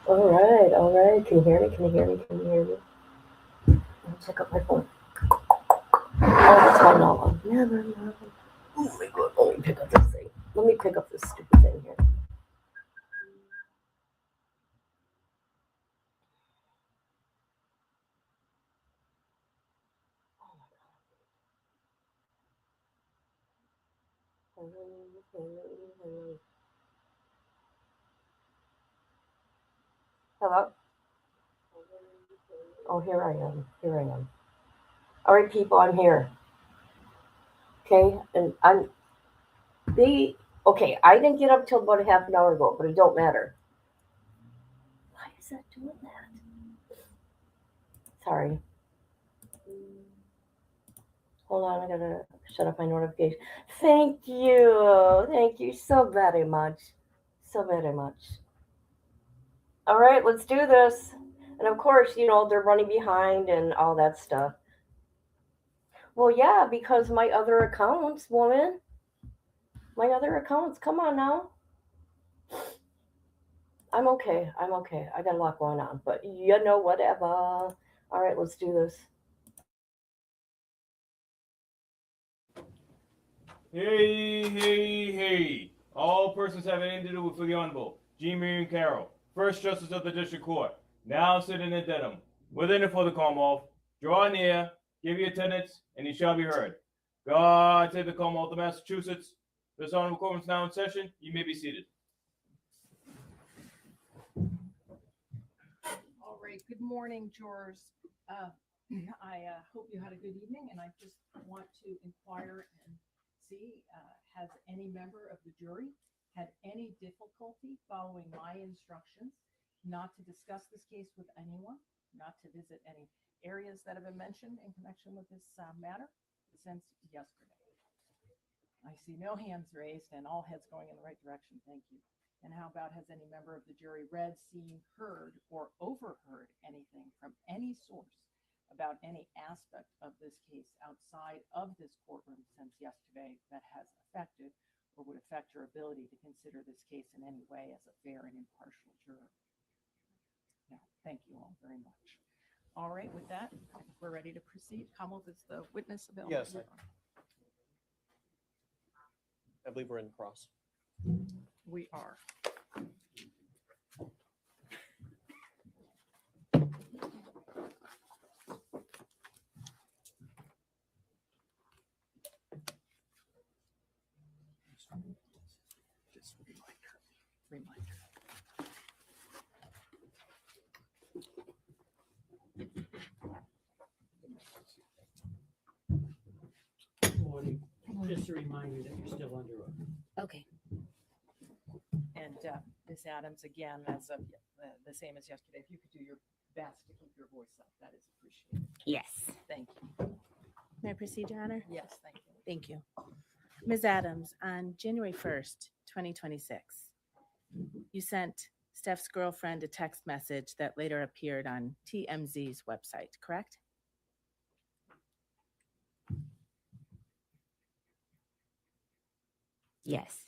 All right, all right. Can you hear me? Can you hear me? Can you hear me? Let me check up my phone. Oh, that's my novel. Never mind. Oh my god, let me pick up this thing. Let me pick up this stupid thing here. Hello? Oh, here I am. Here I am. All right, people, I'm here. Okay, and they, okay, I didn't get up till about a half an hour ago, but it don't matter. Why is that doing that? Sorry. Hold on, I gotta shut off my notification. Thank you. Thank you so very much. So very much. All right, let's do this. And of course, they're running behind and all that stuff. Well, yeah, because my other accounts, woman, my other accounts, come on now. I'm okay. I'm okay. I got a lot going on, but whatever. All right, let's do this. Hey, hey, hey. All persons having anything to do with the Honorable G. Marion Carroll, First Justice of the District Court, now sitting in Dedham, within and for the Commonwealth, draw near, give your attendance, and you shall be heard. God save the Commonwealth of Massachusetts. This honorable court is now in session. You may be seated. All right, good morning, jurors. Uh, I hope you had a good evening, and I just want to inquire and see, has any member of the jury had any difficulty following my instructions not to discuss this case with anyone, not to visit any areas that have been mentioned in connection with this matter since yesterday? I see no hands raised and all heads going in the right direction. Thank you. And how about, has any member of the jury read, seen, heard, or overheard anything from any source about any aspect of this case outside of this courtroom since yesterday that has affected or would affect your ability to consider this case in any way as a fair and impartial juror? No, thank you all very much. All right, with that, we're ready to proceed. Commonwealth, is the witness available? Yes, I believe we're in cross. We are. Just reminder. Morning. Just a reminder that you're still under oath. Okay. And Ms. Adams, again, as of the same as yesterday, if you could do your best to keep your voice up, that is appreciated. Yes. Thank you. May I proceed, Your Honor? Yes, thank you. Thank you. Ms. Adams, on January 1st, 2026, you sent Steph's girlfriend a text message that later appeared on TMZ's website, correct? Yes.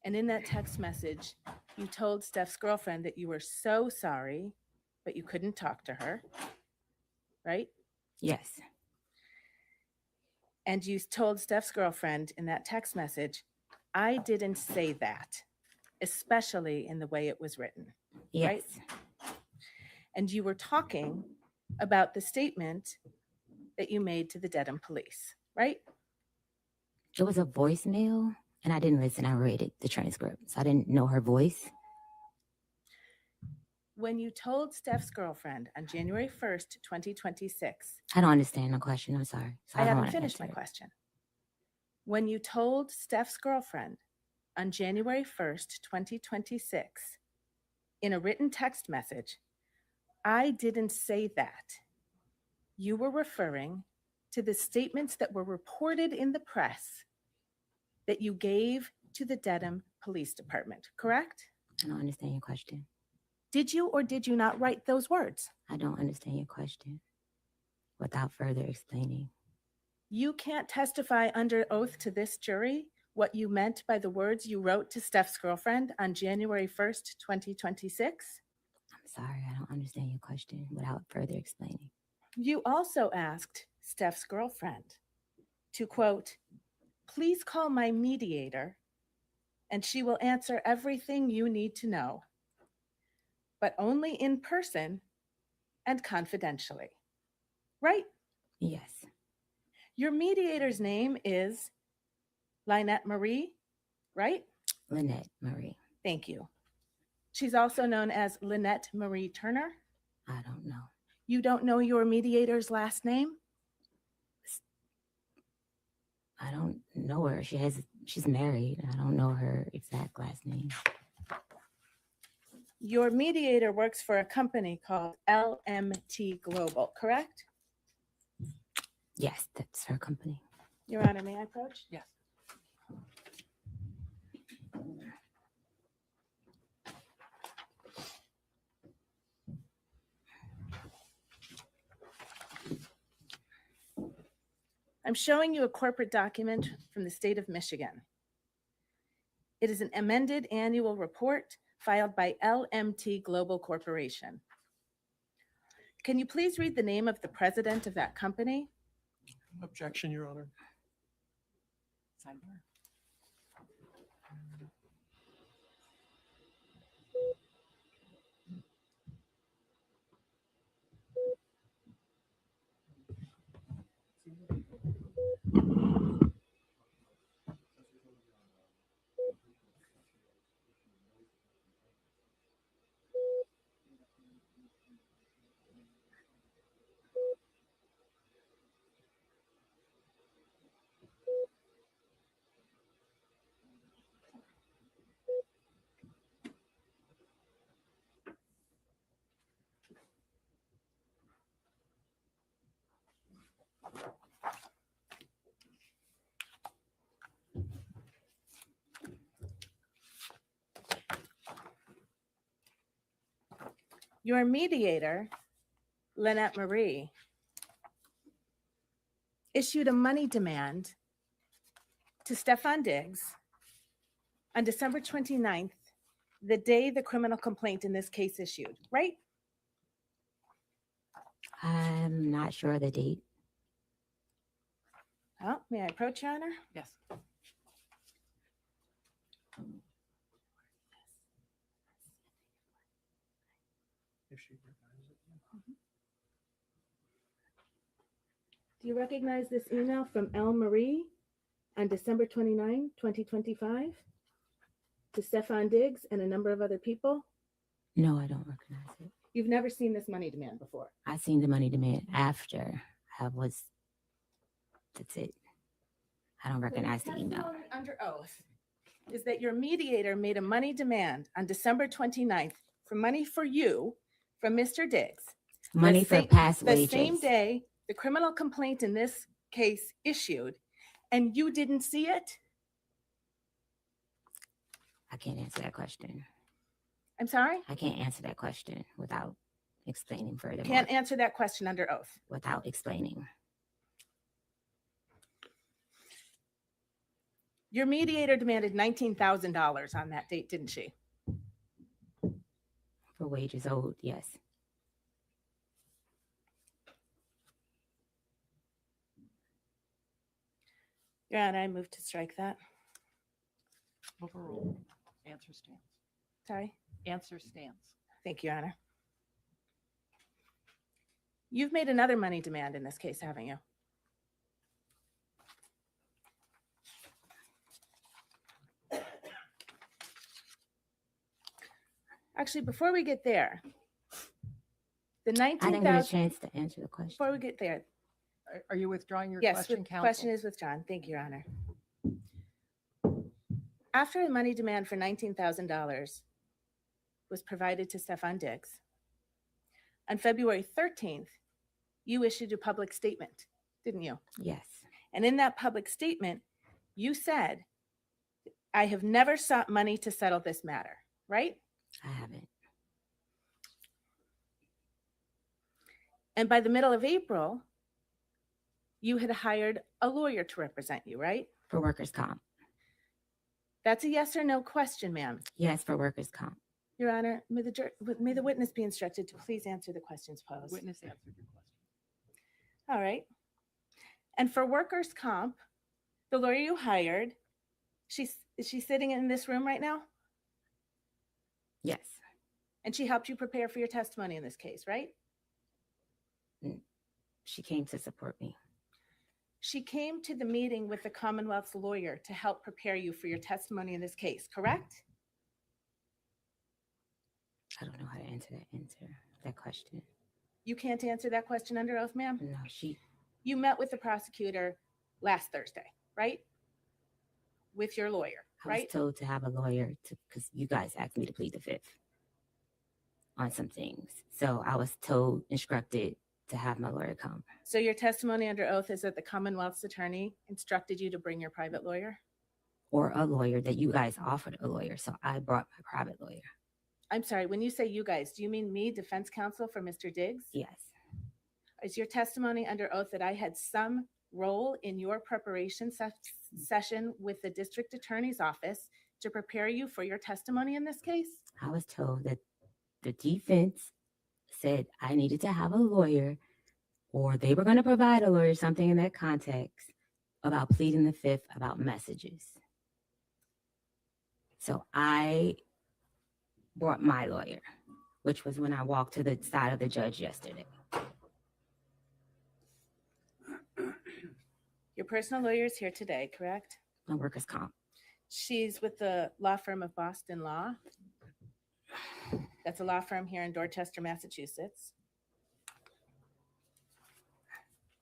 And in that text message, you told Steph's girlfriend that you were so sorry, but you couldn't talk to her, right? Yes. And you told Steph's girlfriend in that text message, I didn't say that, especially in the way it was written. Yes. Right? And you were talking about the statement that you made to the Dedham police, right? It was a voicemail, and I didn't listen. I read the transcript, so I didn't know her voice. When you told Steph's girlfriend on January 1st, 2026. I don't understand the question. I'm sorry. So I haven't finished my question. When you told Steph's girlfriend on January 1st, 2026, in a written text message, I didn't say that, you were referring to the statements that were reported in the press that you gave to the Dedham Police Department, correct? I don't understand your question. Did you or did you not write those words? I don't understand your question without further explaining. You can't testify under oath to this jury what you meant by the words you wrote to Steph's girlfriend on January 1st, 2026? I'm sorry, I don't understand your question without further explaining. You also asked Steph's girlfriend to, quote, please call my mediator and she will answer everything you need to know, but only in person and confidentially. Right? Yes, Your mediator's name is Lynette Marie, right? Lynette Marie. Thank you. She's also known as Lynette Marie Turner. I don't know. You don't know your mediator's last name? I don't know her. She's married. I don't know her exact last name. Your mediator works for a company called LMT Global, correct? Yes, that's her company. Your Honor, may I approach? Yes. I'm showing you a corporate document from the state of Michigan. It is an amended annual report filed by LMT Global Corporation. Can you please read the name of the president of that company? Objection, Your Honor. Sidebar. Your mediator, Lynette Marie, issued a money demand to Stefon Diggs on December 29th, the day the criminal complaint in this case issued, right? I'm not sure of the date. Oh, may I approach, Your Honor? Yes. If she recognizes it. Do you recognize this email from L. Marie on December 29, 2025 to Stefon Diggs and a number of other people? No, I don't recognize it. You've never seen this money demand before. I seen the money demand after that's it. I don't recognize the email. testimony under oath is that your mediator made a money demand on December 29th for money for you from Mr. Diggs. Money for past The wages. same day the criminal complaint in this case issued, and you didn't see it? I can't answer that question. I'm sorry? I can't answer that question without explaining further. Can't answer that question under oath. Without explaining. Your mediator demanded $19,000 on that date, didn't she? For wages owed, yes. Your Honor, I move to strike that. Overruled. Answer stands. Sorry. Answer stands. Thank you, Your Honor. You've made another money demand in this case, haven't you? Actually, before we get there, the I didn't get a 19,000, chance to answer the question. before we get there, Are you withdrawing your yes, question, the counsel? question is withdrawn. Thank you, Your Honor. After the money demand for $19,000 was provided to Stefon Diggs, on February 13th, you issued a public statement, didn't you? Yes. And in that public statement, you said, I have never sought money to settle this matter, right? I haven't. And by the middle of April, you had hired a lawyer to represent you, right? For workers' comp. That's a yes or no question, ma'am. Yes, for workers' comp. Your Honor, may the witness be instructed to please answer the questions posed. Witness answered your question. All right. And for workers' comp, the lawyer you hired, is she sitting in this room right now? Yes. And she helped you prepare for your testimony in this case, right? She came to support me. She came to the meeting with the Commonwealth's lawyer to help prepare you for your testimony in this case, correct? I don't know how to answer that question. You can't answer that question under oath, ma'am? No, You met with the prosecutor last Thursday, right? With your lawyer, I was right? told to have a lawyer because you guys asked me to plead the fifth on some things. So I was instructed to have my lawyer come. So your testimony under oath is that the Commonwealth's attorney instructed you to bring your private lawyer? Or a lawyer that you guys offered a lawyer. So I brought my private lawyer. I'm sorry, when you say you guys, do you mean me, defense counsel for Mr. Diggs? Yes. Is your testimony under oath that I had some role in your preparation session with the district attorney's office to prepare you for your testimony in this case? I was told that the defense said I needed to have a lawyer, or they were going to provide a lawyer, something in that context about pleading the fifth about messages. So I brought my lawyer, which was when I walked to the side of the judge yesterday. Your personal lawyer is here today, correct? My workers' comp. She's with the law firm of Boston Law. That's a law firm here in Dorchester, Massachusetts.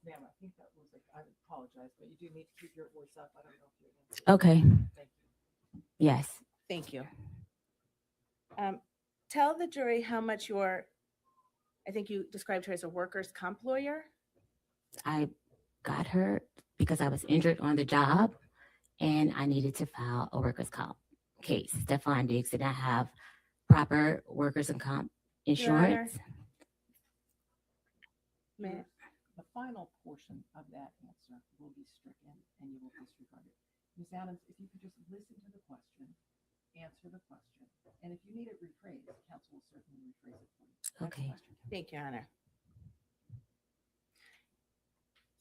Ma'am, I think that was, I apologize, but you do need to keep your voice up. I don't know if you're. Okay. Thank you. Yes. Thank you. Tell the jury how much I think you described her as a workers' comp lawyer. I got her because I was injured on the job and I needed to file a workers' comp case. Stefon Diggs did not have proper workers' and comp insurance. May- The final portion of that answer will be stricken and you will disregard it. Ms. Adams, if you could just listen to the question, answer the question, and if you need it rephrased, counsel will certainly rephrase it for you. Next Okay. question. Thank you, Your Honor.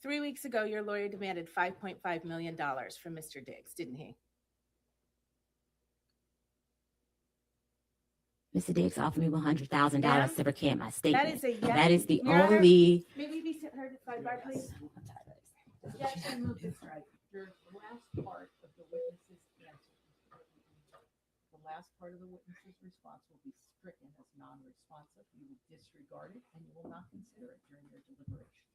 3 weeks ago, your lawyer demanded $5.5 million from Mr. Diggs, didn't he? Mr. Diggs offered me $100,000 Ma'am, to recant my statement. That is a yes. That is the Your Honor, only. May we be heard at sidebar, please? Objection, move this right. The last part of the witness's answer. The last part of the witness's response will be stricken as non-responsive. You will disregard it and you will not consider it during your deliberations.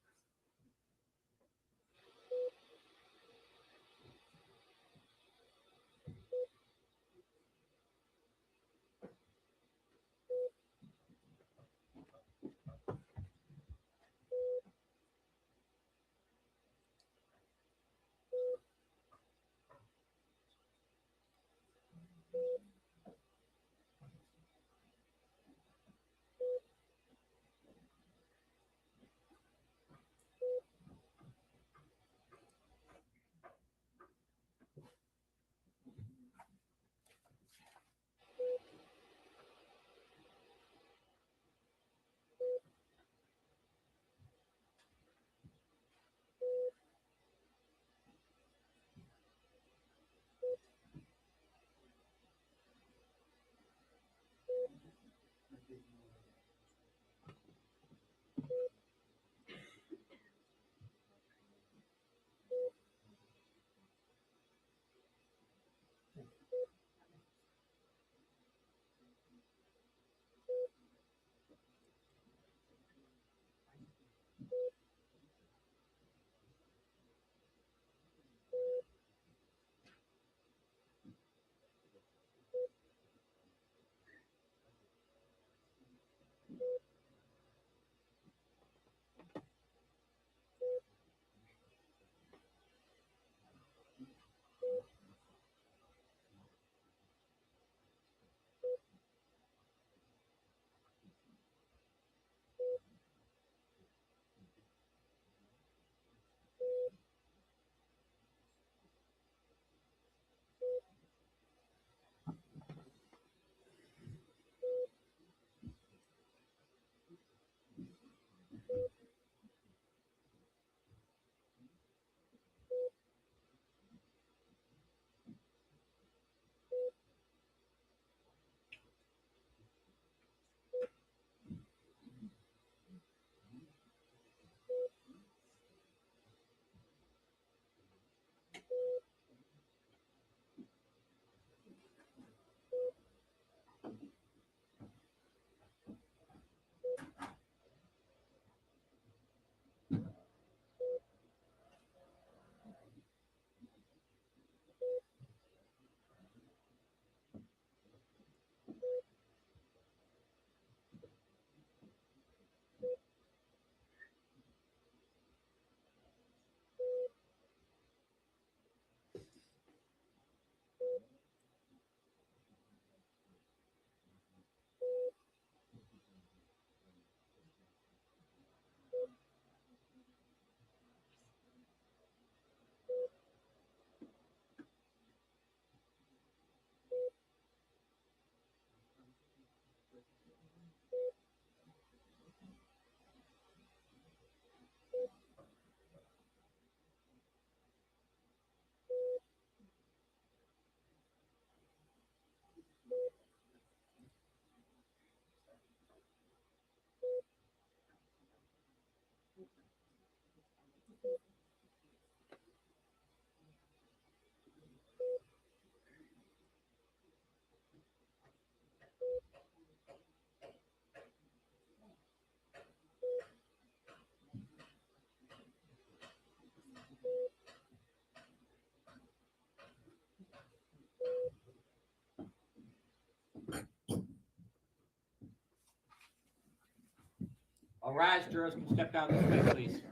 Arise, jurors, can you step down this way, please?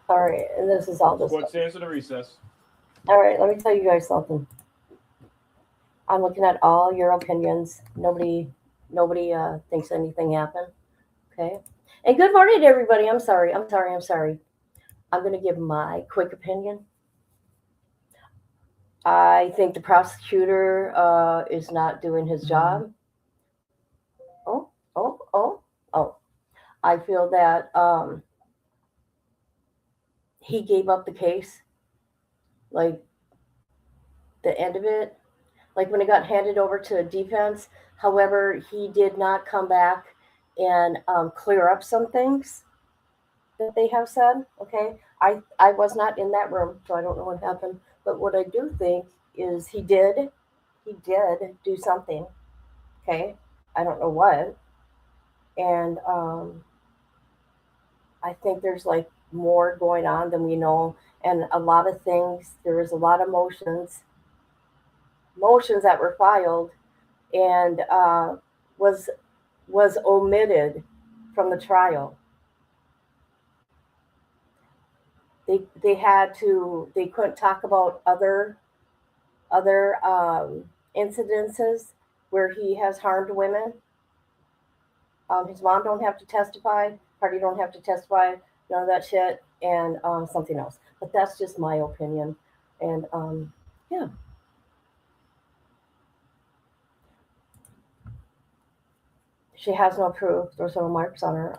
All right, and this is all just. Court stands in a recess. All right, let me tell you guys something. I'm looking at all your opinions. Nobody thinks anything happened. Okay. And good morning to everybody. I'm sorry. I'm going to give my quick opinion. I think the prosecutor is not doing his job. Oh. I feel that he gave up the case, like the end of it, like when it got handed over to defense. However, he did not come back and clear up some things that they have said. Okay, I was not in that room, so I don't know what happened. But what I do think is he did do something. Okay, I don't know what, and I think there's like more going on than we know, and a lot of things. There was a lot of motions that were filed, and was omitted from the trial. They couldn't talk about other incidences where he has harmed women. His mom don't have to testify. Party don't have to testify. None of that shit, and something else. But that's just my opinion. And yeah. She has no proof. There's no marks on her.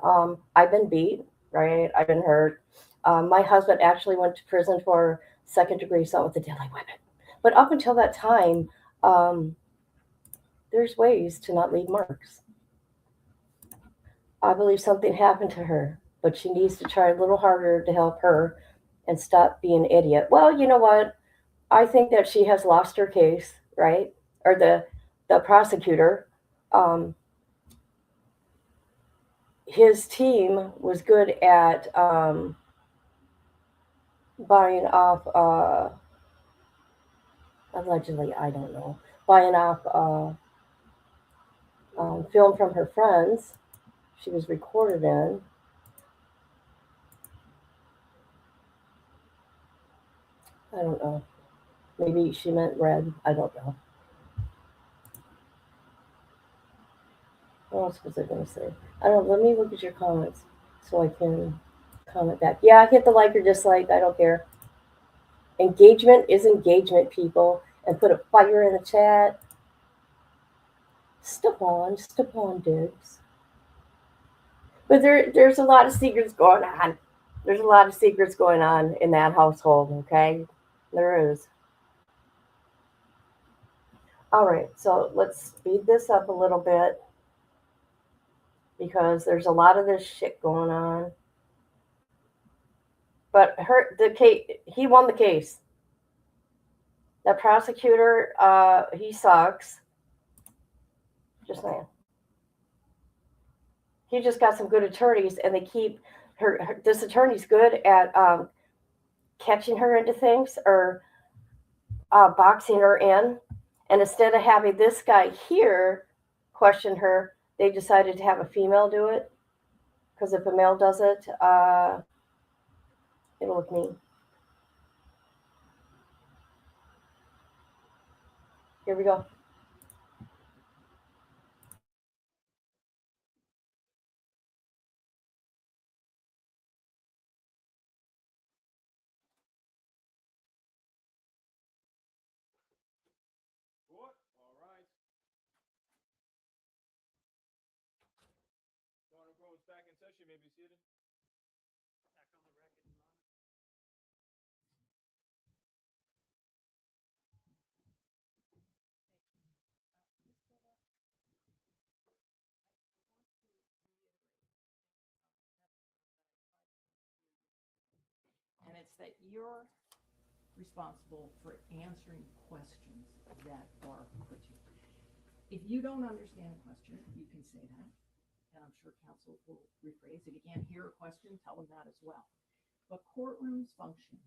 I've been beat, right? I've been hurt. My husband actually went to prison for second-degree assault with a deadly weapon. But up until that time, there's ways to not leave marks. I believe something happened to her, but she needs to try a little harder to help her and stop being an idiot. Well, you know what? I think that she has lost her case, right? Or the prosecutor. His team was good at buying off, allegedly, I don't know, buying off film from her friends she was recorded in. I don't know. Maybe she meant red. I don't know. What else was I going to say? I don't know. Let me look at your comments so I can comment back. Yeah, hit the like or dislike. I don't care. Engagement is engagement, people. And put a fire in the chat. Stefon digs. But there's a lot of secrets going on. There's a lot of secrets going on in that household, okay? There is. All right, so let's speed this up a little bit because there's a lot of this shit going on. But he won the case. The prosecutor, he sucks. Just saying. He just got some good attorneys, and they keep this attorney's good at catching her into things or boxing her in. And instead of having this guy here question her, they decided to have a female do it. Because if a male does it, it'll look mean. Here we go. Court, all rise. Court goes back in session. May be seated. And it's that you're responsible for answering questions that are put to you. If you don't understand a question, you can say that, and I'm sure counsel will rephrase. If you can't hear a question, tell them that as well. But courtrooms function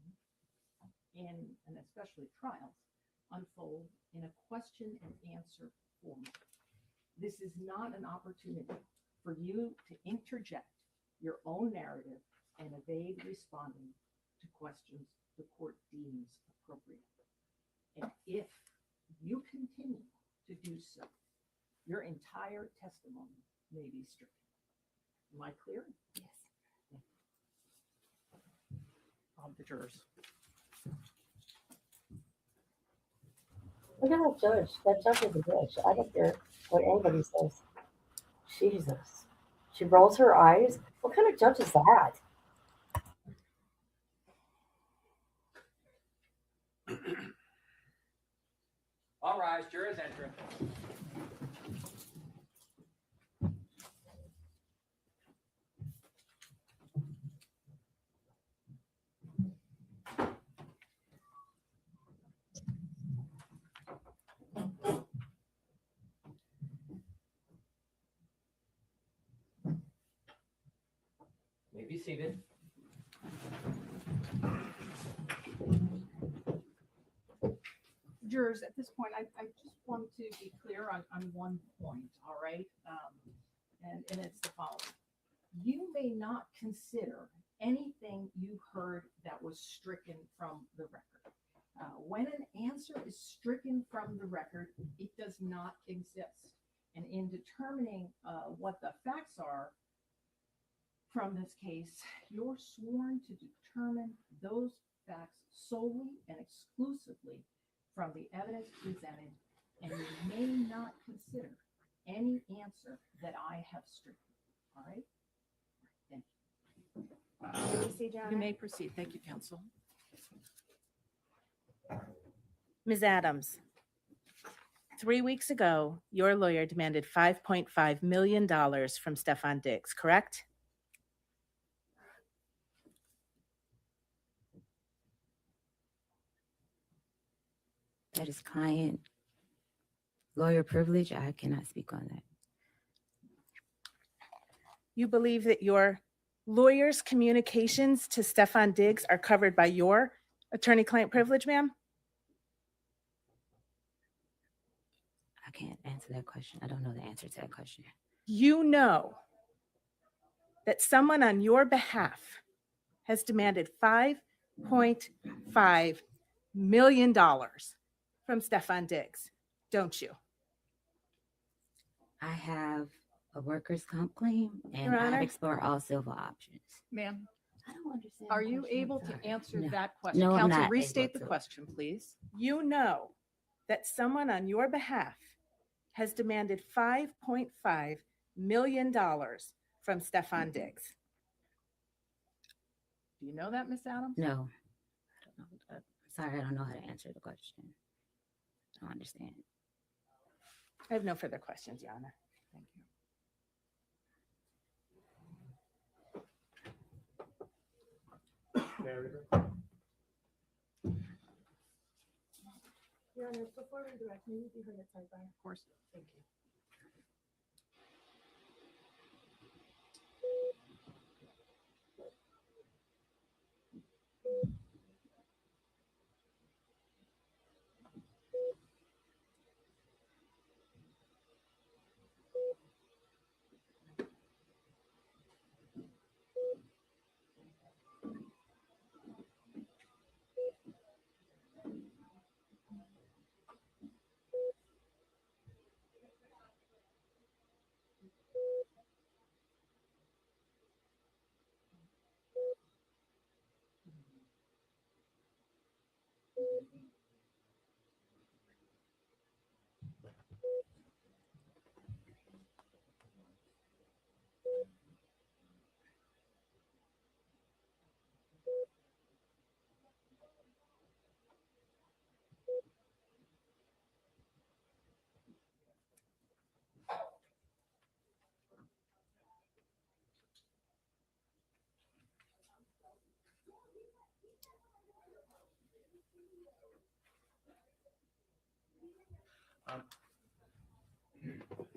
and especially trials, unfold in a question and answer format. This is not an opportunity for you to interject your own narrative and evade responding to questions the court deems appropriate. And if you continue to do so, your entire testimony may be stricken. Am I clear? Yes. The jurors. Look at that judge. That judge is a bitch. I don't care what anybody says. Jesus. She rolls her eyes. What kind of judge is that? All rise, jurors enter. May be seated. Jurors, at this point, I just want to be clear on one point, all right? And it's the following. You may not consider anything you heard that was stricken from the record. When an answer is stricken from the record, it does not exist. And in determining what the facts are from this case, you're sworn to determine those facts solely and exclusively from the evidence presented, and you may not consider any answer that I have stricken. All right? Thank you. You may proceed. Thank you, counsel. Ms. Adams, 3 weeks ago, your lawyer demanded $5.5 million from Stefon Diggs, correct? That is client lawyer privilege. I cannot speak on that. You believe that your lawyer's communications to Stefon Diggs are covered by your attorney-client privilege, ma'am? I can't answer that question. I don't know the answer to that question. You know that someone on your behalf has demanded $5.5 million from Stefon Diggs, don't you? I have a workers' comp claim, and Your Honor? I've explored all civil options. Ma'am, I don't understand. are the you question. able to Sorry. answer No. that question? No, I'm Counsel, not restate able the to. question, please. You know that someone on your behalf has demanded $5.5 million from Stefon Diggs. Do you know that, Miss Adams? No. I don't know. Sorry, I don't know how to answer the question. I don't understand. I have no further questions, Your Honor. Thank you. Your Honor, before we direct, may we be heard at sidebar? Of course. Thank you.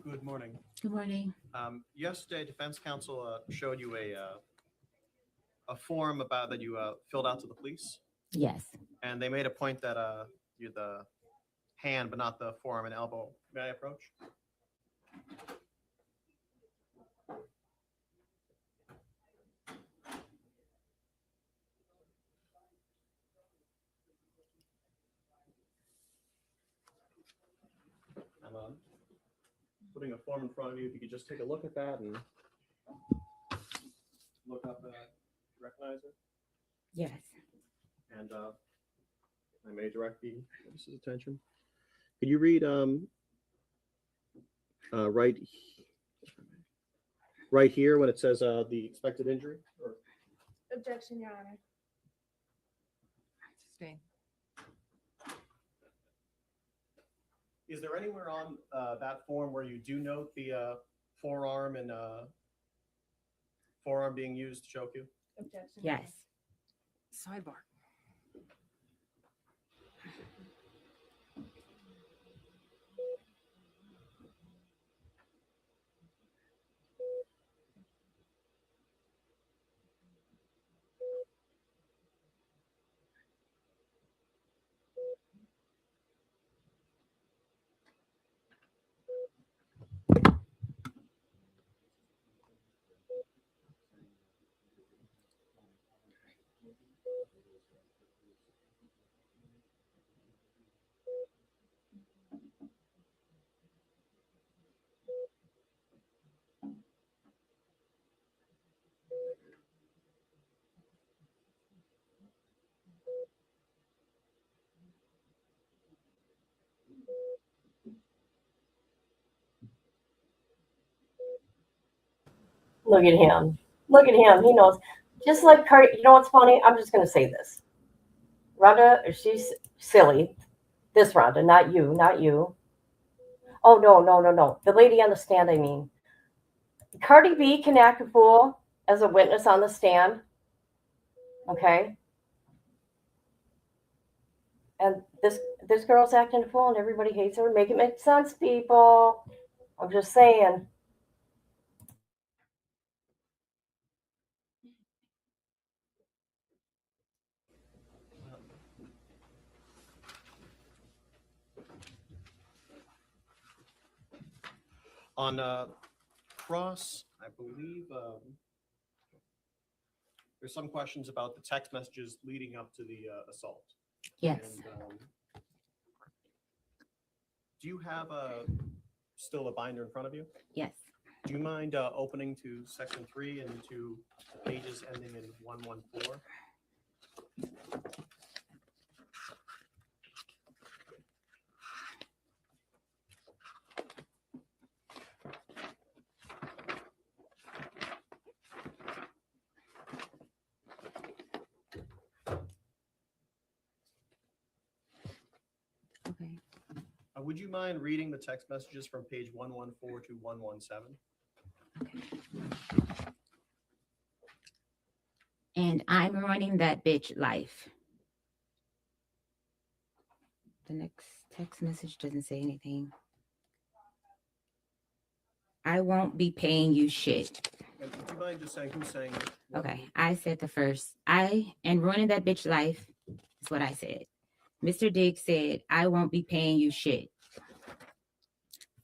Good morning. Good morning. Yesterday, defense counsel showed you a form about that you filled out to the police, Yes. and they made a point that you're the hand, but not the forearm and elbow. May I approach? I'm putting a form in front of you. If you could just take a look at that and look up, recognize it. Yes. And I may direct the witness's attention. Could you read right here when it says the expected injury? Or Objection, Your Honor. Sustain. is there anywhere on that form where you do note the forearm and forearm being used to choke you? Objection. Your Honor. Yes. Sidebar. Look at him. Look at him. He knows. Just like Cardi, you know what's funny? I'm just going to say this. Rhonda, she's silly. This Rhonda, not you, not you. Oh, no. The lady on the stand, I mean. Cardi B can act a fool as a witness on the stand. Okay? And this girl's acting a fool and everybody hates her. Make it make sense, people. I'm just saying. On cross, I believe there's some questions about the text messages leading up to the assault. Yes. And, do you have still a binder in front of you? Yes. Do you mind opening to section 3 and to the pages ending in 114? Okay. Would you mind reading the text messages from page 114 to 117? Okay. And I'm running that bitch life. The next text message doesn't say anything. I won't be paying you shit. And would you mind just saying who's saying what? Okay, I said the first. I and running that bitch life is what I said. Mr. Diggs said, I won't be paying you shit.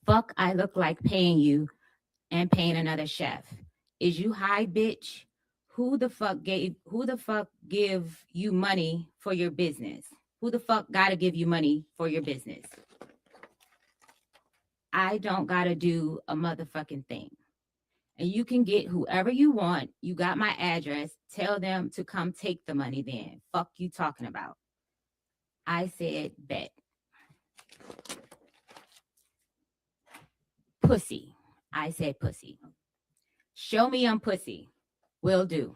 Fuck, I look like paying you and paying another chef. Is you high, bitch? Who the fuck give you money for your business? Who the fuck gotta give you money for your business? I don't gotta do a motherfucking thing. And you can get whoever you want. You got my address. Tell them to come take the money then. Fuck you talking about. I said bet. Pussy. I said pussy. Show me I'm pussy. Will do.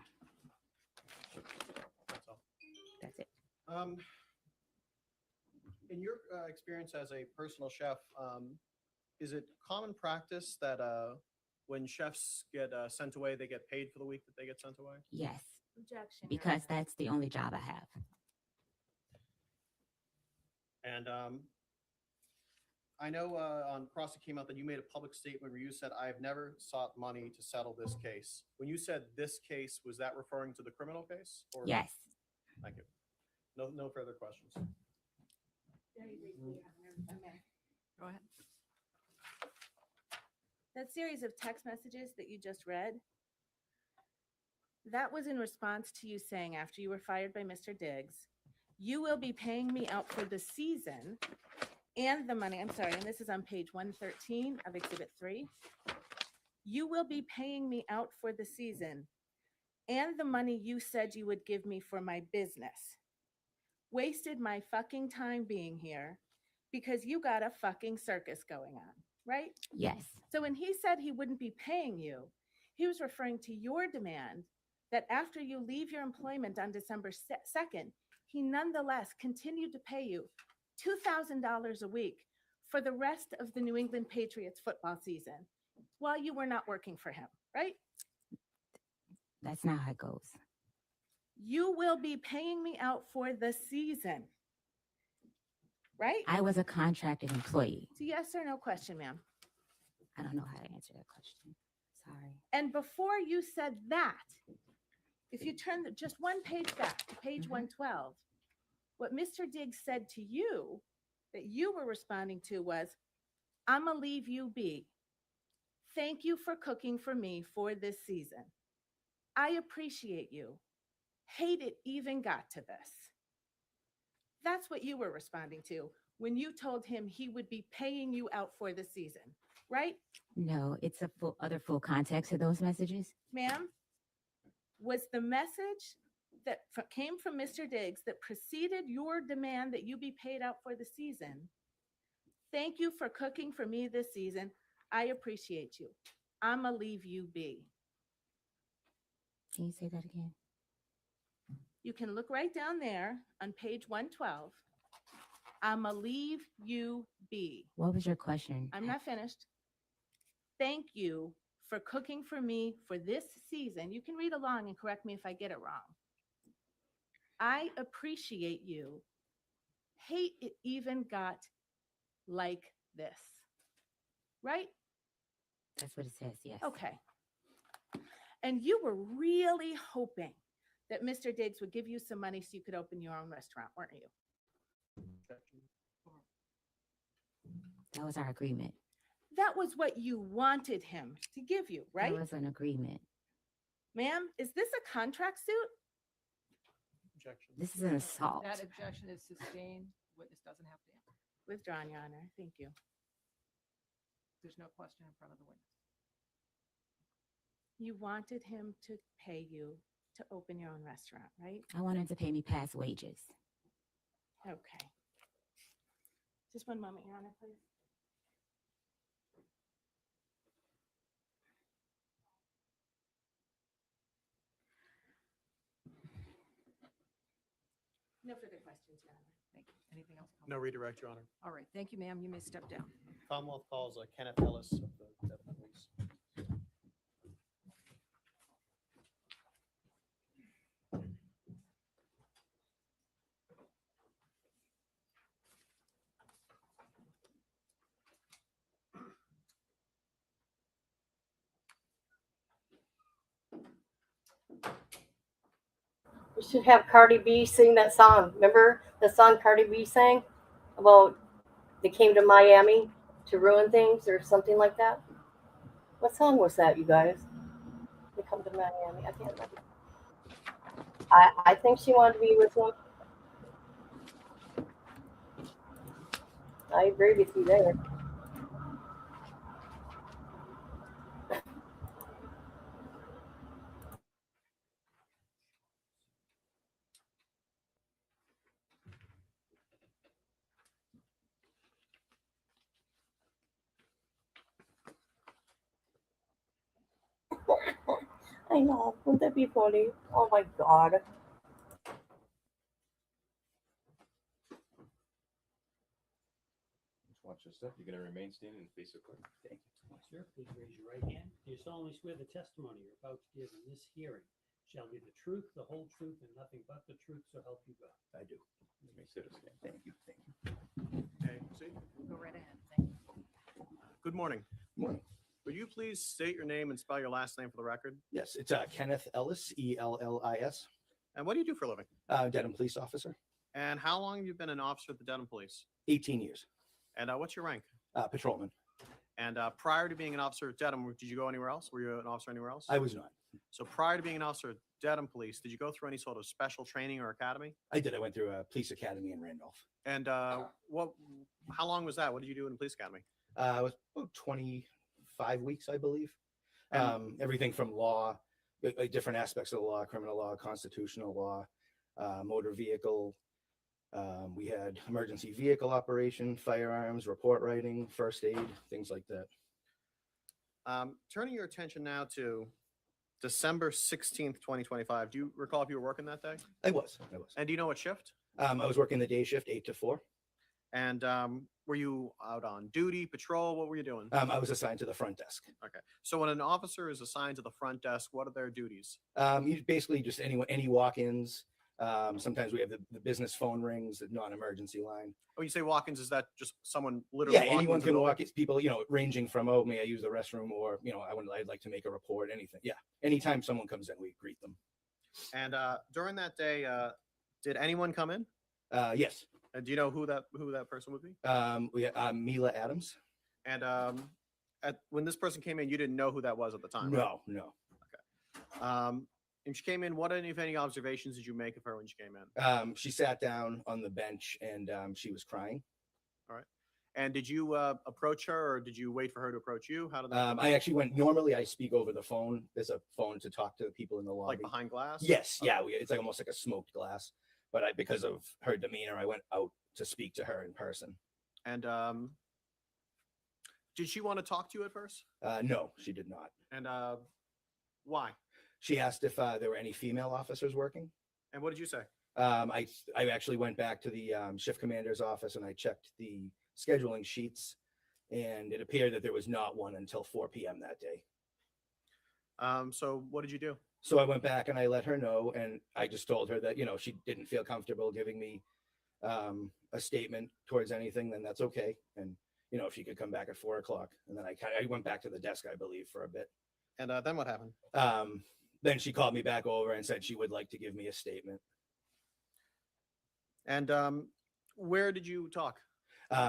That's all. That's it. In your experience as a personal chef, is it common practice that when chefs get sent away, they get paid for the week that they get sent away? Yes, Objection. Your because Honor. that's the only job I have. And I know on cross it came out that you made a public statement where you said, I have never sought money to settle this case. When you said this case, was that referring to the criminal case? Or? Yes. Thank you. No further questions. Go ahead. That series of text messages that you just read, that was in response to you saying after you were fired by Mr. Diggs, you will be paying me out for the season and the money. I'm sorry, and this is on page 113 of Exhibit 3. You will be paying me out for the season and the money you said you would give me for my business. Wasted my fucking time being here because you got a fucking circus going on, right? Yes. So when he said he wouldn't be paying you, he was referring to your demand that after you leave your employment on December 2nd, he nonetheless continued to pay you $2,000 a week for the rest of the New England Patriots football season while you were not working for him, right? That's not how it goes. You will be paying me out for the season, right? I was a contracted employee. It's a yes or no question, ma'am. I don't know how to answer that question. Sorry. And before you said that, if you turn just one page back to page 112, what Mr. Diggs said to you that you were responding to was, I'm going to leave you be. Thank you for cooking for me for this season. I appreciate you. Hate it even got to this. That's what you were responding to when you told him he would be paying you out for the season, right? No, it's a other full context of those messages. Ma'am, was the message that came from Mr. Diggs that preceded your demand that you be paid out for the season? Thank you for cooking for me this season. I appreciate you. I'ma leave you be. Can you say that again? You can look right down there on page 112. I'ma leave you be. What was your question? I'm not finished. Thank you for cooking for me for this season. You can read along and correct me if I get it wrong. I appreciate you. Hate it even got like this. Right? That's what it says, yes. Okay. And you were really hoping that Mr. Diggs would give you some money so you could open your own restaurant, weren't you? That was our agreement. That was what you wanted him to give you, right? That was an agreement. Ma'am, is this a contract suit? Objection. This is an assault. That objection is sustained. Witness doesn't have to answer. Withdrawn, Your Honor. Thank you. There's no question in front of the witness. You wanted him to pay you to open your own restaurant, right? I wanted to pay me past wages. Okay. Just one moment, Your Honor, please. No further questions, Your Honor. Thank you. Anything else? No redirect, Your Honor. All right. Thank you, ma'am. You may step down. Commonwealth calls Kenneth Ellis of the Devon Police. We should have Cardi B sing that song. Remember the song Cardi B sang about they came to Miami to ruin things or something like that? What song was that, you guys? They come to Miami. I can't remember. I think she wanted to be with him. I agree with you there. I know. Wouldn't that be funny? Oh my god. Just watch your step. You're going to remain standing and face the clerk. Thank you. Sir, please raise your right hand. Do you solemnly swear the testimony you're about to give in this hearing shall be the truth, the whole truth, and nothing but the truth, so help you God? I do. You may sit again. Thank you. Thank you. Okay, see? Go right ahead. Thank you. Good morning. Morning. Would you please state your name and spell your last name for the record? Yes, it's Kenneth Ellis, Ellis, And what do you do for a living? Dedham police officer, And how long have you been an officer at the Dedham Police? 18 years, And what's your rank? patrolman. And prior to being an officer at Dedham, did you go anywhere else? Were you an officer anywhere else? I was not. So prior to being an officer at Dedham Police, did you go through any sort of special training or academy? I did. I went through a police academy in Randolph. And how long was that? What did you do in the police academy? I was about 25 weeks, I believe. And- Everything from law, different aspects of the law, criminal law, constitutional law, motor vehicle. We had emergency vehicle operation, firearms, report writing, first aid, things like that. Turning your attention now to December 16th, 2025. Do you recall if you were working that day? I was. And do you know what shift? I was working the day shift, 8 to 4. And were you out on duty, patrol? What were you doing? I was assigned to the front desk. Okay. So when an officer is assigned to the front desk, what are their duties? You basically just any walk-ins. Sometimes we have the business phone rings, the non-emergency line. When you say walk-ins, is that just someone literally? Yeah, walking anyone into can the walk. It's people, ranging from, oh, may I use the restroom, or I'd like to make a report, anything. Yeah, anytime someone comes in, we greet them. And during that day, did anyone come in? Yes. And do you know who that person would be? We Mila Adams. And when this person came in, you didn't know who that was at the time. right? No. And she came in. What, if any, observations did you make of her when she came in? She sat down on the bench and she was crying. And did you approach her, or did you wait for her to approach you? How did that? I actually went. Normally, I speak over the phone. There's a phone to talk to people in the lobby. Like behind glass? Yes, Okay. yeah. It's like almost like a smoked glass. But because of her demeanor, I went out to speak to her in person. And did she want to talk to you at first? No, she did not. And why? She asked if there were any female officers working. And what did you say? I actually went back to the shift commander's office and I checked the scheduling sheets, and it appeared that there was not one until 4 p.m. that day. So what did you do? So I went back and I let her know, and I just told her that, she didn't feel comfortable giving me a statement towards anything, then that's okay. And, if she could come back at 4 o'clock. And then I went back to the desk, I believe, for a bit. And then what happened? Then she called me back over and said she would like to give me a statement. And where did you talk?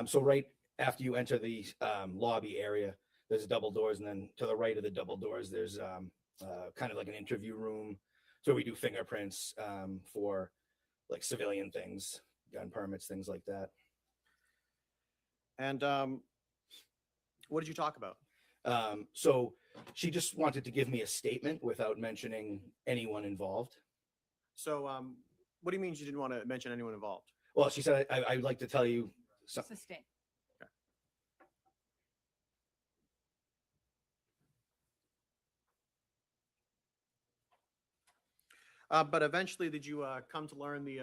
So right after you enter the lobby area, there's double doors, and then to the right of the double doors, there's kind of like an interview room. So we do fingerprints for like civilian things, gun permits, things like that. And what did you talk about? So she just wanted to give me a statement without mentioning anyone involved. So what do you mean you didn't want to mention anyone involved? Well, she said, I'd like to tell you something. Sustain. But eventually, did you come to learn the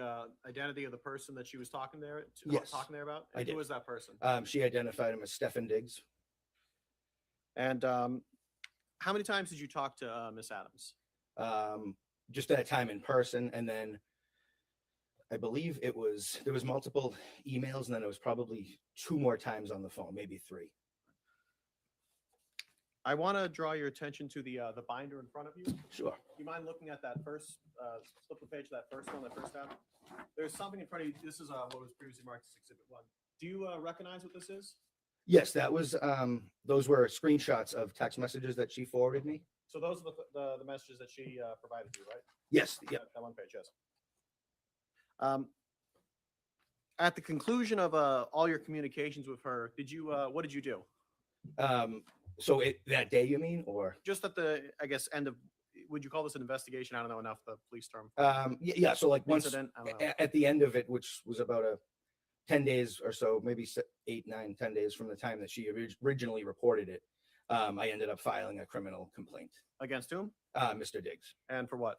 identity of the person that she was talking there Yes, about? I And did. who was that person? She identified him as Stefon Diggs. And how many times did you talk to Miss Adams? Just that time in person, and then I believe there was multiple emails, and then it was probably 2 more times on the phone, maybe 3. I want to draw your attention to the binder in front of you. Do Sure. you mind looking at that first, flip the page to that first one, that first tab? There's something in front of you. This is what was previously marked as Exhibit 1. Do you recognize what this is? Yes, that was those were screenshots of text messages that she forwarded me. So those are the messages that she provided you, right? Yes, yep. That one page, yes. At the conclusion of all your communications with her, what did you do? So that day, you mean, or? Just at the, I guess, end of, would you call this an investigation? I don't know enough the police term. Yeah. So like once Incident, I don't know. at the end of it, which was about 10 days or so, maybe 8, 9, 10 days from the time that she originally reported it, I ended up filing a criminal complaint. Against whom? Mr. Diggs. And for what?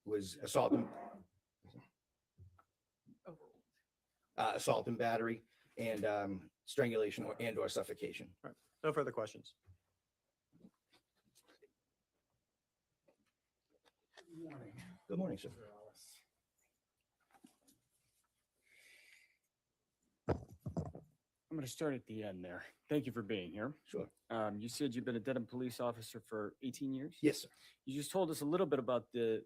Was assault and battery, and strangulation or suffocation. No further questions. Good morning, sir. I'm going to start at the end there. Thank you for being here. Sure. You said you've been a Dedham police officer for 18 years? Yes, sir. You just told us a little bit about the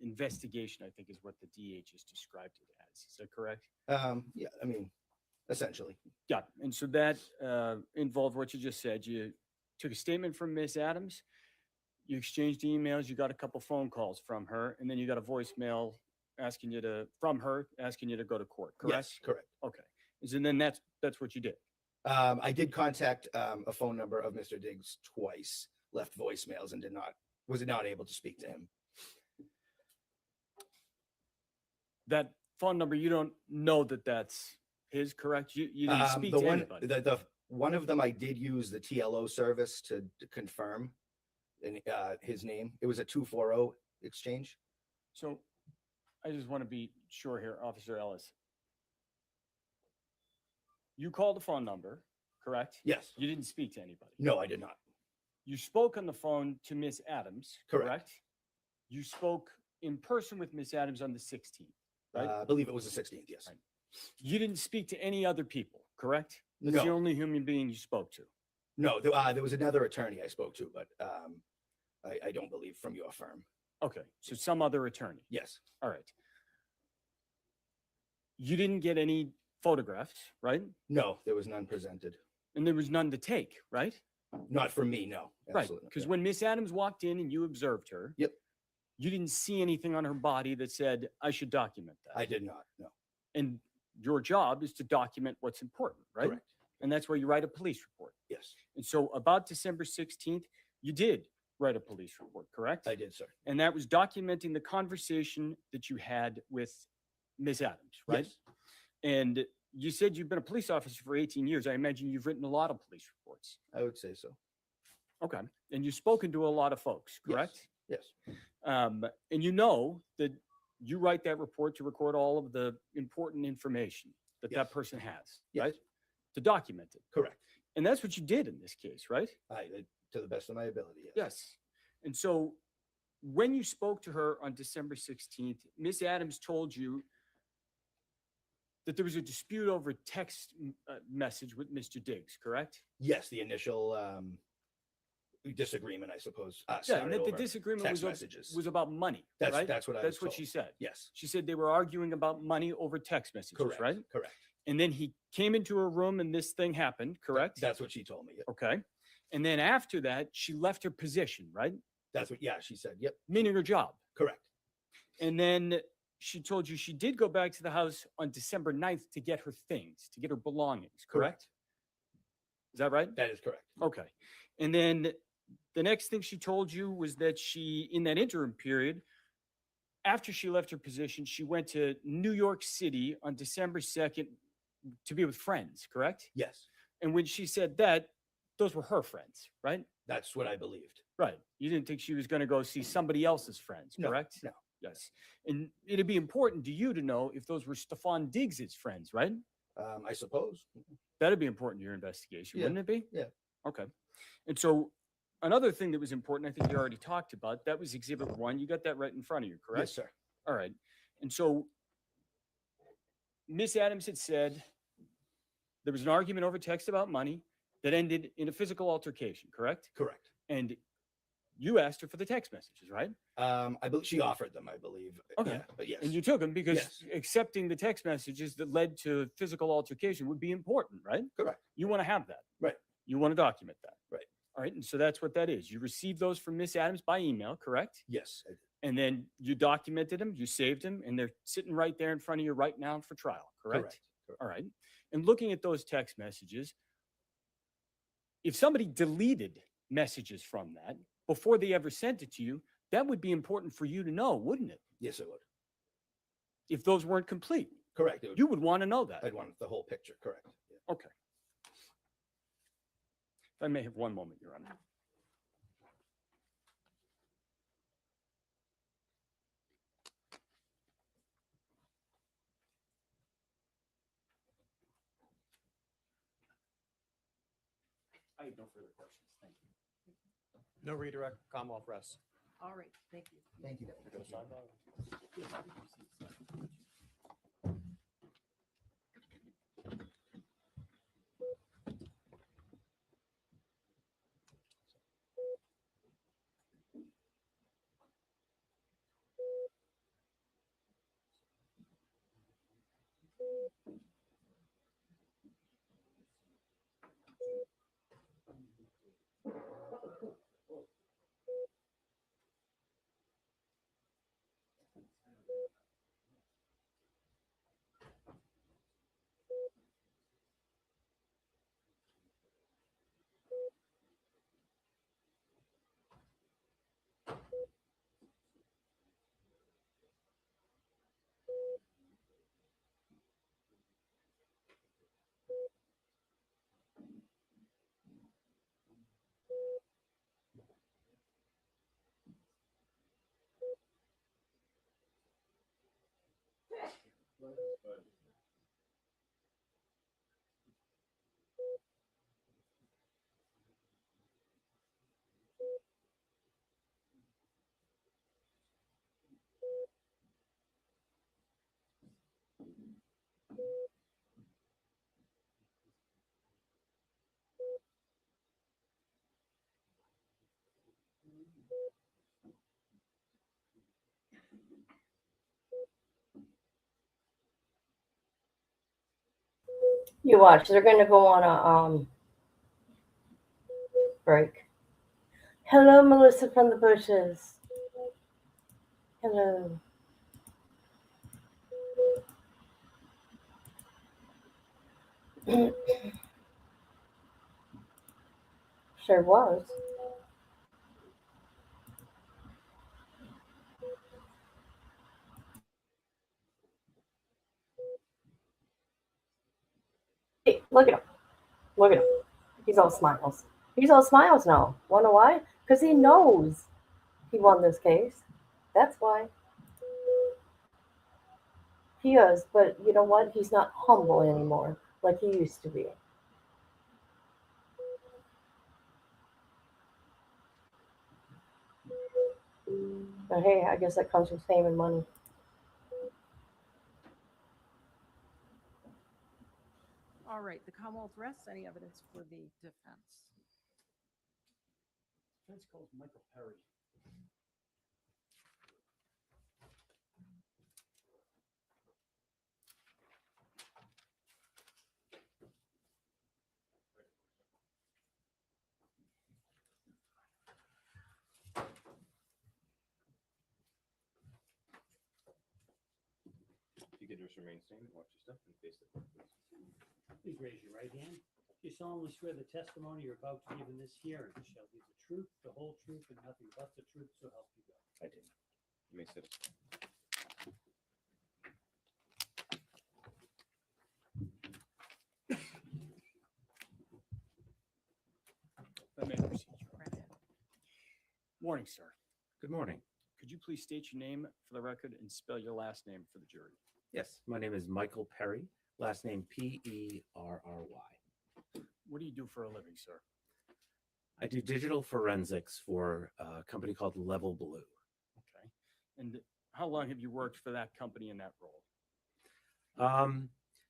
investigation, I think is what the DH has described it as. Is that correct? Yeah, I mean, essentially. Yeah, and so that involved what you just said. You took a statement from Miss Adams, you exchanged emails, you got a couple phone calls from her, and then you got a voicemail asking you to go to court. Correct? Yes, correct. Okay. And then that's what you did. I did contact a phone number of Mr. Diggs twice, left voicemails, and was not able to speak to him. That phone number, you don't know that that's his, correct? You didn't speak The to one, anybody. the one of them, I did use the TLO service to confirm his name. It was a 240 exchange. So I just want to be sure here, Officer Ellis. You called the phone number, correct? Yes. You didn't speak to anybody. No, I did not. You spoke on the phone to Miss Adams, Correct. You spoke in person with Miss Adams on the 16th, right? I believe it was the 16th. Yes. Right. You didn't speak to any other people, correct? That's the No. only human being you spoke to. No, there was another attorney I spoke to, but I don't believe from your firm. Okay, so some other attorney. Yes. All right. You didn't get any photographs, right? No, there was none presented. And there was none to take, right? Not for me, no. Right. Absolutely. Because Yeah. when Miss Adams walked in and you observed her, Yep. you didn't see anything on her body that said, I should document that. I did not. No. And your job is to document what's important, right? Correct. And that's where you write a police report. Yes, And so about December 16th, you did write a police report, correct? I did, sir. And that was documenting the conversation that you had with Miss Adams, right? Yes. And you said you've been a police officer for 18 years. I imagine you've written a lot of police reports. I would say so. Okay. And you've spoken to a lot of folks, correct? Yes. And you know that you write that report to record all of the important information that Yes. that person has, Yes. right? To document it. Correct. And that's what you did in this case, right? To the best of my ability. Yes. Yes. And so when you spoke to her on December 16th, Miss Adams told you that there was a dispute over text message with Mr. Diggs, correct? Yes, the initial disagreement, I suppose. Yeah, and started that the over disagreement text was, messages. was about money, That's right? that's what I That's was what she told. said. Yes. She said they were arguing about money over text messages, Correct. right? Correct. And then he came into her room and this thing happened, correct? That's what she told me. Yep. Okay. And then after that, she left her position, right? That's what. Yeah, she said. Yep. Meaning her job. Correct. And then she told you she did go back to the house on December 9th to get her things, to get her belongings, correct? Is that right? That is correct. Okay. And then the next thing she told you was that she, in that interim period, after she left her position, she went to New York City on December 2nd to be with friends, correct? Yes. And when she said that, those were her friends, right? That's what I believed. Right. You didn't think she was going to go see somebody else's friends, No, correct? no. Yes. And it'd be important to you to know if those were Stefon Diggs's friends, right? I suppose. That'd be important to your investigation, Yeah, wouldn't it be? yeah. Okay. And so another thing that was important, I think you already talked about, that was Exhibit 1. You got that right in front of you, correct? Yes, sir. All right. And so Miss Adams had said there was an argument over text about money that ended in a physical altercation, correct? Correct. And you asked her for the text messages, right? I believe she offered them. I believe. Okay. Yeah, but yes. And you took them because Yes. accepting the text messages that led to physical altercation would be important, right? Correct. You want to have that. Right. You want to document that. Right. All right. And so that's what that is. You received those from Miss Adams by email, correct? Yes. I did. And then you documented them, you saved them, and they're sitting right there in front of you right now for trial, correct? Correct. All right. And looking at those text messages, if somebody deleted messages from that before they ever sent it to you, that would be important for you to know, wouldn't it? Yes, it would. If those weren't complete, Correct. It would, you would want to know that. I'd want the whole picture. Correct. Yeah. Okay. If I may have one moment, Your Honor. I have no further questions. Thank you. No redirect, Commonwealth rests. All right, thank you. Thank you. You watch. They're gonna go on a break. Hello, Melissa from the bushes. Hello. Sure was. Hey, look at him. Look at him. He's all smiles. He's all smiles now. Wanna why? Because he knows he won this case. That's why. He is, but you know what? He's not humble anymore like he used to be. But hey, I guess that comes with fame and money. All right, the Commonwealth rests any evidence for the defense. Defense calls Michael Perry. If you could just remain standing, watch your step, and face the front, please. Please raise your right hand. You solemnly swear the testimony you're about to give in this hearing shall be the truth, the whole truth, and nothing but the truth, so help you God. I did. You may sit. Let me proceed. Morning, sir. Good morning. Could you please state your name for the record and spell your last name for the jury? Yes, my name is Michael Perry, last name Perry. What do you do for a living, sir? I do digital forensics for a company called Level Blue. Okay. And how long have you worked for that company in that role?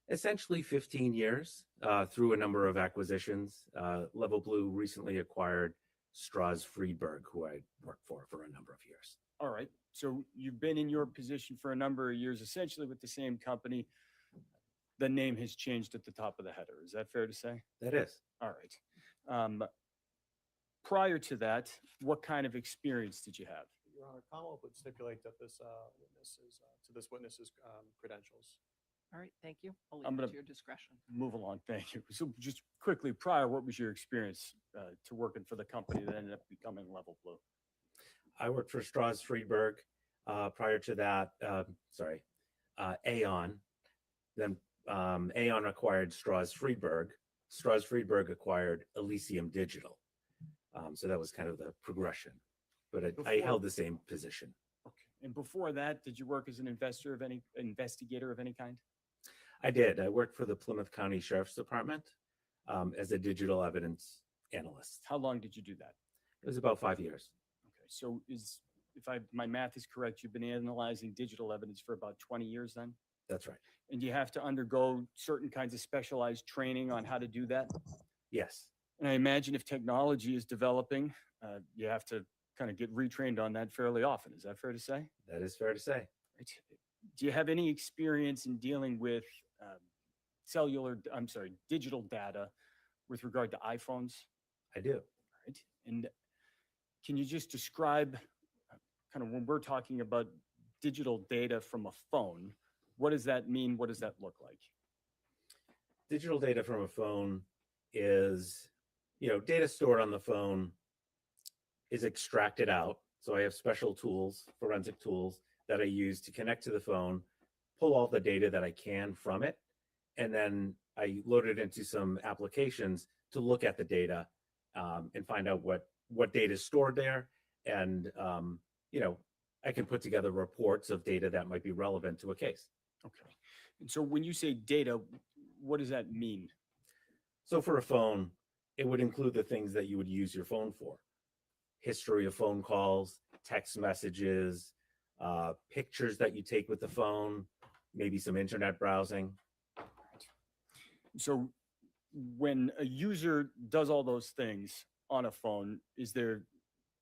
Essentially 15 years through a number of acquisitions. Level Blue recently acquired Strauss Friedberg, who I worked for a number of years. All right. So you've been in your position for a number of years, essentially with the same company. The name has changed at the top of the header. Is that fair to say? That is. All right. Prior to that, what kind of experience did you have? Your Honor, Commonwealth would stipulate that this witness is to this witness's credentials. All right, thank you. I'll I'm leave it gonna- to your discretion. Move along. Thank you. So just quickly, prior, what was your experience to working for the company that ended up becoming Level Blue? I worked for Strauss Friedberg. Prior to that, Aon. Then Aon acquired Strauss Friedberg. Strauss Friedberg acquired Elysium Digital. So that was kind of the progression. But I held the same position. Okay. And before that, did you work as an investigator of any kind? I did. I worked for the Plymouth County Sheriff's Department as a digital evidence analyst. How long did you do that? It was about 5 years. Okay. So my math is correct, you've been analyzing digital evidence for about 20 years then? That's right. And you have to undergo certain kinds of specialized training on how to do that? Yes. And I imagine if technology is developing, you have to kind of get retrained on that fairly often. Is that fair to say? That is fair to say. Right. Do you have any experience in dealing with digital data with regard to iPhones? I do. Right. And can you just describe kind of when we're talking about digital data from a phone, what does that mean? What does that look like? Digital data from a phone is, data stored on the phone is extracted out. So I have special tools, forensic tools that I use to connect to the phone, pull all the data that I can from it, and then I load it into some applications to look at the data and find out what data is stored there. And, I can put together reports of data that might be relevant to a case. Okay. And so when you say data, what does that mean? So for a phone, it would include the things that you would use your phone for. History of phone calls, text messages, pictures that you take with the phone, maybe some internet browsing. So when a user does all those things on a phone, is there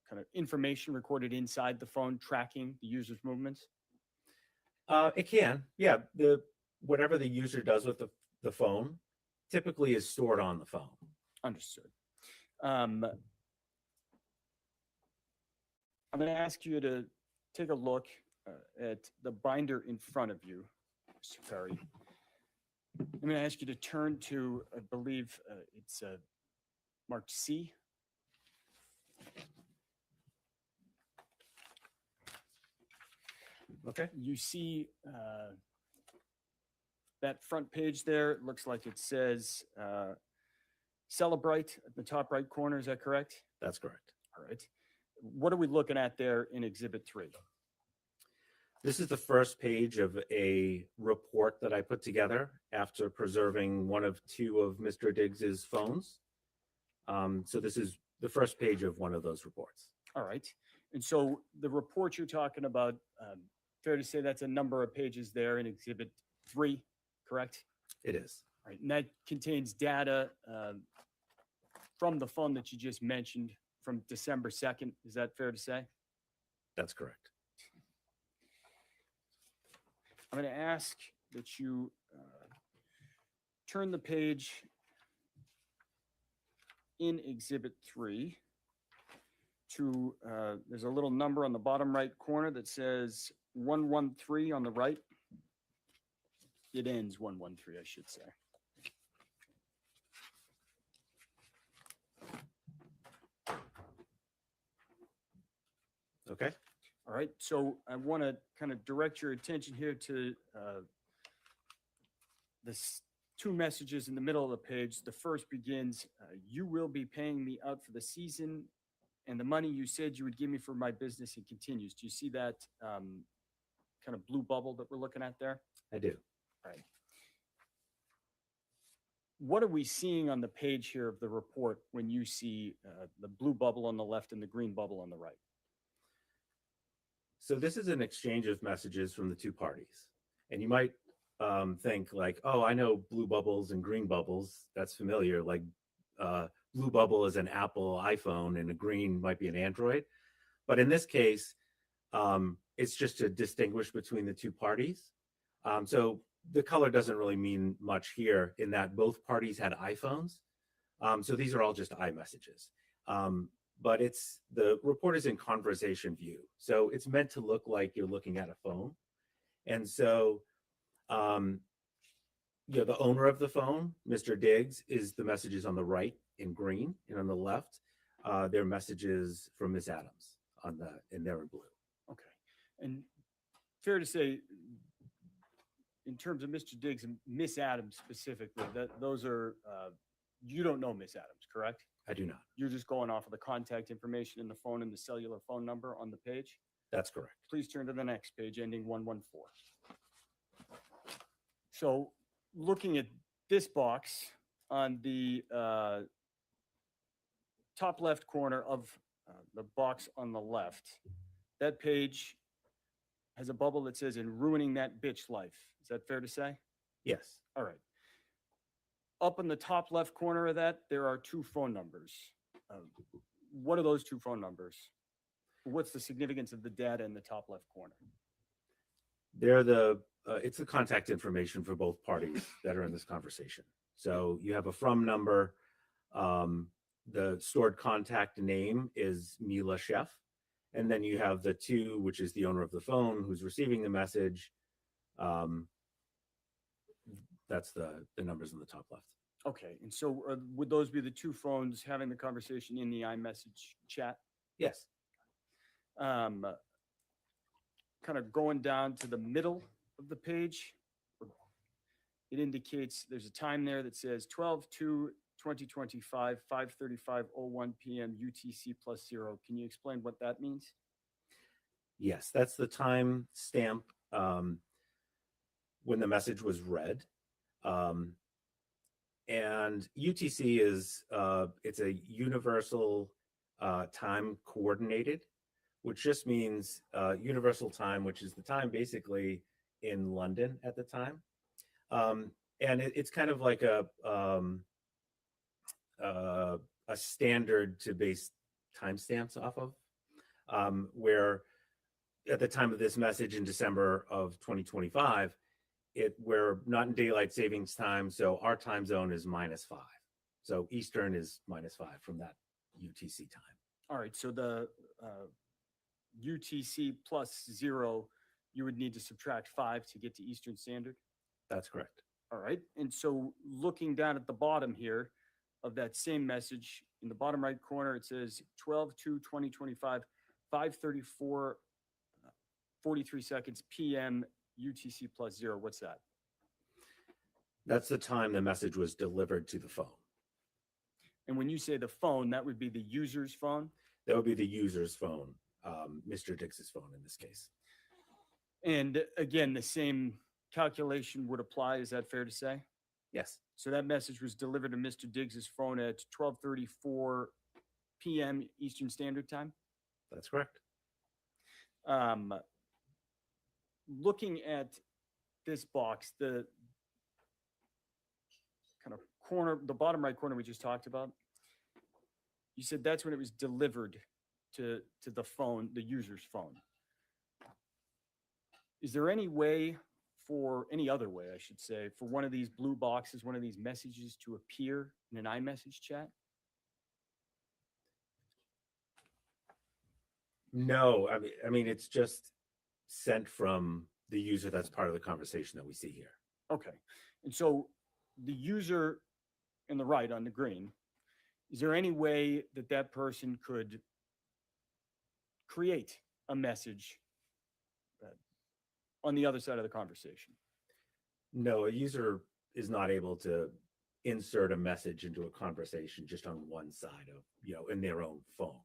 kind of information recorded inside the phone tracking the user's movements? It can, yeah. Whatever the user does with the phone typically is stored on the phone. Understood. I'm going to ask you to take a look at the binder in front of you, Mr. Ferry. I'm going to ask you to turn to, I believe it's marked C. Okay. You see that front page there. It looks like it says Celebrate at the top right corner. Is that correct? That's correct. All right. What are we looking at there in Exhibit 3? This is the first page of a report that I put together after preserving one of two of Mr. Diggs's phones. So this is the first page of one of those reports. All right. And so the report you're talking about, fair to say that's a number of pages there in Exhibit 3, correct? It is. All right. And that contains data from the phone that you just mentioned from December 2nd. Is that fair to say? That's correct. I'm going to ask that you turn the page in Exhibit 3 to, there's a little number on the bottom right corner that says 113 on the right. It ends 113, I should say. Okay. All right, so I want to kind of direct your attention here to this two messages in the middle of the page. The first begins, you will be paying me out for the season and the money you said you would give me for my business, and continues. Do you see that kind of blue bubble that we're looking at there? I do. All right. What are we seeing on the page here of the report when you see the blue bubble on the left and the green bubble on the right? So this is an exchange of messages from the two parties. And you might think like, oh, I know blue bubbles and green bubbles. That's familiar. Like blue bubble is an Apple iPhone and a green might be an Android. But in this case, it's just to distinguish between the two parties. So the color doesn't really mean much here in that both parties had iPhones. So these are all just iMessages. But the report is in conversation view. So it's meant to look like you're looking at a phone. And so, the owner of the phone, Mr. Diggs, is the messages on the right in green, and on the left, their messages from Miss Adams and they're in blue. Okay. And fair to say, in terms of Mr. Diggs and Miss Adams specifically, that those are, you don't know Miss Adams, correct? I do not. You're just going off of the contact information in the phone and the cellular phone number on the page? That's correct. Please turn to the next page ending 114. So looking at this box on the top left corner of the box on the left, that page has a bubble that says "in ruining that bitch life." Is that fair to say? Yes. All right. Up in the top left corner of that, there are two phone numbers. What are those two phone numbers? What's the significance of the data in the top left corner? They're it's the contact information for both parties that are in this conversation. So you have a from number. The stored contact name is Mila Chef. And then you have the two, which is the owner of the phone who's receiving the message. That's the numbers in the top left. Okay. And so would those be the two phones having the conversation in the iMessage chat? Yes. Kind of going down to the middle of the page, it indicates there's a time there that says 12/2/2025, 5:35:01 p.m. UTC +0. Can you explain what that means? Yes, that's the time stamp when the message was read. And UTC is it's a universal time coordinated, which just means universal time, which is the time basically in London at the time. And it's kind of like a standard to base timestamps off of, where at the time of this message in December of 2025, we're not in daylight savings time, so our time zone is -5. So Eastern is -5 from that UTC time. All right, so the UTC plus 0, you would need to subtract 5 to get to Eastern Standard? That's correct. All right, and so looking down at the bottom here of that same message, in the bottom right corner, it says 12/2/2025, 5:34, 43 seconds PM, UTC plus 0. What's that? That's the time the message was delivered to the phone. And when you say the phone, that would be the user's phone? That would be the user's phone, Mr. Dix's phone in this case. And again, the same calculation would apply. Is that fair to say? Yes. So that message was delivered to Mr. Diggs's phone at 12:34 p.m. Eastern Standard Time? That's correct. Looking at this box, the kind of corner, the bottom right corner we just talked about, you said that's when it was delivered to the phone, the user's phone. Is there any way any other way, I should say, for one of these blue boxes, one of these messages to appear in an iMessage chat? No, I mean, it's just sent from the user that's part of the conversation that we see here. Okay. And so the user in the right on the green, is there any way that that person could create a message on the other side of the conversation? No, a user is not able to insert a message into a conversation just on one side of, in their own phone.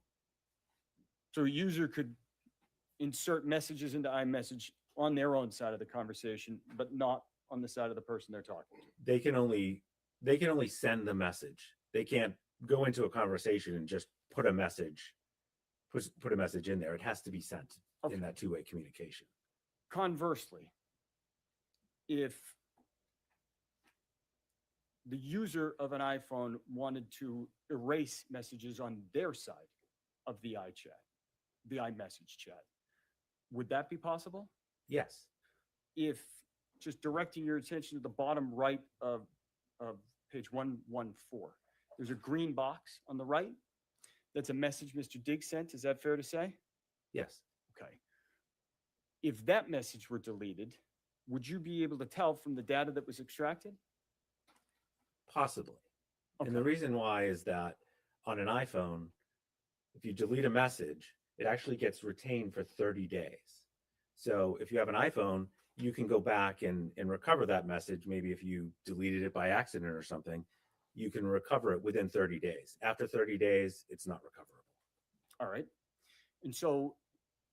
So a user could insert messages into iMessage on their own side of the conversation, but not on the side of the person they're talking to. They can only send the message. They can't go into a conversation and just put a message in there. It has to be sent in that two-way communication. Conversely, if the user of an iPhone wanted to erase messages on their side of the iMessage chat, would that be possible? Yes. If just directing your attention to the bottom right of page 114, there's a green box on the right. That's a message Mr. Diggs sent. Is that fair to say? Yes. Okay. If that message were deleted, would you be able to tell from the data that was extracted? Possibly. Okay. And the reason why is that on an iPhone, if you delete a message, it actually gets retained for 30 days. So if you have an iPhone, you can go back and recover that message. Maybe if you deleted it by accident or something, you can recover it within 30 days. After 30 days, it's not recoverable. All right. And so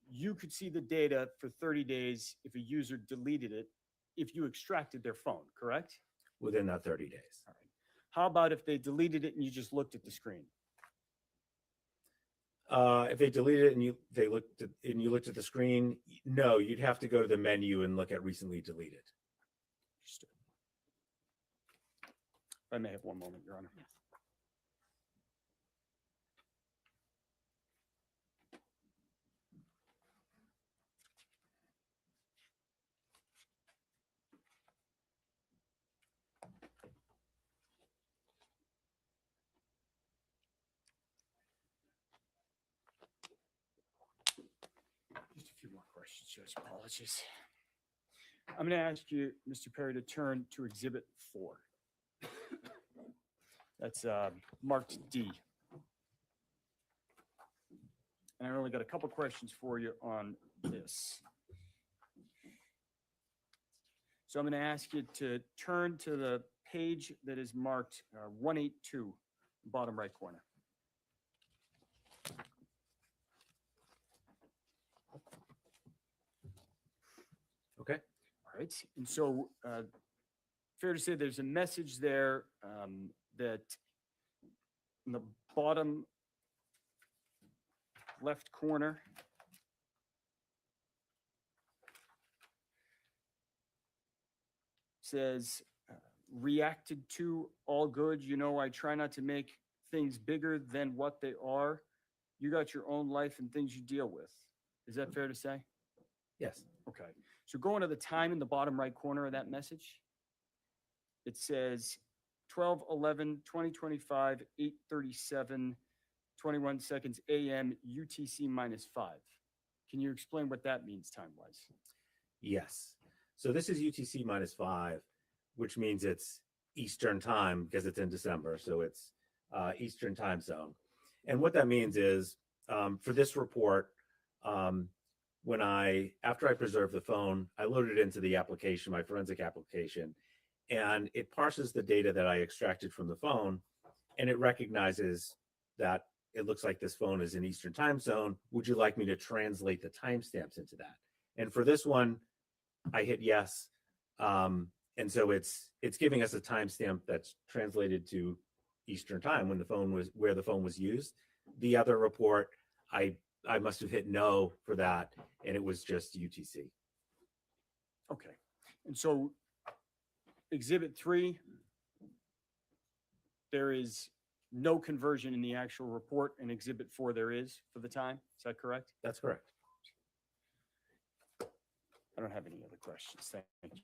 you could see the data for 30 days if a user deleted it, if you extracted their phone, correct? Within that 30 days. All right. How about if they deleted it and you just looked at the screen? If they deleted it and you looked at the screen, no, you'd have to go to the menu and look at recently deleted. Understood. If I may have one moment, Your Honor. Yes. Just a few more questions, Judge. Apologies. I'm going to ask you, Mr. Perry, to turn to Exhibit 4. That's marked D. And I only got a couple questions for you on this. So I'm going to ask you to turn to the page that is marked 182, bottom right corner. Okay. All right, and so fair to say there's a message there that in the bottom left corner says, reacted to, all good. You know, I try not to make things bigger than what they are. You got your own life and things you deal with. Is that fair to say? Yes. Okay. So going to the time in the bottom right corner of that message, it says 12/11/2025, 8:37, 21 seconds AM, UTC -5. Can you explain what that means time-wise? Yes. So this is UTC -5, which means it's Eastern time because it's in December. So it's Eastern time zone. And what that means is for this report, after I preserved the phone, I loaded it into the application, my forensic application, and it parses the data that I extracted from the phone, and it recognizes that it looks like this phone is in Eastern time zone. Would you like me to translate the timestamps into that? And for this one, I hit yes. And so it's giving us a timestamp that's translated to Eastern time when where the phone was used. The other report, I must have hit no for that, and it was just UTC. Okay. And so Exhibit 3, there is no conversion in the actual report, and Exhibit 4 there is for the time. Is that correct? That's correct. I don't have any other questions. Thank you.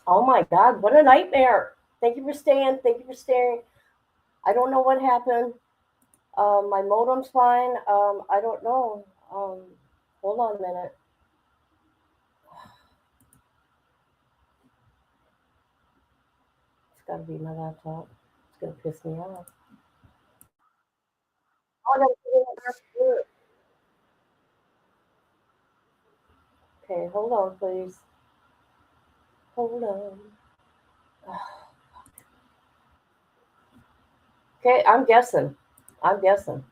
Oh my God, what a nightmare. Thank you for staying. Thank you for staying. I don't know what happened. My modem's fine. I don't know. Hold on a minute. It's got to be my laptop. It's going to piss me off. Oh, I gotta figure out how to do it. Okay, hold on, please. Hold on. Okay, I'm guessing. I'm guessing.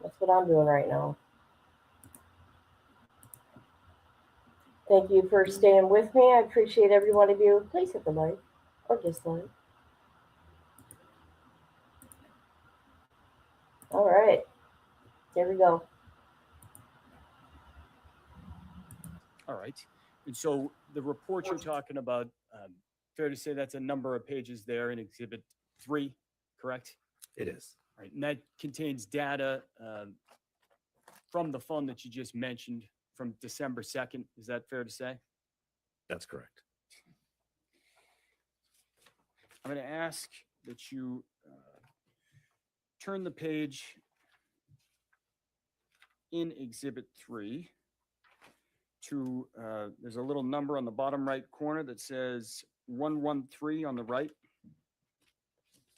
That's what I'm doing right now. Thank you for staying with me. I appreciate every one of you. Please hit the like or dislike. All right, there we go. All right. And so the report you're talking about, fair to say that's a number of pages there in Exhibit 3, correct? It is. Right. And that contains data from the phone that you just mentioned from December 2nd. Is that fair to say? That's correct. I'm going to ask that you turn the page in Exhibit 3 to, there's a little number on the bottom right corner that says 113 on the right.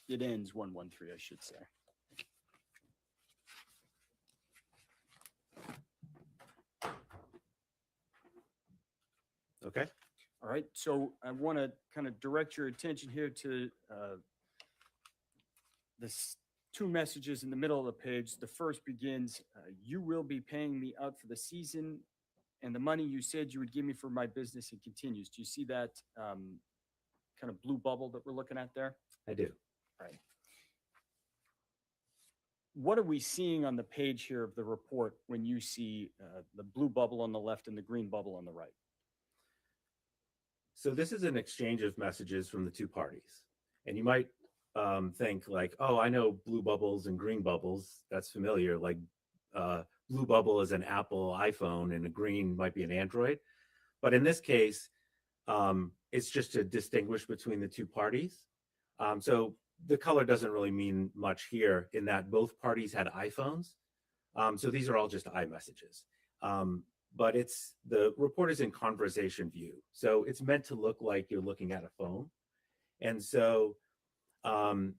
It ends 113, I should say. Okay. All right. So I want to kind of direct your attention here to this two messages in the middle of the page. The first begins, you will be paying me out for the season and the money you said you would give me for my business, and continues. Do you see that kind of blue bubble that we're looking at there? I do. Right. What are we seeing on the page here of the report when you see the blue bubble on the left and the green bubble on the right? So this is an exchange of messages from the two parties. And you might think like, oh, I know blue bubbles and green bubbles. That's familiar. Like blue bubble is an Apple iPhone and a green might be an Android. But in this case, it's just to distinguish between the two parties. So the color doesn't really mean much here in that both parties had iPhones. So these are all just iMessages. But it's the report is in conversation view. So it's meant to look like you're looking at a phone. And so, the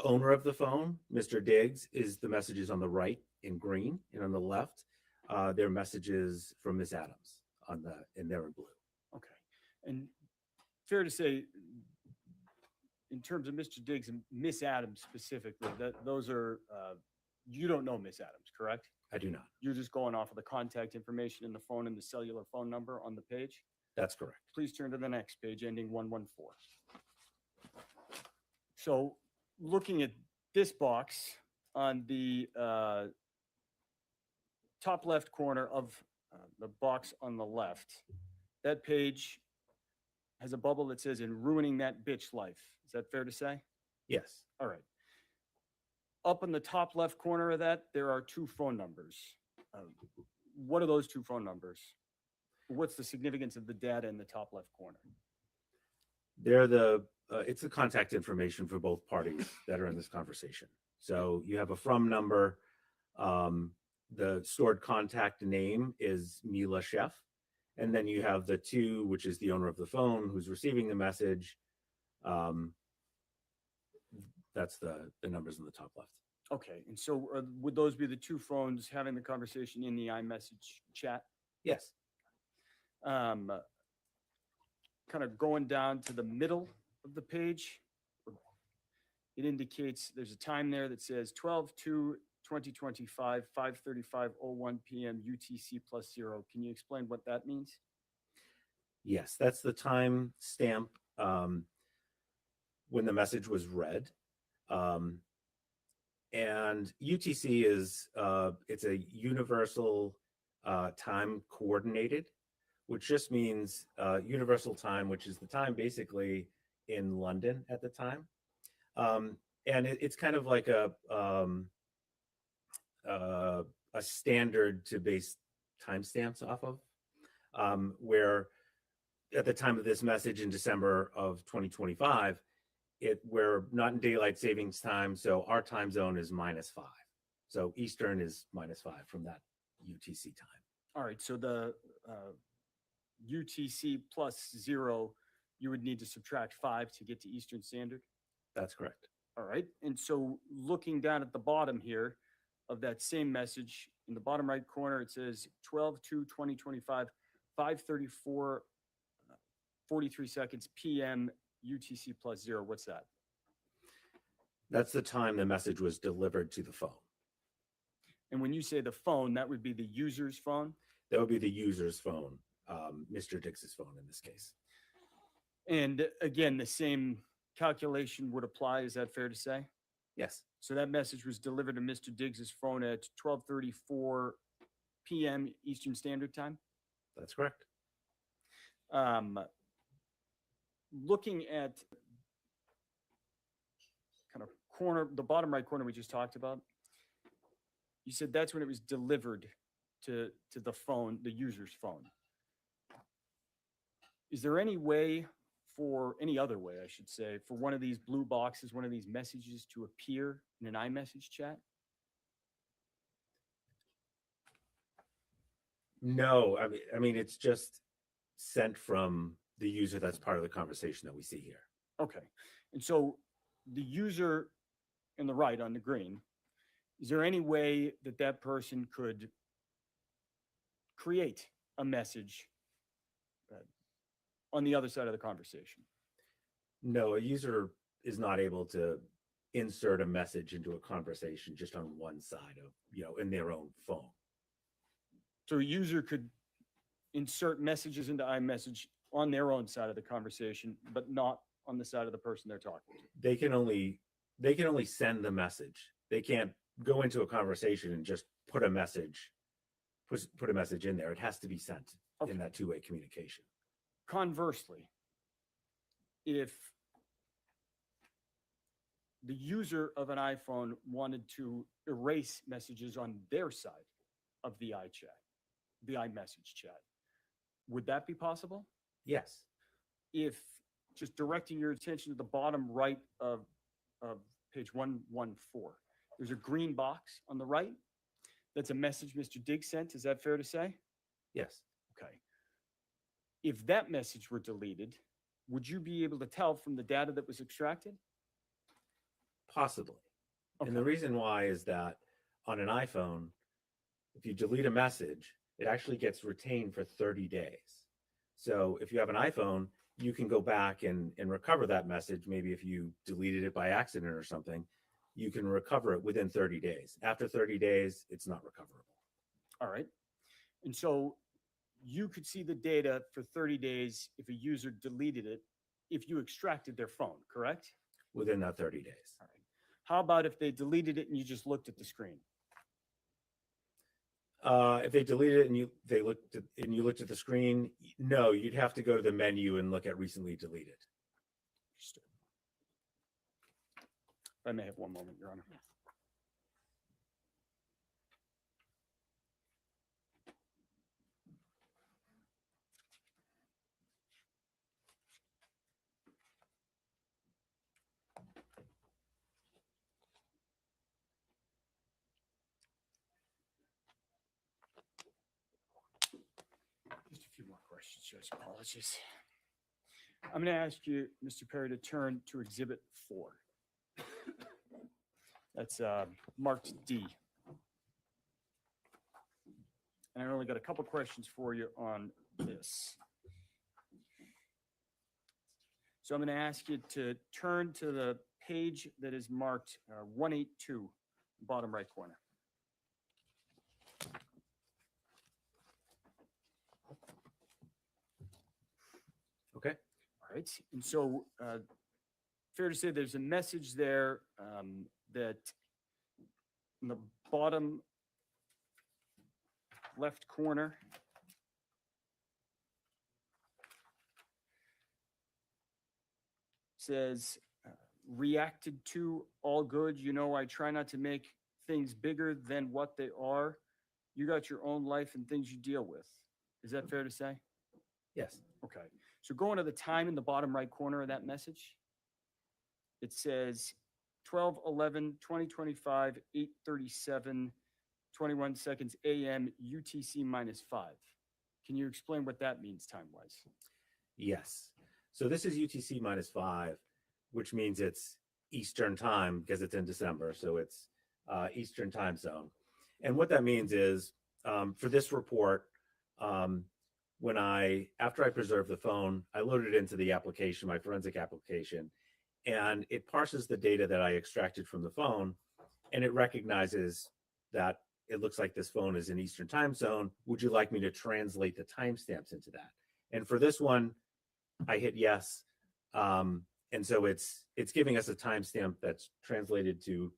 owner of the phone, Mr. Diggs, is the messages on the right in green, and on the left, their messages from Miss Adams and they're in blue. Okay. And fair to say, in terms of Mr. Diggs and Miss Adams specifically, that those are, you don't know Miss Adams, correct? I do not. You're just going off of the contact information in the phone and the cellular phone number on the page? That's correct. Please turn to the next page ending 114. So looking at this box on the top left corner of the box on the left, that page has a bubble that says "in ruining that bitch life." Is that fair to say? Yes. All right. Up in the top left corner of that, there are two phone numbers. What are those two phone numbers? What's the significance of the data in the top left corner? They're it's the contact information for both parties that are in this conversation. So you have a from number. The stored contact name is Mila Chef. And then you have the two, which is the owner of the phone who's receiving the message. That's the numbers in the top left. Okay. And so would those be the two phones having the conversation in the iMessage chat? Yes. Kind of going down to the middle of the page, it indicates there's a time there that says 12/2/2025, 5:35:01 p.m. UTC +0. Can you explain what that means? Yes, that's the time stamp when the message was read. And UTC is it's a universal time coordinated, which just means universal time, which is the time basically in London at the time. And it's kind of like a standard to base timestamps off of, where at the time of this message in December of 2025, we're not in daylight savings time, so our time zone is -5. So Eastern is -5 from that UTC time. All right, so the UTC plus 0, you would need to subtract 5 to get to Eastern Standard? That's correct. All right, and so looking down at the bottom here of that same message, in the bottom right corner, it says 12/2/2025, 5:34, 43 seconds PM, UTC plus 0. What's that? That's the time the message was delivered to the phone. And when you say the phone, that would be the user's phone? That would be the user's phone, Mr. Dix's phone in this case. And again, the same calculation would apply. Is that fair to say? Yes. So that message was delivered to Mr. Diggs's phone at 12:34 PM Eastern Standard Time? That's correct. Looking at kind of the bottom right corner we just talked about, you said that's when it was delivered to the phone, the user's phone. Is there any way, for any other way, I should say, for one of these blue boxes, one of these messages to appear in an iMessage chat? No, I mean, it's just sent from the user that's part of the conversation that we see here. Okay. And so the user in the right on the green, is there any way that that person could create a message on the other side of the conversation? No, a user is not able to insert a message into a conversation just on one side of, in their own phone. So a user could insert messages into iMessage on their own side of the conversation, but not on the side of the person they're talking to. They can only send the message. They can't go into a conversation and just put a message in there. It has to be sent in that two-way communication. Conversely, if the user of an iPhone wanted to erase messages on their side of the iMessage chat, would that be possible? Yes. If, just directing your attention to the bottom right of page 114, there's a green box on the right. That's a message Mr. Diggs sent. Is that fair to say? Yes. Okay. If that message were deleted, would you be able to tell from the data that was extracted? Possibly. Okay. And the reason why is that on an iPhone, if you delete a message, it actually gets retained for 30 days. So if you have an iPhone, you can go back and recover that message. Maybe if you deleted it by accident or something, you can recover it within 30 days. After 30 days, it's not recoverable. All right. And so you could see the data for 30 days if a user deleted it, if you extracted their phone, correct? Within that 30 days. All right. How about if they deleted it and you just looked at the screen? If they deleted it and you looked at the screen, no, you'd have to go to the menu and look at recently deleted. Understood. I may have one moment, Your Honor. Just a few more questions, Judge. Apologies. I'm going to ask you, Mr. Perry, to turn to Exhibit 4. That's marked D. And I only got a couple questions for you on this. So I'm going to ask you to turn to the page that is marked 182, bottom right corner. Okay. All right. And so fair to say there's a message there that in the bottom left corner says, reacted to, all good. I try not to make things bigger than what they are. You got your own life and things you deal with. Is that fair to say? Yes. Okay. So going to the time in the bottom right corner of that message, it says 12/11/2025, 8:37, 21 seconds AM UTC -5. Can you explain what that means time-wise? Yes. So this is UTC -5, which means it's Eastern time because it's in December. So it's Eastern time zone. And what that means is for this report, after I preserve the phone, I load it into the application, my forensic application, and it parses the data that I extracted from the phone, and it recognizes that it looks like this phone is in Eastern time zone. Would you like me to translate the timestamps into that? And for this one, I hit yes. And so it's giving us a timestamp that's translated to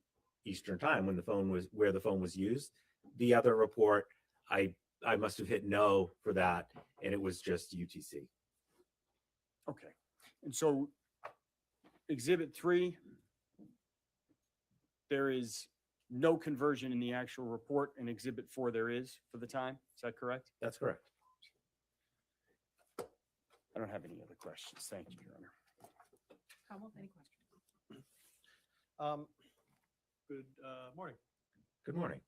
Eastern time where the phone was used. The other report, I must have hit no for that, and it was just UTC. Okay. And so Exhibit 3, there is no conversion in the actual report. In Exhibit 4, there is for the time. Is that correct? That's correct. I don't have any other questions. Thank you, Your Honor. Commonwealth, any questions? Good morning. Good morning.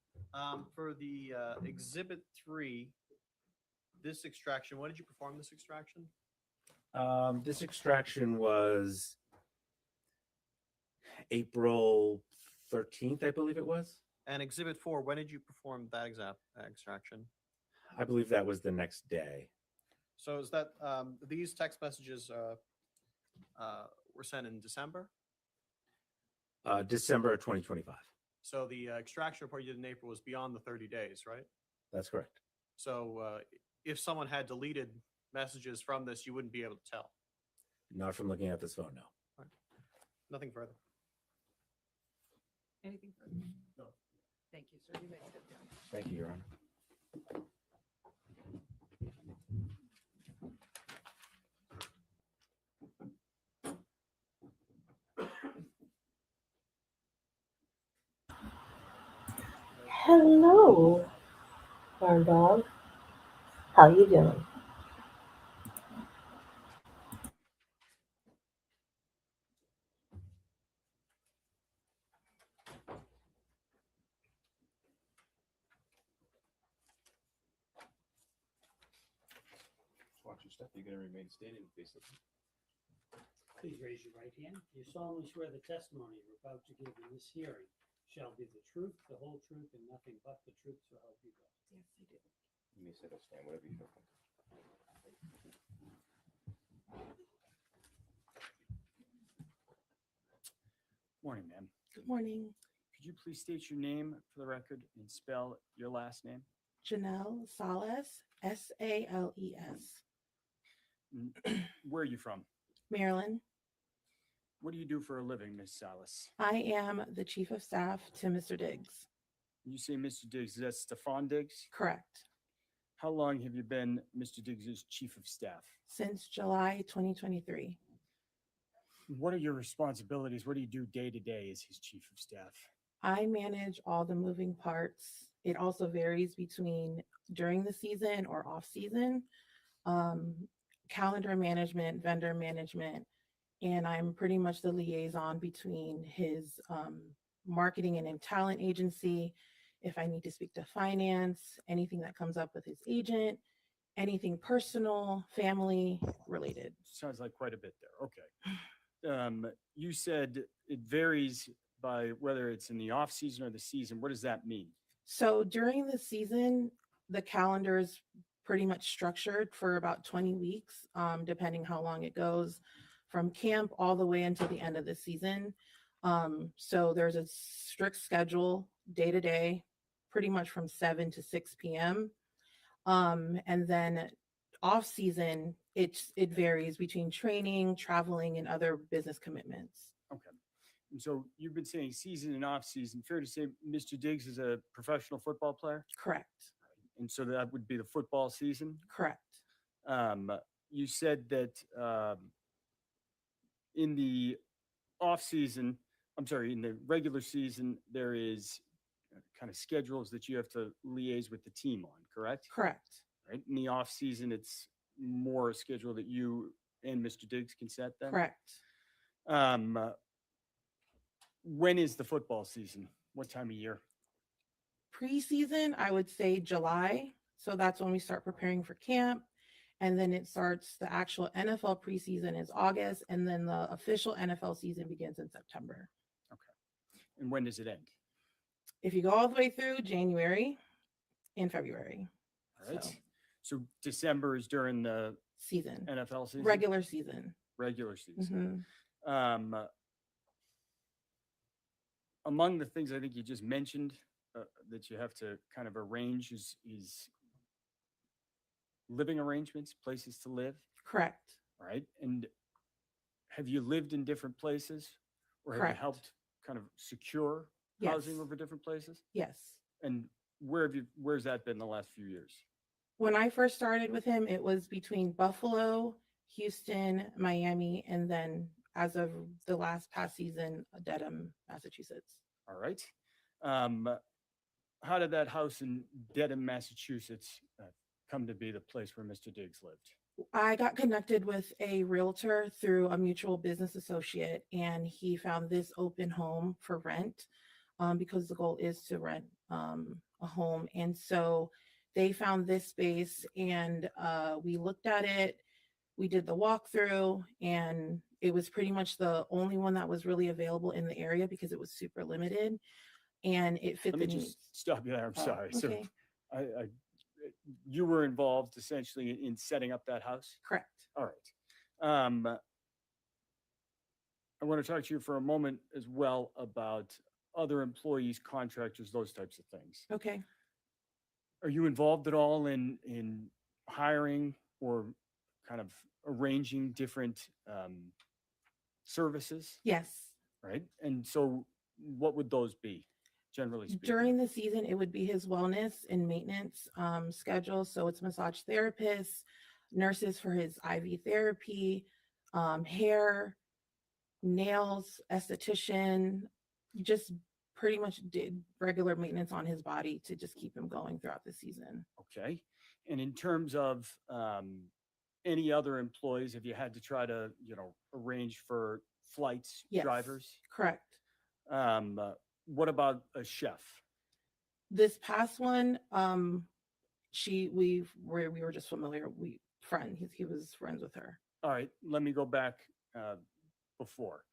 For the Exhibit 3, this extraction, when did you perform this extraction? This extraction was April 13th, I believe it was. And Exhibit 4, when did you perform that extraction? I believe that was the next day. So is that these text messages were sent in December? December 2025. So the extraction report you did in April was beyond the 30 days, right? That's correct. So if someone had deleted messages from this, you wouldn't be able to tell. Not from looking at this phone, no. Nothing further. Anything further? No. Thank you, sir. You may sit down. Thank you, Your Honor. Hello, barn dog. How you doing? Watch your step. You're going to remain standing basically. Please raise your right hand. Do you solemnly swear the testimony you're about to give in this hearing shall be the truth, the whole truth, and nothing but the truth, so help you God? Yes, I do. You may sit or stand, whatever you feel comfortable. Morning, ma'am. Good morning. Could you please state your name for the record and spell your last name? Janelle Salas, Sales. Where are you from? Maryland. What do you do for a living, Miss Salas? I am the chief of staff to Mr. Diggs. You say Mr. Diggs, is that Stefon Diggs? Correct. How long have you been Mr. Diggs' chief of staff? Since July 2023. What are your responsibilities? What do you do day to day as his chief of staff? I manage all the moving parts. It also varies between during the season or off season, calendar management, vendor management, and I'm pretty much the liaison between his marketing and talent agency. If I need to speak to finance, anything that comes up with his agent, anything personal, family related. Sounds like quite a bit there. Okay. You said it varies by whether it's in the off season or the season. What does that mean? So during the season, the calendar is pretty much structured for about 20 weeks, depending how long it goes, from camp all the way until the end of the season. So there's a strict schedule day to day, pretty much from 7 to 6 p.m. And then off season, it varies between training, traveling, and other business commitments. Okay. And so you've been saying season and off season. Fair to say Mr. Diggs is a professional football player? Correct. And so that would be the football season? Correct. You said that in the off season, in the regular season, there is kind of schedules that you have to liaise with the team on, correct? Correct. Right. In the off season, it's more a schedule that you and Mr. Diggs' consent then? Correct. When is the football season? What time of year? Preseason, I would say July. So that's when we start preparing for camp. And then it starts, the actual NFL preseason is August. And then the official NFL season begins in September. And when does it end? If you go all the way through January and February. All right. So, So December is during the season, NFL season? regular season. Regular season. Mhm. Among the things I think you just mentioned that you have to kind of arrange is living arrangements, places to live, Correct. right? And have you lived in different places, or have Correct. you helped kind of secure Yes. housing over different places? Yes. And where's that been the last few years? When I first started with him, it was between Buffalo, Houston, Miami, and then as of the past season, Dedham, Massachusetts. All right. How did that house in Dedham, Massachusetts come to be the place where Mr. Diggs lived? I got connected with a realtor through a mutual business associate, and he found this open home for rent because the goal is to rent a home. And so they found this space, and we looked at it. We did the walkthrough, and it was pretty much the only one that was really available in the area because it was super limited, and it fit Let the me needs. just stop you there. I'm Oh, sorry. okay. So you were involved essentially in setting up that house? Correct. All right. I want to talk to you for a moment as well about other employees, contractors, those types of things. Okay. Are you involved at all in hiring or kind of arranging different services? Yes. Right. And so what would those be, generally speaking? During the season, it would be his wellness and maintenance schedule. So it's massage therapists, nurses for his IV therapy, hair, nails, esthetician, just pretty much did regular maintenance on his body to just keep him going throughout the season. Okay. And in terms of any other employees, have you had to try to, arrange for flights, Yes. drivers? Correct. What about a chef? This past one, we were just familiar. He was friends with her. All right. Let me go back before.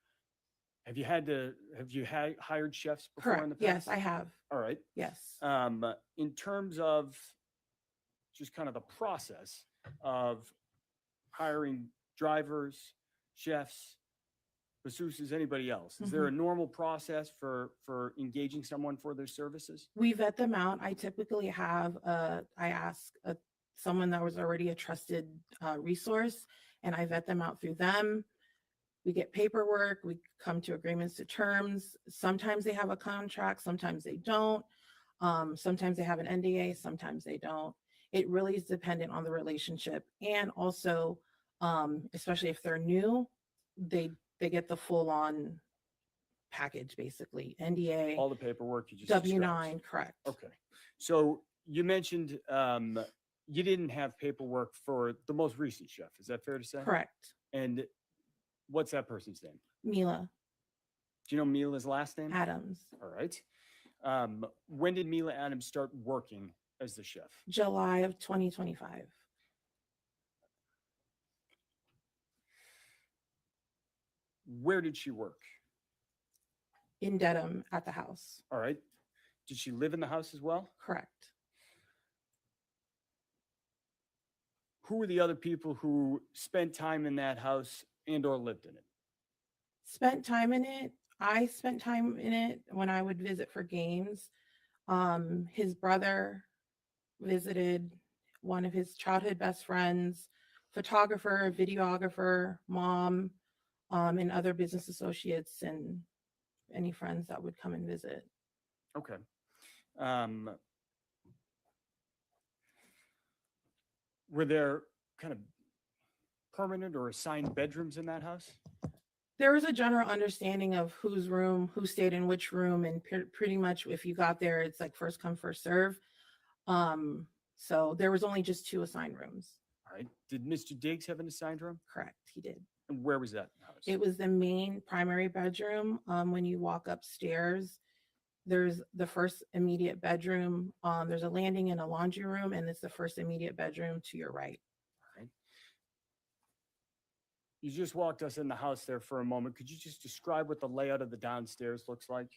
Have you hired chefs before in the Correct. past? Yes, I have. All right. Yes. In terms of just kind of the process of hiring drivers, chefs, masseuses, anybody else, is there a normal process for engaging someone for their services? We vet them out. I typically have I ask someone that was already a trusted resource, and I vet them out through them. We get paperwork, we come to agreements to terms. Sometimes they have a contract, sometimes they don't. Sometimes they have an NDA, sometimes they don't. It really is dependent on the relationship. And also, especially if they're new, they get the full-on package, basically. NDA, All the paperwork you just W-9, described. correct. Okay. So you mentioned you didn't have paperwork for the most recent chef. Is that fair to say? Correct. And what's that person's name? Mila Do you know Mila's last name? Adams, All right. When did Mila Adams start working as the chef? July of 2025. Where did she work? In Dedham at the house. All right. Did she live in the house as well? Correct. Who were the other people who spent time in that house and or lived in it? Spent time in it. I spent time in it when I would visit for games. His brother visited, one of his childhood best friends, photographer, videographer, mom, and other business associates and any friends that would come and visit. Okay. Were there kind of permanent or assigned bedrooms in that house? There was a general understanding of whose room, who stayed in which room, and pretty much if you got there, it's like first come, first serve. So there was only just 2 assigned rooms. All right. Did Mr. Diggs have an assigned room? Correct, he did. And where was that house? It was the main primary bedroom. When you walk upstairs, there's the first immediate bedroom. There's a landing and a laundry room, and it's the first immediate bedroom to your right. All right. You just walked us in the house there for a moment. Could you just describe what the layout of the downstairs looks like?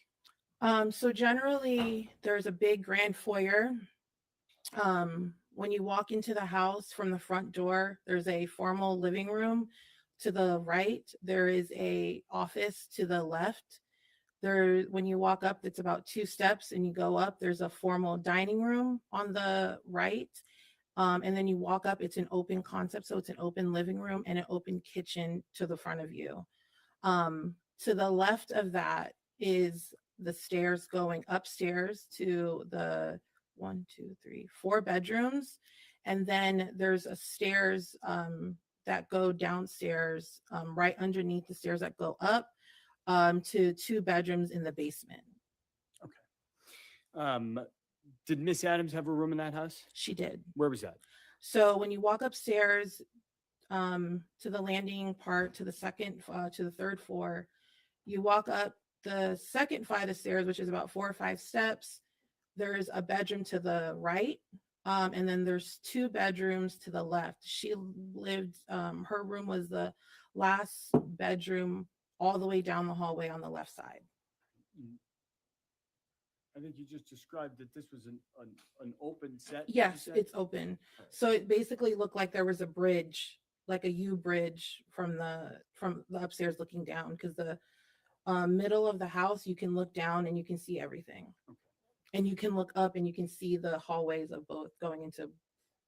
So generally, there's a big grand foyer. When you walk into the house from the front door, there's a formal living room. To the right, there is a office to the left. There, when you walk up, it's about 2 steps and you go up, there's a formal dining room on the right. And then you walk up, it's an open concept. So it's an open living room and an open kitchen to the front of you. To the left of that is the stairs going upstairs to the 4 bedrooms. And then there's a stairs that go downstairs, right underneath the stairs that go up to 2 bedrooms in the basement. Did Miss Adams have a room in that house? She did. Where was that? So when you walk upstairs to the landing part to the third floor, you walk up the second flight of stairs, which is about 4 or 5 steps. There's a bedroom to the right. And then there's 2 bedrooms to the left. She lived, her room was the last bedroom all the way down the hallway on the left side. I think you just described that this was an open set. Yes, it's open. So it basically looked like there was a bridge, like a U bridge from the upstairs looking down, because the middle of the house, you can look down and you can see everything. Okay. And you can look up and you can see the hallways of both going into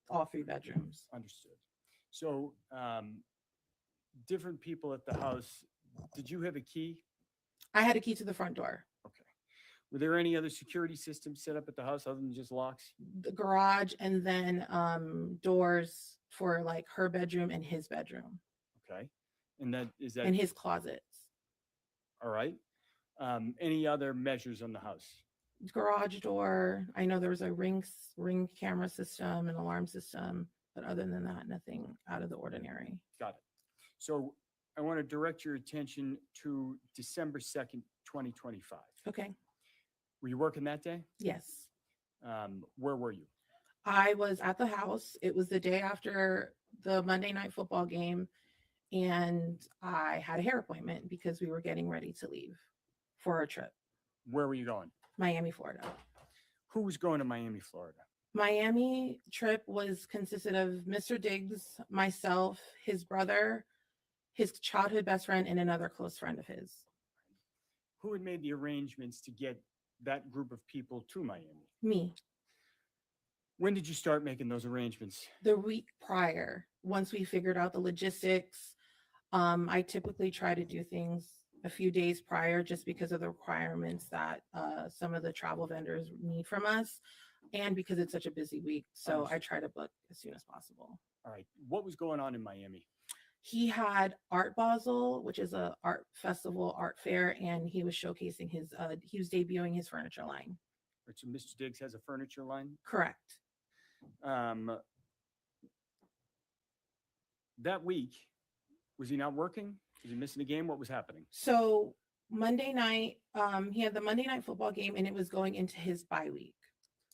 all 3 bedrooms. Understood. So, different people at the house, did you have a key? I had a key to the front door. Okay. Were there any other security systems set up at the house other than just locks? The garage, and then doors for like her bedroom and his bedroom. Okay. And that is that And his closets. all right? Any other measures on the house? Garage door. I know there was a ring camera system, an alarm system, but other than that, nothing out of the ordinary. Got it. So I want to direct your attention to December 2nd, 2025. Okay. Were you working that day? Yes. Where were you? I was at the house. It was the day after the Monday night football game, and I had a hair appointment because we were getting ready to leave for a trip. Where were you going? Miami, Florida. Who was going to Miami, Florida? Miami trip consisted of Mr. Diggs, myself, his brother, his childhood best friend, and another close friend of his. Who had made the arrangements to get that group of people to Miami? Me. When did you start making those arrangements? The week prior, once we figured out the logistics, I typically try to do things a few days prior just because of the requirements that some of the travel vendors need from us, and because it's such a busy week. So I try to book as soon as possible. All right. What was going on in Miami? He had Art Basel, which is a art festival, art fair, and he was showcasing he was debuting his furniture line. Right, so Mr. Diggs has a furniture line? Correct. That week, was he not working? Was he missing a game? What was happening? So Monday night, he had the Monday night football game, and it was going into his bye week.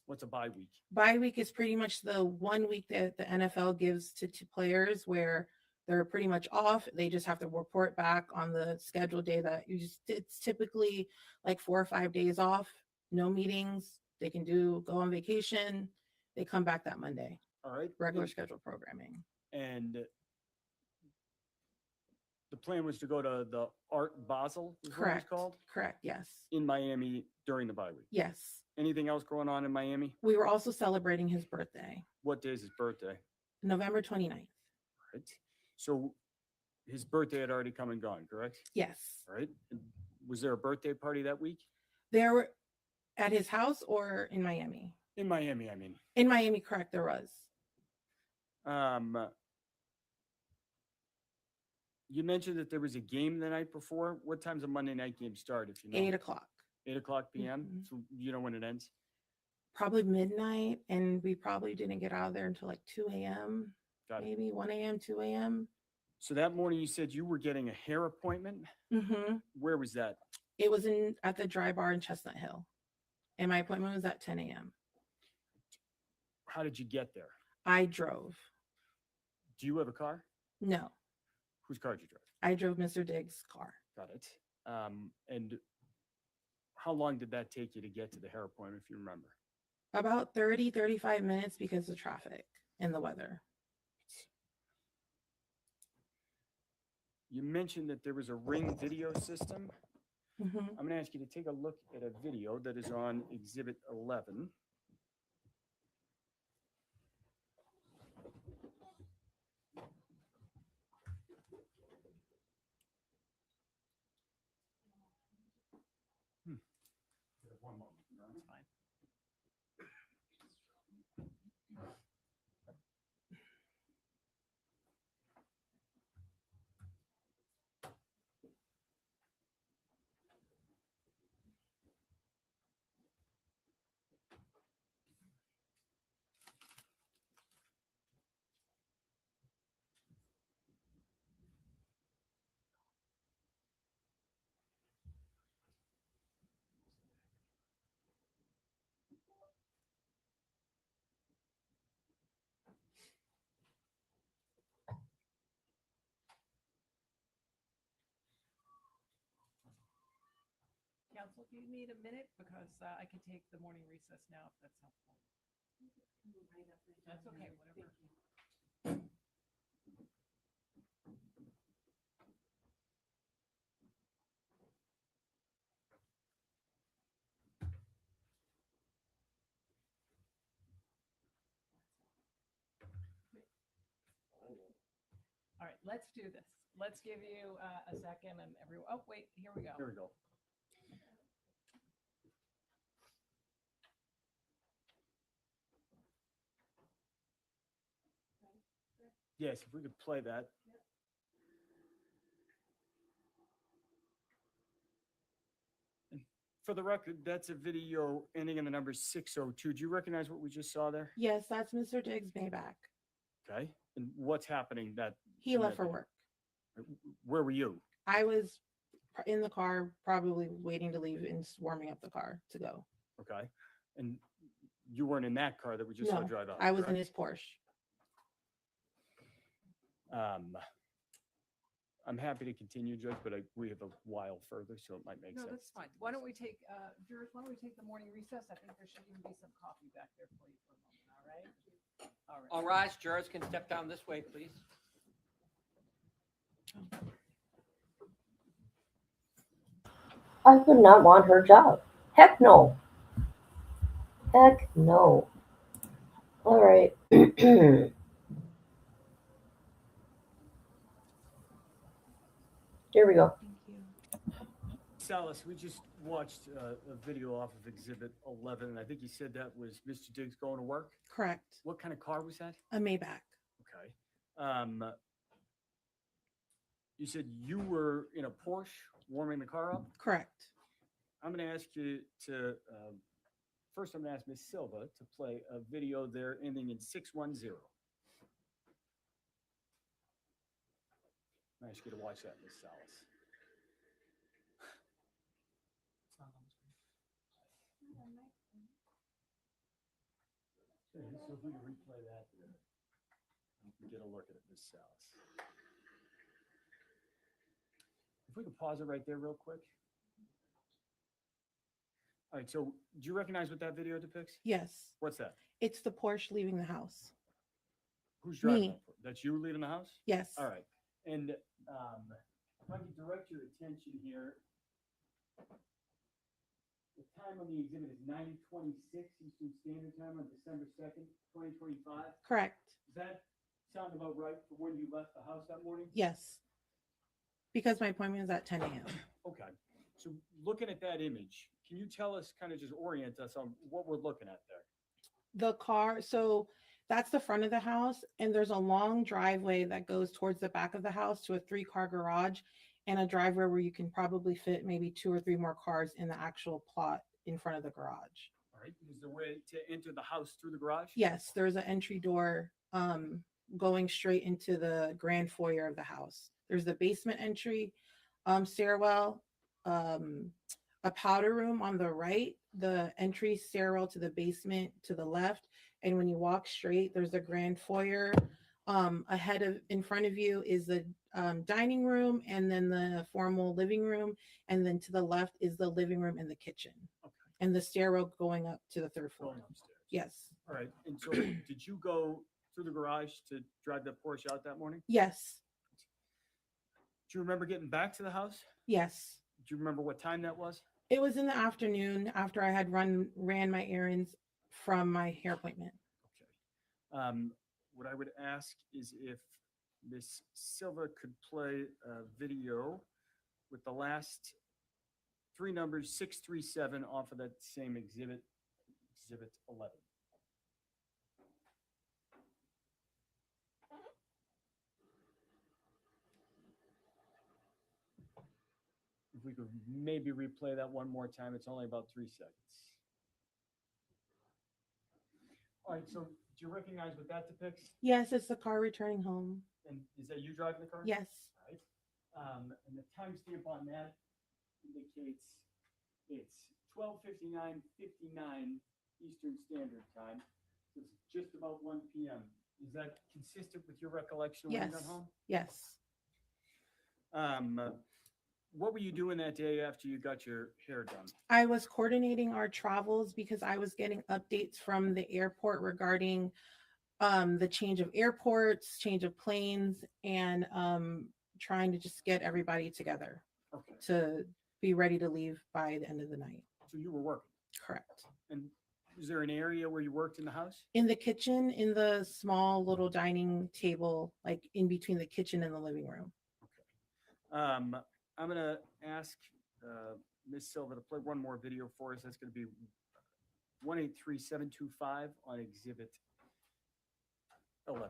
What's a bye week? Bye week is pretty much the 1 week that the NFL gives to players where they're pretty much off. They just have to report back on the scheduled day that it's typically like 4 or 5 days off, no meetings. They can go on vacation. They come back that Monday. All right. Regular scheduled programming. And the plan was to go to the Art Basel, is what it was Correct. called, Correct. Yes. in Miami during the bye week. Yes. Anything else going on in Miami? We were also celebrating his birthday, What day is his birthday? November 29th. Right. So his birthday had already come and gone, correct? Yes. All right. And was there a birthday party that week? There were at his house or in Miami? In Miami, I mean. In Miami, correct. There was. You mentioned that there was a game the night before. What time's a Monday night game start, if you know? 8 o'clock. 8 o'clock p.m. Mhm. So you know when it ends? Probably midnight, and we probably didn't get out of there until like 2 a.m. Okay. maybe 1 a.m., 2 a.m. So that morning you said you were getting a hair appointment. Mm-hmm. Where was that? It was at the Dry Bar in Chestnut Hill, and my appointment was at 10 a.m. How did you get there? I drove. Do you have a car? No, Whose car did you drive? I drove Mr. Diggs' car. Got it. And how long did that take you to get to the hair appointment, if you remember? About 30, 35 minutes because of traffic and the weather. You mentioned that there was a Ring video system. Mm-hmm. I'm going to ask you to take a look at a video that is on Exhibit 11. One moment. That's fine. Council, do you need a minute? Because I can take the morning recess now if that's helpful. That's okay, whatever. All right, let's do this. Let's give you a second and everyone, oh, wait, here we go. Here we go. Yes, if we could play that. And for the record, that's a video ending in the number 602. Do you recognize what we just saw there? Yes, that's Mr. Diggs' Maybach. Okay. And what's happening that He in left that for video? work. Where were you? I was in the car, probably waiting to leave and warming up the car to go. Okay. And you weren't in that car that we just saw No, drive out. I was in correct? his Porsche. I'm happy to continue, Judge, but we have a while further, so it might make No, sense. that's fine. Why don't we take, Jurors, why don't we take the morning recess? I think there should even be some coffee back there for you for a moment, all right? All right. All rise, jurors can step down this way, please. I would not want her job. Heck no. Heck no. All right. Here we go. Thank you. Salas, we just watched a video off of Exhibit 11, and I think you said that was Mr. Diggs going to work. Correct. What kind of car was that? A Maybach. Okay. You said you were in a Porsche warming the car up? Correct. I'm going to ask you to, first I'm going to ask Ms. Silva to play a video there ending in 610. I ask you to watch that, Ms. Salas. Okay, so if we can replay that, you can get a look at it, Ms. Salas. If we could pause it right there real quick. All right, so do you recognize what that video depicts? Yes. What's that? It's the Porsche leaving the house. Who's driving Me. that? That's you leaving the house? Yes. All right. And if I could direct your attention here. The time on the exhibit is 9:26 Eastern Standard Time on December 2nd, 2025. Correct. Does that sound about right for when you left the house that morning? Yes. Because my appointment was at 10 a.m. Okay. So looking at that image, can you tell us, kind of just orient us on what we're looking at there? The car, so that's the front of the house, and there's a long driveway that goes towards the back of the house to a 3-car garage and a driveway where you can probably fit maybe 2 or 3 more cars in the actual plot in front of the garage. All right. Is there a way to enter the house through the garage? Yes, there's an entry door going straight into the grand foyer of the house. There's the basement entry, stairwell, a powder room on the right, the entry stairwell to the basement to the left. And when you walk straight, there's the grand foyer. In front of you is the dining room, and then the formal living room. And then to the left is the living room and the kitchen. Okay. And the stairwell going up to the third floor. Going upstairs. Yes. All right. And so did you go through the garage to drive that Porsche out that morning? Yes. Do you remember getting back to the house? Yes. Do you remember what time that was? It was in the afternoon after I had ran my errands from my hair appointment. Okay. What I would ask is if Miss Silva could play a video with the last three numbers, 637, off of that same exhibit 11. If we could maybe replay that one more time, it's only about 3 seconds. All right, so do you recognize what that depicts? Yes, it's the car returning home. And is that you driving the car? Yes. Right. And the timestamp on that indicates it's 12:59:59 Eastern Standard Time. So it's just about 1 p.m. Is that consistent with your recollection when you got Yes. home? Yes. What were you doing that day after you got your hair done? I was coordinating our travels because I was getting updates from the airport regarding the change of airports, change of planes, and trying to just get everybody together Okay. to be ready to leave by the end of the night. So you were working. Correct. And is there an area where you worked in the house? In the kitchen, in the small little dining table, like in between the kitchen and the living room. I'm going to ask Ms. Silva to play one more video for us. That's going to be 183725 on exhibit 11.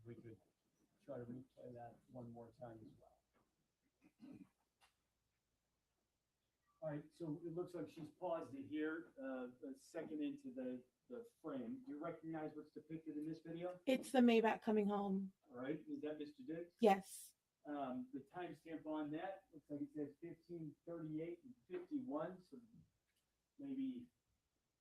We could try to replay that one more time as well. All right, so it looks like she's paused it here, a second into the frame. Do you recognize what's depicted in this video? It's the Maybach coming home. All right, is that Mr. Diggs? Yes. The timestamp on that looks like it says 15:38 and 51, so maybe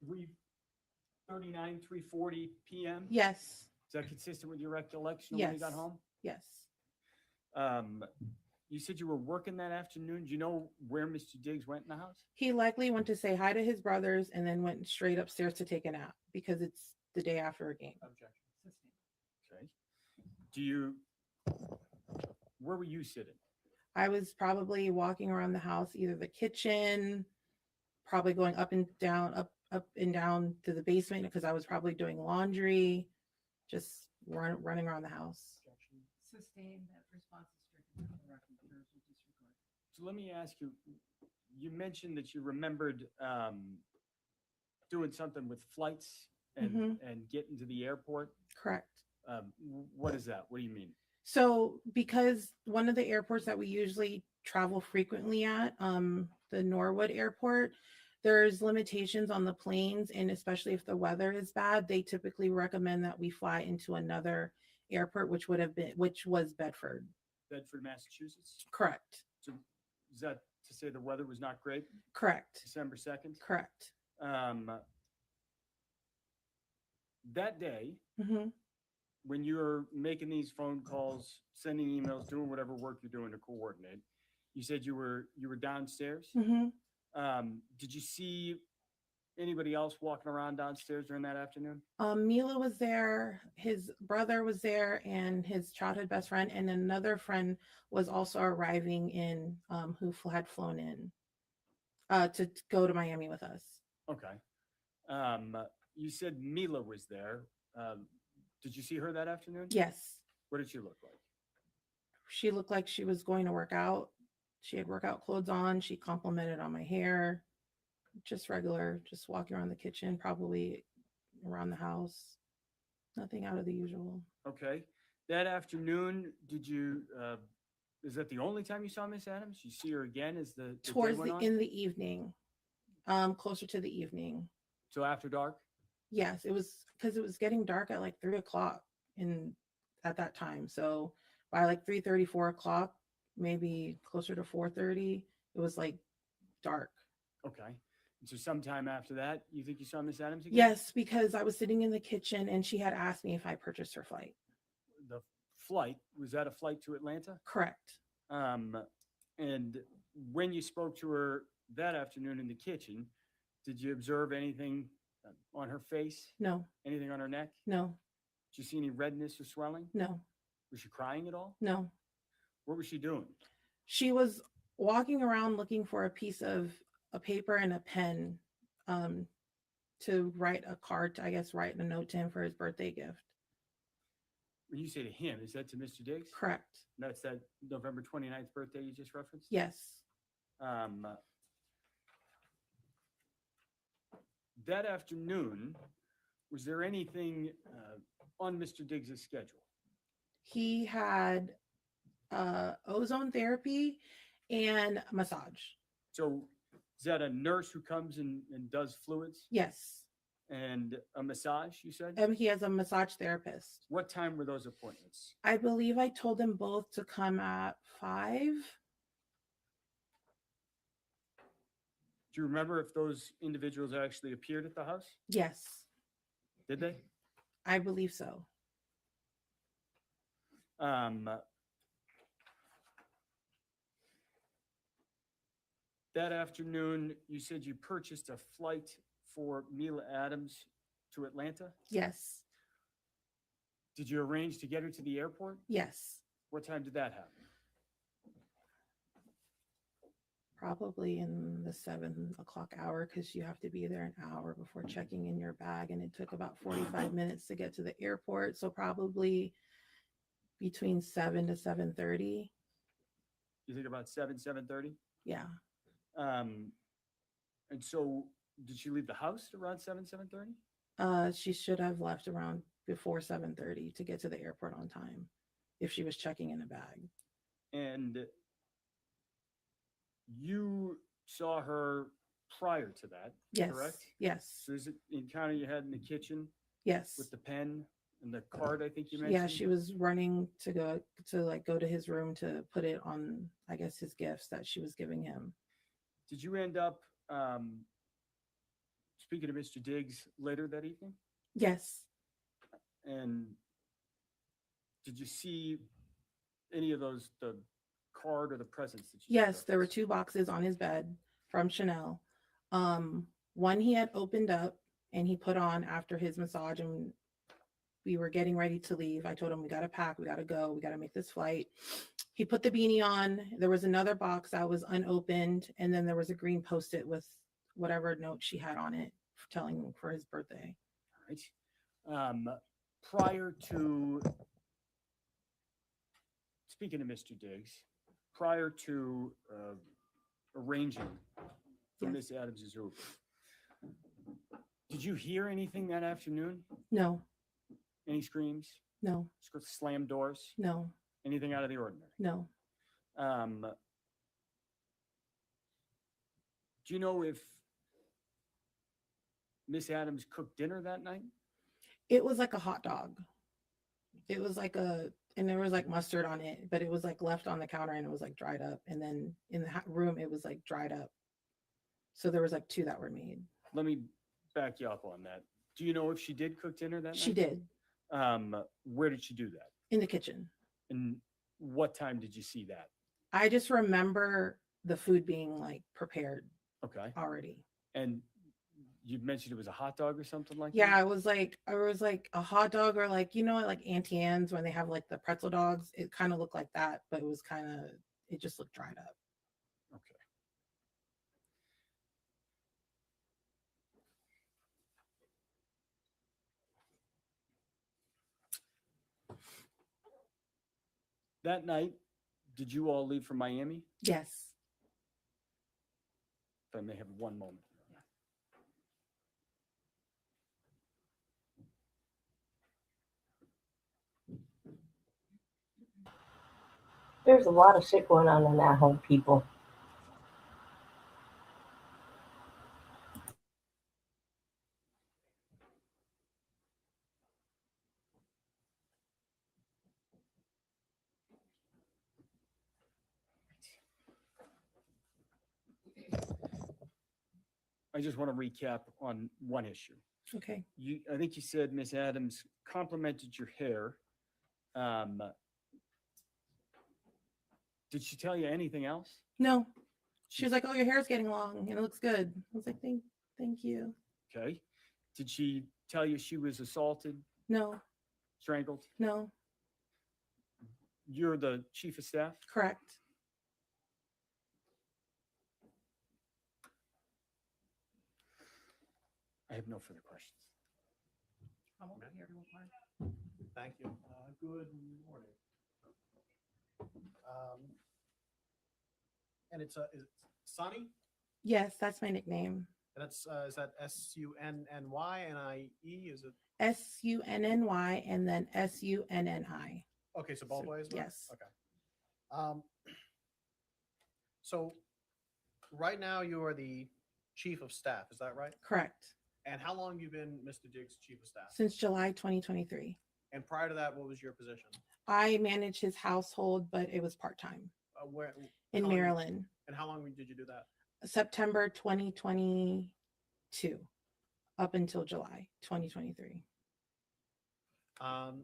3:39, 3:40 p.m. Yes. Is that consistent with your recollection of when you got Yes. home? Yes. You said you were working that afternoon. Do you know where Mr. Diggs went in the house? He likely went to say hi to his brothers and then went straight upstairs to take a nap because it's the day after a game. Objection. Okay. Where were you sitting? I was probably walking around the house, either the kitchen, probably going up and down to the basement because I was probably doing laundry, just running around the house. Objection. Sustained, that response is stricken from the record. Jurors will disregard. So let me ask you, you mentioned that you remembered doing something with flights and getting to the airport. Correct. What is that? What do you mean? So because one of the airports that we usually travel frequently at, the Norwood Airport, there's limitations on the planes, and especially if the weather is bad, they typically recommend that we fly into another airport, which was Bedford. Bedford, Massachusetts? Correct. So is that to say the weather was not great? Correct. December 2nd? Correct. That day, hmm when you're making these phone calls, sending emails, doing whatever work you're doing to coordinate, you said you were downstairs. hmm Did you see anybody else walking around downstairs during that afternoon? Mila was there, his brother was there, and his childhood best friend, and another friend was also arriving in, who had flown in to go to Miami with us. Okay. You said Mila was there. Did you see her that afternoon? Yes. What did she look like? She looked like she was going to work out. She had workout clothes on. She complimented on my hair. just regular, just walking around the kitchen, probably around the house. Nothing out of the usual. Okay. That afternoon, did you, is that the only time you saw Miss Adams? You see her again as the day Towards went the on? in the evening, closer to the evening. So after dark? Yes, it was because it was getting dark at like 3 o'clock in at that time. So by like 3:30, 4 o'clock, maybe closer to 4:30, it was like dark. Okay. And so sometime after that, you think you saw Miss Adams again? Yes, because I was sitting in the kitchen and she had asked me if I purchased her flight. The flight, was that a flight to Atlanta? Correct. And when you spoke to her that afternoon in the kitchen, did you observe anything on her face? No, Anything on her neck? no, Did you see any redness or swelling? no, Was she crying at all? no. What was she doing? She was walking around looking for a piece of a paper and a pen to write a card, I guess, write a note to him for his birthday gift. When you say to him, is that to Mr. Diggs? Correct. That's that November 29th birthday you just referenced? Yes. That afternoon, was there anything on Mr. Diggs' schedule? He had ozone therapy and massage. So is that a nurse who comes and does fluids Yes. and a massage, you said? He has a massage therapist. What time were those appointments? I believe I told them both to come at 5. Do you remember if those individuals actually appeared at the house? Yes, Did they? I believe so. That afternoon, you said you purchased a flight for Mila Adams to Atlanta. Yes. Did you arrange to get her to the airport? Yes. What time did that happen? Probably in the 7 o'clock hour because you have to be there an hour before checking in your bag. And it took about 45 minutes to get to the airport. So probably between 7 to 7:30. You think about 7:30? Yeah. And so did she leave the house around 7:30? She should have left around before 7:30 to get to the airport on time if she was checking in a bag. And you saw her prior to that, Yes. correct? Yes. So is it the encounter you had in the kitchen Yes. with the pen and the card, I think you mentioned? Yeah, she was running to go to his room to put it on, I guess, his gifts that she was giving him. Did you end up speaking to Mr. Diggs later that evening? Yes. And did you see any of those, the card or the presents that you Yes, there were referenced? 2 boxes on his bed from Chanel. One he had opened up and he put on after his massage, and we were getting ready to leave. I told him, we got to pack, we got to go, we got to make this flight. He put the beanie on. There was another box that was unopened, and then there was a green Post-it with whatever note she had on it telling him for his birthday. All right. Prior to speaking to Mr. Diggs, prior to arranging for Yes. Miss Adams' Uber, did you hear anything that afternoon? No, Any screams? no, Slam doors? no, Anything out of the ordinary? no. Do you know if Miss Adams cooked dinner that night? It was like a hot dog. It was like and there was like mustard on it, but it was like left on the counter and it was like dried up. And then in the room, it was like dried up. So there was like 2 that were made. Let me back you up on that. Do you know if she did cook dinner that night? She did Where did she do that? in the kitchen. And what time did you see that? I just remember the food being like prepared Okay. already. And you mentioned it was a hot dog or something like Yeah, that? it was like a hot dog, or like, like Auntie Anne's when they have like the pretzel dogs. It kind of looked like that, but it just looked dried up. Okay. That night, did you all leave for Miami? Yes. If I may have one moment. There's a lot of shit going on in that home, people. I just want to recap on one issue. Okay. I think you said Miss Adams complimented your hair. Did she tell you anything else? No. She was like, "Oh, your hair's getting long and it looks good." I was like, thank you." Okay. Did she tell you she was assaulted, No, strangled? no, You're the chief of staff? correct. I have no further questions. I'm over here to apply. Thank you. Good morning. And it's is it Sunny? Yes, that's my nickname. And that's is that SUNNYNIE? Is it SUNNY and then SUNNI. okay? So both ways. Mark? Yes. Okay. So right now you are the chief of staff. Is that right? Correct. And how long have you been Mr. Diggs' chief of staff? Since July 2023. And prior to that, what was your position? I manage his household, but it was part-time Where in how long- Maryland. And how long did you do that? September 2022 up until July 2023. And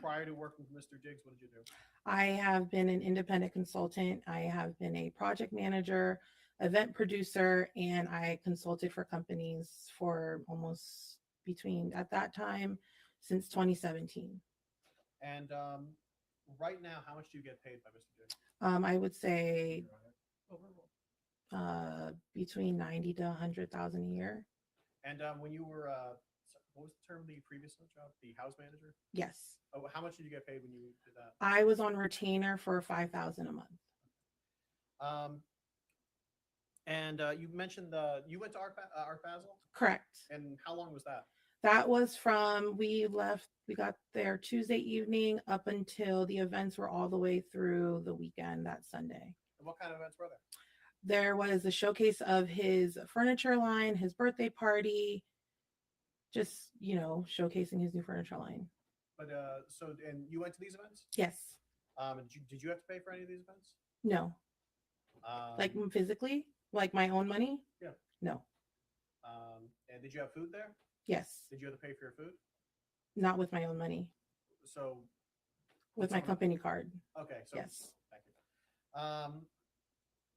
prior to working for Mr. Diggs, what did you do? I have been an independent consultant. I have been a project manager, event producer, and I consulted for companies for almost between at that time since 2017. And right now, how much do you get paid by Mr. Diggs? I would say between 90 to 100,000 a year. And when you were, what was the term of the previous job? The house manager? Yes. Oh, how much did you get paid when you did that? I was on retainer for 5,000 a month. And you mentioned you went to Art Basel? Correct. And how long was that? That was from we got there Tuesday evening up until the events were all the way through the weekend that Sunday. And what kind of events were there? There was a showcase of his furniture line, his birthday party, just, showcasing his new furniture line. But and you went to these events? Yes. Did you have to pay for any of these events? No. Like physically? Like my own money? Yeah. No. And did you have food there? Yes. Did you have to pay for your food? Not with my own money. So With my company card. okay, so Yes. thank you.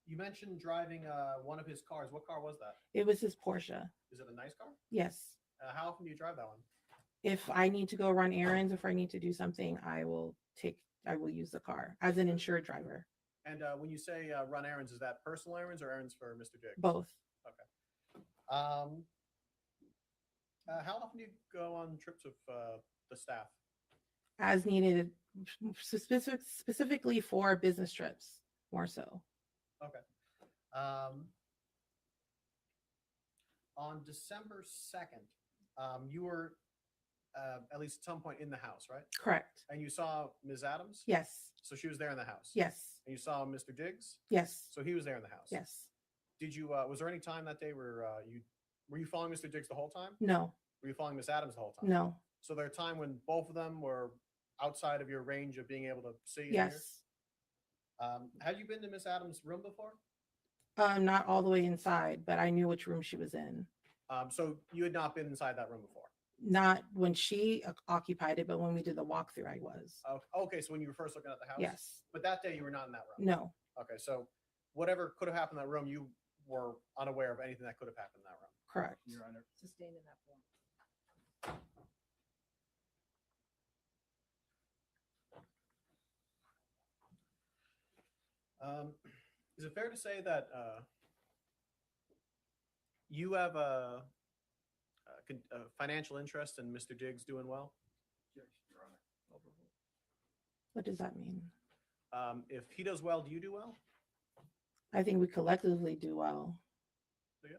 You mentioned driving one of his cars. What car was that? It was his Porsche. Is it a nice car? Yes. How often do you drive that one? If I need to go run errands, if I need to do something, I will use the car as an insured driver. And when you say run errands, is that personal errands or errands for Mr. Diggs? Both. Okay. How often do you go on trips with the staff? As needed, specifically for business trips, more so. Okay. On December 2nd, you were at least at some point in the house, right? Correct. And you saw Ms. Adams? Yes. So she was there in the house? Yes. And you saw Mr. Diggs? Yes. So he was there in the house? Yes. Did you, was there any time that day where were you following Mr. Diggs the whole time? No. Were you following Ms. Adams the whole time? No. So there a time when both of them were outside of your range of being able to see and Yes. hear? Have you been to Miss Adams' room before? Not all the way inside, but I knew which room she was in. So you had not been inside that room before? Not when she occupied it, but when we did the walkthrough, I was. Okay, so when you were first looking at the house? Yes. But that day you were not in that room? No. Okay, so whatever could have happened in that room, you were unaware of anything that could have happened in that room? Correct. Your Honor. Sustained in that form. Is it fair to say that you have a financial interest in Mr. Diggs doing well? What does that mean? If he does well, do you do well? I think we collectively do well. Do you?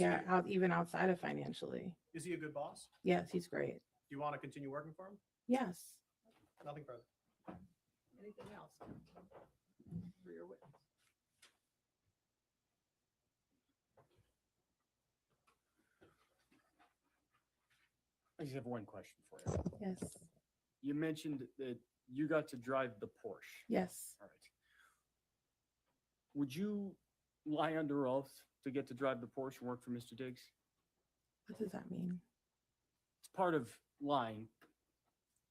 Yeah, even outside of financially. Is he a good boss? Yes, he's great. Do you want to continue working for him? Yes. Nothing further. Anything else for your witness? I just have one question for you. Yes. You mentioned that you got to drive the Porsche. Yes. All right. Would you lie under oath to get to drive the Porsche and work for Mr. Diggs? What does that mean? It's part of lying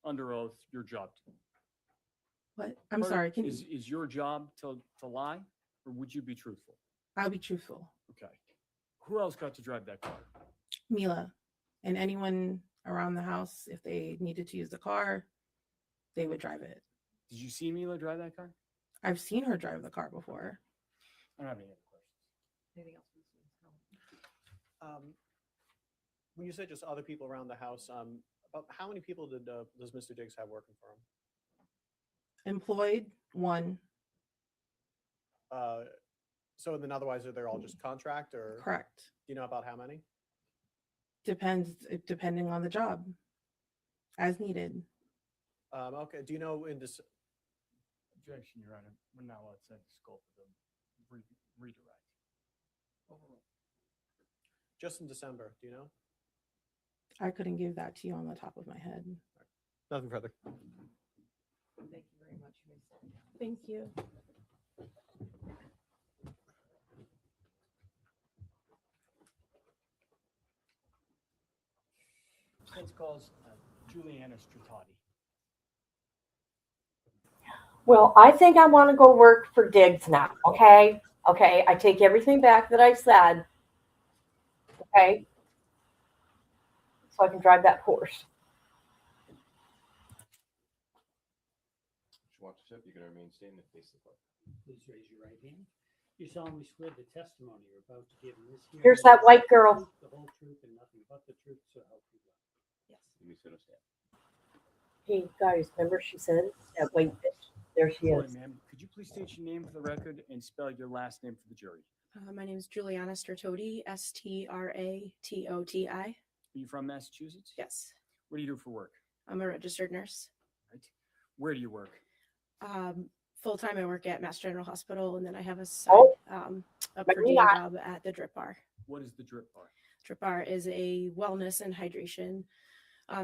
under oath, your job. What? I'm Part of- sorry. Can is, you? is your job to lie, or would you be truthful? I'll be truthful. Okay. Who else got to drive that car? Mila and anyone around the house, if they needed to use the car, they would drive it. Did you see Mila drive that car? I've seen her drive the car before. I don't have any other questions. Anything else? for this witness? When you said just other people around the house, about how many people does Mr. Diggs have working for him? Employed, one. So then otherwise, they're all just contract or? Correct. Do you know about how many? Depending on the job, as needed. Okay. Do you know in this? Objection, Your Honor. We're not outside the scope of the redirect. Just in December, do you know? I couldn't give that to you on the top of my head. Nothing further. Thank you very much. You may sit down. Thank you. Defense calls Juliana Stratati. Well, I think I want to go work for Diggs now. Okay. Okay. I take everything back that I said. Okay. So I can drive that Porsche. If you want to tip, you can remain standing and face the court. Please raise your right hand. You solemnly swear the testimony you're about to give in this hearing. Here's that white girl. Truth, the whole truth, and nothing but the truth, so help you God. Yes. You may sit or stand. Hey guys, remember she said that white bitch? There she Sorry, is. ma'am. Could you please state your name for the record and spell your last name for the jury? My name is Juliana Stratoti, Stratoti. Are you from Massachusetts? Yes, What do you do for work? I'm a registered nurse. Right. Where do you work? Full time, I work at Mass General Hospital, and then I have a Oh, a but per you're diem not. job at the Drip Bar. What is the drip bar? Drip Bar is a wellness and hydration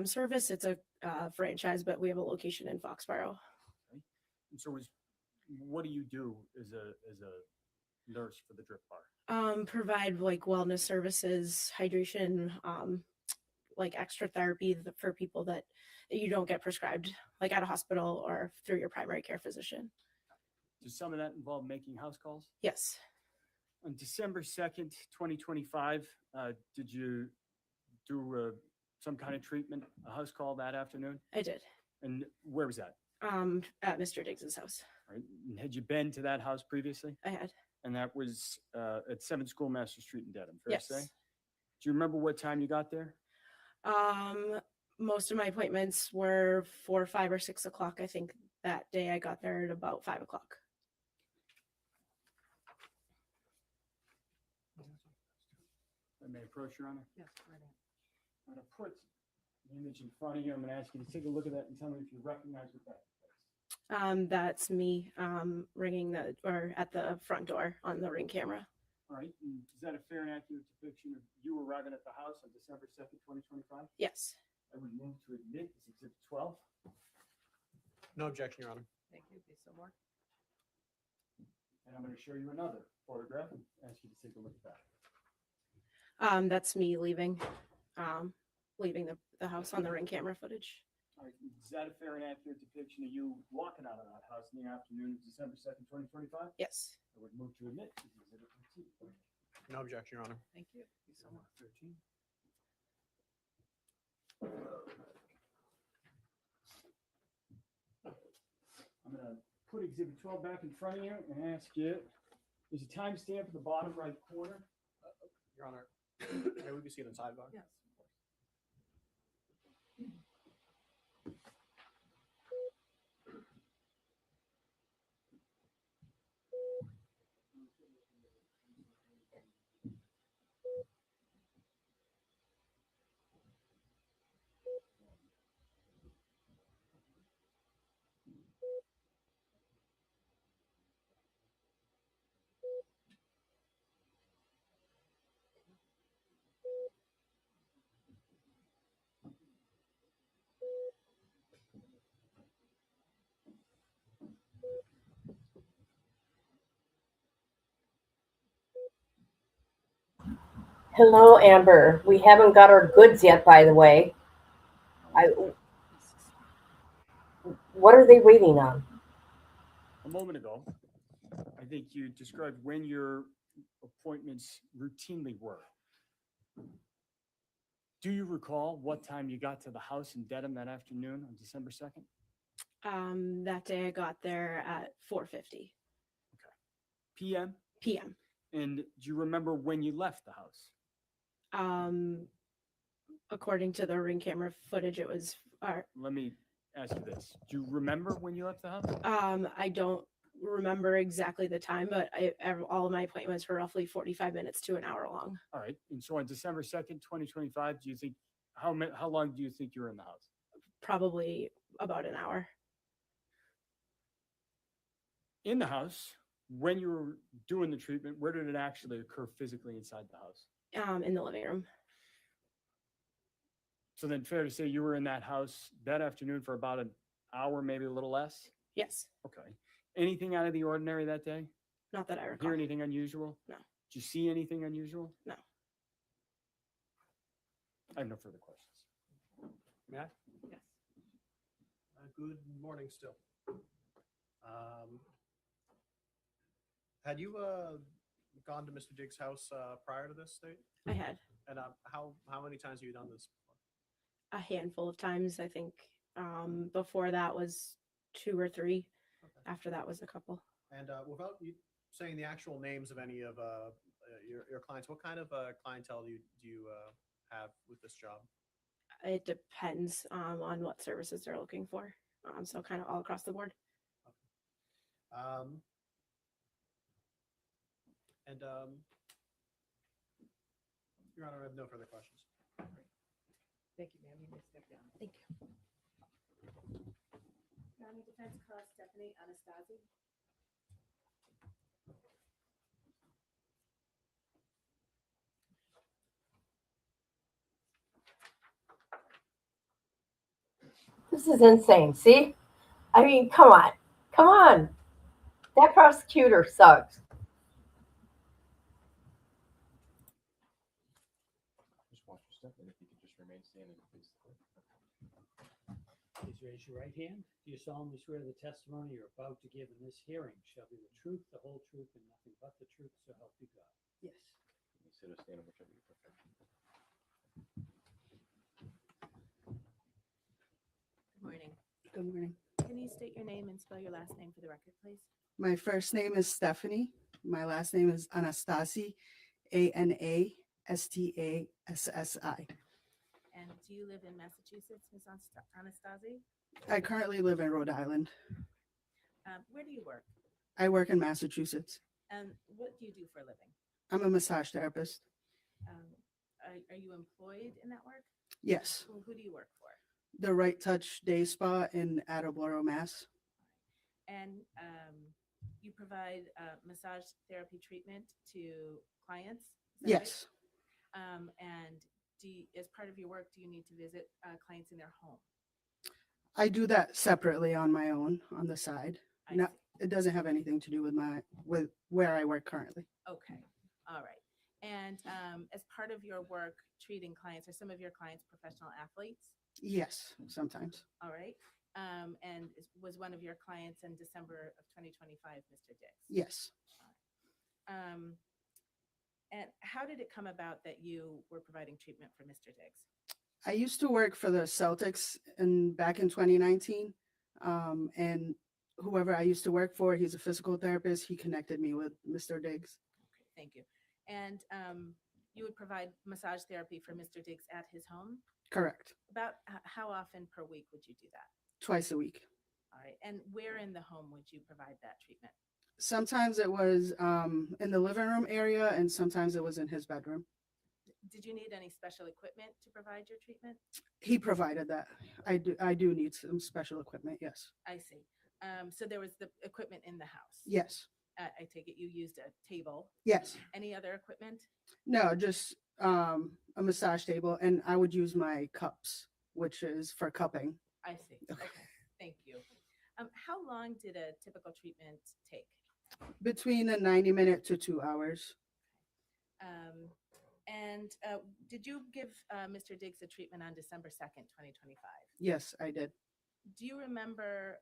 service. It's a franchise, but we have a location in Foxborough. Okay. And so what do you do as a nurse for the drip bar? Provide like wellness services, hydration, like extra therapy for people that you don't get prescribed, like at a hospital or through your primary care physician. Does some of that involve making house calls? Yes, On December 2nd, 2025, did you do some kind of treatment, a house call that afternoon? I did. And where was that? At Mr. Diggs's house. All right. And had you been to that house previously? I had. And that was at 7 Schoolmaster Street in Dedham, fair Yes. to say? Do you remember what time you got there? Most of my appointments were 4, 5, or 6 o'clock. I think that day I got there at about 5 o'clock. I may approach, Your Honor. Yes, right on. I'm going to put the image in front of you. I'm going to ask you to take a look at that and tell me if you recognize what that is. That's me ringing at the front door on the Ring camera. All right. And is that a fair and accurate depiction of you arriving at the house on December 2nd, 2025? Yes. I would move to admit this Exhibit 12. No objection, Your Honor. Thank you. Be so more. And I'm going to show you another photograph. Ask you to take a look at that. That's me leaving the house on the Ring camera footage. All right. Is that a fair and accurate depiction of you walking out of that house in the afternoon of December 2nd, 2025? Yes. I would move to admit this is Exhibit 13. No objection, Your Honor. Thank you. Be so more. 13. I'm going to put Exhibit 12 back in front of you and ask you, there's a timestamp at the bottom right corner. Your Honor, may we be seated in sidebar? Yes, of course. Hello, Amber. We haven't got our goods yet, by the way. I, what are they waiting on? A moment ago, I think you described when your appointments routinely were. Do you recall what time you got to the house in Dedham that afternoon on December 2nd? That day I got there at 4:50 PM? p.m. And do you remember when you left the house? According to the ring camera footage, it was. Let me ask you this. Do you remember when you left the house? I don't remember exactly the time, but all of my appointments were roughly 45 minutes to an hour long. All right. And so on December 2nd, 2025, do you think, how long do you think you were in the house? Probably about an hour. In the house, when you were doing the treatment, where did it actually occur physically inside the house? In the living room. So then fair to say you were in that house that afternoon for about an hour, maybe a little less? Yes. Okay. Anything out of the ordinary that day? Not that I recall. Hear anything unusual? No. Did you see anything unusual? No. I have no further questions. Matt? Yes. Good morning still. Had you gone to Mr. Diggs' house prior to this date? I had And how many times have you done this before? a handful of times. I think before that was 2 or 3. Okay. After that was a couple. And without you saying the actual names of any of your clients, what kind of clientele do you have with this job? It depends on what services they're looking for. So kind of all across the board. Your Honor, I have no further questions. Thank you, ma'am. You may step down. Thank you. County Defense Call Stephanie Anastasi. This is insane. See? I mean, come on. Come on. That prosecutor sucks. Just watch your step, and if you could just remain standing, please. Please raise your right hand. Do you solemnly swear the testimony you're about to give in this hearing shall be the truth, the whole truth, and nothing but the truth, so help you God? Yes. You sit or stand, whichever you prefer. Good morning. Good morning. Can you state your name and spell your last name for the record, please? My first name is Stephanie. My last name is Anastasi, Anastassi. And do you live in Massachusetts, Ms. Anastasi? I currently live in Rhode Island. Where do you work? I work in Massachusetts. And what do you do for a living? I'm a massage therapist. Are you employed in that work? Yes. Who do you work for? The Right Touch Day Spa in Attleboro, Mass. And you provide massage therapy treatment to clients? Is that Yes. right? And as part of your work, do you need to visit clients in their home? I do that separately on my own on the side. I No, see. it doesn't have anything to do with where I work currently. Okay, all right. And as part of your work treating clients, are some of your clients professional athletes? Yes, sometimes. All right. And was one of your clients in December of 2025, Mr. Dix? Yes. And how did it come about that you were providing treatment for Mr. Diggs? I used to work for the Celtics back in 2019. And whoever I used to work for, he's a physical therapist. He connected me with Mr. Diggs. Okay, thank you. And you would provide massage therapy for Mr. Diggs at his home? Correct. About how often per week would you do that? Twice a week. All right. And where in the home would you provide that treatment? Sometimes it was in the living room area, and sometimes it was in his bedroom. Did you need any special equipment to provide your treatment? He provided that. I do need some special equipment. Yes. I see. So there was the equipment in the house? Yes. I take it you used a table? Yes. Any other equipment? No, just a massage table, and I would use my cups, which is for cupping. I see. Okay. Thank you. How long did a typical treatment take? Between a 90-minute to 2 hours. And did you give Mr. Diggs a treatment on December 2nd, 2025? Yes, I did. Do you remember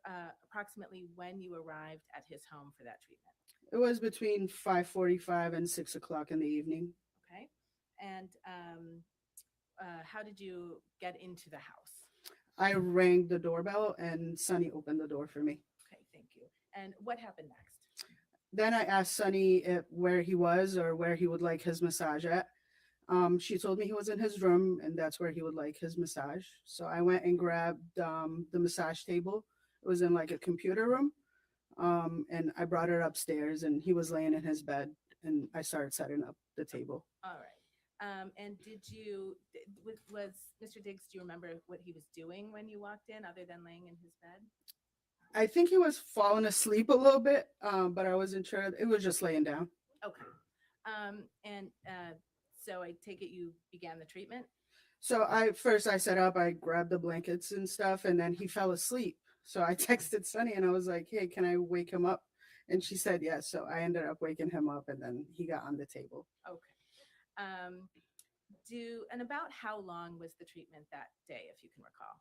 approximately when you arrived at his home for that treatment? It was between 5:45 and 6 o'clock in the evening. Okay. And how did you get into the house? I rang the doorbell and Sonny opened the door for me. Okay, thank you. And what happened next? Then I asked Sonny where he was or where he would like his massage at. She told me he was in his room and that's where he would like his massage. So I went and grabbed the massage table. It was in like a computer room. And I brought it upstairs and he was laying in his bed and I started setting up the table. All right. And was Mr. Diggs, do you remember what he was doing when you walked in other than laying in his bed? I think he was falling asleep a little bit, but I wasn't sure. It was just laying down. Okay. And so I take it you began the treatment? So I set up, I grabbed the blankets and stuff, and then he fell asleep. So I texted Sunny and I was like, hey, can I wake him up? And she said yes. So I ended up waking him up and then he got on the table. Okay. And about how long was the treatment that day, if you can recall?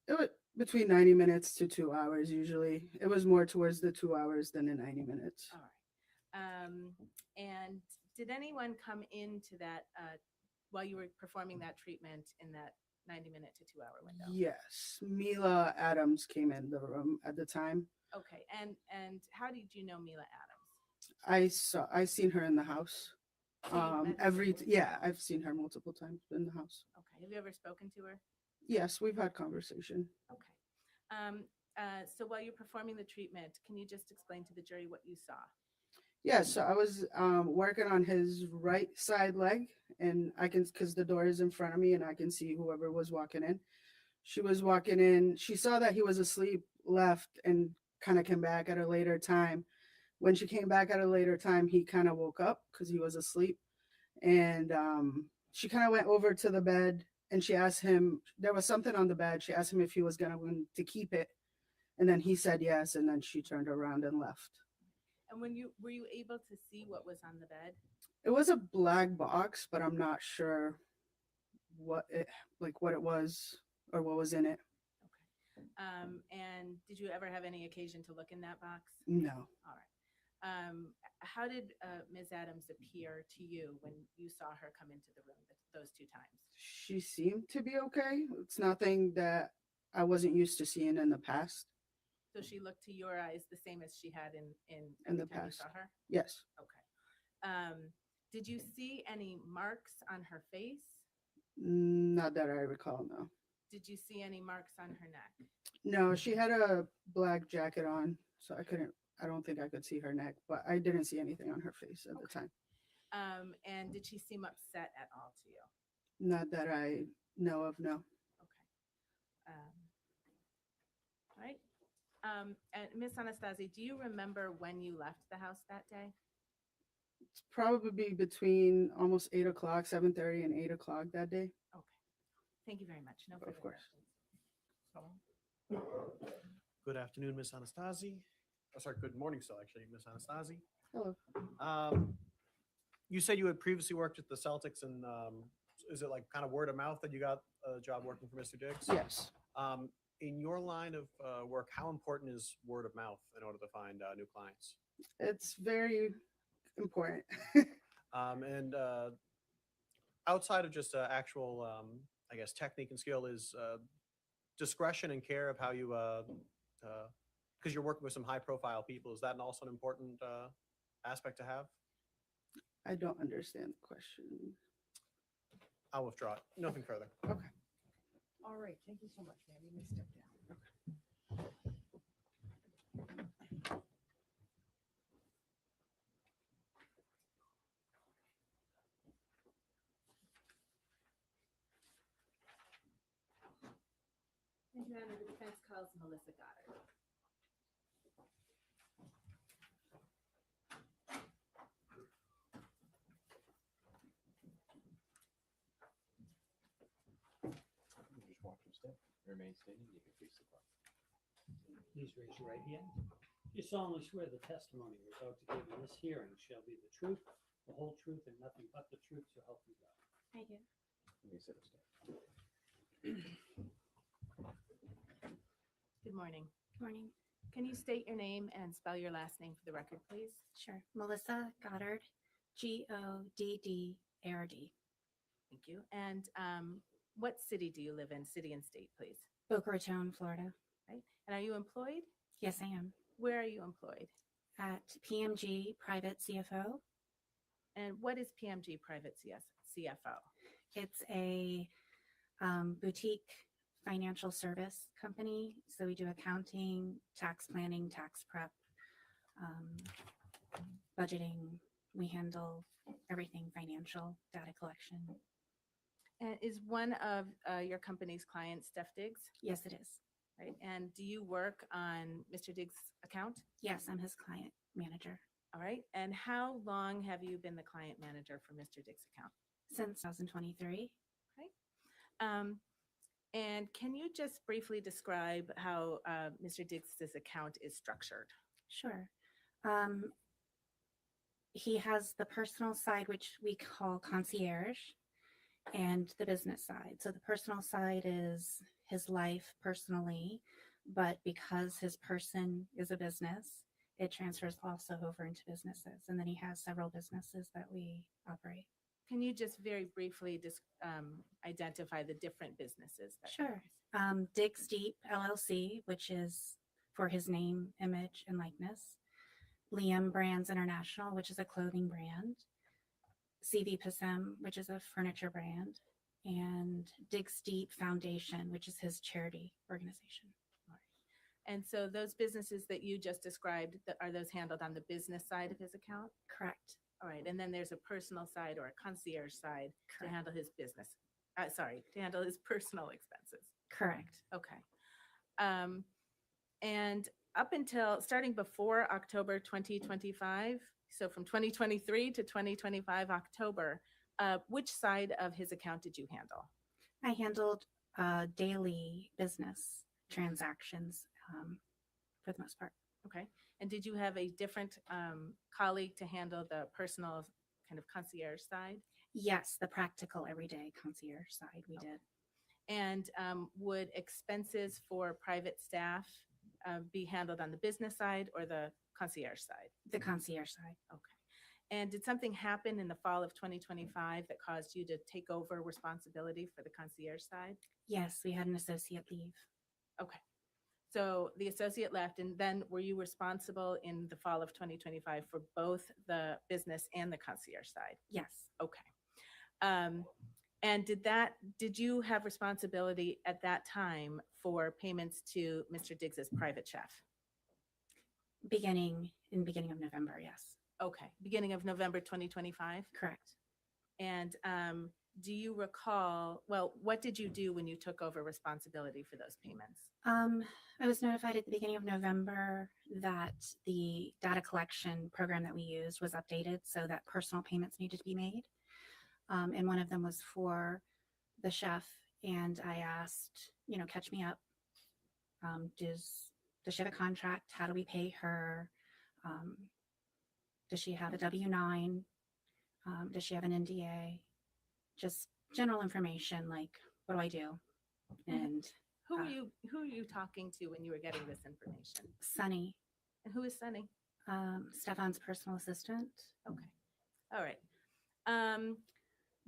It was between 90 minutes to 2 hours usually. It was more towards the 2 hours than the 90 minutes. All right. And did anyone come into that while you were performing that treatment in that 90-minute to 2 hour window? Yes. Mila Adams came in the room at the time. Okay. And how did you know Mila Adams? I seen her in the house. So you met her before? I've seen her multiple times in the house. Okay. Have you ever spoken to her? Yes, we've had conversation. Okay. So while you're performing the treatment, can you just explain to the jury what you saw? Yeah, so I was working on his right side leg, and I can, because the door is in front of me, and I can see whoever was walking in. She was walking in. She saw that he was asleep, left, and kind of came back at a later time. When she came back at a later time, he kind of woke up because he was asleep, and she kind of went over to the bed, and she asked him. There was something on the bed. She asked him if he was going to keep it, and then he said yes, and then she turned around and left. And were you able to see what was on the bed? It was a black box, but I'm not sure what it was or what was in it. Okay. And did you ever have any occasion to look in that box? No. All right. How did Ms. Adams appear to you when you saw her come into the room those two times? She seemed to be okay. It's nothing that I wasn't used to seeing in the past. So she looked to your eyes the same as she had in the every time you past. saw her? Yes. Okay. Did you see any marks on her face? Not that I recall, no. Did you see any marks on her neck? No, she had a black jacket on, so I don't think I could see her neck, but I didn't see anything on her face at the time. And did she seem upset at all to you? Not that I know of, no. Okay. All right. And Miss Anastasi, do you remember when you left the house that day? It's probably between almost 8 o'clock, 7:30 and 8 o'clock that day. Okay. Thank you very much. No further Of course. questions. Good afternoon, Miss Anastasi. Oh, sorry, good morning still, actually, Miss Anastasi. Hello. You said you had previously worked at the Celtics, and is it like kind of word of mouth that you got a job working for Mr. Diggs? Yes. In your line of work, how important is word of mouth in order to find new clients? It's very important. And outside of just actual, I guess, technique and skill, is discretion and care of how you, because you're working with some high-profile people, is that also an important aspect to have? I don't understand the question. I'll withdraw it. Nothing further. Okay. All right, thank you so much, ma'am. You may step down. And Your Honor, the defense calls Melissa Goddard. Just watch your step. Remain standing. You can face the clock. Please raise your right hand. You solemnly swear the testimony you're about to give in this hearing shall be the truth, the whole truth, and nothing but the truth, so help you God. I do. Let me sit down. Good morning. Morning. Can you state your name and spell your last name for the record, please? Sure. Melissa Goddard, Goddard. Thank you. And what city do you live in? City and state, please. Boca Raton, Florida. Right. And are you employed? Yes, I am. Where are you employed? At PMG Private CFO. And what is PMG Private CFO? It's a boutique financial service company. So we do accounting, tax planning, tax prep, budgeting. We handle everything financial, data collection. And is one of your company's clients Steph Diggs? Yes, it is. Right. And do you work on Mr. Diggs' account? Yes, I'm his client manager. All right. And how long have you been the client manager for Mr. Diggs' account? Since 2023. Okay. And can you just briefly describe how Mr. Diggs' account is structured? Sure. He has the personal side, which we call concierge, and the business side. So the personal side is his life personally, but because his person is a business, it transfers also over into businesses. And then he has several businesses that we operate. Can you just very briefly identify the different businesses? Sure. Diggs Deep LLC, which is for his name, image, and likeness. Liam Brands International, which is a clothing brand. CV Passem, which is a furniture brand. And Diggs Deep Foundation, which is his charity organization. And so those businesses that you just described, are those handled on the business side of his account? Correct. All right. And then there's a personal side or a concierge side to handle his business. To handle his personal expenses. Correct. Okay. And up until starting before October 2025, so from 2023 to 2025 October, which side of his account did you handle? I handled daily business transactions for the most part. Okay. And did you have a different colleague to handle the personal kind of concierge side? Yes, the practical everyday concierge side we did. And would expenses for private staff be handled on the business side or the concierge side? The concierge side. Okay. And did something happen in the fall of 2025 that caused you to take over responsibility for the concierge side? Yes, we had an associate leave. Okay. So the associate left, and then were you responsible in the fall of 2025 for both the business and the concierge side? Yes. Okay. And did you have responsibility at that time for payments to Mr. Diggs's private chef? Beginning of November, yes. Okay. Beginning of November 2025? Correct. And do you recall, well, what did you do when you took over responsibility for those payments? I was notified at the beginning of November that the data collection program that we used was updated so that personal payments needed to be made. And one of them was for the chef. And I asked, catch me up. Does she have a contract? How do we pay her? Does she have a W-9? Does she have an NDA? Just general information like, what do I do? And who are you talking to when you were getting this information? Sunny. And who is Sunny? Stefon's personal assistant. Okay. All right.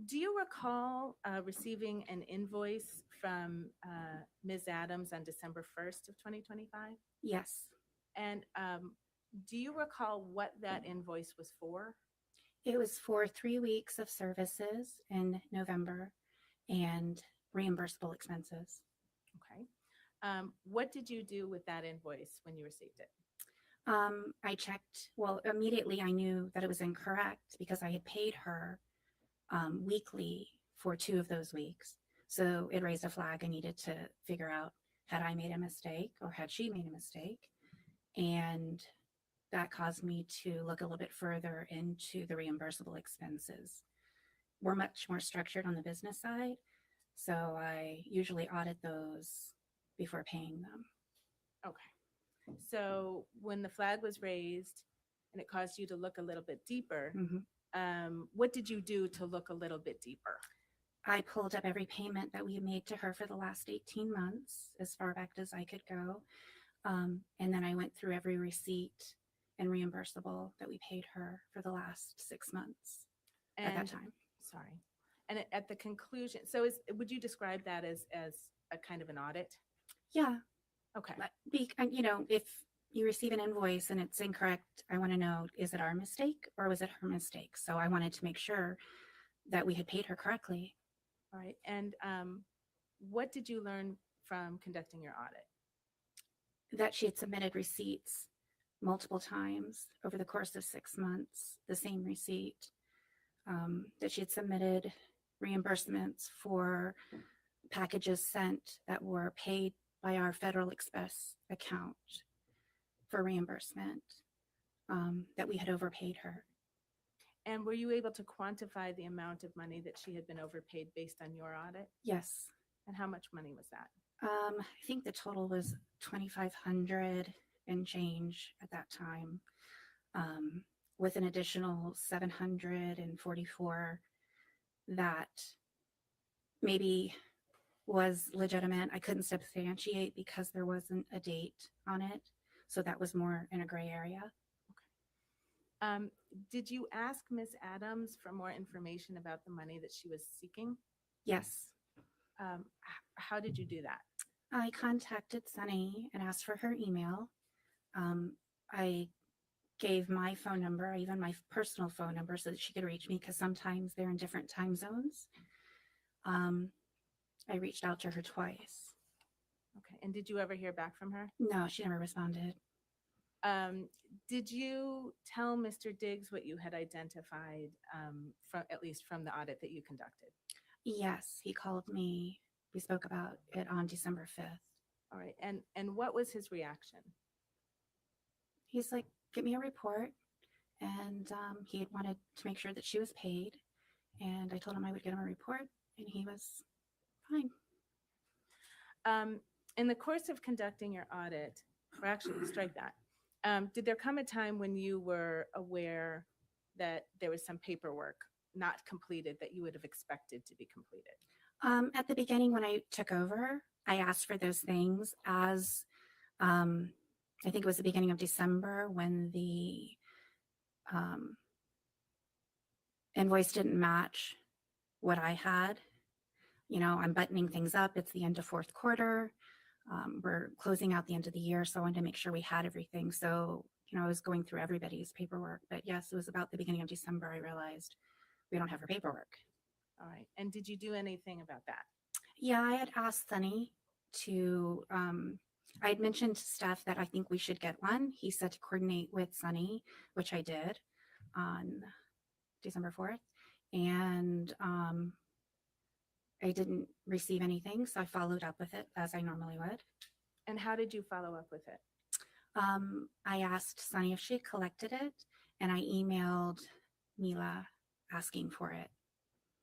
Do you recall receiving an invoice from Ms. Adams on December 1st of 2025? Yes. And do you recall what that invoice was for? It was for 3 weeks of services in November and reimbursable expenses. Okay. What did you do with that invoice when you received it? I checked, immediately I knew that it was incorrect because I had paid her weekly for 2 of those weeks. So it raised a flag. I needed to figure out, had I made a mistake or had she made a mistake? And that caused me to look a little bit further into the reimbursable expenses. We're much more structured on the business side, so I usually audit those before paying them. Okay. So when the flag was raised and it caused you to look a little bit deeper, what did you do to look a little bit deeper? I pulled up every payment that we made to her for the last 18 months, as far back as I could go. And then I went through every receipt and reimbursable that we paid her for the last 6 months at that And time. sorry. And at the conclusion, so would you describe that as a kind of an audit? Yeah. Okay. You know, if you receive an invoice and it's incorrect, I want to know, is it our mistake or was it her mistake? So I wanted to make sure that we had paid her correctly. All right. And what did you learn from conducting your audit? That she had submitted receipts multiple times over the course of 6 months, the same receipt, that she had submitted reimbursements for packages sent that were paid by our Federal Express account for reimbursement, that we had overpaid her. And were you able to quantify the amount of money that she had been overpaid based on your audit? Yes. And how much money was that? I think the total was 2,500 and change at that time, with an additional 744 that maybe was legitimate. I couldn't substantiate because there wasn't a date on it. So that was more in a gray area. Did you ask Ms. Adams for more information about the money that she was seeking? Yes. How did you do that? I contacted Sunny and asked for her email. I gave my phone number, even my personal phone number, so that she could reach me because sometimes they're in different time zones. I reached out to her twice. Okay. And did you ever hear back from her? No, she never responded. Did you tell Mr. Diggs what you had identified, from at least from the audit that you conducted? Yes, he called me. We spoke about it on December 5th. All right. And what was his reaction? He's like, "Get me a report." And he had wanted to make sure that she was paid. And I told him I would get him a report, and he was fine. In the course of conducting your audit, or actually strike that, did there come a time when you were aware that there was some paperwork not completed that you would have expected to be completed? At the beginning, when I took over, I asked for those things as I think it was the beginning of December when the invoice didn't match what I had. You know, I'm buttoning things up. It's the end of fourth quarter. We're closing out the end of the year, so I wanted to make sure we had everything. So, you know, I was going through everybody's paperwork. But yes, it was about the beginning of December I realized we don't have her paperwork. All right. And did you do anything about that? Yeah, I had asked Sunny to, I had mentioned to Steph that I think we should get one. He said to coordinate with Sunny, which I did on December 4th. And I didn't receive anything, so I followed up with it as I normally would. And how did you follow up with it? I asked Sunny if she had collected it, and I emailed Mila asking for it.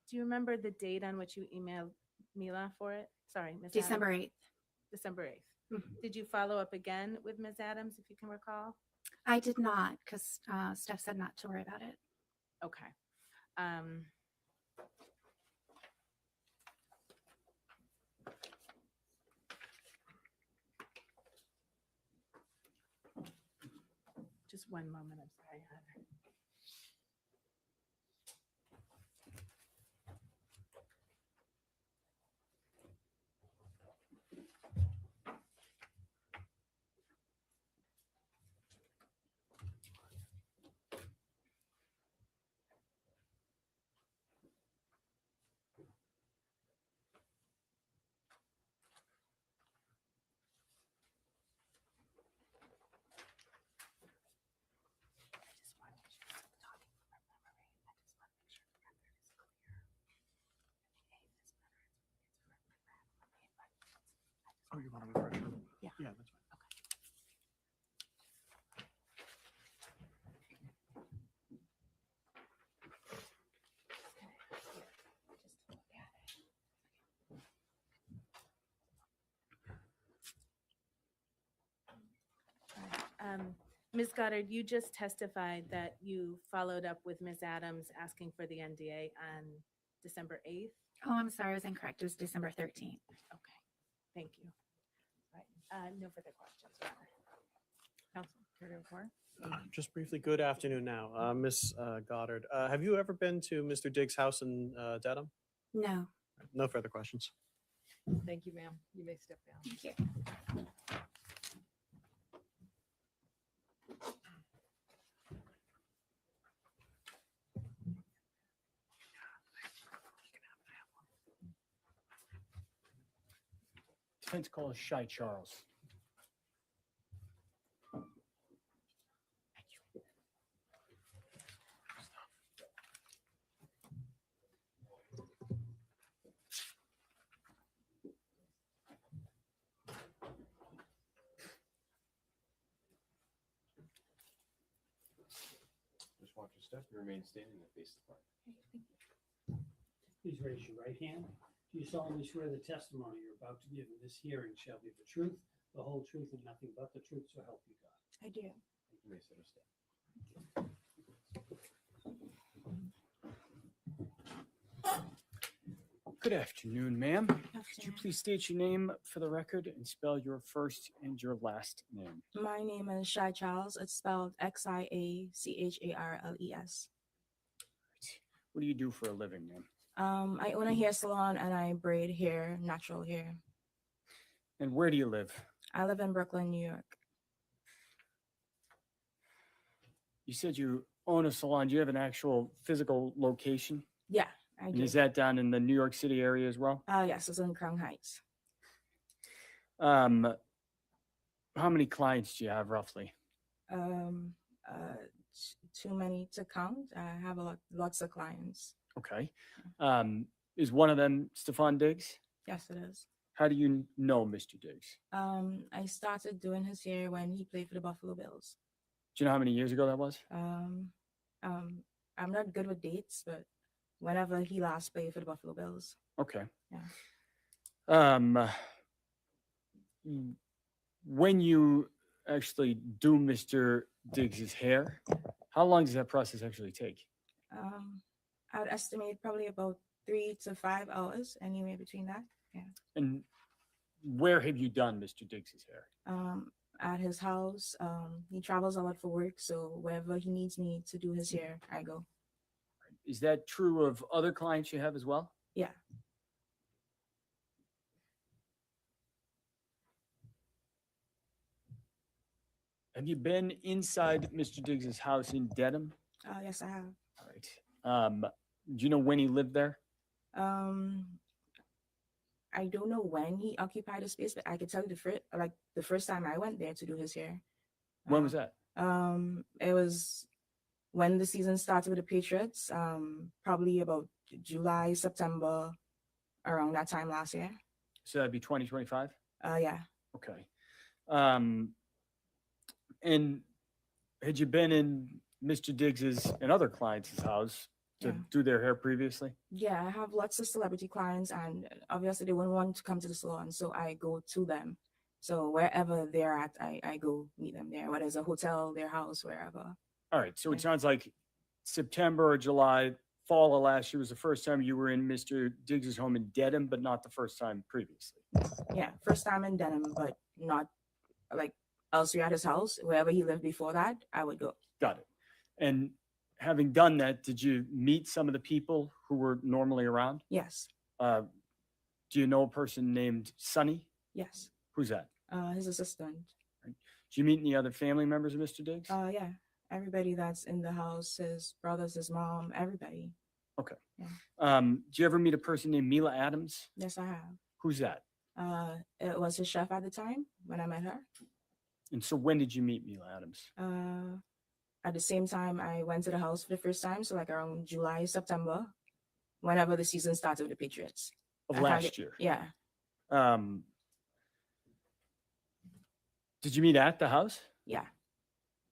Do you remember the date on which you emailed Mila for it? Sorry, Ms. December Adams. 8th. December 8th. Mhm. Did you follow up again with Ms. Adams, if you can recall? I did not, because Steph said not to worry about it. Okay. Just one moment, I'm sorry, Heather. Oh, you want to refresh? Yeah. Yeah, that's fine. Ms. Goddard, you just testified that you followed up with Ms. Adams asking for the NDA on December 8th. Oh, I'm sorry, I was incorrect. It was December 13th. Okay, thank you. Right, no further questions. Council, care to report? Just briefly, good afternoon now. Miss Goddard, have you ever been to Mr. Diggs' house in Dedham? No, No further questions. Thank you, ma'am. You may step down. thank you. Defense call is Shy Charles. Just watch your step. You remain standing and face the front. Please raise your right hand. Do you solemnly swear the testimony you're about to give in this hearing shall be the truth, the whole truth, and nothing but the truth, so help you God? I do. You may sit or stand. Good afternoon, ma'am. Could you Afternoon. please state your name for the record and spell your first and your last name? My name is Shy Charles. It's spelled Xiacharles. What do you do for a living, ma'am? I own a hair salon and I braid hair, natural hair. And where do you live? I live in Brooklyn, New York. You said you own a salon. Do you have an actual physical location? Yeah, I And do. is that down in the New York City area as well? Yes, it's in Crown Heights. How many clients do you have roughly? Too many to count. I have lots of clients. Okay. Is one of them Stefon Diggs? Yes, it is. How do you know Mr. Diggs? I started doing his hair when he played for the Buffalo Bills. Do you know how many years ago that was? I'm not good with dates, but whenever he last played for the Buffalo Bills. Okay. Yeah. When you actually do Mr. Diggs's hair, how long does that process actually take? I'd estimate probably about 3 to 5 hours, anywhere between that. Yeah. And where have you done Mr. Diggs's hair? At his house. He travels a lot for work, so wherever he needs me to do his hair, I go. Is that true of other clients you have as well? Yeah. Have you been inside Mr. Diggs's house in Dedham? Yes, I have. All right. Do you know when he lived there? I don't know when he occupied the space, but I can tell you the first time I went there to do his hair. When was that? It was when the season started with the Patriots. Probably about July, September, around that time last year. So that'd be 2025? Yeah. Okay. And had you been in Mr. Diggs's and other clients' house to Yeah. do their hair previously? Yeah, I have lots of celebrity clients, and obviously they wouldn't want to come to the salon, so I go to them. So wherever they're at, I go meet them there, whether it's a hotel, their house, wherever. All right. So it sounds like September or July, fall of last year was the first time you were in Mr. Diggs's home in Dedham, but not the first time previously. Yeah, first time in Denham, but not like elsewhere at his house. Wherever he lived before that, I would go. Got it. And having done that, did you meet some of the people who were normally around? Yes. Do you know a person named Sonny? Yes. Who's that? His assistant. Did you meet any other family members of Mr. Diggs? Yeah. Everybody that's in the house, his brothers, his mom, everybody. Okay. Yeah. Did you ever meet a person named Mila Adams? Yes, I have. Who's that? It was his chef at the time when I met her. And so when did you meet Mila Adams? At the same time, I went to the house for the first time, so like around July, September, whenever the season started with the Patriots. Of I found last it- year? Yeah. Did you meet at the house? Yeah.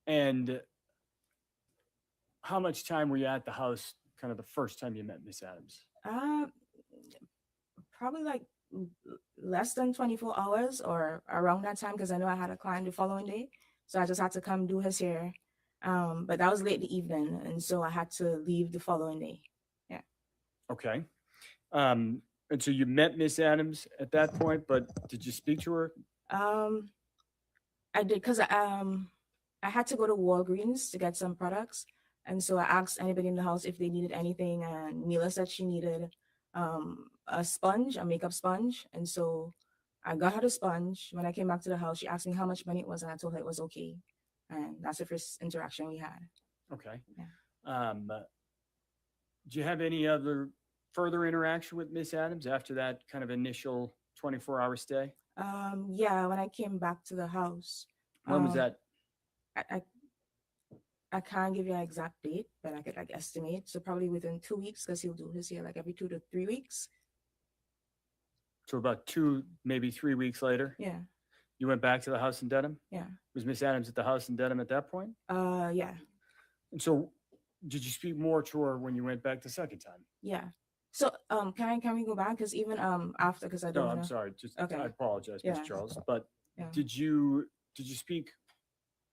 And how much time were you at the house kind of the first time you met Miss Adams? Probably like less than 24 hours or around that time, because I know I had a client the following day. So I just had to come do his hair. But that was late in the evening, and so I had to leave the following day. Yeah. Okay. And so you met Miss Adams at that point, but did you speak to her? I did because I had to go to Walgreens to get some products, and so I asked anybody in the house if they needed anything, and Mila said she needed a sponge, a makeup sponge, and so I got her the sponge. When I came back to the house, she asked me how much money it was, and I told her it was okay, and that's the first interaction we had. Okay. Yeah. Do you have any other further interaction with Miss Adams after that kind of initial 24-hour stay? Yeah, when I came back to the house. When was that? I can't give you an exact date, but I could like estimate. So probably within 2 weeks, because he'll do his hair like every 2 to 3 weeks. So about 2, maybe 3 weeks later? Yeah. You went back to the house in Dedham? Yeah. Was Miss Adams at the house in Dedham at that point? Yeah. And so did you speak more to her when you went back the second time? Yeah. So can we go back? Because even after, because I don't No, I'm know. sorry. Just Okay. I apologize, Miss Yeah. Charles. But Yeah. did you speak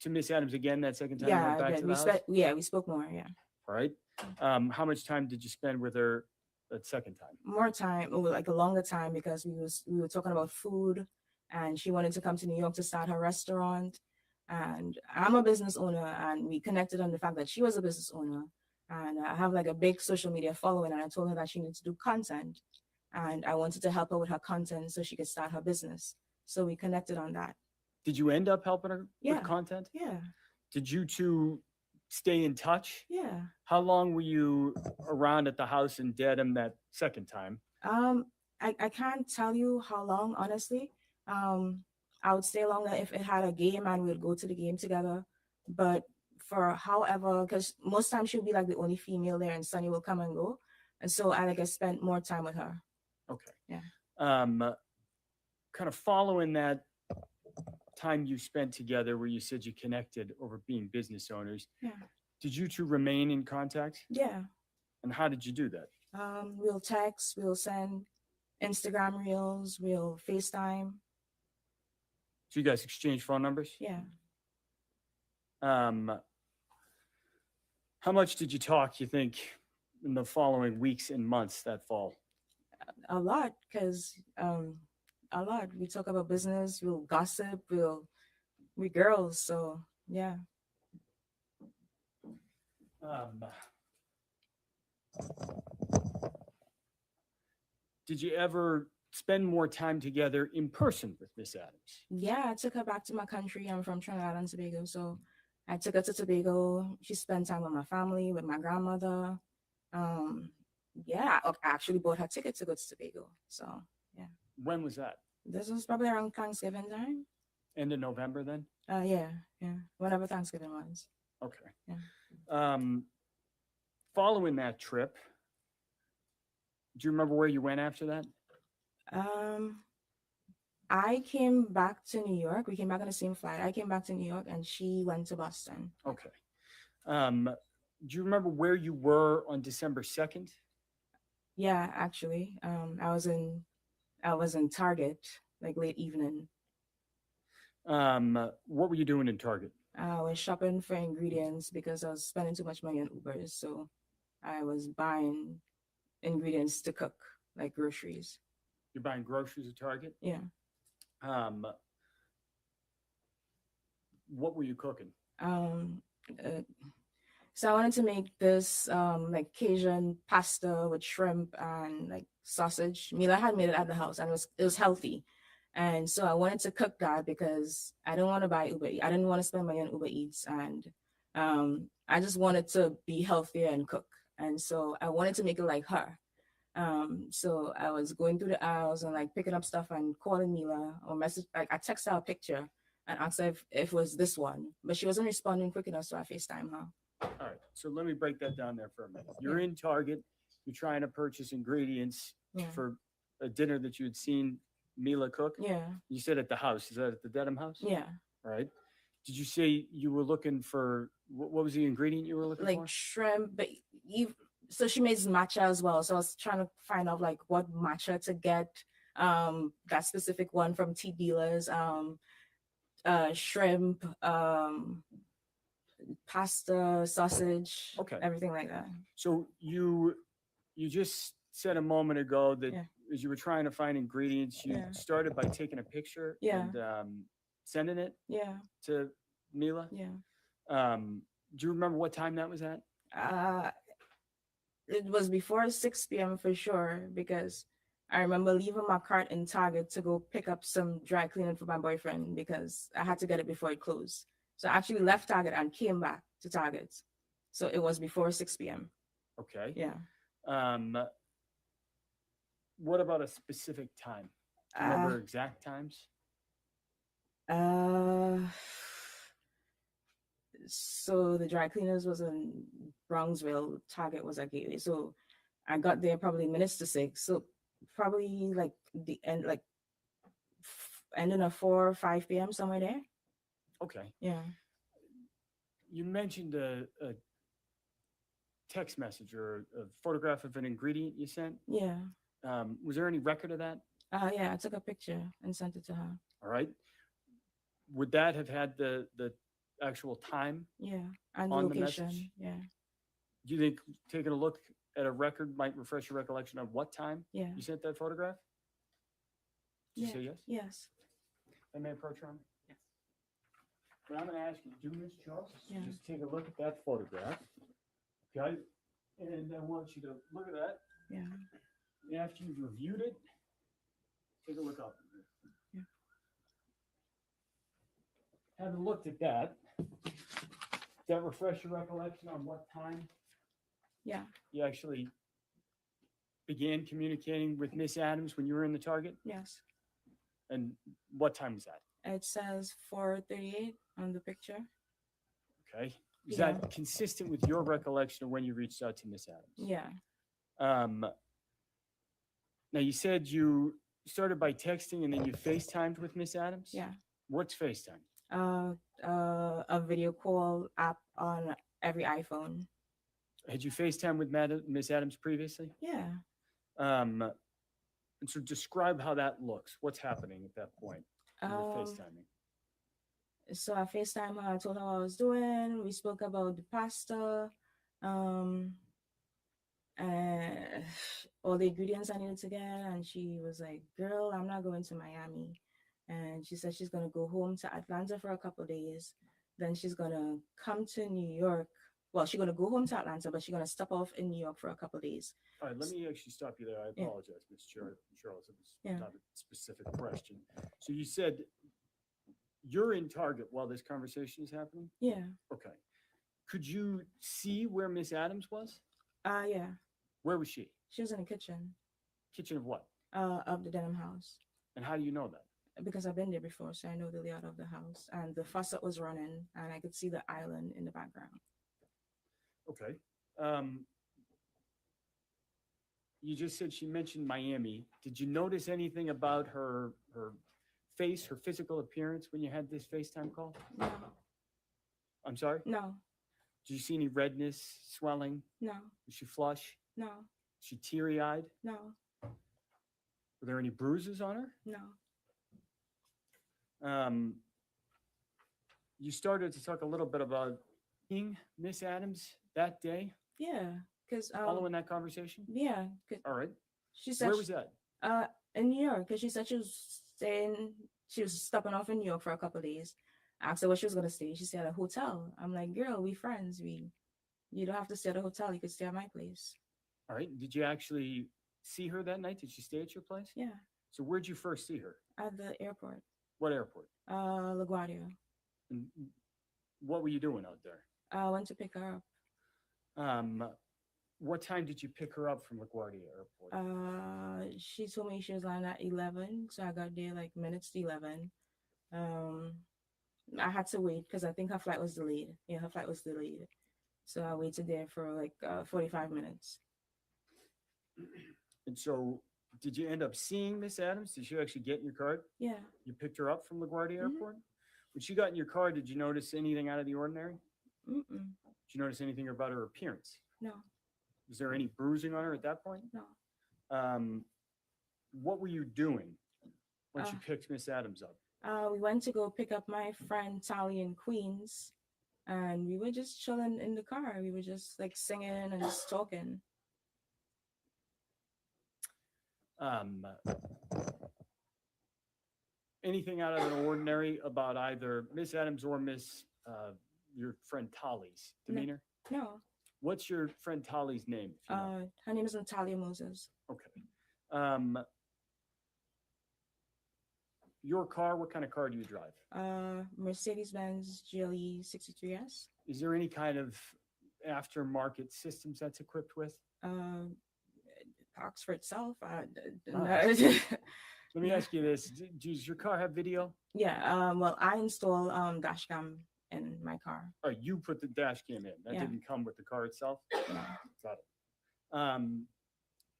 to Miss Adams again that second time you Yeah, went back I to did. the house? We spoke more. Yeah. All right. How much time did you spend with her that second time? More time, or like a longer time, because we were talking about food, and she wanted to come to New York to start her restaurant, and I'm a business owner, and we connected on the fact that she was a business owner, and I have like a big social media following, and I told her that she needs to do content, and I wanted to help her with her content so she could start her business. So we connected on that. Did you end up helping her Yeah. with content? Yeah. Did you two stay in touch? Yeah. How long were you around at the house in Dedham that second time? I can't tell you how long, honestly. I would stay longer if it had a game and we would go to the game together. But for however, because most times she'll be like the only female there and Sunny will come and go. And so I spent more time with her. Okay. Yeah. Kind of following that time you spent together where you said you connected over being business owners, Yeah. did you two remain in contact? Yeah. And how did you do that? We'll text, we'll send Instagram reels, we'll FaceTime. So you guys exchanged phone numbers? Yeah. How much did you talk, you think, in the following weeks and months that fall? A lot, because a lot. We talk about business, we'll gossip, we girls, so yeah. Did you ever spend more time together in person with Miss Adams? Yeah, I took her back to my country. I'm from Trinidad and Tobago, so I took her to Tobago. She spent time with my family, with my grandmother. Yeah, I actually bought her ticket to go to Tobago. So yeah. When was that? This was probably around Thanksgiving time. End of November then? Yeah. Whenever Thanksgiving was. Okay. Yeah. Following that trip, do you remember where you went after that? I came back to New York. We came back on the same flight. I came back to New York and she went to Boston. Okay. Do you remember where you were on December 2nd? Yeah, actually. I was in Target, like late evening. What were you doing in Target? I was shopping for ingredients because I was spending too much money on Ubers. So I was buying ingredients to cook, like groceries. You're buying groceries at Target? Yeah. What were you cooking? So I wanted to make this like Cajun pasta with shrimp and like sausage. Mila had made it at the house and it was healthy. And so I wanted to cook that because I didn't want to buy Uber Eats. I didn't want to spend money on Uber Eats. And I just wanted to be healthier and cook. And so I wanted to make it like her. So I was going through the aisles and like picking up stuff and calling Mila or message, like I texted her a picture and asked her if it was this one, but she wasn't responding quick enough. So I FaceTime her. All right. So let me break that down there for a minute. You're in Target. You're trying to purchase ingredients for a dinner that you had seen Mila cook. Yeah. You said at the house. Is that at the Dedham house? Yeah. All right. Did you say you were looking for, what was the ingredient you were looking like for? shrimp, but so she makes matcha as well. So I was trying to find out like what matcha to get. That specific one from tea dealers. Shrimp, pasta, sausage, Okay. everything like that. So you just said a moment ago that Yeah. as you were trying to find ingredients, you Yeah. started by taking a picture Yeah. and sending it Yeah. to Mila. Yeah. Do you remember what time that was at? It was before 6 p.m. for sure because I remember leaving my cart in Target to go pick up some dry cleaning for my boyfriend because I had to get it before it closed. So I actually left Target and came back to Target. So it was before 6 p.m. Okay. Yeah. What about a specific time? Do you remember exact times? So the dry cleaners was in Brownsville, Target was at Gateway. So I got there probably minutes to 6. So probably like the end, like ending of 4 or 5 p.m. somewhere there. Okay. Yeah. You mentioned a text message or a photograph of an ingredient you sent. Yeah. Was there any record of that? Yeah, I took a picture and sent it to her. All right. Would that have had the actual time? Yeah. And the on location. the message? Yeah. Do you think taking a look at a record might refresh your recollection of what time Yeah. you sent that photograph? Did you Yeah. say yes? Yes. I may approach her. Yes. What I'm going to ask you to do, Ms. Charles, Yeah. just take a look at that photograph. Okay? And I want you to look at that. Yeah. After you've reviewed it, take a look up. Yeah. Having looked at that, does that refresh your recollection on what time Yeah. you actually began communicating with Miss Adams when you were in the Target? Yes. And what time was that? It says 4:38 on the picture. Okay. Is Yeah. that consistent with your recollection of when you reached out to Miss Adams? Yeah. Now you said you started by texting and then you FaceTimed with Miss Adams? Yeah. What's FaceTime? A video call app on every iPhone. Had you FaceTime with Miss Adams previously? Yeah. And so describe how that looks. What's happening at that point when you're Um, FaceTiming? So I FaceTime her, I told her what I was doing. We spoke about the pasta, and all the ingredients I needed to get. And she was like, "Girl, I'm not going to Miami." And she said she's gonna go home to Atlanta for a couple of days. Then she's gonna come to New York. Well, she's gonna go home to Atlanta, but she's gonna stop off in New York for a couple of days. All right, let me actually stop you there. I Yeah. apologize, Ms. Charles. It was Yeah. not a specific question. So you said you're in Target while this conversation is happening? Yeah. Okay. Could you see where Miss Adams was? Yeah. Where was she? She was in the kitchen. Kitchen of what? Of the denim house. And how do you know that? Because I've been there before, so I know the layout of the house. And the faucet was running, and I could see the island in the background. Okay. You just said she mentioned Miami. Did you notice anything about her face, her physical appearance when you had this FaceTime call? No. I'm sorry? No. Did you see any redness, swelling? No. Was she flush? No. Was she teary-eyed? No. Were there any bruises on her? No. You started to talk a little bit about seeing Miss Adams that day, Yeah. Because following that conversation? yeah. 'Cause All right. she said Where was that? in New York, because she said she was stopping off in New York for a couple of days. I asked her where she was gonna stay. She said a hotel. I'm like, girl, we friends. You don't have to stay at a hotel. You could stay at my place. All right. Did you actually see her that night? Did she stay at your place? Yeah. So where'd you first see her? At the airport. What airport? LaGuardia. And what were you doing out there? I went to pick her up. What time did you pick her up from LaGuardia Airport? She told me she was on at 11, so I got there like minutes to 11. I had to wait because I think her flight was delayed. Yeah, her flight was delayed. So I waited there for like 45 minutes. And so did you end up seeing Miss Adams? Did she actually get in your car? Yeah. You picked her up from LaGuardia Airport? When she got in your car, did you notice anything out of the ordinary? Mm-mm. Did you notice anything about her appearance? No. Was there any bruising on her at that point? No. What were you doing once you Uh, picked Miss Adams up? We went to go pick up my friend Tally in Queens, and we were just chilling in the car. We were just like singing and just talking. Um, anything out of the ordinary about either Miss Adams or your friend Tali's demeanor? No. What's your friend Tali's name? if you know? Her name is Natalia Moses. Okay. Your car, what kind of car do you drive? Mercedes-Benz GLE 63S. Is there any kind of aftermarket systems that's equipped with? Talks for itself. Let me ask you this. Does your car have video? Yeah. Well, I install dash cam in my car. Oh, you put the dash cam in. That Yeah. didn't come with the car itself? No. Got it.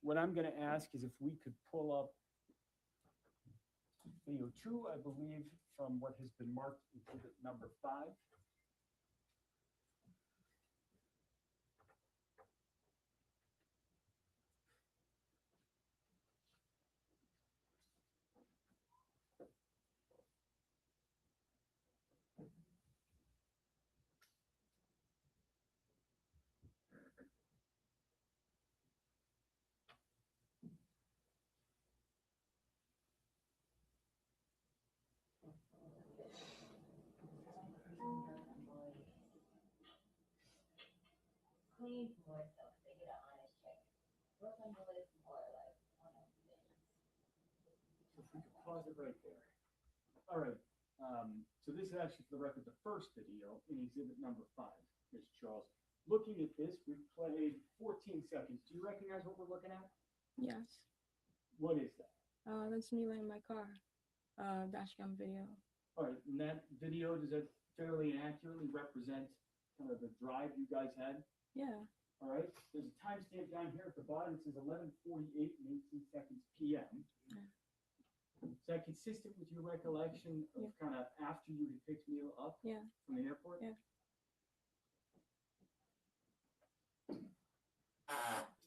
What I'm going to ask is if we could pull up video 2, I believe, from what has been marked exhibit number 5. Clean voice, though. They get an honest check. Broken voice, more like If we could pause it right there. All right. So this is actually, for the record, the first video in exhibit number 5, Mr. Charles. Looking at this, we've played 14 seconds. Do you recognize what we're looking at? Yes. What is that? That's me in my car. Dash cam video. All right. And that video, does that fairly accurately represent kind of the drive you guys had? Yeah. All right. There's a timestamp down here at the bottom. It says 11:48 and 18 seconds p.m. Yeah. Is that consistent with your recollection of kind of after you had picked Mila up from the airport? Yeah.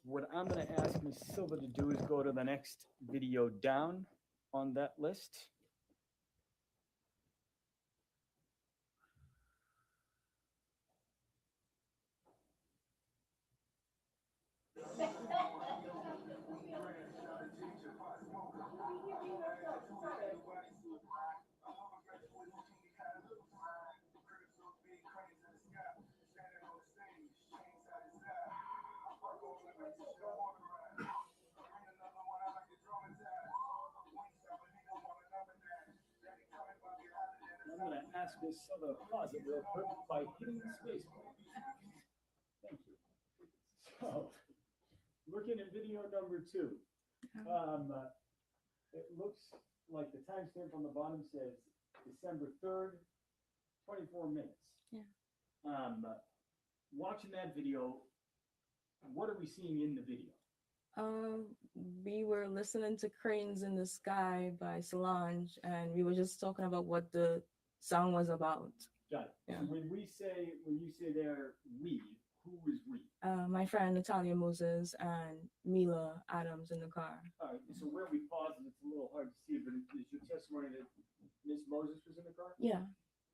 What I'm going to ask Ms. Silva to do is go to the next video down on that list. I'm going to ask Ms. Silva to pause it real quick by hitting the space bar. Thank you. So, looking at video number 2, it looks like the timestamp on the bottom says December 3rd, 24 minutes. Yeah. Watching that video, what are we seeing in the video? We were listening to Cranes in the Sky by Solange, and we were just talking about what the song was about. Got it. Yeah. So when you say there, we, who is we? My friend Natalia Moses and Mila Adams in the car. All right, so where we pause, and it's a little hard to see, but is your testimony that Miss Moses was in the car? Yeah.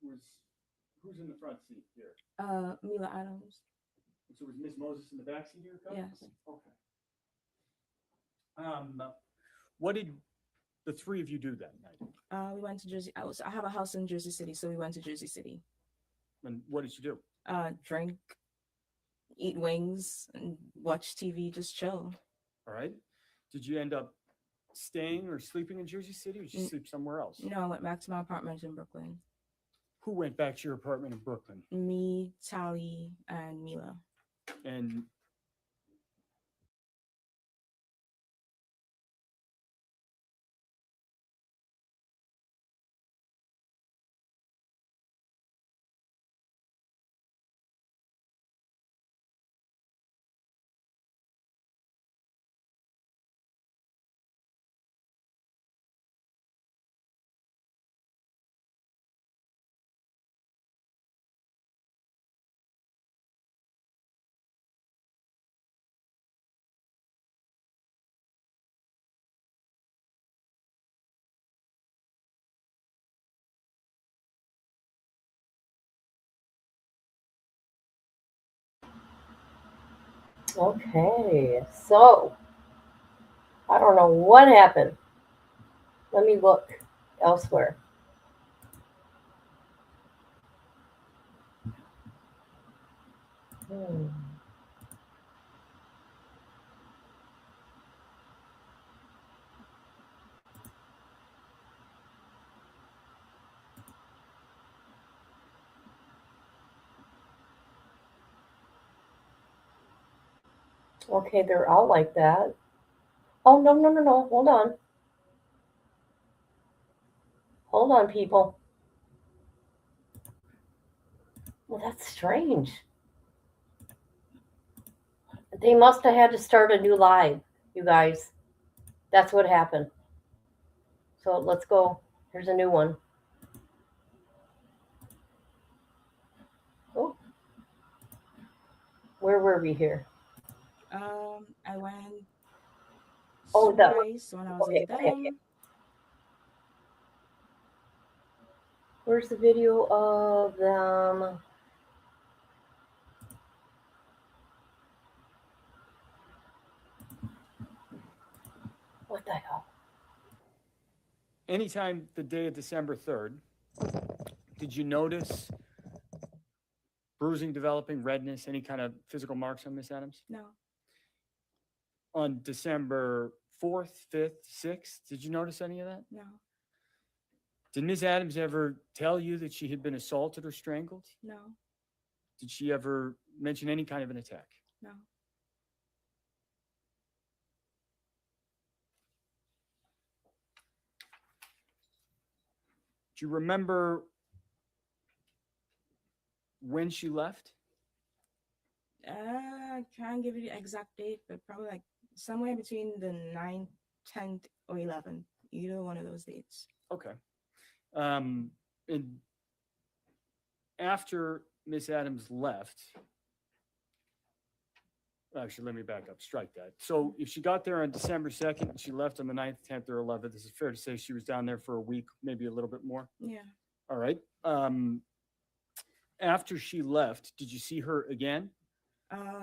Who's in the front seat here? Mila Adams. So was Miss Moses in the back seat of your car? Yes. Okay. What did the 3 of you do that night? We went to Jersey. I have a house in Jersey City, so we went to Jersey City. And what did you do? Drink, eat wings, and watch TV, just chill. All right. Did you end up staying or sleeping in Jersey City, or did you sleep somewhere else? No, I went back to my apartment in Brooklyn. Who went back to your apartment in Brooklyn? Me, Tally, and Mila. And Okay, so I don't know what happened. Let me look elsewhere. Hmm. Okay, they're all like that. Oh, no, no, no, no. Hold on. Hold on, people. Well, that's strange. They must have had to start a new live, you guys. That's what happened. So let's go. Here's a new one. Oh, where were we here? I went Oh, that was twice when I was in okay. Okay, okay. Dedham. Where's the video of them? What the hell? Anytime the day of December 3rd, did you notice bruising developing, redness, any kind of physical marks on Miss Adams? No, On December 4th, 5th, 6th, did you notice any of that? no, Did Miss Adams ever tell you that she had been assaulted or strangled? no, Did she ever mention any kind of an attack? no. Do you remember when she left? I can't give you the exact date, but probably like somewhere between the 9th, 10th, or 11th. Either one of those dates. Okay. And after Miss Adams left, actually, let me back up, strike that. So if she got there on December 2nd and she left on the 9th, 10th, or 11th, this is fair to say she was down there for a week, maybe a little bit more. Yeah. All right. After she left, did you see her again?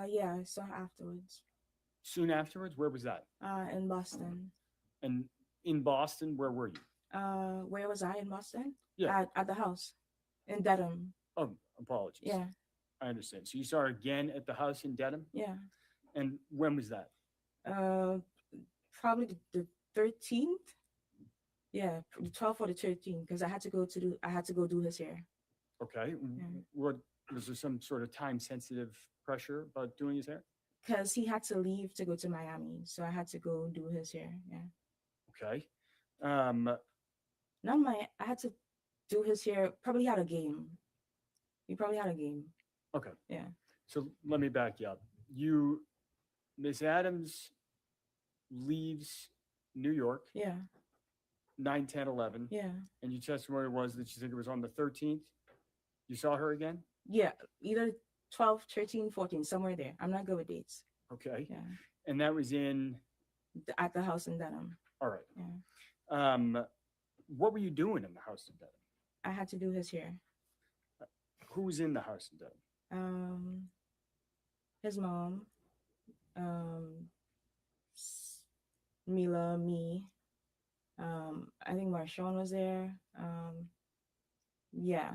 Yeah, I saw her afterwards. Soon afterwards? Where was that? In Boston. And in Boston, where were you? Where was I in Boston? Yeah. At the house in Dedham. Oh, apologies. Yeah. I understand. So you saw her again at the house in Dedham? Yeah. And when was that? Probably the 13th. Yeah, the 12th or the 13th, because I had to go do his hair. Okay. Yeah. What was there some sort of time sensitive pressure about doing his hair? Because he had to leave to go to Miami, so I had to go do his hair. Yeah. Okay. I had to do his hair. Probably had a game. He probably had a game. Okay. Yeah. So let me back you up. Miss Adams leaves New York. Yeah. 9, 10, 11. Yeah. And your testimony was that you think it was on the 13th. You saw her again? Yeah. Either 12, 13, 14, somewhere there. I'm not good with dates. Okay. Yeah. And that was at the house in Dedham. All right. Yeah. What were you doing in the house in Dedham? I had to do his hair. Who was in the house in Dedham? His mom, Mila, me. I think Marshawn was there. Yeah.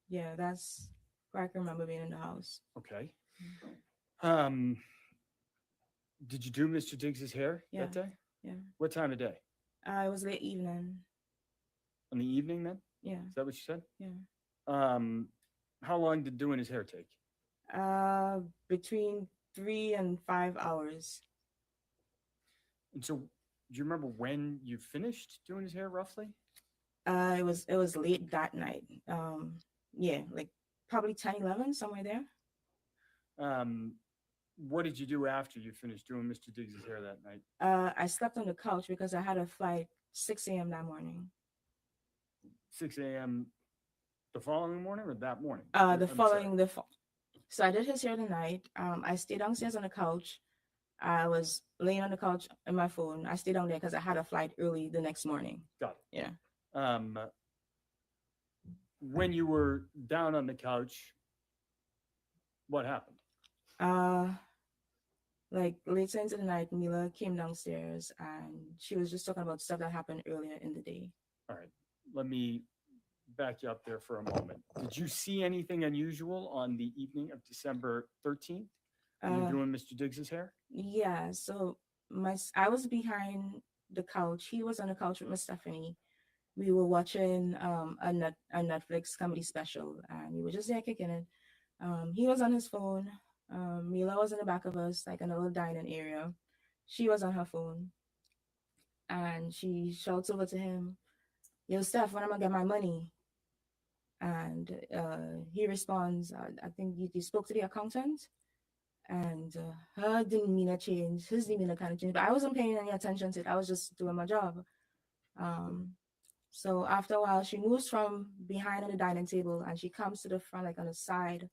Yeah, that's where I can remember being in the house. Okay. Did you do Mr. Diggs's hair that day? Yeah. What time of day? It was late evening. In the evening then? Yeah. Is that what you said? Yeah. How long did doing his hair take? Between 3 and 5 hours. And so, do you remember when you finished doing his hair roughly? It was late that night. Yeah, like probably 10, 11, somewhere there. What did you do after you finished doing Mr. Diggs's hair that night? I slept on the couch because I had a flight 6 a.m. that morning. 6 a.m. the following morning or that morning? So I did his hair the night. I stayed downstairs on the couch. I was laying on the couch on my phone. I stayed down there because I had a flight early the next morning. Got it. Yeah. When you were down on the couch, what happened? Like later into the night, Mila came downstairs and she was just talking about stuff that happened earlier in the day. All right, let me back you up there for a moment. Did you see anything unusual on the evening of December 13th when you're Uh, doing Mr. Diggs's hair? yeah, so I was behind the couch. He was on the couch with Miss Stephanie. We were watching a Netflix comedy special, and we were just there kicking it. He was on his phone. Mila was in the back of us, like in a little dining area. She was on her phone, and she shouts over to him, "Yo, Steph, when am I gonna get my money?" And he responds, "I think you spoke to the accountant." And her demeanor changed, his demeanor kind of changed, but I wasn't paying any attention to it. I was just doing my job. So after a while, she moves from behind on the dining table and she comes to the front, like on the side,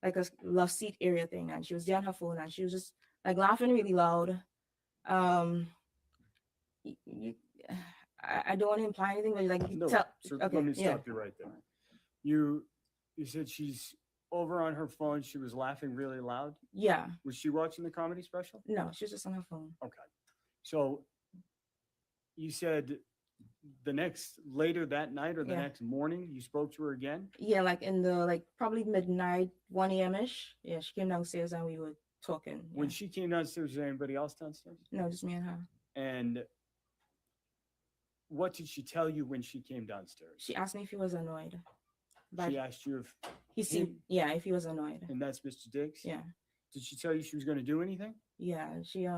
like a love seat area thing. And she was there on her phone and she was just like laughing really loud. You, I don't want to imply anything, but like, No, tell, so okay, let me yeah, stop you right there. You said she's over on her phone. She was laughing really loud. yeah. Was she watching the comedy special? No, she was just on her phone. Okay. So you said later that night or the Yeah. next morning, you spoke to her again? Yeah, like in the like probably midnight, 1 a.m. ish. Yeah, she came downstairs and we were talking. When yeah. she came downstairs, was there anybody else downstairs? No, just me and her. And what did she tell you when she came downstairs? She asked me if he was annoyed. But She asked you if he seemed, yeah, if he was annoyed. and that's Mr. Diggs? Yeah. Did she tell you she was going to do anything? Yeah, she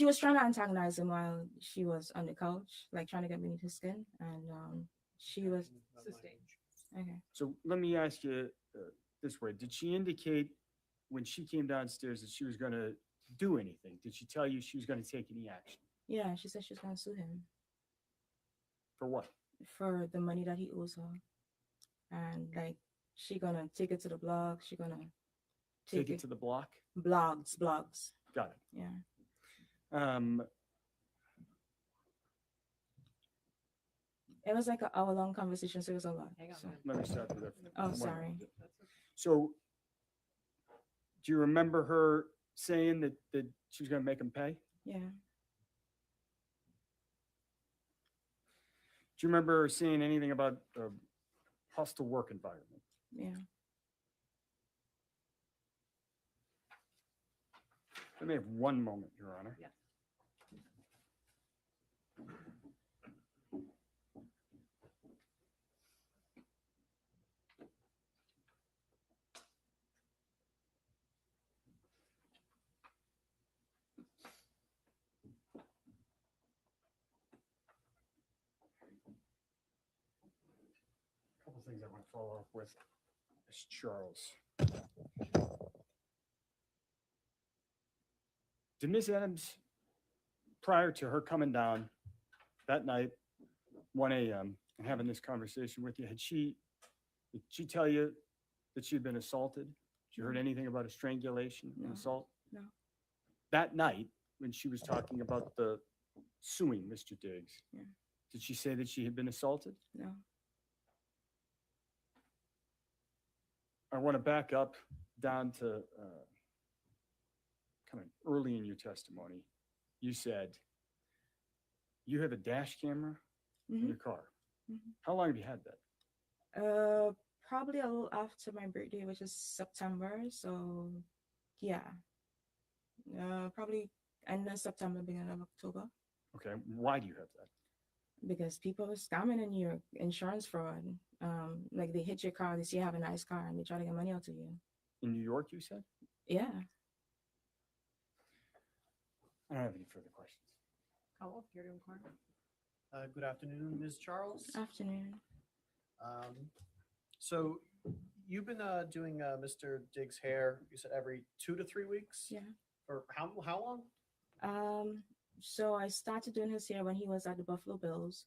was trying to antagonize him while she was on the couch, like trying to get beneath his skin, and she was Sustained. okay. So let me ask you this way. Did she indicate when she came downstairs that she was going to do anything? Did she tell you she was going to take any action? Yeah, she said she was gonna sue him For what? for the money that he owes her, and like she gonna take it to the blog. She gonna Take it to the block? blogs. Got it. Yeah. It was like an hour-long conversation, so it was a lot. Hang on. so- Let me stop you there. Oh, One sorry. moment. So do you remember her saying that she was going to make him pay? Yeah. Do you remember her saying anything about a hostile work environment? Yeah. Let me have one moment, Your Honor. Yeah. A couple things I want to follow up with. Miss Charles. Did Miss Adams, prior to her coming down that night, 1 a.m., and having this conversation with you, did she tell you that she had been assaulted? Did you heard anything about a strangulation and No. assault? No. That night, when she was talking about the suing Mr. Diggs, Yeah. did she say that she had been assaulted? No. I want to back up down to kind of early in your testimony. You said you have a dash camera in your car. Mhm. How long have you had that? Probably a little after my birthday, which is September. So, yeah. Probably end of September, beginning of October. Okay. Why do you have that? Because people are scamming in your insurance fraud. Like they hit your car, they see you have a nice car, and they try to get money out of you. In New York, you said? Yeah. I don't have any further questions. Call here to inquire. Good afternoon, Ms. Charles. Afternoon. So you've been doing Mr. Diggs' hair, you said every 2 to 3 weeks? Yeah. For how long? So I started doing his hair when he was at the Buffalo Bills,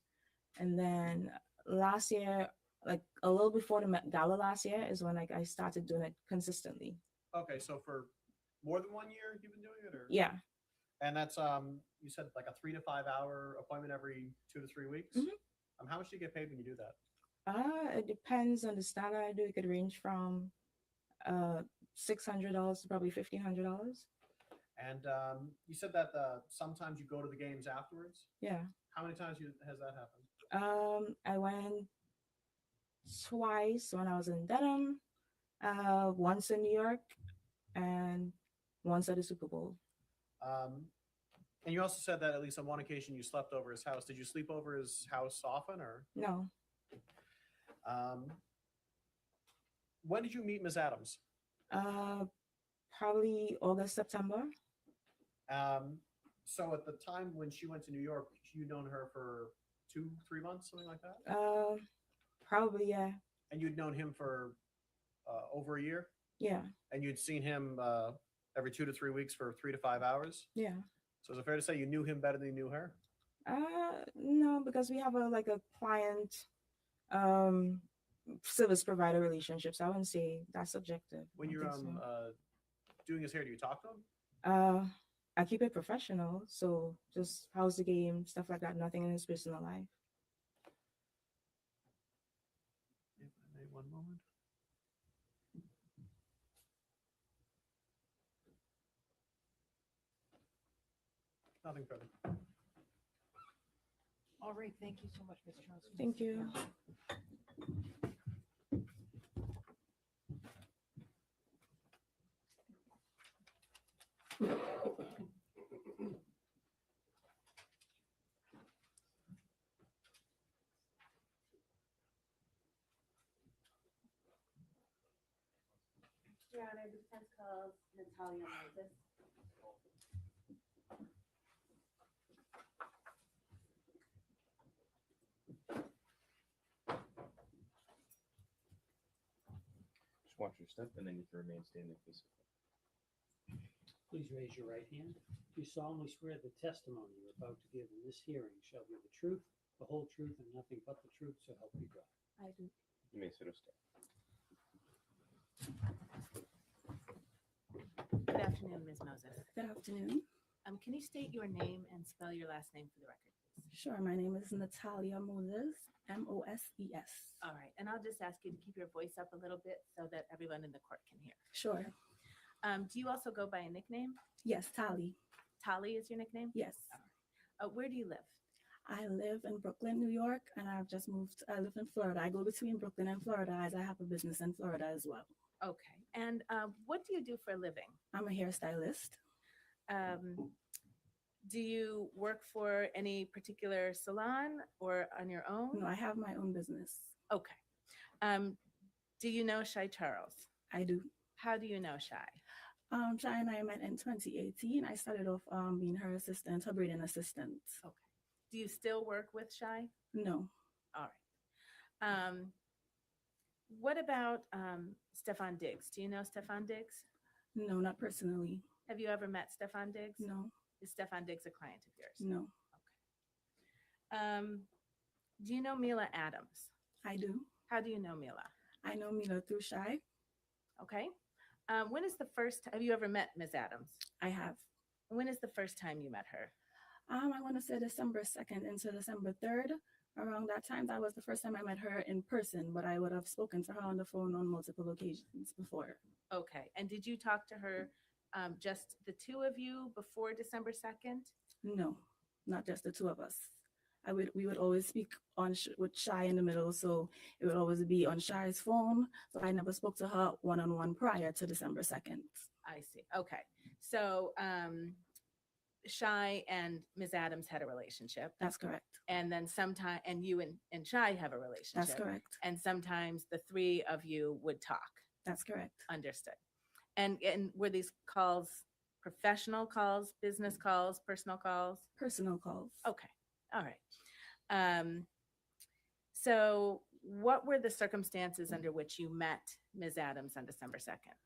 and then last year, like a little before the Met Gala last year, is when like I started doing it consistently. Okay, so for more than 1 year you've been doing it, or? Yeah. And that's you said like a 3 to 5 hour appointment every 2 to 3 weeks. Mhm. How much do you get paid when you do that? It depends on the style I do. It could range from $600 to probably $1,500. And you said that sometimes you go to the games afterwards. Yeah. How many times has that happened? I went twice when I was in Dedham, once in New York, and once at the Super Bowl. And you also said that at least on one occasion you slept over his house. Did you sleep over his house often, or? No. When did you meet Ms. Adams? Probably August, September. So at the time when she went to New York, you known her for 2-3 months, something like that? Probably, yeah. And you'd known him for over a year? Yeah. And you'd seen him every 2 to 3 weeks for 3 to 5 hours? Yeah. So is it fair to say you knew him better than you knew her? No, because we have a client service provider relationship. So I wouldn't say that's subjective. When I you're think so. doing his hair, do you talk to him? I keep it professional. So just how's the game, stuff like that, nothing in his personal life. If I may, one moment. Nothing further. All right, thank you so much, Ms. Charles. Thank you. Your Honor, the defense calls Natalia Moses. Just watch your step, and then you can remain standing physically. Please raise your right hand. Do you solemnly swear the testimony you're about to give in this hearing shall be the truth, the whole truth, and nothing but the truth, so help you God? I do. You may sit or stand. Good afternoon, Ms. Moses. Good afternoon. Can you state your name and spell your last name for the record, please? Sure, my name is Natalia Moses, Moses. All right, and I'll just ask you to keep your voice up a little bit so that everyone in the court can hear. Sure. Do you also go by a nickname? Yes, Tali. Tali is your nickname? Yes. Where do you live? I live in Brooklyn, New York, and I've just moved. I live in Florida. I go between Brooklyn and Florida as I have a business in Florida as well. Okay, and what do you do for a living? I'm a hairstylist. Do you work for any particular salon or on your own? No, I have my own business. Okay. Do you know Shy Charles? I do. How do you know Shy? Shy and I met in 2018. I started off being her assistant, her braiding assistant. Okay. Do you still work with Shy? No. All right. What about Stefon Diggs? Do you know Stefon Diggs? No, not personally. Have you ever met Stefon Diggs? No. Is Stefon Diggs a client of yours? No. Okay. Do you know Mila Adams? I do. How do you know Mila? I know Mila through Shy. Okay. When is the first, have you ever met Ms. Adams? I have. When is the first time you met her? I want to say December 2nd into December 3rd. Around that time, that was the first time I met her in person, but I would have spoken to her on the phone on multiple occasions before. Okay. And did you talk to her, just the two of you before December 2nd? No, not just the two of us. We would always speak on with Shy in the middle, so it would always be on Shy's phone. So I never spoke to her one-on-one prior to December 2nd. I see. Okay. So Shy and Ms. Adams had a relationship. That's correct. And then sometime, and you and Shy have a relationship. That's correct. And sometimes the three of you would talk. That's correct. Understood. And were these calls professional calls, business calls, personal calls? Personal calls. Okay. All right. So what were the circumstances under which you met Ms. Adams on December 2nd?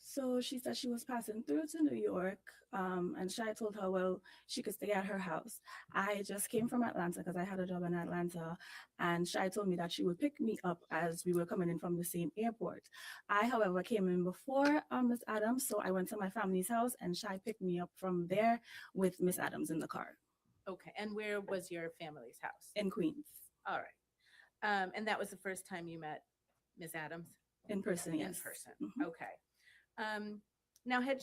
So she said she was passing through to New York, and Shy told her, well, she could stay at her house. I just came from Atlanta because I had a job in Atlanta, and Shy told me that she would pick me up as we were coming in from the same airport. I, however, came in before Ms. Adams, so I went to my family's house, and Shy picked me up from there with Ms. Adams in the car. Okay. And where was your family's house? In Queens. All right. And that was the first time you met Ms. Adams? In person, yes. In person. Mhm. Okay. Now, I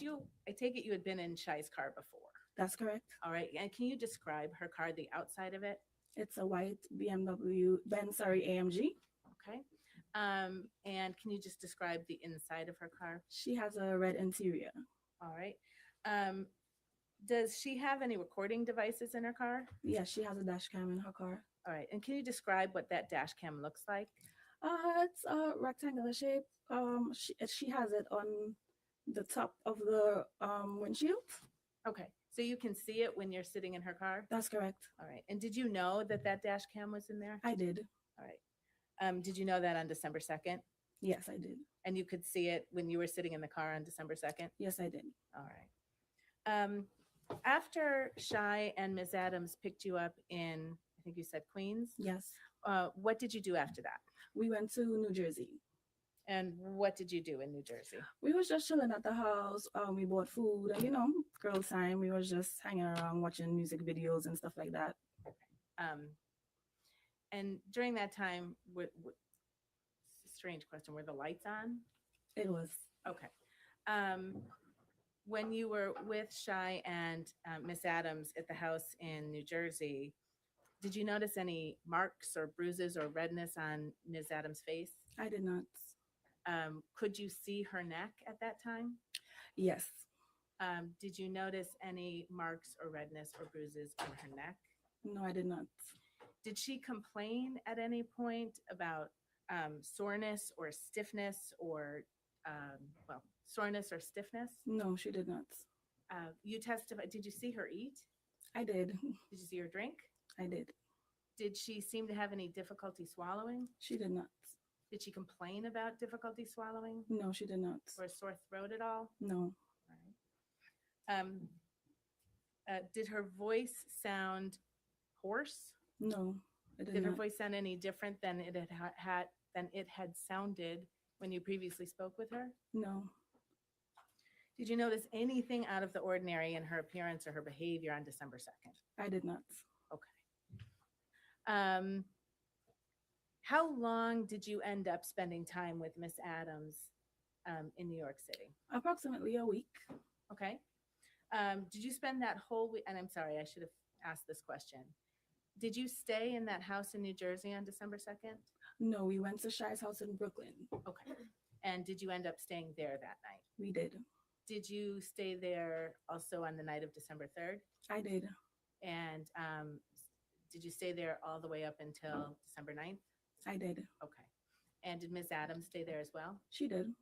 take it you had been in Shai's car before. That's correct. All right. And can you describe her car, the outside of it? It's a white AMG. Okay. And can you just describe the inside of her car? She has a red interior. All right. Does she have any recording devices in her car? Yeah, she has a dash cam in her car. All right. And can you describe what that dash cam looks like? It's a rectangular shape. She has it on the top of the windshield. Okay. So you can see it when you're sitting in her car? That's correct. All right. And did you know that that dash cam was in there? I did. All right. Did you know that on December 2nd? Yes, I did. And you could see it when you were sitting in the car on December 2nd? Yes, I did. All right. After Shai and Ms. Adams picked you up in, I think you said Queens? Yes. What did you do after that? We went to New Jersey. And what did you do in New Jersey? We was just chilling at the house. We bought food, and girl time. We was just hanging around, watching music videos and stuff like that. And during that time, strange question, were the lights on? It was. Okay. When you were with Shai and Miss Adams at the house in New Jersey, did you notice any marks or bruises or redness on Ms. Adams' face? I did not. Could you see her neck at that time? Yes. Did you notice any marks or redness or bruises on her neck? No, I did not. Did she complain at any point about soreness or stiffness or, soreness or stiffness? No, she did not. You testified, did you see her eat? I did. Did you see her drink? I did. Did she seem to have any difficulty swallowing? She did not. Did she complain about difficulty swallowing? No, she did not. Or a sore throat at all? No. Did her voice sound hoarse? No, it Did her not. voice sound any different than it had sounded when you previously spoke with her? No. Did you notice anything out of the ordinary in her appearance or her behavior on December 2nd? I did not. Okay. How long did you end up spending time with Miss Adams in New York City? Approximately a week. Okay. Did you spend that whole week? And I'm sorry, I should have asked this question. Did you stay in that house in New Jersey on December 2nd? No, we went to Shai's house in Brooklyn. Okay. And did you end up staying there that night? We did. Did you stay there also on the night of December 3rd? I did. And did you stay there all the way up until December 9th? I did. Okay. And did Miss Adams stay there as well? She did.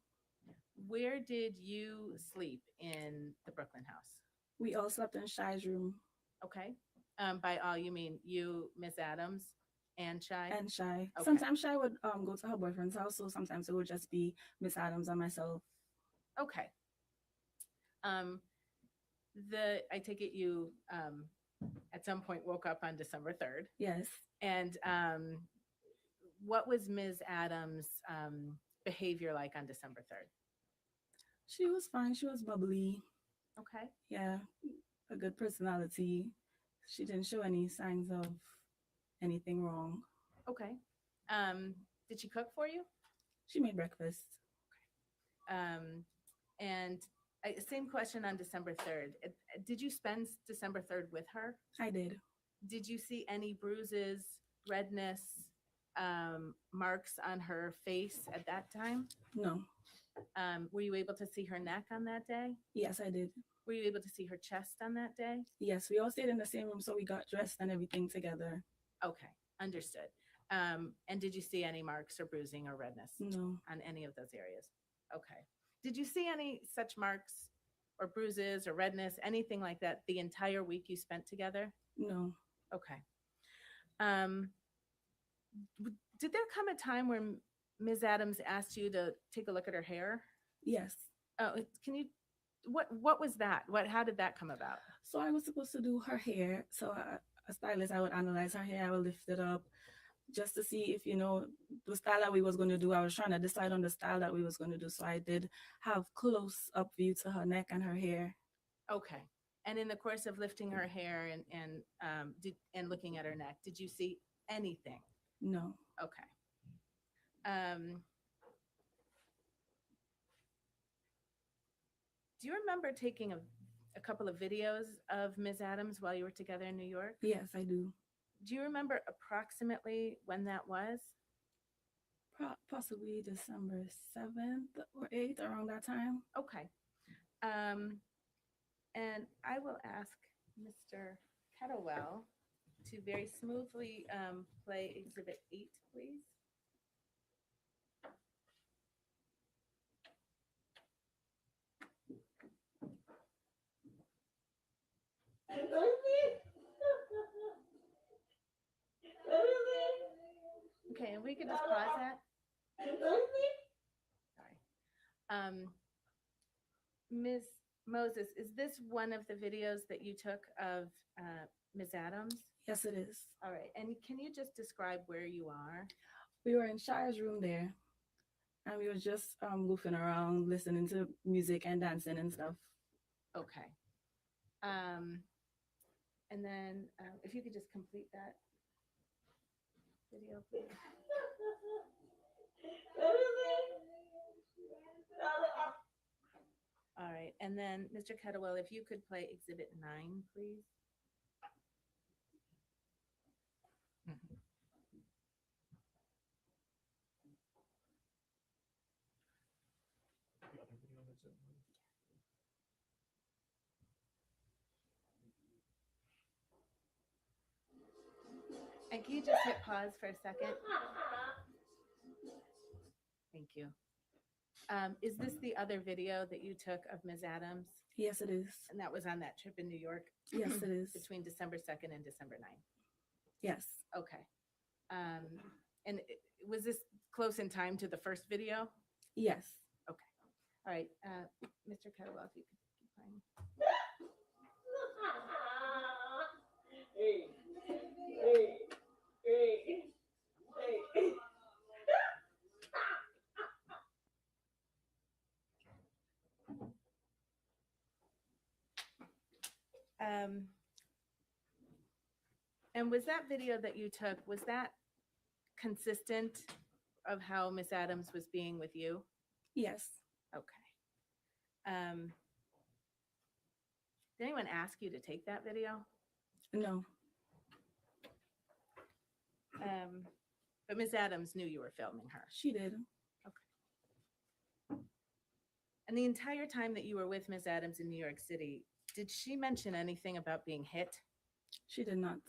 Where did you sleep in the Brooklyn house? We all slept in Shai's room. Okay. By all, you mean you, Miss Adams, and Shai? And Shai. Okay. Sometimes Shai would go to her boyfriend's house, so sometimes it would just be Miss Adams and myself. Okay. I take it you at some point woke up on December 3rd. Yes. And what was Ms. Adams' behavior like on December 3rd? She was fine. She was bubbly. Okay. Yeah, a good personality. She didn't show any signs of anything wrong. Okay. Did she cook for you? She made breakfast. And same question on December 3rd. Did you spend December 3rd with her? I did. Did you see any bruises, redness, marks on her face at that time? No. Were you able to see her neck on that day? Yes, I did. Were you able to see her chest on that day? Yes, we all stayed in the same room, so we got dressed and everything together. Okay, understood. And did you see any marks or bruising or redness? No. On any of those areas? Okay. Did you see any such marks or bruises or redness, anything like that the entire week you spent together? No. Okay. Did there come a time where Ms. Adams asked you to take a look at her hair? Yes. Oh, can you, what was that? How did that come about? So I was supposed to do her hair. So a stylist, I would analyze her hair. I would lift it up just to see if, the style that we was going to do. I was trying to decide on the style that we was going to do. So I did have close up view to her neck and her hair. Okay. And in the course of lifting her hair and looking at her neck, did you see anything? No. Okay. Do you remember taking a couple of videos of Ms. Adams while you were together in New York? Yes, I do. Do you remember approximately when that was? Possibly December 7th or 8th, around that time. Okay. And I will ask Mr. Kettlewell to very smoothly play Exhibit 8, please. Okay, and we could just pause that. Sorry. Ms. Moses, is this one of the videos that you took of Ms. Adams? Yes, it is. All right, and can you just describe where you are? We were in Shire's room there, and we were just goofing around, listening to music and dancing and stuff. Okay. And then if you could just complete that video, please. All right, and then Mr. Kettlewell, if you could play Exhibit 9, please. And can you just hit pause for a second? Thank you. Is this the other video that you took of Ms. Adams? Yes, it is. And that was on that trip in New York? Yes, it is. Between December 2nd and December 9th? Yes. Okay. And was this close in time to the first video? Yes. Okay. All right. Mr. Kettlewell, if you could keep playing. And was that video that you took, was that consistent of how Miss Adams was being with you? Yes. Okay. Did anyone ask you to take that video? No. But Miss Adams knew you were filming her. She did. Okay. And the entire time that you were with Miss Adams in New York City, did she mention anything about being hit? She did not.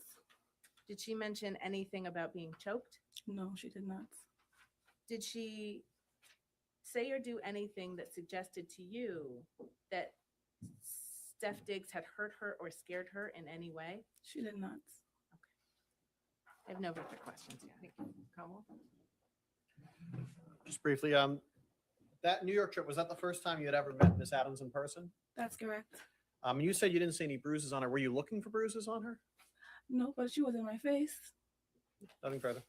Did she mention anything about being choked? No, she did not. Did she say or do anything that suggested to you that Steph Diggs had hurt her or scared her in any way? She did not. I have no further questions. Yeah. Thank you. Cromwell? Just briefly, that New York trip, was that the first time you had ever met Miss Adams in person? That's correct. You said you didn't see any bruises on her. Were you looking for bruises on her? No, but she was in my face. Nothing further.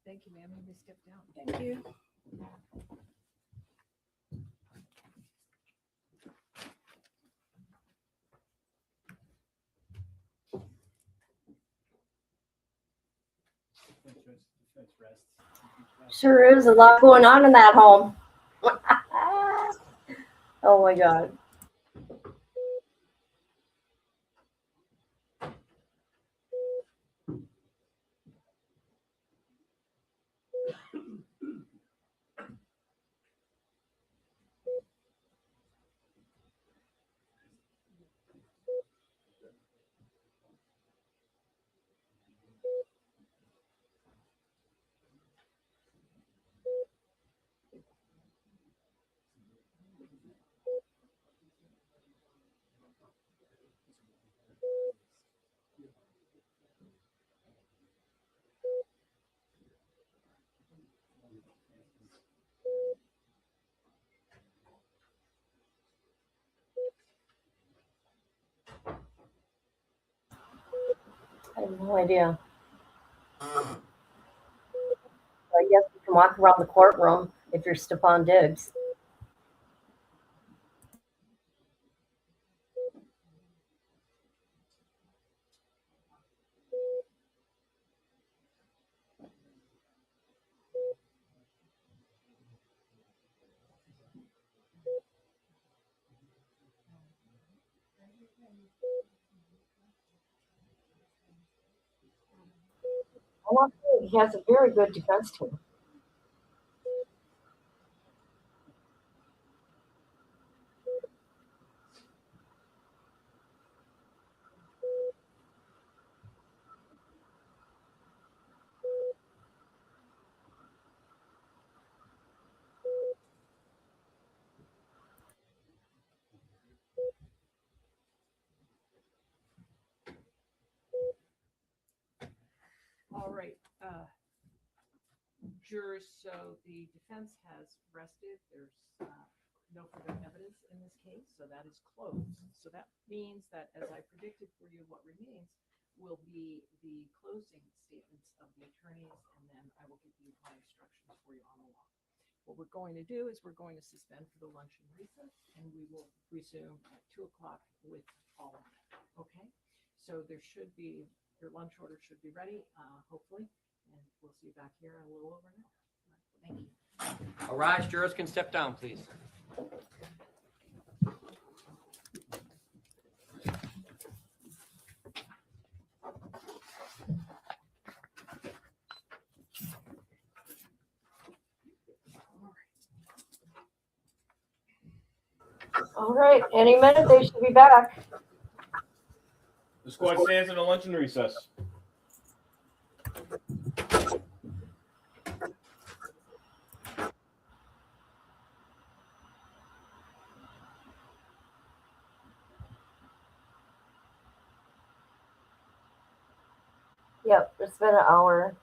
Thank you, ma'am. You may step down. Thank you. Sure is a lot going on in that home. Oh my God. I have no idea. I guess you can walk around the courtroom if you're Stefon Diggs. I want to say he has a very good defense team. All right, jurors, so the defense has rested. There's no further evidence in this case, so that is closed. So that means that, as I predicted for you, what remains will be the closing statements of the attorneys, and then I will give you my instructions for you on the law. What we're going to do is we're going to suspend for the luncheon recess, and we will resume at 2 o'clock with all of that. Okay? So there should be, your lunch order should be ready, hopefully, and we'll see you back here in a little over an hour. Thank you. Arise, jurors can step down, please. All right, any minute they should be back. The squad stands in a luncheon recess. Yep, it's been an hour.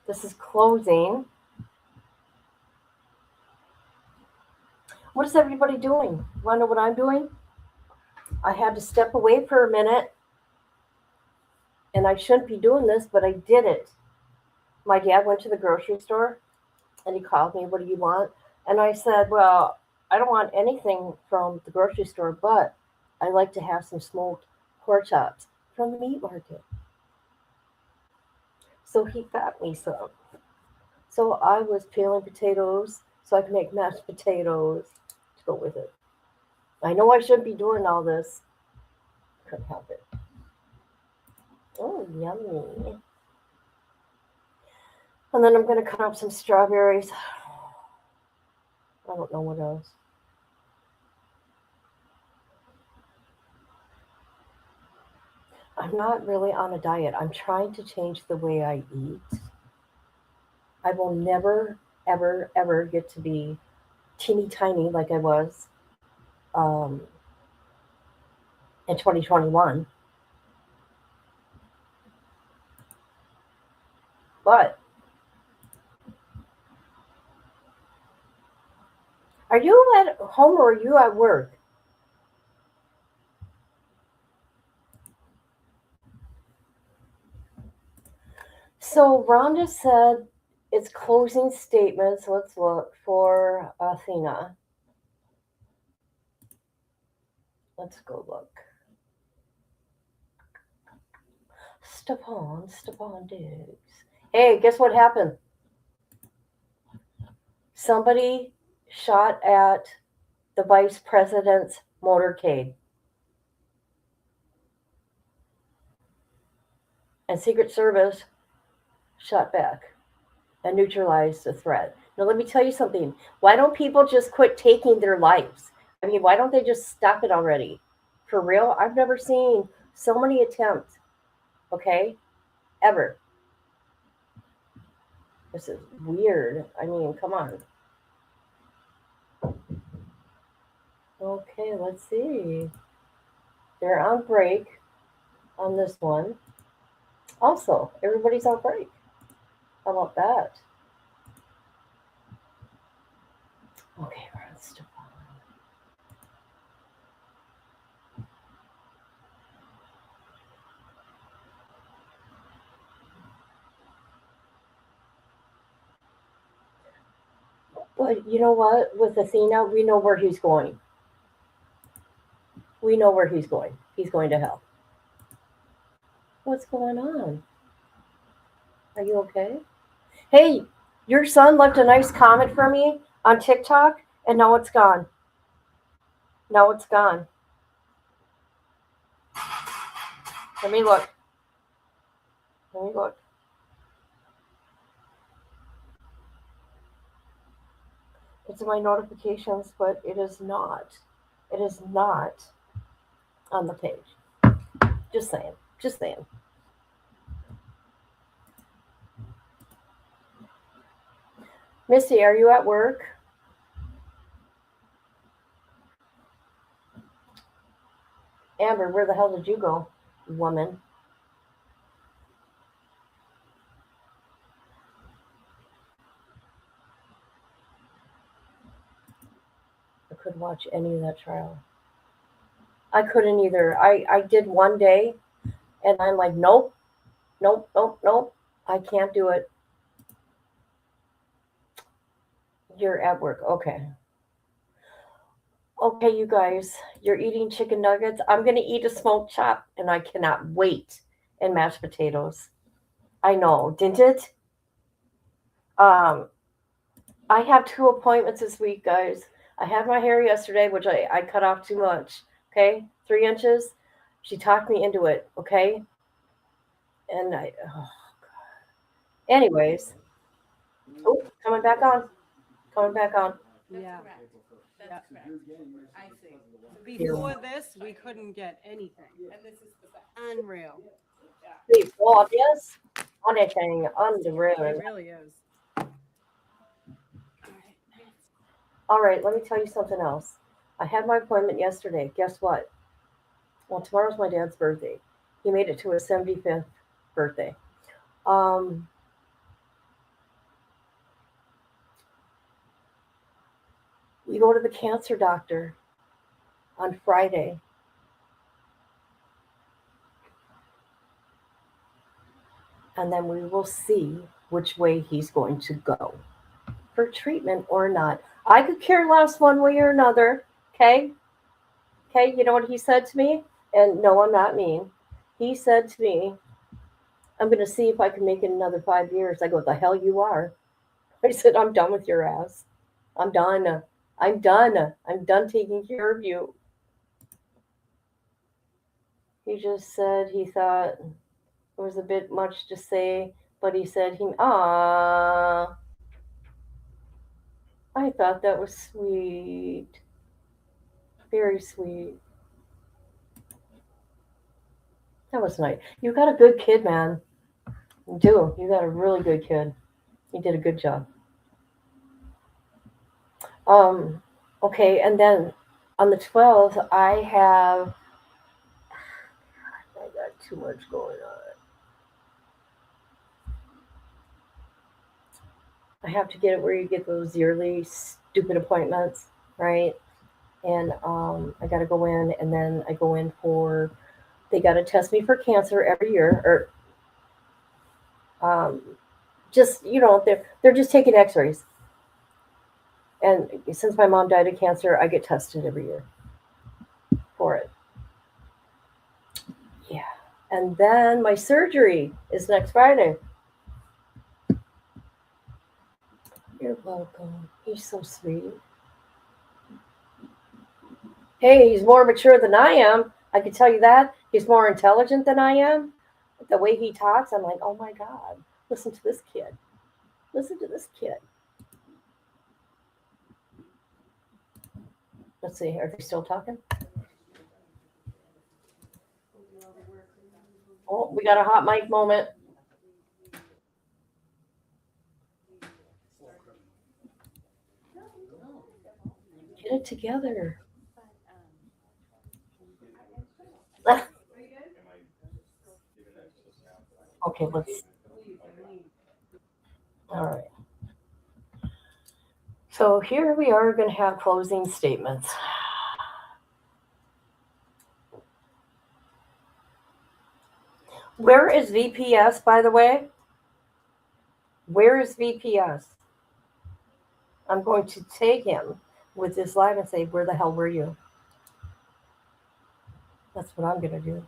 This is closing. What is everybody doing? Want to know what I'm doing? I had to step away for a minute, and I shouldn't be doing this, but I did it. My dad went to the grocery store, and he called me, "What do you want?" And I said, "Well, I don't want anything from the grocery store, but I like to have some smoked pork chops from the meat market." So he got me some. So I was peeling potatoes so I could make mashed potatoes to go with it. I know I shouldn't be doing all this. Couldn't help it. Oh, yummy. And then I'm going to cut up some strawberries. I don't know what else. I'm not really on a diet. I'm trying to change the way I eat. I will never, ever, ever get to be teeny tiny like I was um, in 2021. But are you at home or are you at work? So Rhonda said it's closing statements. Let's look for Athena. Let's go look. Stefon Diggs. Hey, guess what happened? Somebody shot at the vice president's motorcade. And Secret Service shot back and neutralized the threat. Now, let me tell you something. Why don't people just quit taking their lives? I mean, why don't they just stop it already? For real? I've never seen so many attempts, okay? Ever. This is weird. I mean, come on. Okay, let's see. They're on break on this one. Also, everybody's on break. How about that? Okay, we're on Stefon. But you know what? With Athena, we know where he's going. We know where he's going. He's going to hell. What's going on? Are you okay? Hey, your son left a nice comment for me on TikTok, and now it's gone. Now it's gone. Let me look. Let me look. It's in my notifications, but it is not. It is not on the page. Just saying. Just saying. Missy, are you at work? Amber, where the hell did you go, woman? I couldn't watch any of that trial. I couldn't either. I did one day, and I'm like, nope, nope, nope, nope. I can't do it. You're at work. Okay. Okay, you guys, you're eating chicken nuggets. I'm going to eat a smoked chop, and I cannot wait. And mashed potatoes. I know, didn't it? I have 2 appointments this week, guys. I had my hair yesterday, which I cut off too much. Okay, 3 inches. She talked me into it. Okay, and anyways, oh, coming back on, coming back on. Yeah. That's correct. I see. Before this, we couldn't get anything. And this is the best. Unreal. Before this, anything It unreal. really is. All right, let me tell you something else. I had my appointment yesterday. Guess what? Well, tomorrow's my dad's birthday. He made it to his 75th birthday. We go to the cancer doctor on Friday. And then we will see which way he's going to go for treatment or not. I could care less one way or another. Okay? Okay, you know what he said to me? And no, I'm not mean. He said to me, I'm going to see if I can make it another 5 years. I go, the hell you are. I said, I'm done with your ass. I'm done. I'm done. I'm done taking care of you. He just said he thought it was a bit much to say, but he said I thought that was sweet. Very sweet. That was nice. You got a good kid, man. You do. You got a really good kid. You did a good job. Okay, and then on the 12th, I got too much going on. I have to get it where you get those yearly stupid appointments, right? And I got to go in, and then I go in for, they got to test me for cancer every year, or just, they're just taking x-rays. And since my mom died of cancer, I get tested every year for it. Yeah. And then my surgery is next Friday. You're welcome. He's so sweet. Hey, he's more mature than I am. I can tell you that. He's more intelligent than I am. The way he talks, I'm like, oh my God, listen to this kid. Listen to this kid. Let's see, are they still talking? Oh, we got a hot mic moment. Get it together. Okay, let's. All right. So here we are going to have closing statements. Where is VPS, by the way? Where is VPS? I'm going to take him with this live and say, where the hell were you? That's what I'm going to do.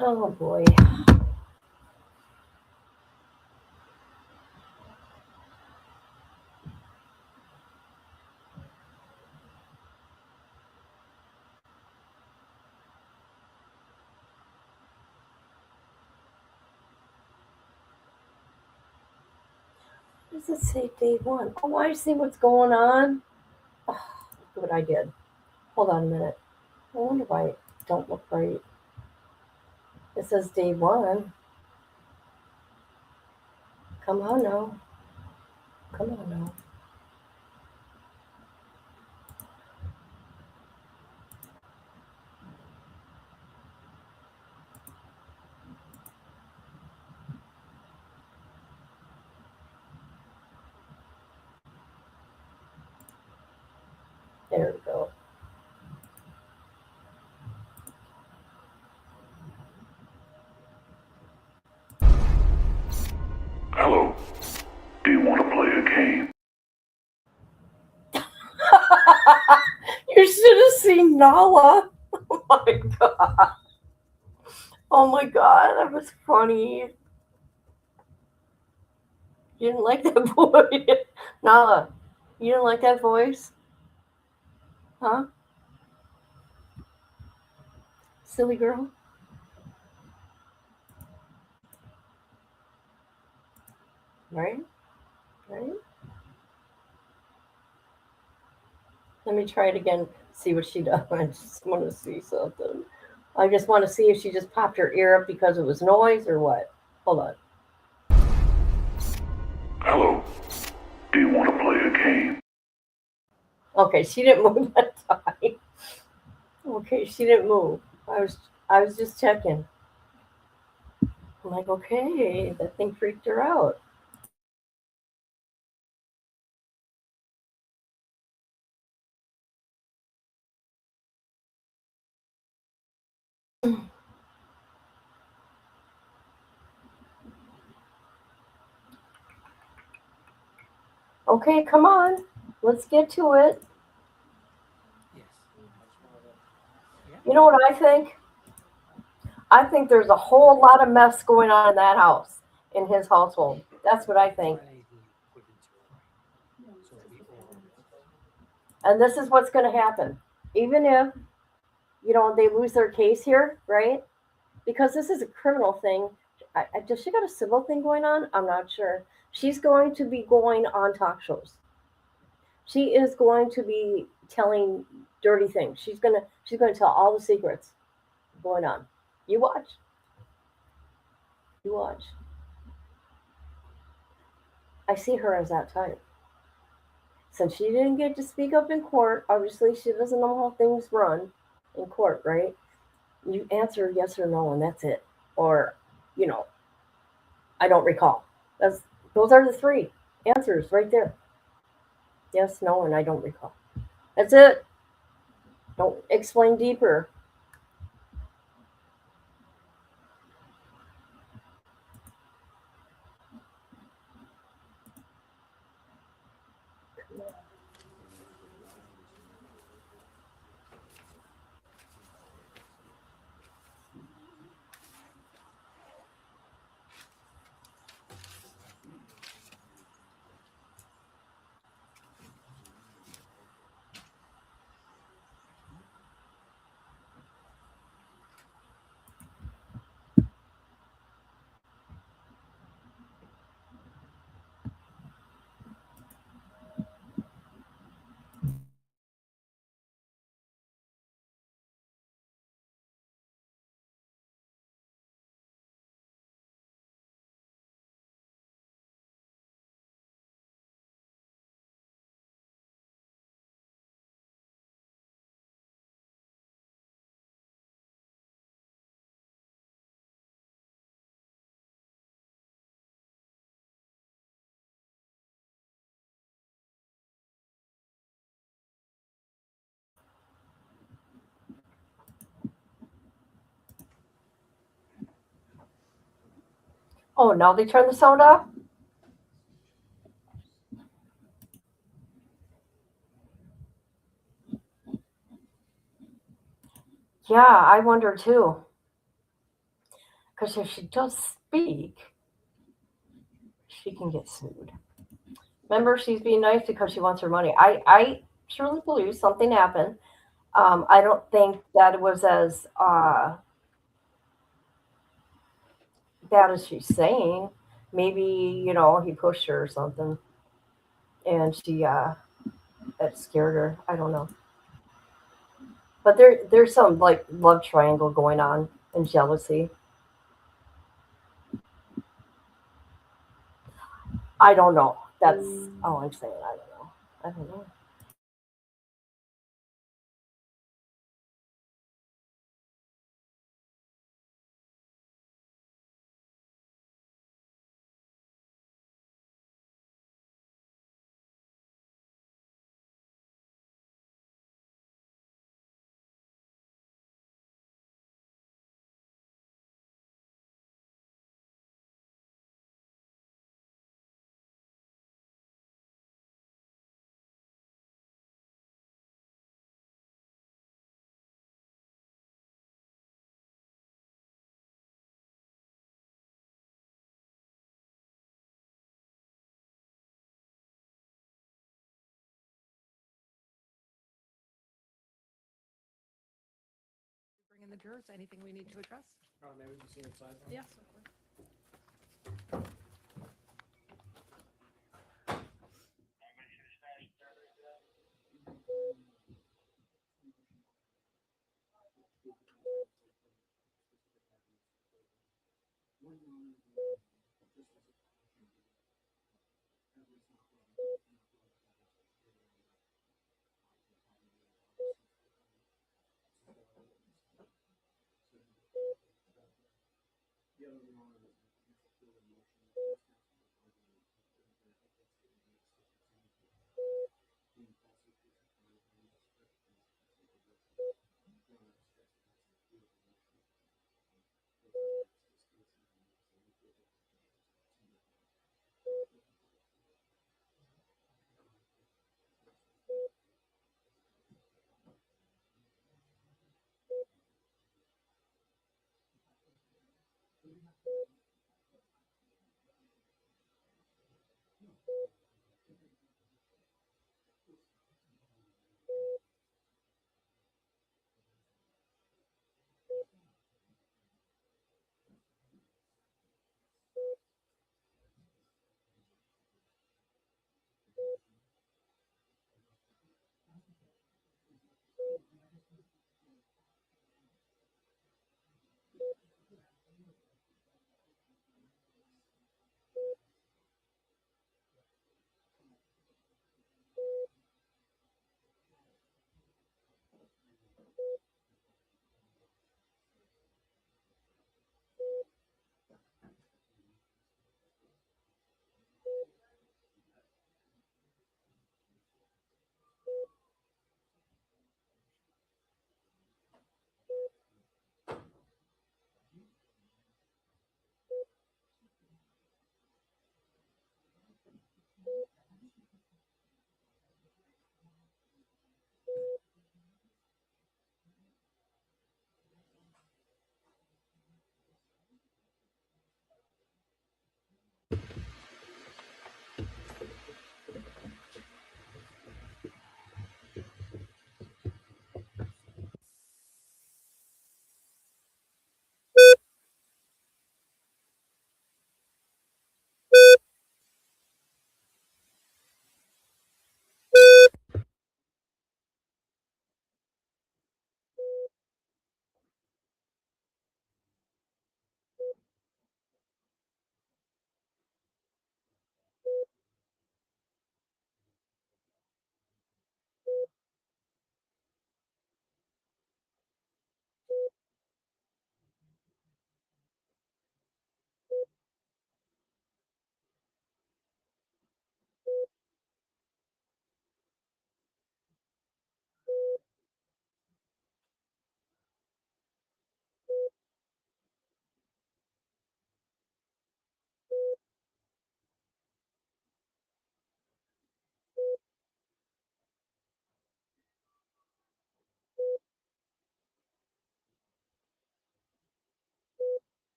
Oh boy. Does it say day one? Oh, I see what's going on. Oh, look what I did. Hold on a minute. I wonder why it don't look right. It says day one. Come on now. Come on now. There we go. Hello. Do you want to play a game? You should have seen Nala. Oh my god. Oh my god, that was funny. You didn't like that voice? Nala, you didn't like that voice? Huh? Silly girl? Right? Right? Let me try it again, see what she does. I just want to see something. I just want to see if she just popped her ear up because it was noise or what. Hold on. Hello. Do you want to play a game? Okay, she didn't move that time. Okay, she didn't move. I was just checking. I'm like, okay, that thing freaked her out. Okay, come on. Let's get to it. You know what I think? I think there's a whole lot of mess going on in that house, in his household. That's what I think. And this is what's going to happen. Even if, they lose their case here, right? Because this is a criminal thing. Does she got a civil thing going on? I'm not sure. She's going to be going on talk shows. She is going to be telling dirty things. She's gonna tell all the secrets going on. You watch. You watch. I see her as that type. Since she didn't get to speak up in court, obviously she doesn't know how things run in court, right? You answer yes or no, and that's it. Or, you know, I don't recall. Those are the three answers right there. Yes, no, and I don't recall. That's it. Don't explain deeper. Oh, now they turn the sound off? Yeah, I wonder too. Because if she does speak, she can get sued. Remember, she's being nice because she wants her money. I truly believe something happened. I don't think that it was as bad as she's saying. Maybe, he pushed her or something, and that scared her. I don't know. But there's some like love triangle going on and jealousy. I don't know. That's all I'm saying. I don't know. I don't know. Bring in the jurors. Anything we need to address? Maybe we can see inside. Yes, of course.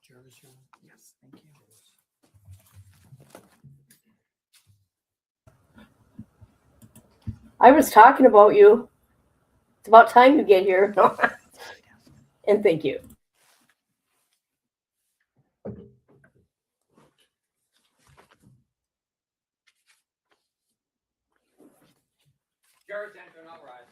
Jervis, Yes, thank you. I was talking about you. It's about time you get here. And thank you. Jurors enter and all rise.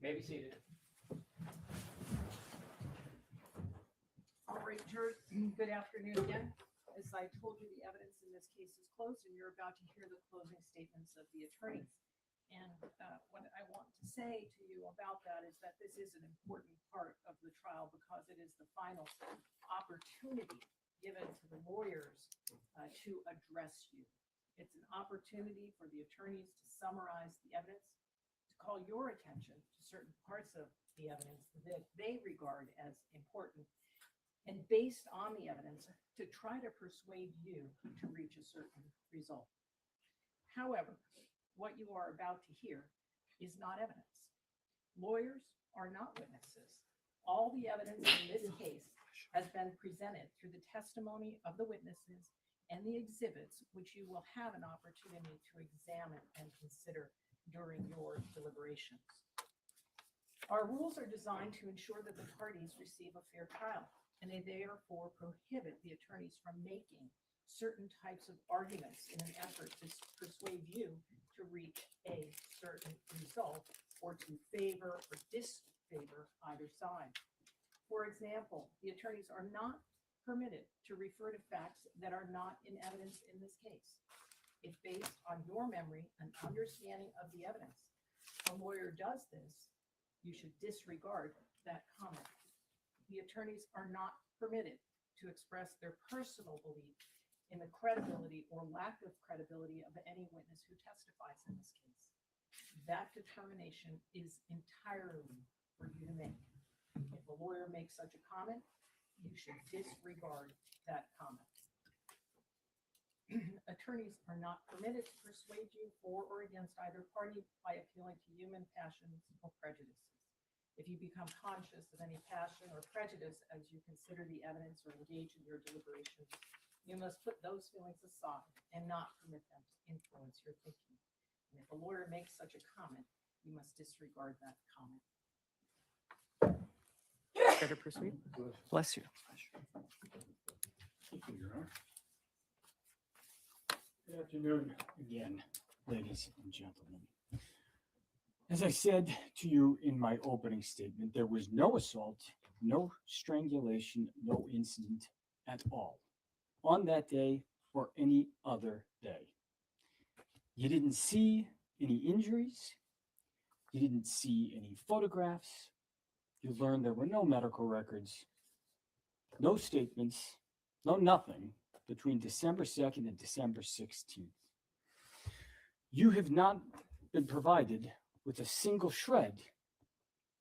May be seated. All right, jurors, good afternoon again. As I told you, the evidence in this case is closed, and you're about to hear the closing statements of the attorneys. And what I want to say to you about that is that this is an important part of the trial because it is the final opportunity given to the lawyers to address you. It's an opportunity for the attorneys to summarize the evidence, to call your attention to certain parts of the evidence that they regard as important, and based on the evidence, to try to persuade you to reach a certain result. However, what you are about to hear is not evidence. Lawyers are not witnesses. All the evidence in this case has been presented through the testimony of the witnesses and the exhibits, which you will have an opportunity to examine and consider during your deliberations. Our rules are designed to ensure that the parties receive a fair trial, and they therefore prohibit the attorneys from making certain types of arguments in an effort to persuade you to reach a certain result or to favor or disfavor either side. For example, the attorneys are not permitted to refer to facts that are not in evidence in this case. If based on your memory and understanding of the evidence, a lawyer does this, you should disregard that comment. The attorneys are not permitted to express their personal belief in the credibility or lack of credibility of any witness who testifies in this case. That determination is entirely for you to make. If a lawyer makes such a comment, you should disregard that comment. Attorneys are not permitted to persuade you for or against either party by appealing to human passions or prejudices. If you become conscious of any passion or prejudice as you consider the evidence or engage in your deliberations, you must put those feelings aside and not permit them to influence your thinking. And if a lawyer makes such a comment, you must disregard that comment. Better proceed. Bless you. Good afternoon again, ladies and gentlemen. As I said to you in my opening statement, there was no assault, no strangulation, no incident at all on that day or any other day. You didn't see any injuries. You didn't see any photographs. You learned there were no medical records, no statements, no nothing between December 2nd and December 16th. You have not been provided with a single shred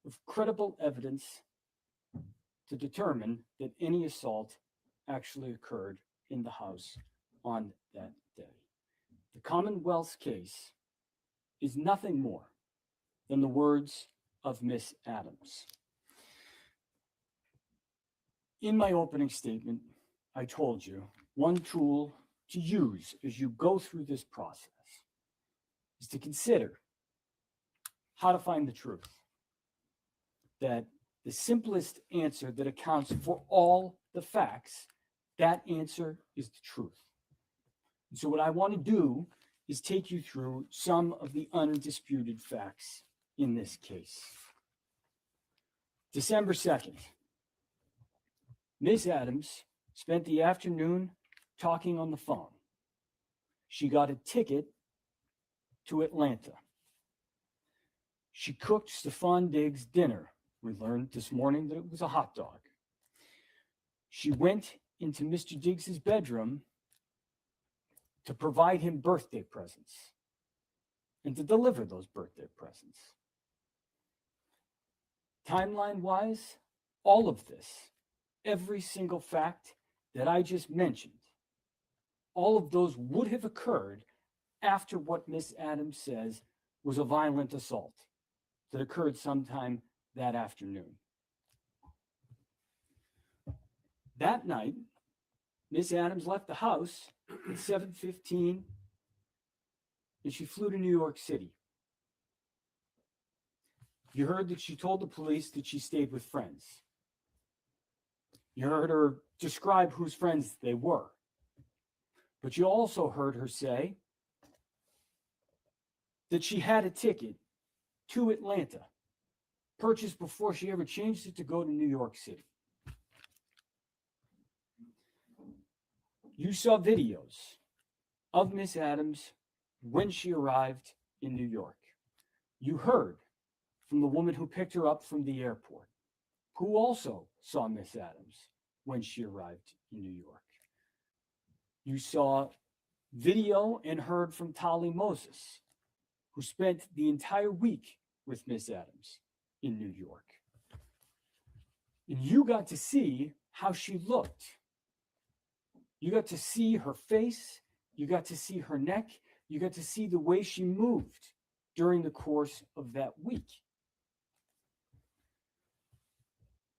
of credible evidence to determine that any assault actually occurred in the house on that day. The Commonwealth's case is nothing more than the words of Miss Adams. In my opening statement, I told you one tool to use as you go through this process is to consider how to find the truth. That the simplest answer that accounts for all the facts, that answer is the truth. And so what I want to do is take you through some of the undisputed facts in this case. December 2nd, Ms. Adams spent the afternoon talking on the phone. She got a ticket to Atlanta. She cooked Stefon Diggs dinner. We learned this morning that it was a hot dog. She went into Mr. Diggs's bedroom to provide him birthday presents and to deliver those birthday presents. Timeline wise, all of this, every single fact that I just mentioned, all of those would have occurred after what Miss Adams says was a violent assault that occurred sometime that afternoon. That night, Miss Adams left the house at 7:15 and she flew to New York City. You heard that she told the police that she stayed with friends. You heard her describe whose friends they were. But you also heard her say that she had a ticket to Atlanta, purchased before she ever changed it to go to New York City. You saw videos of Miss Adams when she arrived in New York. You heard from the woman who picked her up from the airport, who also saw Miss Adams when she arrived in New York. You saw video and heard from Tali Moses, who spent the entire week with Miss Adams in New York. And you got to see how she looked. You got to see her face, you got to see her neck, you got to see the way she moved during the course of that week.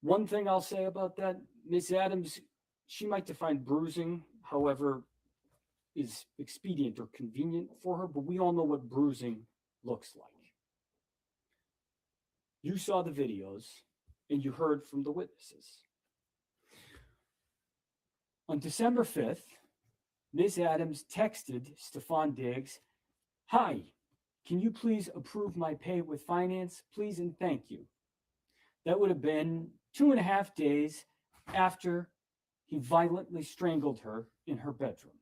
One thing I'll say about that, Miss Adams, she might define bruising, however, is expedient or convenient for her, but we all know what bruising looks like. You saw the videos and you heard from the witnesses. On December 5th, Miss Adams texted Stefon Diggs, "Hi, can you please approve my pay with finance, please and thank you." That would have been 2.5 days after he violently strangled her in her bedroom.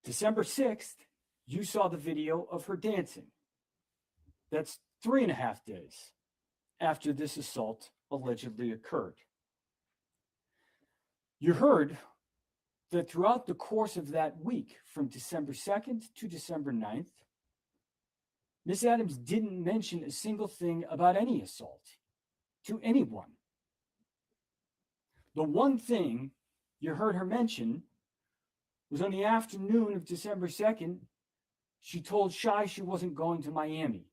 December 6th, you saw the video of her dancing. That's 3.5 days after this assault allegedly occurred. You heard that throughout the course of that week, from December 2nd to December 9th, Miss Adams didn't mention a single thing about any assault to anyone. The one thing you heard her mention was on the afternoon of December 2nd, she told Shy she wasn't going to Miami.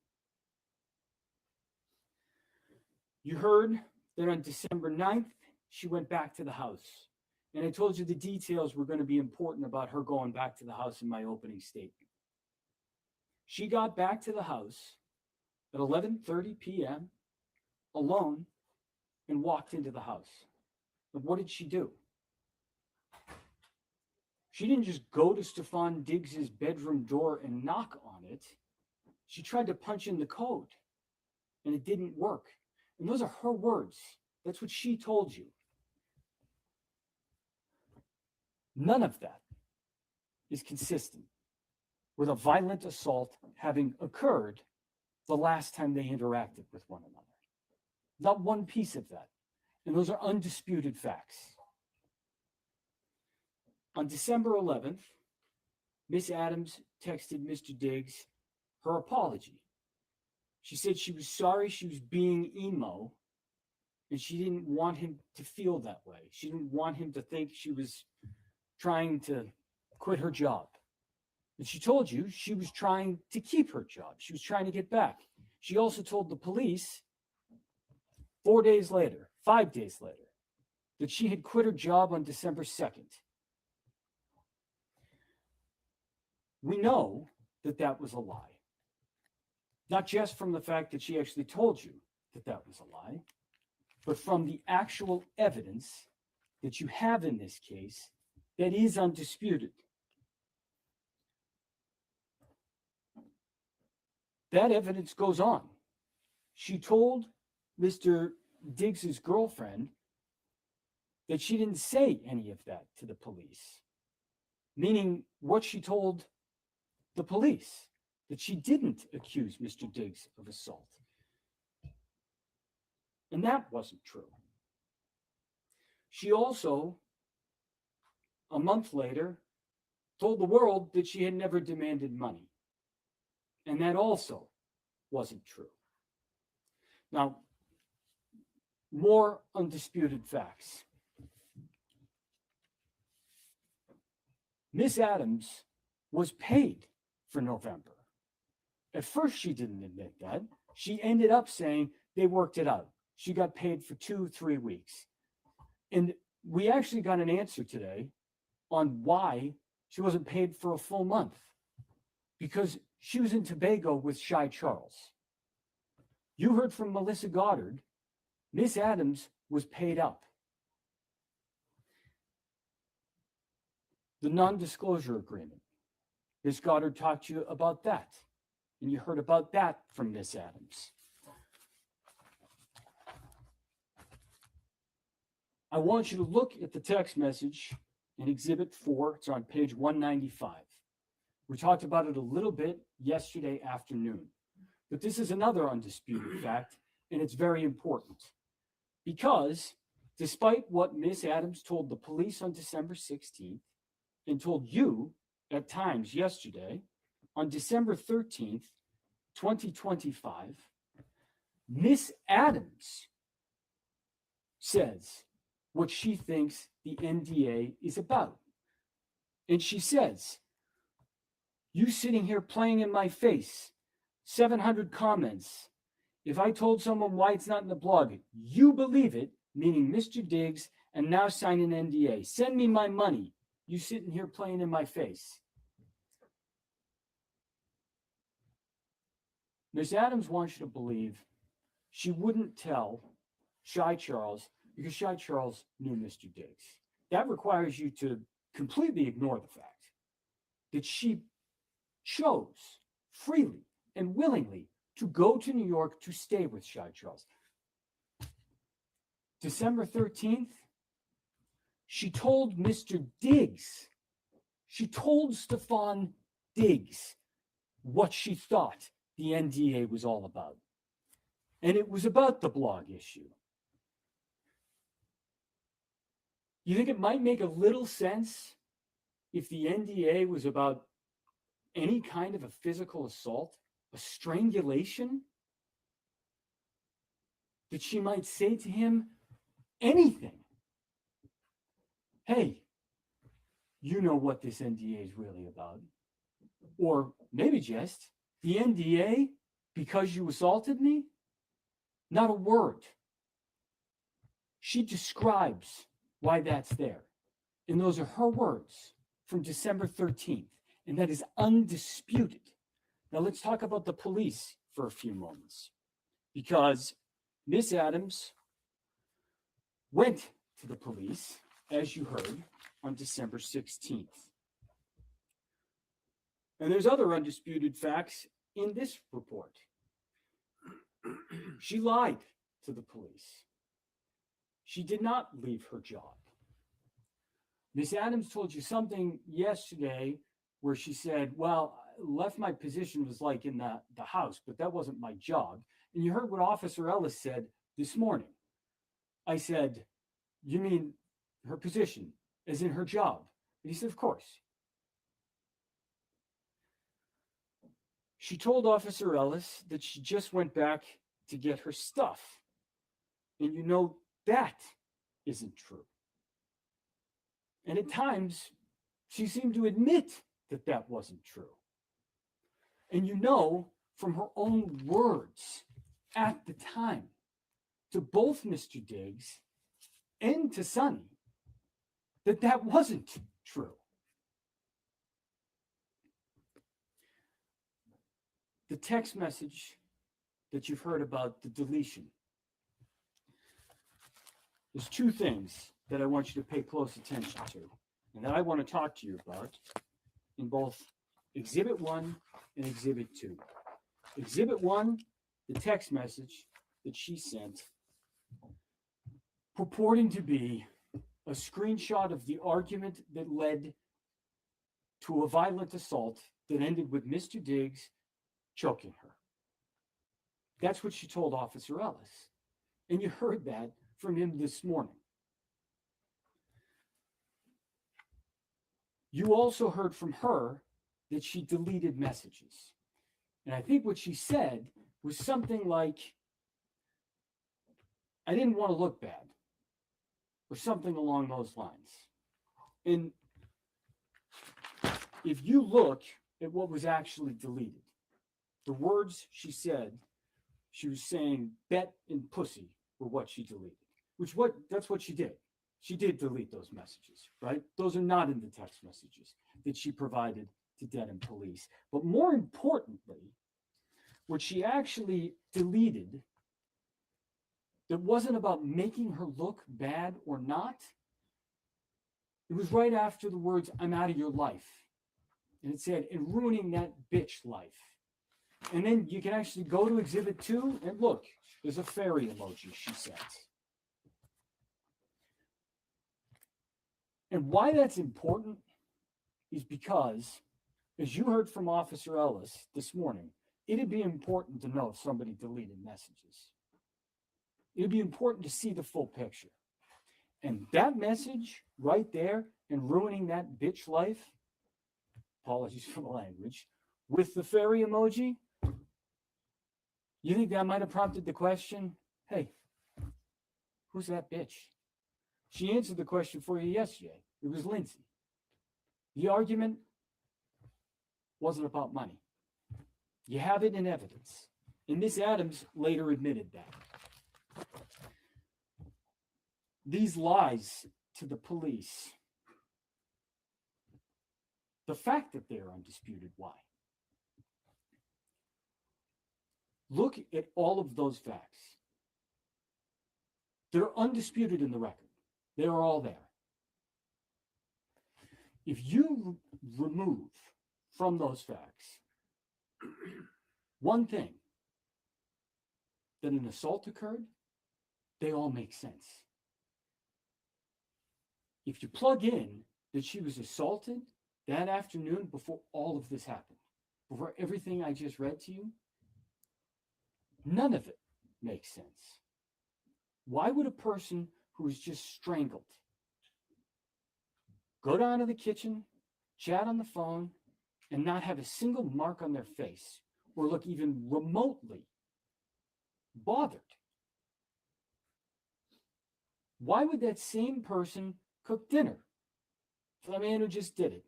You heard that on December 9th, she went back to the house. And I told you the details were going to be important about her going back to the house in my opening statement. She got back to the house at 11:30 p.m. alone and walked into the house. But what did she do? She didn't just go to Stefon Diggs's bedroom door and knock on it. She tried to punch in the code, and it didn't work. And those are her words. That's what she told you. None of that is consistent with a violent assault having occurred the last time they interacted with one another. Not one piece of that. And those are undisputed facts. On December 11th, Miss Adams texted Mr. Diggs her apology. She said she was sorry she was being emo, and she didn't want him to feel that way. She didn't want him to think she was trying to quit her job. And she told you she was trying to keep her job. She was trying to get back. She also told the police 4 days later, 5 days later, that she had quit her job on December 2nd. We know that that was a lie. Not just from the fact that she actually told you that that was a lie, but from the actual evidence that you have in this case that is undisputed. That evidence goes on. She told Mr. Diggs's girlfriend that she didn't say any of that to the police, meaning what she told the police, that she didn't accuse Mr. Diggs of assault. And that wasn't true. She also, a month later, told the world that she had never demanded money. And that also wasn't true. Now, more undisputed facts. Miss Adams was paid for November. At first, she didn't admit that. She ended up saying they worked it out. She got paid for 2-3 weeks. And we actually got an answer today on why she wasn't paid for a full month. Because she was in Tobago with Shy Charles. You heard from Melissa Goddard. Miss Adams was paid up. The non-disclosure agreement. Miss Goddard talked to you about that. And you heard about that from Miss Adams. I want you to look at the text message in Exhibit 4. It's on page 195. We talked about it a little bit yesterday afternoon. But this is another undisputed fact, and it's very important. Because despite what Miss Adams told the police on December 16th and told you at times yesterday, on December 13th, 2025, Miss Adams says what she thinks the NDA is about. And she says, you sitting here playing in my face, 700 comments. If I told someone why it's not in the blog, you believe it, meaning Mr. Diggs, and now sign an NDA. Send me my money. You sitting here playing in my face. Miss Adams wants you to believe she wouldn't tell Shy Charles because Shy Charles knew Mr. Diggs. That requires you to completely ignore the fact that she chose freely and willingly to go to New York to stay with Shy Charles. December 13th, she told Mr. Diggs, she told Stefon Diggs what she thought the NDA was all about. And it was about the blog issue. You think it might make a little sense if the NDA was about any kind of a physical assault, a strangulation? That she might say to him anything. Hey, you know what this NDA is really about. Or maybe just the NDA because you assaulted me? Not a word. She describes why that's there. And those are her words from December 13th. And that is undisputed. Now let's talk about the police for a few moments. Because Miss Adams went to the police, as you heard, on December 16th. And there's other undisputed facts in this report. She lied to the police. She did not leave her job. Miss Adams told you something yesterday where she said, well, I left my position was like in the house, but that wasn't my job. And you heard what Officer Ellis said this morning. I said, you mean her position, as in her job? And he said, of course. She told Officer Ellis that she just went back to get her stuff. And you know that isn't true. And at times, she seemed to admit that that wasn't true. And you know from her own words at the time to both Mr. Diggs and to Sonny that that wasn't true. The text message that you've heard about the deletion. There's two things that I want you to pay close attention to and that I want to talk to you about in both Exhibit 1 and Exhibit 2. Exhibit 1, the text message that she sent purporting to be a screenshot of the argument that led to a violent assault that ended with Mr. Diggs choking her. That's what she told Officer Ellis. And you heard that from him this morning. You also heard from her that she deleted messages. And I think what she said was something like, I didn't want to look bad or something along those lines. And if you look at what was actually deleted, the words she said, she was saying bet and pussy were what she deleted, that's what she did. She did delete those messages, right? Those are not in the text messages that she provided to Dedham police. But more importantly, what she actually deleted that wasn't about making her look bad or not, it was right after the words, I'm out of your life. And it said, and ruining that bitch life. And then you can actually go to exhibit 2 and look, there's a fairy emoji she sent. And why that's important is because, as you heard from Officer Ellis this morning, it'd be important to know if somebody deleted messages. It'd be important to see the full picture. And that message right there and ruining that bitch life, apologies for the language, with the fairy emoji, you think that might have prompted the question, hey, who's that bitch? She answered the question for you yesterday. It was Lindsay. The argument wasn't about money. You have it in evidence. And Miss Adams later admitted that. These lies to the police, the fact that they're undisputed, why? Look at all of those facts. They're undisputed in the record. They are all there. If you remove from those facts one thing, that an assault occurred, they all make sense. If you plug in that she was assaulted that afternoon before all of this happened, before everything I just read to you, none of it makes sense. Why would a person who was just strangled go down to the kitchen, chat on the phone, and not have a single mark on their face or look even remotely bothered? Why would that same person cook dinner for the man who just did it?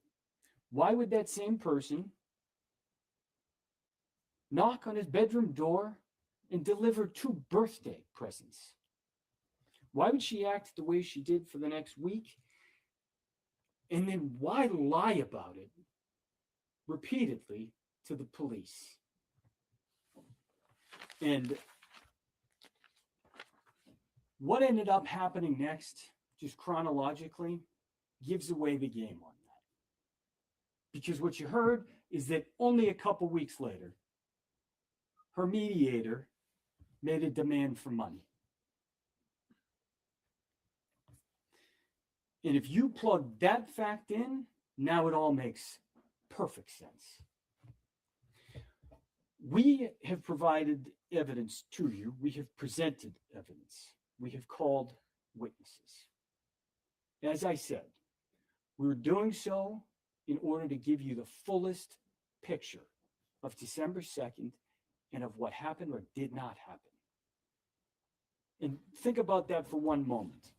Why would that same person knock on his bedroom door and deliver 2 birthday presents? Why would she act the way she did for the next week? And then why lie about it repeatedly to the police? And what ended up happening next, just chronologically, gives away the game on that. Because what you heard is that only a couple weeks later, her mediator made a demand for money. And if you plug that fact in, now it all makes perfect sense. We have provided evidence to you. We have presented evidence. We have called witnesses. As I said, we're doing so in order to give you the fullest picture of December 2nd and of what happened or did not happen. And think about that for one moment.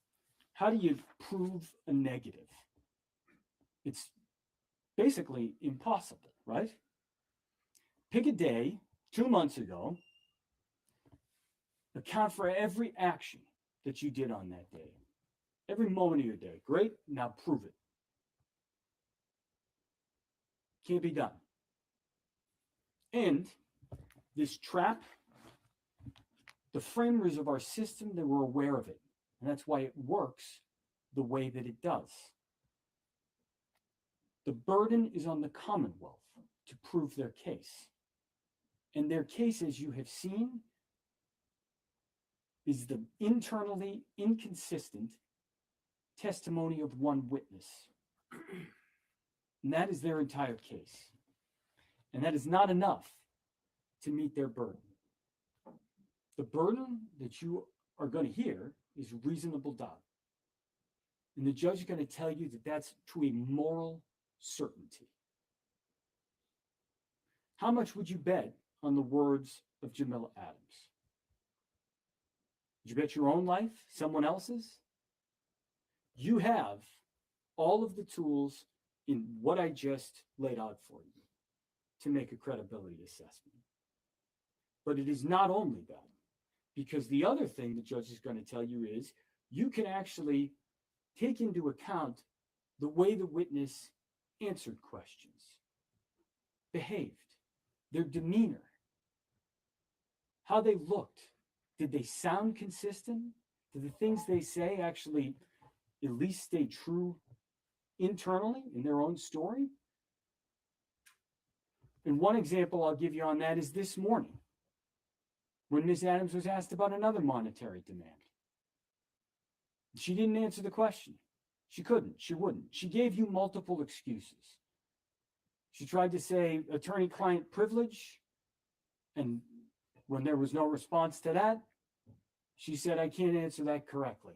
How do you prove a negative? It's basically impossible, right? Pick a day 2 months ago, account for every action that you did on that day, every moment of your day. Great, now prove it. Can't be done. And this trap, the framers of our system, they were aware of it. And that's why it works the way that it does. The burden is on the Commonwealth to prove their case. And their case, as you have seen, is the internally inconsistent testimony of one witness. And that is their entire case. And that is not enough to meet their burden. The burden that you are going to hear is reasonable doubt. And the judge is going to tell you that that's to a moral certainty. How much would you bet on the words of Jamila Adams? Did you bet your own life? Someone else's? You have all of the tools in what I just laid out for you to make a credibility assessment. But it is not only that, because the other thing the judge is going to tell you is you can actually take into account the way the witness answered questions, behaved, their demeanor, how they looked. Did they sound consistent? Did the things they say actually at least stay true internally in their own story? And one example I'll give you on that is this morning, when Ms. Adams was asked about another monetary demand. She didn't answer the question. She couldn't. She wouldn't. She gave you multiple excuses. She tried to say attorney-client privilege, and when there was no response to that, she said, I can't answer that correctly.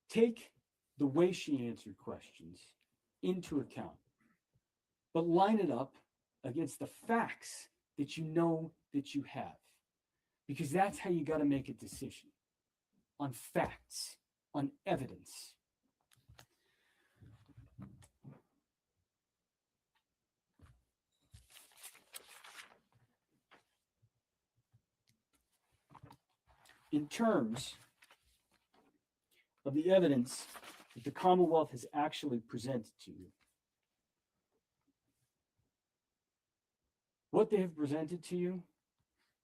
Take the way she answered questions into account, but line it up against the facts that you know that you have, because that's how you got to make a decision, on facts, on evidence. In terms of the evidence that the Commonwealth has actually presented to you, what they have presented to you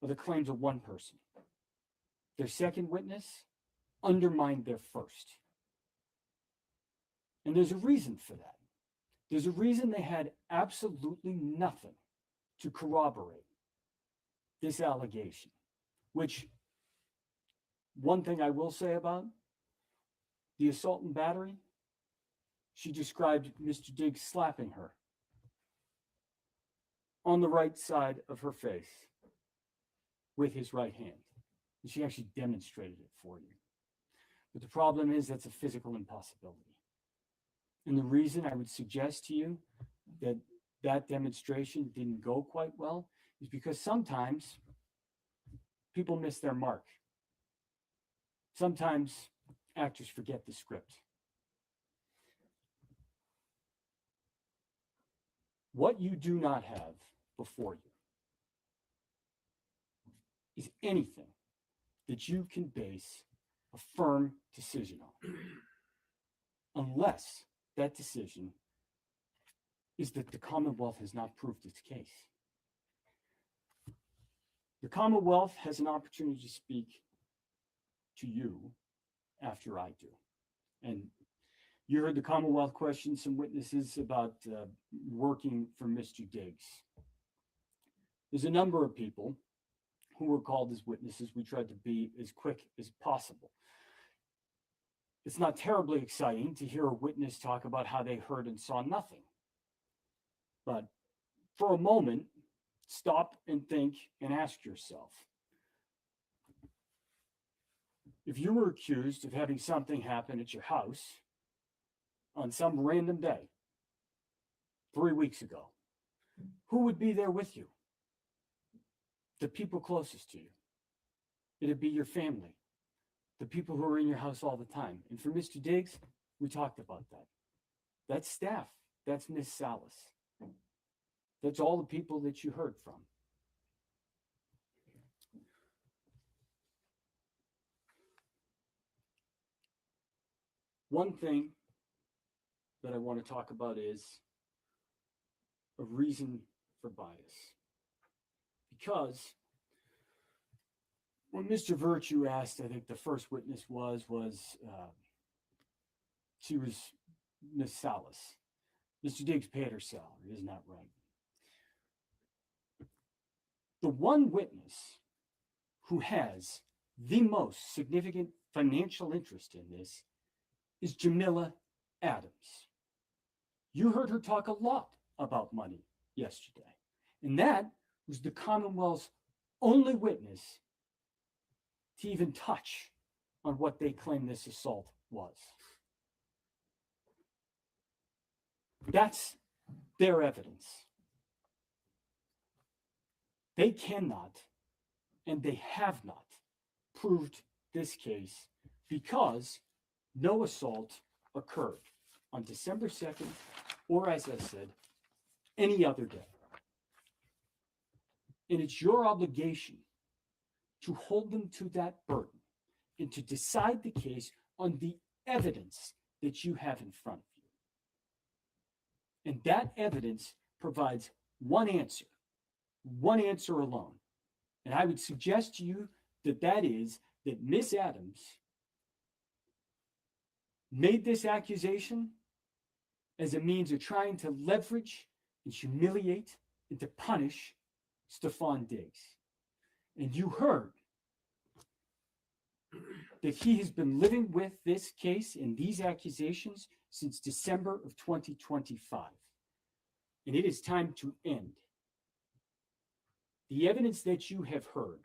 are the claims of one person. Their second witness undermined their first. And there's a reason for that. There's a reason they had absolutely nothing to corroborate this allegation, which one thing I will say about the assault and battery, she described Mr. Diggs slapping her on the right side of her face with his right hand. And she actually demonstrated it for you. But the problem is that's a physical impossibility. And the reason I would suggest to you that that demonstration didn't go quite well is because sometimes people miss their mark. Sometimes actors forget the script. What you do not have before you is anything that you can base a firm decision on, unless that decision is that the Commonwealth has not proved its case. The Commonwealth has an opportunity to speak to you after I do. And you heard the Commonwealth question some witnesses about working for Mr. Diggs. There's a number of people who were called as witnesses. We tried to be as quick as possible. It's not terribly exciting to hear a witness talk about how they heard and saw nothing. But for a moment, stop and think and ask yourself, if you were accused of having something happen at your house on some random day 3 weeks ago, who would be there with you? The people closest to you. It'd be your family, the people who are in your house all the time. And for Mr. Diggs, we talked about that. That's staff. That's Miss Salas. That's all the people that you heard from. One thing that I want to talk about is a reason for bias. Because when Mr. Virtue asked, I think the first witness she was Miss Salas. Mr. Diggs paid her salary, isn't that right? The one witness who has the most significant financial interest in this is Jamila Adams. You heard her talk a lot about money yesterday, and that was the Commonwealth's only witness to even touch on what they claim this assault was. That's their evidence. They cannot, and they have not, proved this case because no assault occurred on December 2nd, or as I said, any other day. And it's your obligation to hold them to that burden and to decide the case on the evidence that you have in front of you. And that evidence provides one answer alone. And I would suggest to you that that is that Miss Adams made this accusation as a means of trying to leverage and humiliate and to punish Stefon Diggs. And you heard that he has been living with this case and these accusations since December of 2025. And it is time to end. The evidence that you have heard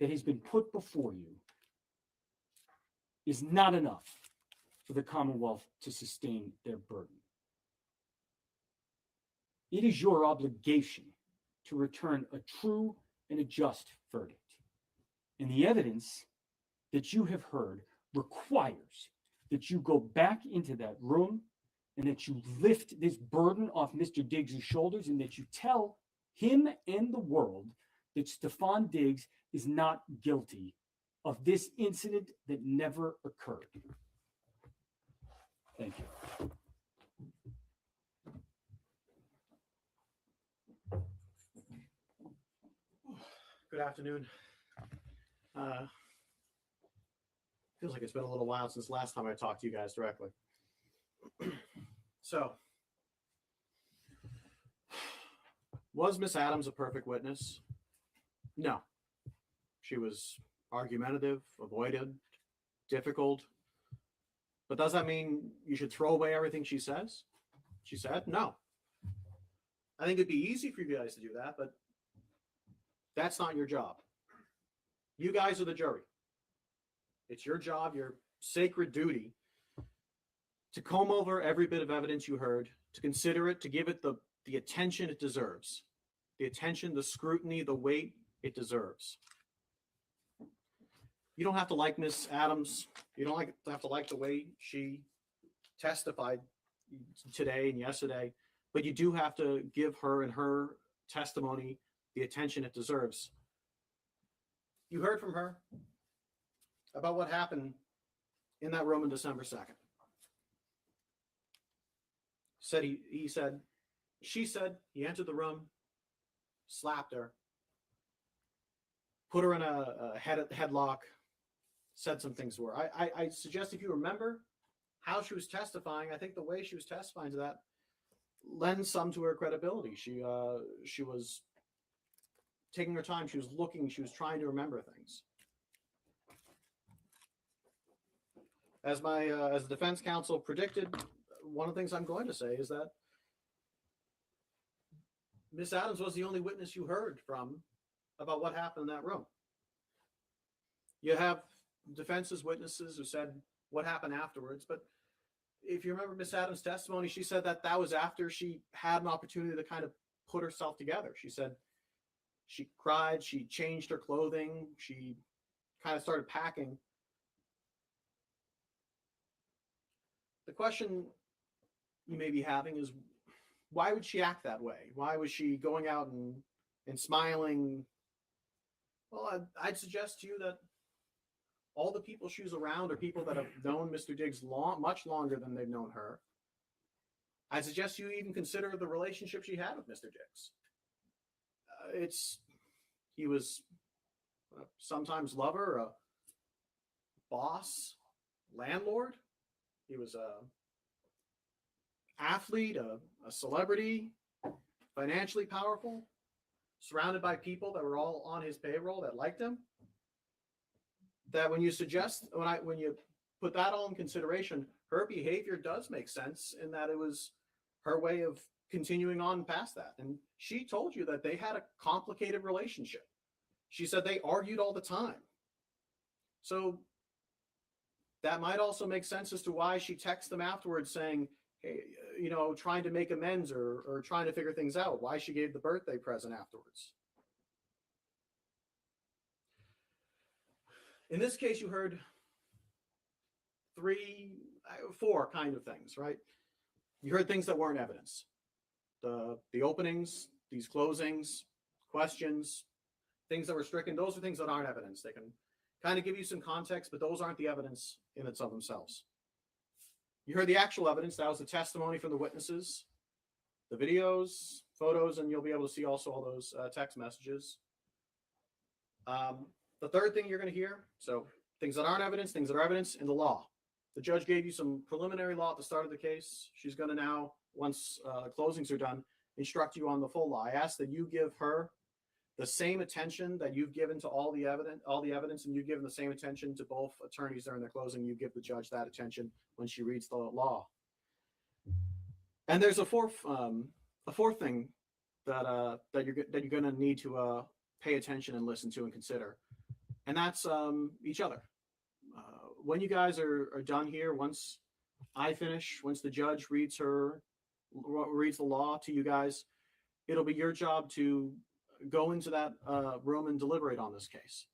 that has been put before you is not enough for the Commonwealth to sustain their burden. It is your obligation to return a true and a just verdict. And the evidence that you have heard requires that you go back into that room and that you lift this burden off Mr. Diggs' shoulders and that you tell him and the world that Stefon Diggs is not guilty of this incident that never occurred. Thank you. Good afternoon. Feels like it's been a little while since last time I talked to you guys directly. So, was Miss Adams a perfect witness? No. She was argumentative, avoided, difficult. But does that mean you should throw away everything she says? She said? No. I think it'd be easy for you guys to do that, but that's not your job. You guys are the jury. It's your job, your sacred duty, to comb over every bit of evidence you heard, to consider it, to give it the attention it deserves. The attention, the scrutiny, the weight it deserves. You don't have to like Miss Adams. You don't have to like the way she testified today and yesterday, but you do have to give her and her testimony the attention it deserves. You heard from her about what happened in that room on December 2nd. She said he entered the room, slapped her, put her in a headlock, said some things to her. I suggest if you remember how she was testifying, I think the way she was testifying to that lends some to her credibility. She was taking her time. She was looking. She was trying to remember things. As the defense counsel predicted, one of the things I'm going to say is that Miss Adams was the only witness you heard from about what happened in that room. You have defense's witnesses who said what happened afterwards, but if you remember Miss Adams' testimony, she said that was after she had an opportunity to kind of put herself together. She said she cried, she changed her clothing, she kind of started packing. The question you may be having is, why would she act that way? Why was she going out and smiling? Well, I'd suggest to you that all the people she was around are people that have known Mr. Diggs much longer than they've known her. I suggest you even consider the relationship she had with Mr. Diggs. He was sometimes lover, a boss, landlord. He was a athlete, a celebrity, financially powerful, surrounded by people that were all on his payroll that liked him. That when you put that all in consideration, her behavior does make sense in that it was her way of continuing on past that. And she told you that they had a complicated relationship. She said they argued all the time. So that might also make sense as to why she texted them afterwards saying, hey, trying to make amends or trying to figure things out, why she gave the birthday present afterwards. In this case, you heard four kind of things, right? You heard things that weren't evidence. The openings, these closings, questions, things that were stricken, those are things that aren't evidence. They can kind of give you some context, but those aren't the evidence in and of themselves. You heard the actual evidence. That was the testimony from the witnesses, the videos, photos, and you'll be able to see also all those text messages. The third thing you're going to hear, so things that aren't evidence, things that are evidence in the law. The judge gave you some preliminary law at the start of the case. She's going to now, once closings are done, instruct you on the full law. I ask that you give her the same attention that you've given to all the evidence, and you give the same attention to both attorneys during their closing. You give the judge that attention when she reads the law. And there's a fourth thing that you're going to need to pay attention and listen to and consider, and that's each other. When you guys are done here, once I finish, once the judge reads the law to you guys, it'll be your job to go into that room and deliberate on this case.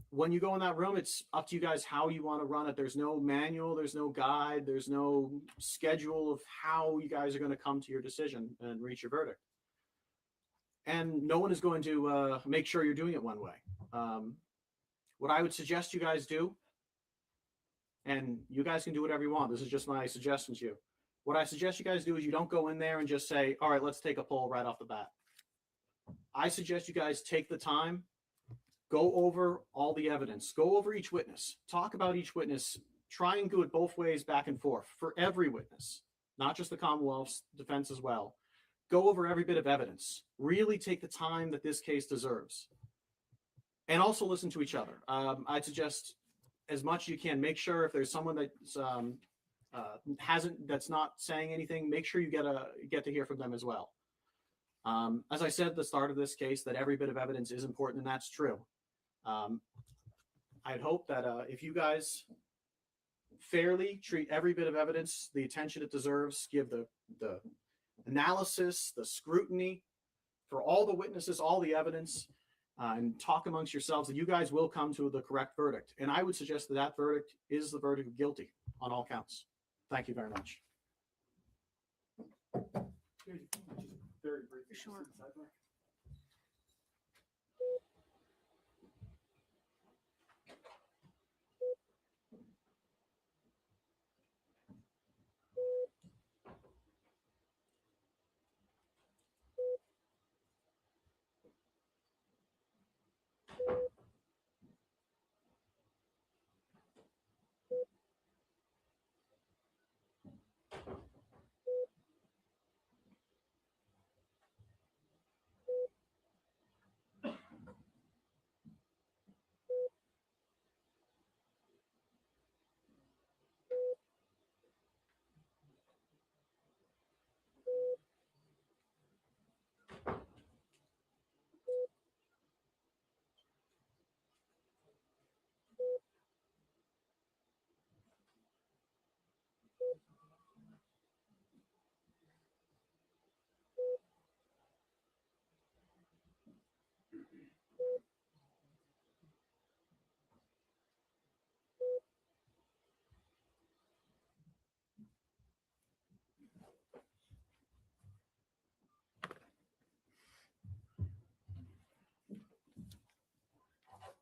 When you go in that room, it's up to you guys how you want to run it. There's no manual, there's no guide, there's no schedule of how you guys are going to come to your decision and reach your verdict. And no one is going to make sure you're doing it one way. What I would suggest you guys do, and you guys can do whatever you want, this is just my suggestion to you. What I suggest you guys do is you don't go in there and just say, all right, let's take a poll right off the bat. I suggest you guys take the time, go over all the evidence, go over each witness, talk about each witness, try and do it both ways, back and forth, for every witness, not just the Commonwealth's defense as well. Go over every bit of evidence. Really take the time that this case deserves. And also listen to each other. I'd suggest as much as you can, make sure if there's someone that's that's not saying anything, make sure you get to hear from them as well. As I said at the start of this case, that every bit of evidence is important, and that's true. I'd hope that if you guys fairly treat every bit of evidence the attention it deserves, give the analysis, the scrutiny for all the witnesses, all the evidence, and talk amongst yourselves, that you guys will come to the correct verdict. And I would suggest that that verdict is the verdict of guilty on all counts. Thank you very much. Very briefly. Sure.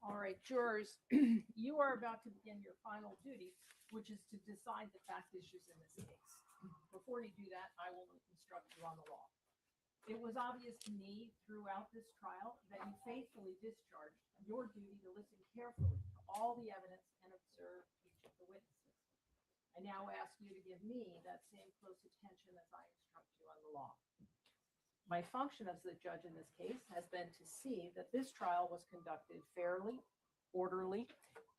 All right, jurors, you are about to begin your final duty, which is to decide the fact issues in this case. Before you do that, I will instruct you on the law. It was obvious to me throughout this trial that you faithfully discharged your duty to listen carefully to all the evidence and observe each of the witnesses. I now ask you to give me that same close attention as I instruct you on the law. My function as the judge in this case has been to see that this trial was conducted fairly, orderly,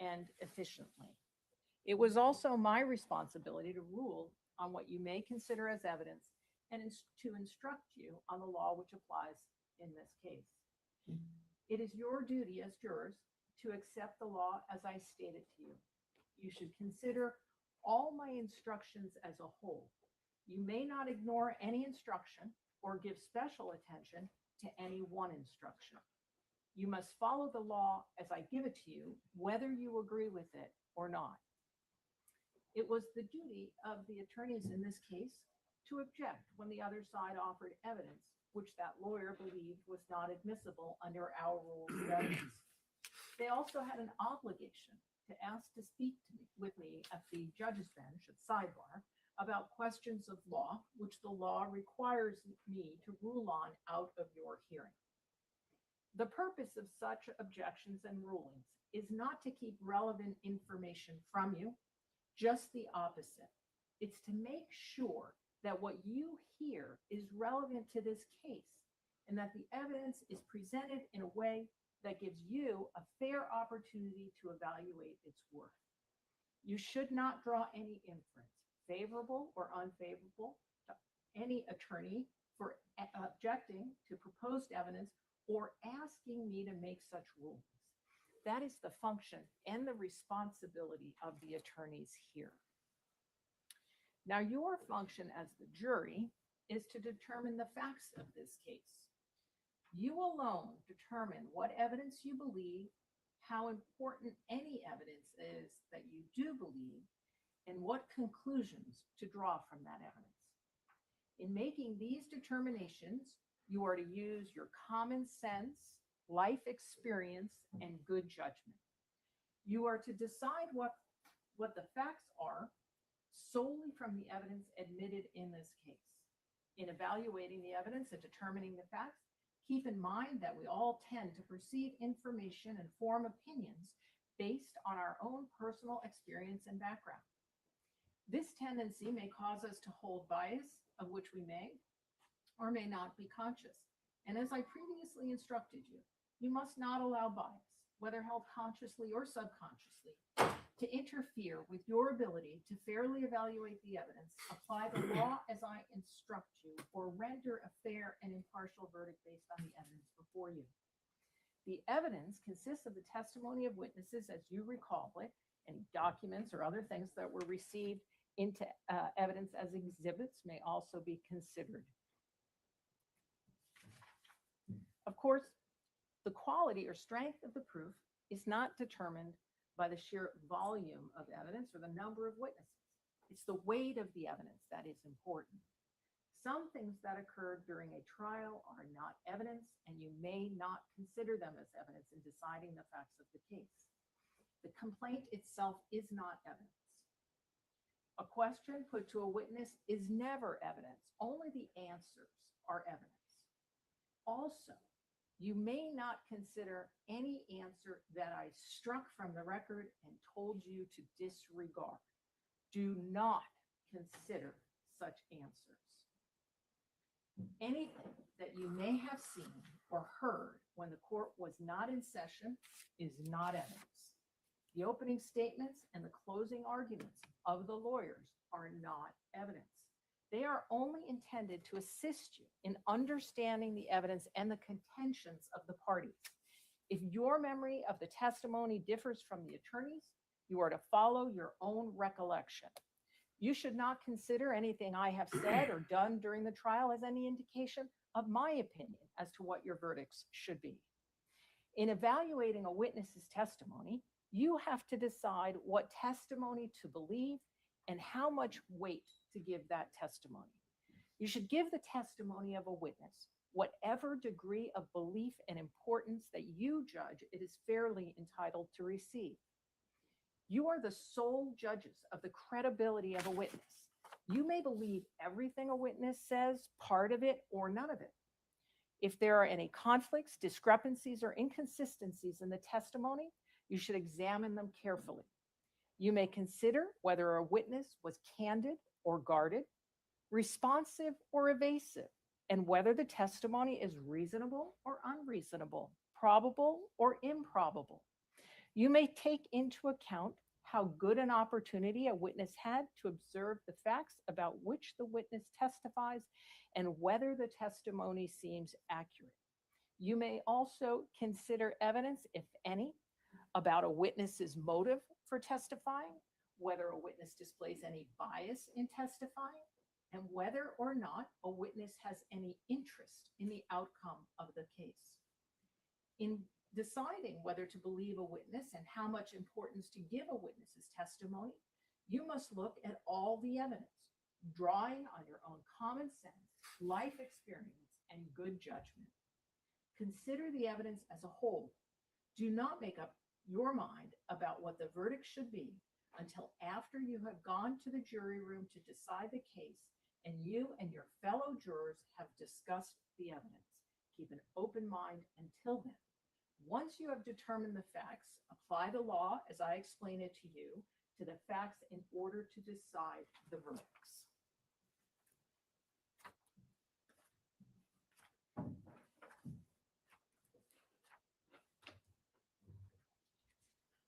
and efficiently. It was also my responsibility to rule on what you may consider as evidence and to instruct you on the law which applies in this case. It is your duty as jurors to accept the law as I stated to you. You should consider all my instructions as a whole. You may not ignore any instruction or give special attention to any one instruction. You must follow the law as I give it to you, whether you agree with it or not. It was the duty of the attorneys in this case to object when the other side offered evidence which that lawyer believed was not admissible under our rules of evidence. They also had an obligation to ask to speak to me, with me at the judge's bench at sidebar about questions of law, which the law requires me to rule on out of your hearing. The purpose of such objections and rulings is not to keep relevant information from you, just the opposite. It's to make sure that what you hear is relevant to this case and that the evidence is presented in a way that gives you a fair opportunity to evaluate its worth. You should not draw any inference, favorable or unfavorable, to any attorney for objecting to proposed evidence or asking me to make such rulings. That is the function and the responsibility of the attorneys here. Now, your function as the jury is to determine the facts of this case. You alone determine what evidence you believe, how important any evidence is that you do believe, and what conclusions to draw from that evidence. In making these determinations, you are to use your common sense, life experience, and good judgment. You are to decide what the facts are solely from the evidence admitted in this case. In evaluating the evidence and determining the facts, keep in mind that we all tend to perceive information and form opinions based on our own personal experience and background. This tendency may cause us to hold bias, of which we may or may not be conscious. And as I previously instructed you, you must not allow bias, whether held consciously or subconsciously, to interfere with your ability to fairly evaluate the evidence, apply the law as I instruct you, or render a fair and impartial verdict based on the evidence before you. The evidence consists of the testimony of witnesses as you recall it, any documents or other things that were received into evidence as exhibits may also be considered. Of course, the quality or strength of the proof is not determined by the sheer volume of evidence or the number of witnesses. It's the weight of the evidence that is important. Some things that occurred during a trial are not evidence, and you may not consider them as evidence in deciding the facts of the case. The complaint itself is not evidence. A question put to a witness is never evidence. Only the answers are evidence. Also, you may not consider any answer that I struck from the record and told you to disregard. Do not consider such answers. Anything that you may have seen or heard when the court was not in session is not evidence. The opening statements and the closing arguments of the lawyers are not evidence. They are only intended to assist you in understanding the evidence and the contentions of the parties. If your memory of the testimony differs from the attorney's, you are to follow your own recollection. You should not consider anything I have said or done during the trial as any indication of my opinion as to what your verdicts should be. In evaluating a witness's testimony, you have to decide what testimony to believe and how much weight to give that testimony. You should give the testimony of a witness whatever degree of belief and importance that you judge it is fairly entitled to receive. You are the sole judges of the credibility of a witness. You may believe everything a witness says, part of it or none of it. If there are any conflicts, discrepancies, or inconsistencies in the testimony, you should examine them carefully. You may consider whether a witness was candid or guarded, responsive or evasive, and whether the testimony is reasonable or unreasonable, probable or improbable. You may take into account how good an opportunity a witness had to observe the facts about which the witness testifies and whether the testimony seems accurate. You may also consider evidence, if any, about a witness's motive for testifying, whether a witness displays any bias in testifying, and whether or not a witness has any interest in the outcome of the case. In deciding whether to believe a witness and how much importance to give a witness's testimony, you must look at all the evidence, drawing on your own common sense, life experience, and good judgment. Consider the evidence as a whole. Do not make up your mind about what the verdict should be until after you have gone to the jury room to decide the case and you and your fellow jurors have discussed the evidence. Keep an open mind until then. Once you have determined the facts, apply the law as I explain it to you to the facts in order to decide the verdicts.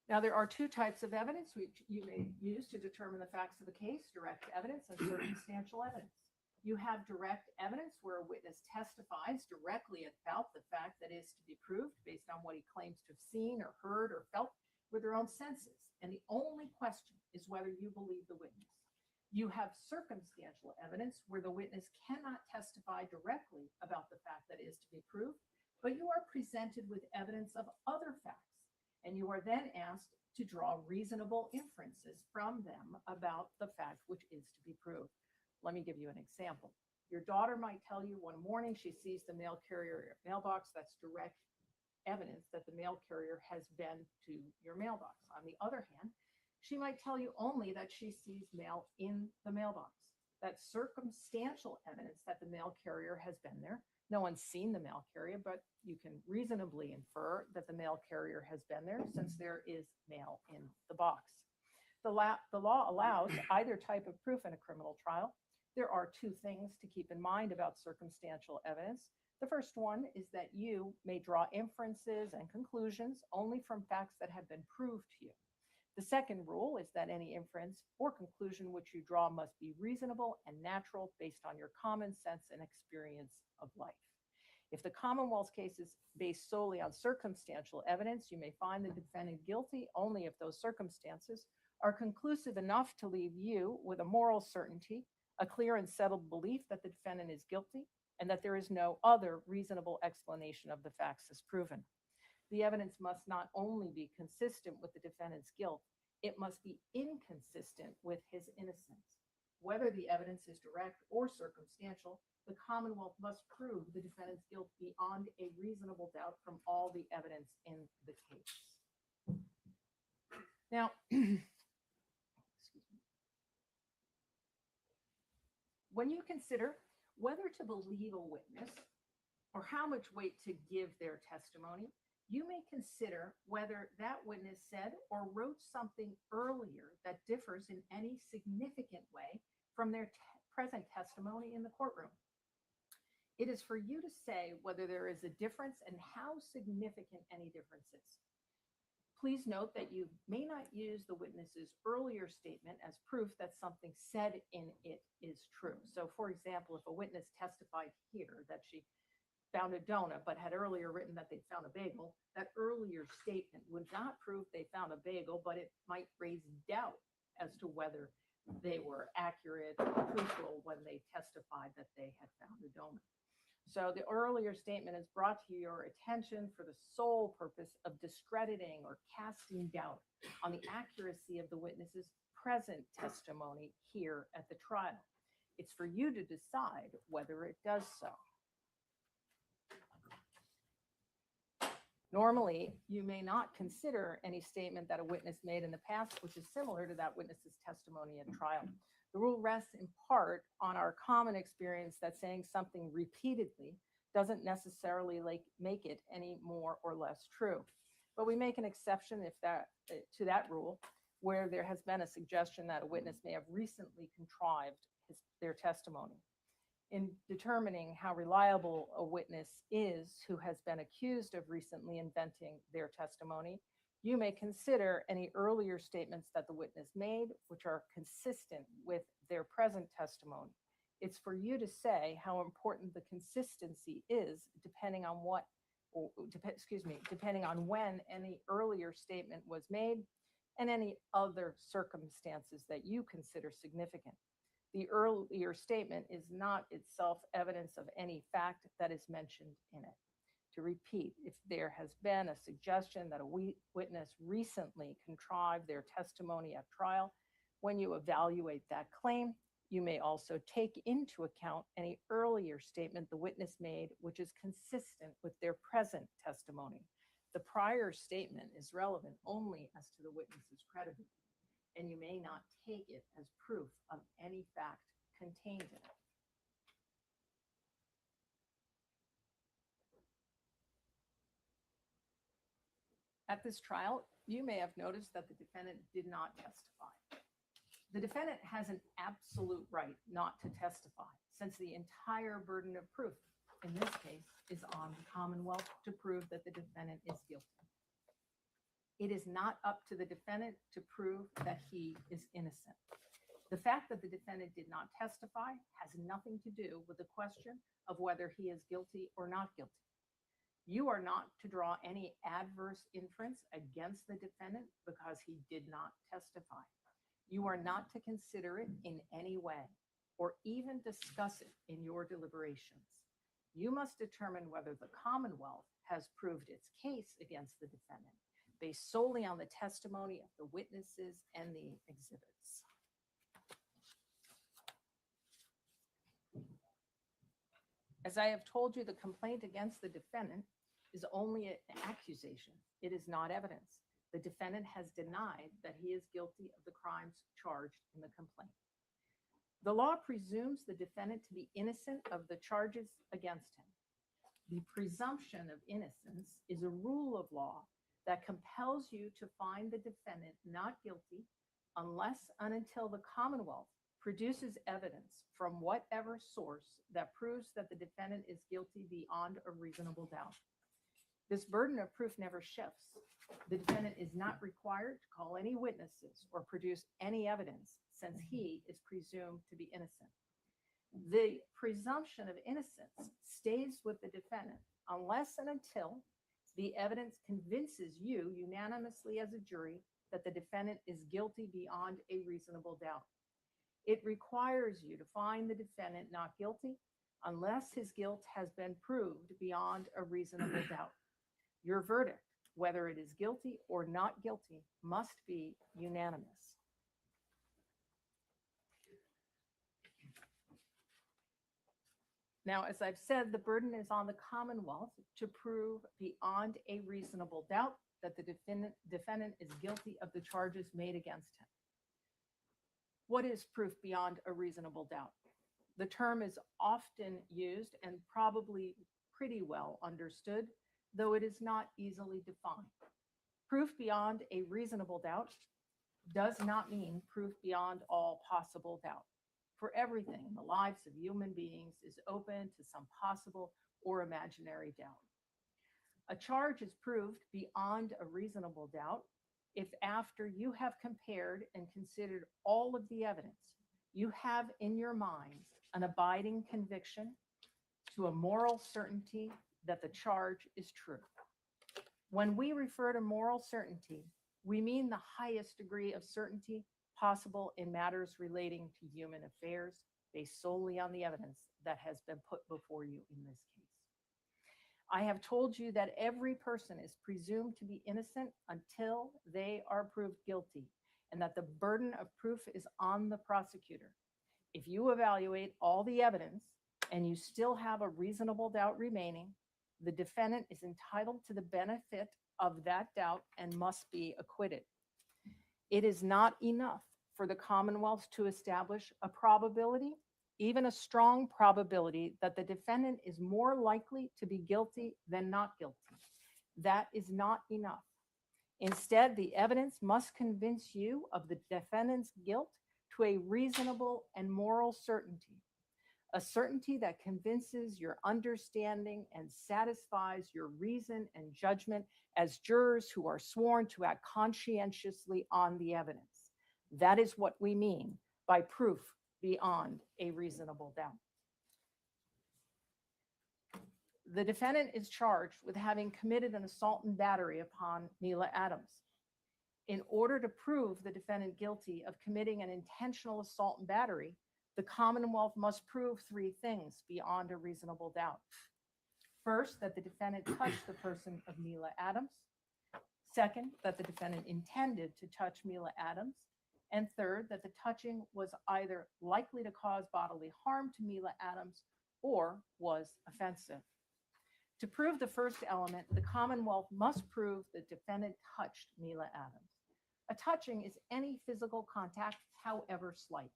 Now, there are two types of evidence which you may use to determine the facts of the case: direct evidence and circumstantial evidence. You have direct evidence where a witness testifies directly about the fact that is to be proved based on what he claims to have seen or heard or felt with their own senses. And the only question is whether you believe the witness. You have circumstantial evidence where the witness cannot testify directly about the fact that is to be proved, but you are presented with evidence of other facts, and you are then asked to draw reasonable inferences from them about the fact which is to be proved. Let me give you an example. Your daughter might tell you one morning she sees the mail carrier mailbox. That's direct evidence that the mail carrier has been to your mailbox. On the other hand, she might tell you only that she sees mail in the mailbox. That's circumstantial evidence that the mail carrier has been there. No one's seen the mail carrier, but you can reasonably infer that the mail carrier has been there since there is mail in the box. The law allows either type of proof in a criminal trial. There are two things to keep in mind about circumstantial evidence. The first one is that you may draw inferences and conclusions only from facts that have been proved to you. The second rule is that any inference or conclusion which you draw must be reasonable and natural based on your common sense and experience of life. If the Commonwealth's case is based solely on circumstantial evidence, you may find the defendant guilty only if those circumstances are conclusive enough to leave you with a moral certainty, a clear and settled belief that the defendant is guilty, and that there is no other reasonable explanation of the facts as proven. The evidence must not only be consistent with the defendant's guilt, it must be inconsistent with his innocence. Whether the evidence is direct or circumstantial, the Commonwealth must prove the defendant's guilt beyond a reasonable doubt from all the evidence in the case. Now, when you consider whether to believe a witness or how much weight to give their testimony, you may consider whether that witness said or wrote something earlier that differs in any significant way from their present testimony in the courtroom. It is for you to say whether there is a difference and how significant any difference is. Please note that you may not use the witness's earlier statement as proof that something said in it is true. So, for example, if a witness testified here that she found a donut but had earlier written that they found a bagel, that earlier statement would not prove they found a bagel, but it might raise doubt as to whether they were accurate or truthful when they testified that they had found a donut. So the earlier statement is brought to your attention for the sole purpose of discrediting or casting doubt on the accuracy of the witness's present testimony here at the trial. It's for you to decide whether it does so. Normally, you may not consider any statement that a witness made in the past which is similar to that witness's testimony at trial. The rule rests in part on our common experience that saying something repeatedly doesn't necessarily make it any more or less true. But we make an exception to that rule where there has been a suggestion that a witness may have recently contrived their testimony. In determining how reliable a witness is who has been accused of recently inventing their testimony, you may consider any earlier statements that the witness made which are consistent with their present testimony. It's for you to say how important the consistency is depending on depending on when any earlier statement was made and any other circumstances that you consider significant. The earlier statement is not itself evidence of any fact that is mentioned in it. To repeat, if there has been a suggestion that a witness recently contrived their testimony at trial, when you evaluate that claim, you may also take into account any earlier statement the witness made, which is consistent with their present testimony. The prior statement is relevant only as to the witness's credibility, and you may not take it as proof of any fact contained in it. At this trial, you may have noticed that the defendant did not testify. The defendant has an absolute right not to testify, since the entire burden of proof, in this case, is on the Commonwealth to prove that the defendant is guilty. It is not up to the defendant to prove that he is innocent. The fact that the defendant did not testify has nothing to do with the question of whether he is guilty or not guilty. You are not to draw any adverse inference against the defendant because he did not testify. You are not to consider it in any way or even discuss it in your deliberations. You must determine whether the Commonwealth has proved its case against the defendant based solely on the testimony of the witnesses and the exhibits. As I have told you, the complaint against the defendant is only an accusation. It is not evidence. The defendant has denied that he is guilty of the crimes charged in the complaint. The law presumes the defendant to be innocent of the charges against him. The presumption of innocence is a rule of law that compels you to find the defendant not guilty unless and until the Commonwealth produces evidence from whatever source that proves that the defendant is guilty beyond a reasonable doubt. This burden of proof never shifts. The defendant is not required to call any witnesses or produce any evidence since he is presumed to be innocent. The presumption of innocence stays with the defendant unless and until the evidence convinces you unanimously as a jury that the defendant is guilty beyond a reasonable doubt. It requires you to find the defendant not guilty unless his guilt has been proved beyond a reasonable doubt. Your verdict, whether it is guilty or not guilty, must be unanimous. Now, as I've said, the burden is on the Commonwealth to prove beyond a reasonable doubt that the defendant is guilty of the charges made against him. What is proof beyond a reasonable doubt? The term is often used and probably pretty well understood, though it is not easily defined. Proof beyond a reasonable doubt does not mean proof beyond all possible doubt. For everything in the lives of human beings is open to some possible or imaginary doubt. A charge is proved beyond a reasonable doubt if after you have compared and considered all of the evidence, you have in your mind an abiding conviction to a moral certainty that the charge is true. When we refer to moral certainty, we mean the highest degree of certainty possible in matters relating to human affairs based solely on the evidence that has been put before you in this case. I have told you that every person is presumed to be innocent until they are proved guilty, and that the burden of proof is on the prosecutor. If you evaluate all the evidence and you still have a reasonable doubt remaining, the defendant is entitled to the benefit of that doubt and must be acquitted. It is not enough for the Commonwealth to establish a probability, even a strong probability, that the defendant is more likely to be guilty than not guilty. That is not enough. Instead, the evidence must convince you of the defendant's guilt to a reasonable and moral certainty, a certainty that convinces your understanding and satisfies your reason and judgment as jurors who are sworn to act conscientiously on the evidence. That is what we mean by proof beyond a reasonable doubt. The defendant is charged with having committed an assault and battery upon Mila Adams. In order to prove the defendant guilty of committing an intentional assault and battery, the Commonwealth must prove three things beyond a reasonable doubt. First, that the defendant touched the person of Mila Adams. Second, that the defendant intended to touch Mila Adams. And third, that the touching was either likely to cause bodily harm to Mila Adams or was offensive. To prove the first element, the Commonwealth must prove the defendant touched Mila Adams. A touching is any physical contact, however slight.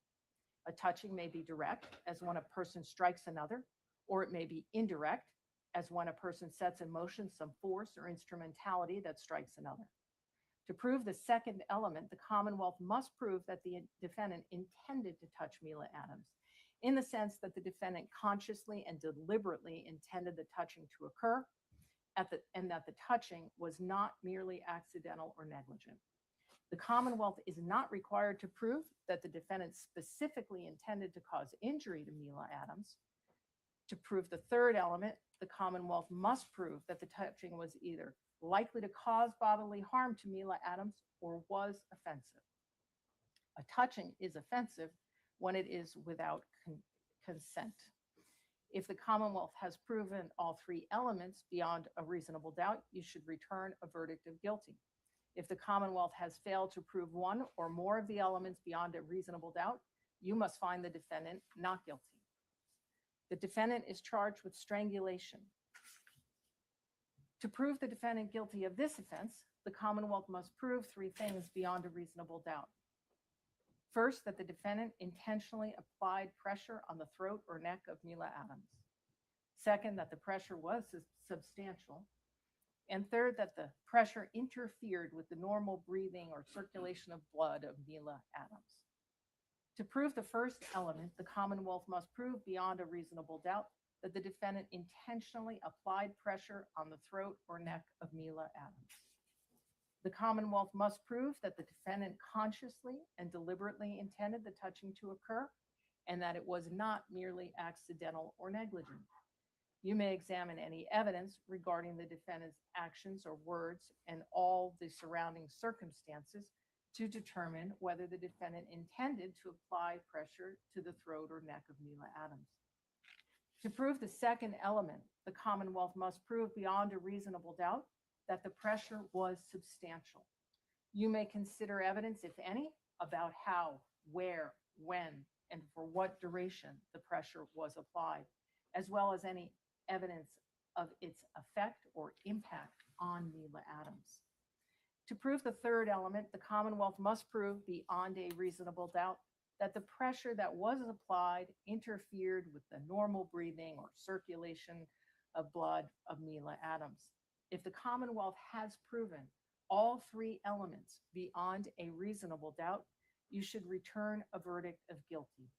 A touching may be direct, as when a person strikes another, or it may be indirect, as when a person sets in motion some force or instrumentality that strikes another. To prove the second element, the Commonwealth must prove that the defendant intended to touch Mila Adams, in the sense that the defendant consciously and deliberately intended the touching to occur, and that the touching was not merely accidental or negligent. The Commonwealth is not required to prove that the defendant specifically intended to cause injury to Mila Adams. To prove the third element, the Commonwealth must prove that the touching was either likely to cause bodily harm to Mila Adams or was offensive. A touching is offensive when it is without consent. If the Commonwealth has proven all three elements beyond a reasonable doubt, you should return a verdict of guilty. If the Commonwealth has failed to prove one or more of the elements beyond a reasonable doubt, you must find the defendant not guilty. The defendant is charged with strangulation. To prove the defendant guilty of this offense, the Commonwealth must prove three things beyond a reasonable doubt. First, that the defendant intentionally applied pressure on the throat or neck of Mila Adams. Second, that the pressure was substantial. And third, that the pressure interfered with the normal breathing or circulation of blood of Mila Adams. To prove the first element, the Commonwealth must prove beyond a reasonable doubt that the defendant intentionally applied pressure on the throat or neck of Mila Adams. The Commonwealth must prove that the defendant consciously and deliberately intended the touching to occur, and that it was not merely accidental or negligent. You may examine any evidence regarding the defendant's actions or words and all the surrounding circumstances to determine whether the defendant intended to apply pressure to the throat or neck of Mila Adams. To prove the second element, the Commonwealth must prove beyond a reasonable doubt that the pressure was substantial. You may consider evidence, if any, about how, where, when, and for what duration the pressure was applied, as well as any evidence of its effect or impact on Mila Adams. To prove the third element, the Commonwealth must prove beyond a reasonable doubt that the pressure that was applied interfered with the normal breathing or circulation of blood of Mila Adams. If the Commonwealth has proven all three elements beyond a reasonable doubt, you should return a verdict of guilty.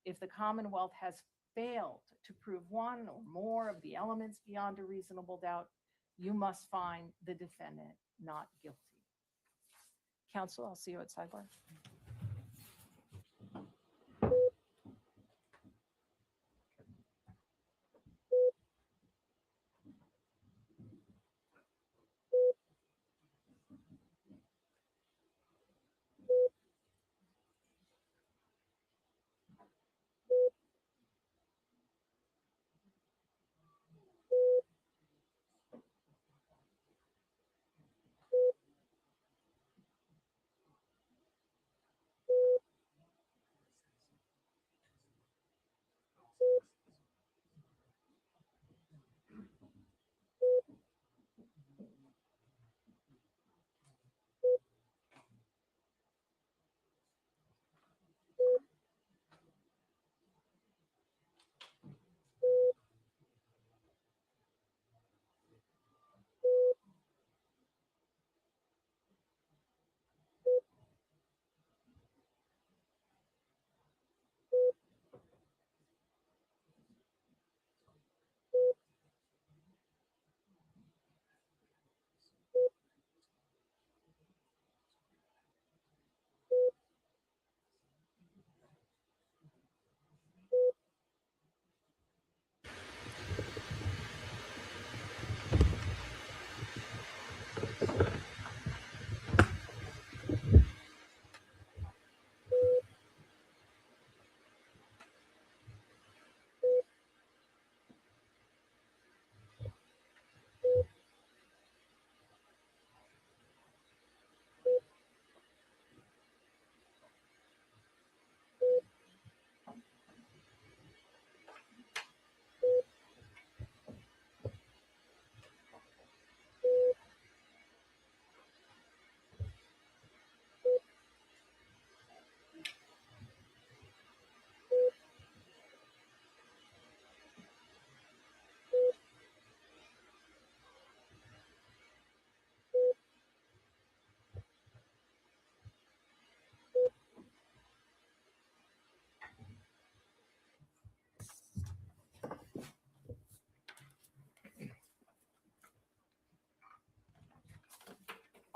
If the Commonwealth has failed to prove one or more of the elements beyond a reasonable doubt, you must find the defendant not guilty. Counsel, I'll see you at sidebar.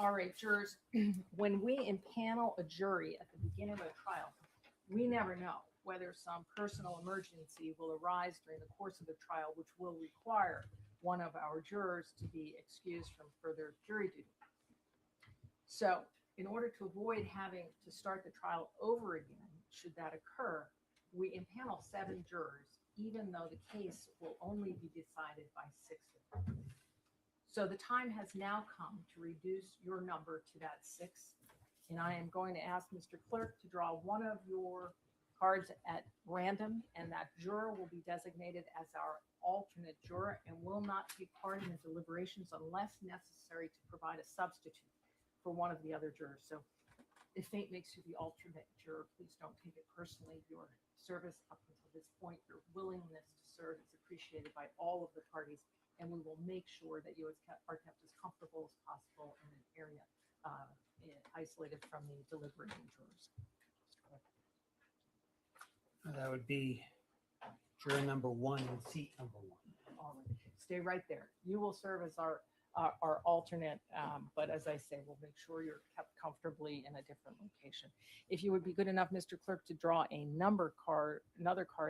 All right, jurors, when we impanel a jury at the beginning of a trial, we never know whether some personal emergency will arise during the course of the trial, which will require one of our jurors to be excused from further jury duty. So in order to avoid having to start the trial over again, should that occur, we impanel 7 jurors, even though the case will only be decided by 6 of them. So the time has now come to reduce your number to that 6. And I am going to ask Mr. Clerk to draw one of your cards at random, and that juror will be designated as our alternate juror and will not take part in the deliberations unless necessary to provide a substitute for one of the other jurors. So if fate makes you the alternate juror, please don't take it personally. Your service up until this point, your willingness to serve is appreciated by all of the parties, and we will make sure that you are kept as comfortable as possible in an area isolated from the deliberating jurors. That would be juror number 1 and seat number 1. All right. Stay right there. You will serve as our alternate, but as I say, we'll make sure you're kept comfortably in a different location. If you would be good enough, Mr. Clerk, to draw another card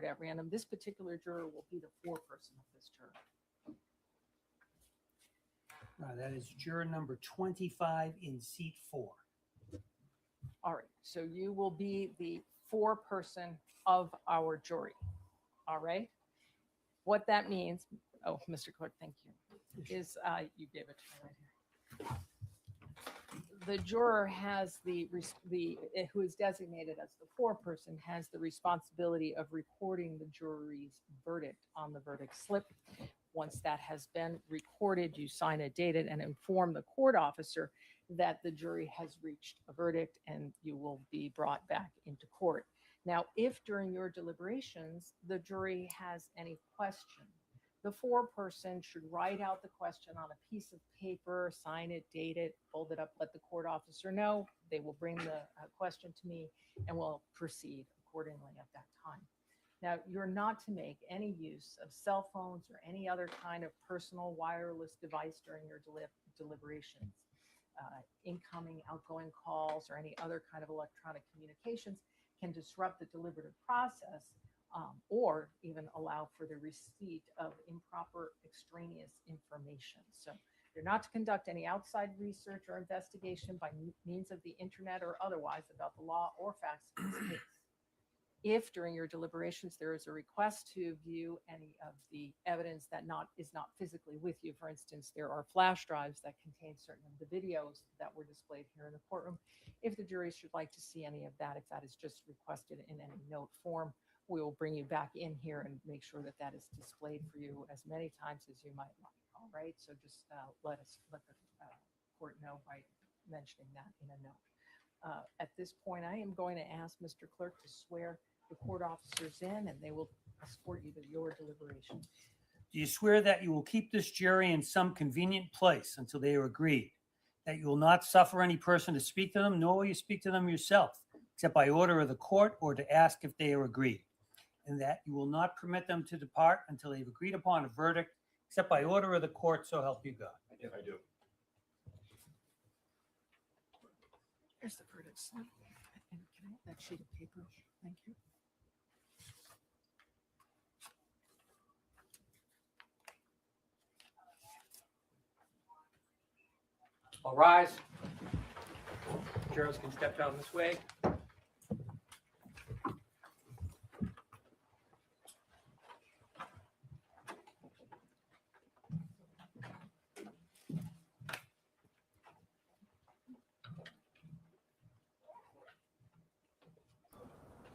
at random, this particular juror will be the foreperson of this juror. That is juror number 25 in seat 4. All right, so you will be the foreperson of our jury. All right. What that means, oh, Mr. Clerk, thank you, is you gave it to me right here. The juror has who is designated as the foreperson has the responsibility of recording the jury's verdict on the verdict slip. Once that has been recorded, you sign it, date it, and inform the court officer that the jury has reached a verdict, and you will be brought back into court. Now, if during your deliberations the jury has any question, the foreperson should write out the question on a piece of paper, sign it, date it, fold it up, let the court officer know. They will bring the question to me, and we'll proceed accordingly at that time. Now, you're not to make any use of cell phones or any other kind of personal wireless device during your deliberations. Incoming, outgoing calls, or any other kind of electronic communications can disrupt the deliberative process or even allow for the receipt of improper extraneous information. So you're not to conduct any outside research or investigation by means of the internet or otherwise about the law or facts of this case. If during your deliberations there is a request to view any of the evidence that is not physically with you, for instance, there are flash drives that contain certain of the videos that were displayed here in the courtroom. If the jury should like to see any of that, if that is just requested in any note form, we will bring you back in here and make sure that that is displayed for you as many times as you might like. All right, so just let the court know by mentioning that in a note. At this point, I am going to ask Mr. Clerk to swear the court officers in, and they will escort you to your deliberation. Do you swear that you will keep this jury in some convenient place until they are agreed, that you will not suffer any person to speak to them, nor will you speak to them yourself, except by order of the court or to ask if they are agreed, and that you will not permit them to depart until they've agreed upon a verdict, except by order of the court, so help you God? I do. Here's the verdict slip. And can I have that sheet of paper? Thank you. All rise. Jurors can step down this way.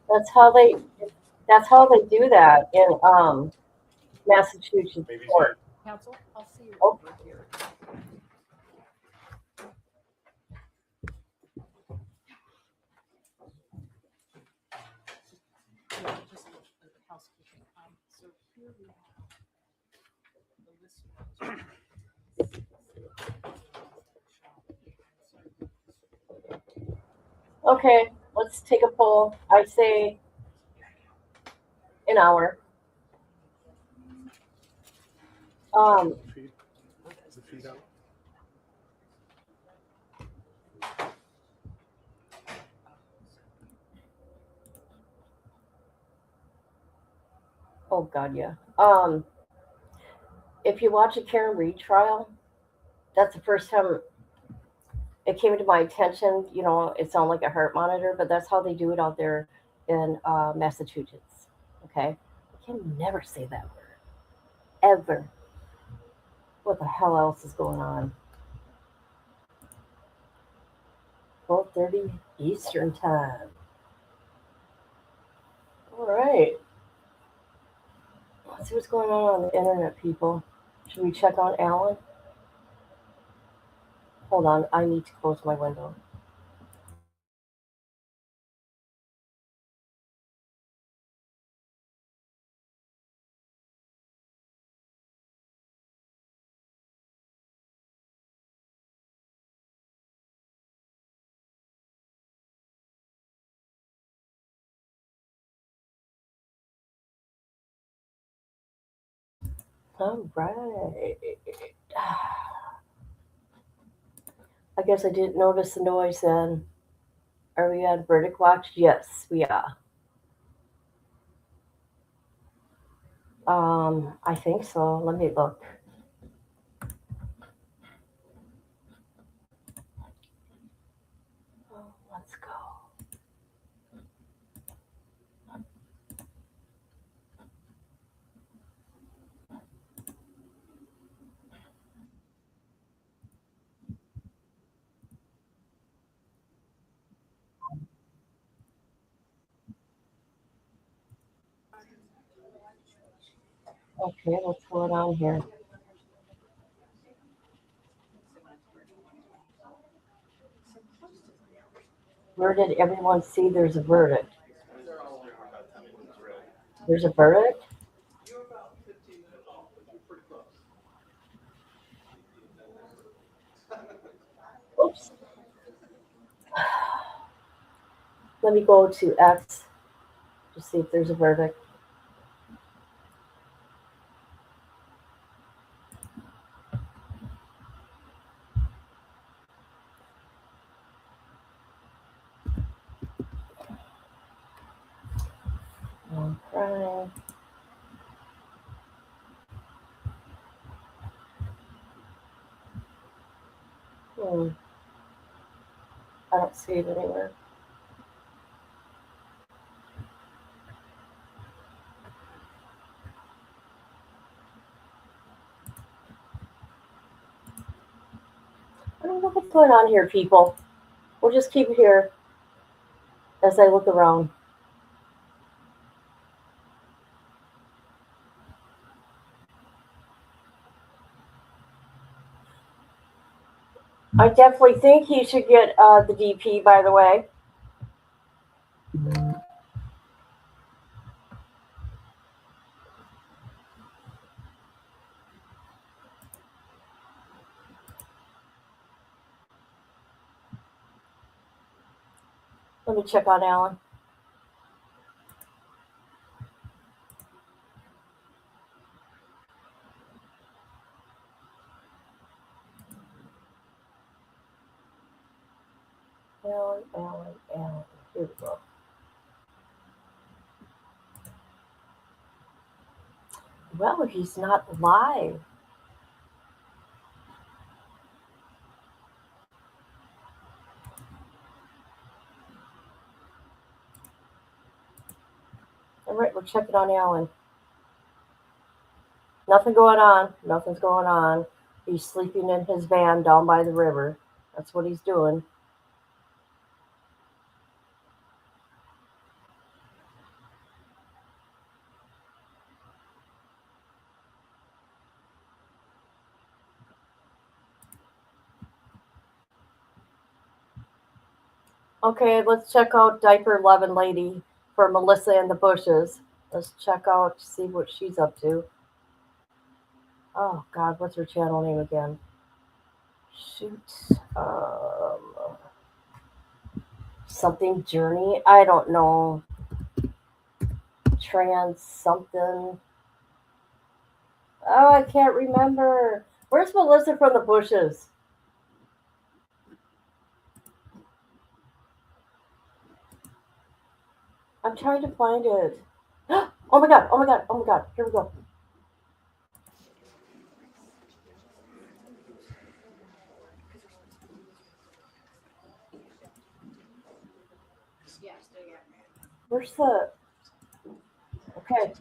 That's how they do that in Massachusetts court. Counsel, I'll see you Oh. over here. Yeah, just a little bit of housekeeping. So here we have the list of Okay, let's take a poll. I say an hour. Oh God, yeah. If you watch a Karen Reed trial, that's the first time it came to my attention. You know, it sounded like a heart monitor, but that's how they do it out there in Massachusetts. Okay, I can never say that word ever. What the hell else is going on? 12:30 Eastern time. All right. Let's see what's going on the internet, people. Should we check on Alan? Hold on, I need to close my window. All right. I guess I didn't notice the noise then. Are we on verdict watch? Yes, we are. I think so. Let me look. Oh, let's go. Okay, what's going on here? Where did everyone see there's a verdict? There's a verdict? Oops. Let me go to X to see if there's a verdict. Right. Hmm. I don't see it anywhere. I don't know what's going on here, people. We'll just keep it here as I look around. I definitely think he should get the DP, by the way. Let me check on Alan. Alan. Here we go. Well, he's not live. All right, we're checking on Alan. Nothing going on. Nothing's going on. He's sleeping in his van down by the river. That's what he's doing. Okay, let's check out Diaper 11 Lady for Melissa in the Bushes. Let's check out, see what she's up to. Oh, God, what's her channel name again? Shoot. Something Journey. I don't know. Trans something. Oh, I can't remember. Where's Melissa from the Bushes? I'm trying to find it. Oh my god, oh my god, oh my god. Here we go. Where's the. Okay.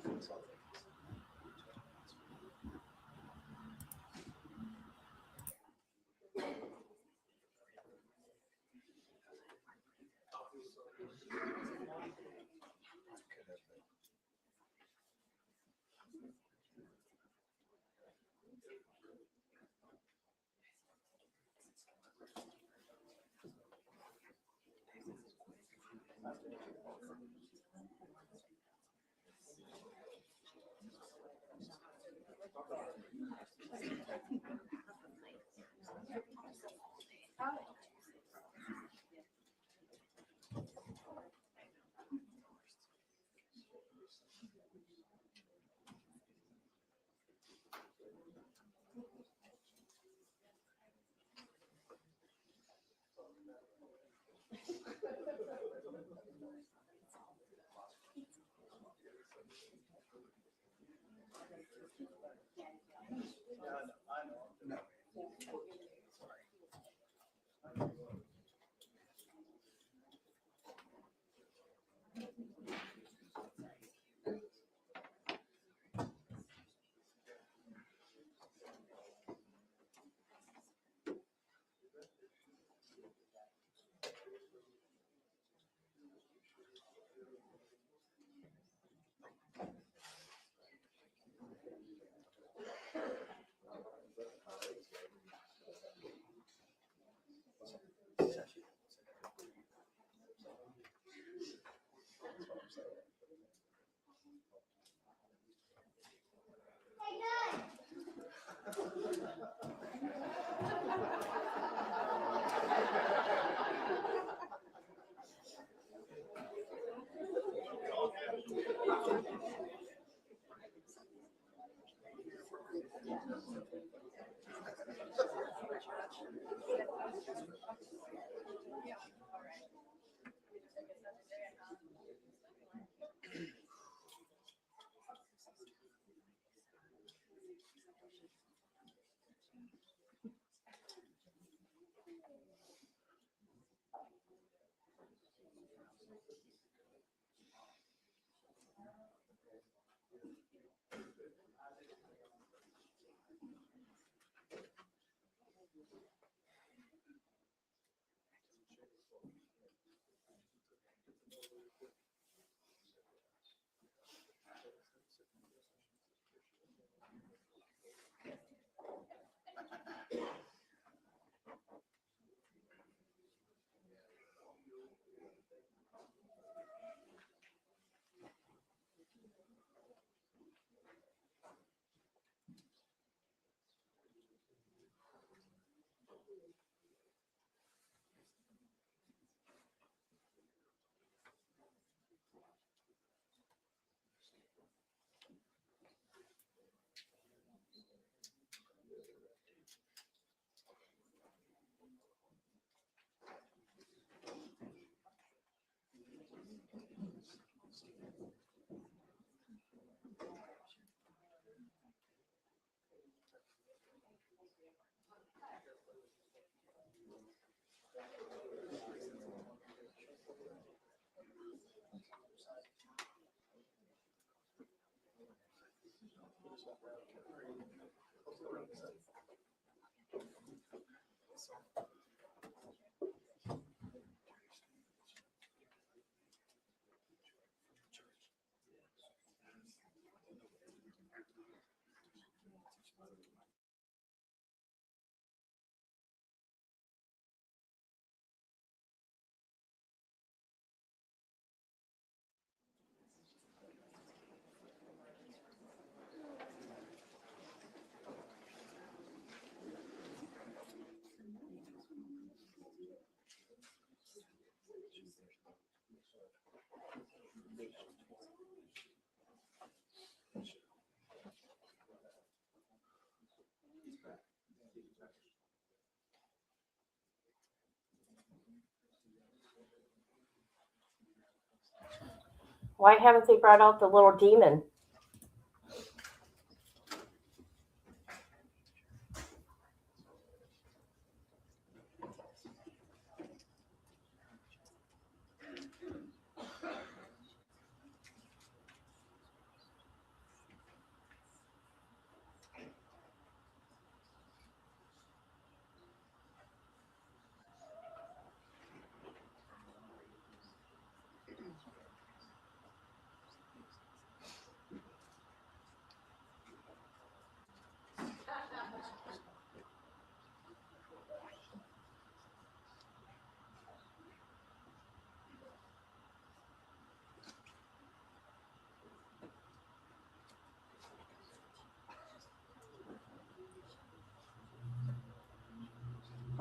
Why haven't they brought out the little demon?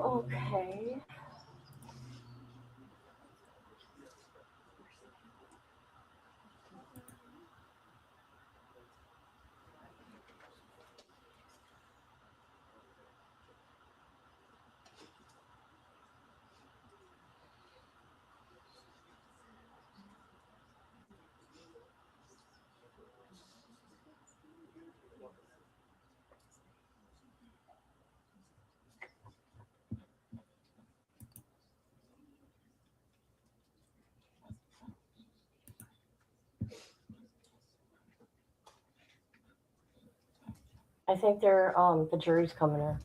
Okay. I think they're the jury's coming in.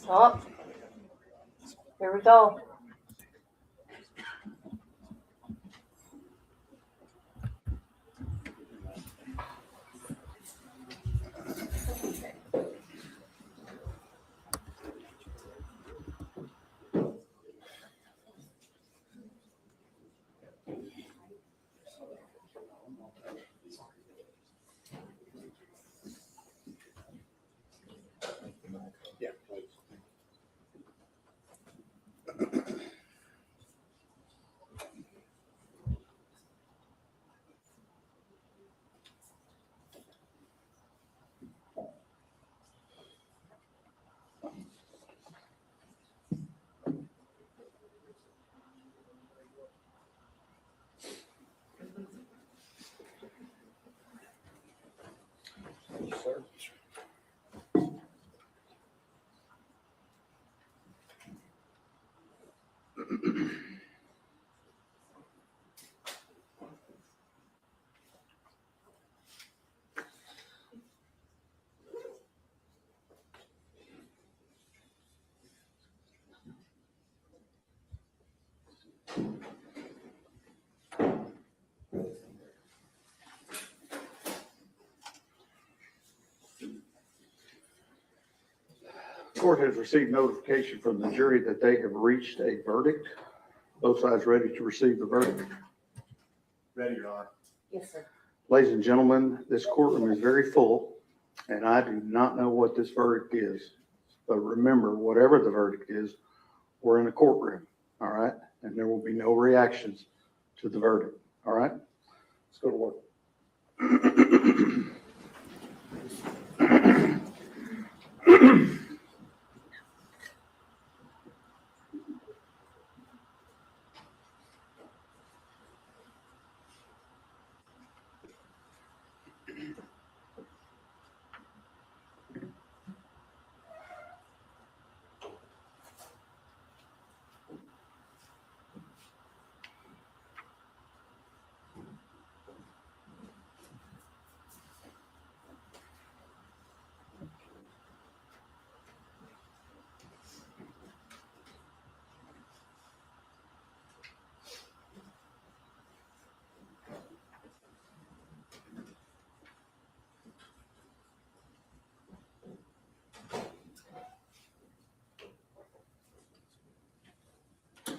Oh, here we go. Court has received notification from the jury that they have reached a verdict. Both sides ready to receive the verdict? Ready, Your Honor. Yes, sir. Ladies and gentlemen, this courtroom is very full. And I do not know what this verdict is. But remember, whatever the verdict is, we're in a courtroom, all right? And there will be no reactions to the verdict, all right? Let's go to work.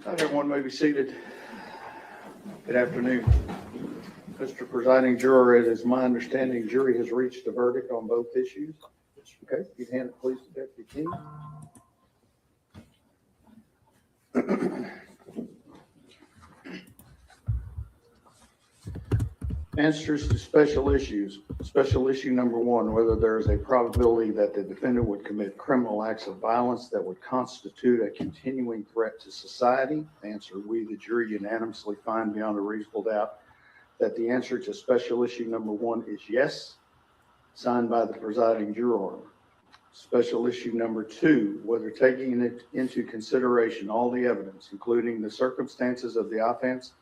Everyone may be seated. Good afternoon. Mr. Presiding Juror, it is my understanding the jury has reached a verdict on both issues. Okay, you hand it please to Deputy King. Answers to special issues. Special issue number one, whether there is a probability that the defendant would commit criminal acts of violence that would constitute a continuing threat to society. Answer, we, the jury, unanimously find beyond a reasonable doubt that the answer to special issue number one is yes, signed by the presiding juror. Special issue number two, whether taking into consideration all the evidence, including the circumstances of the offense,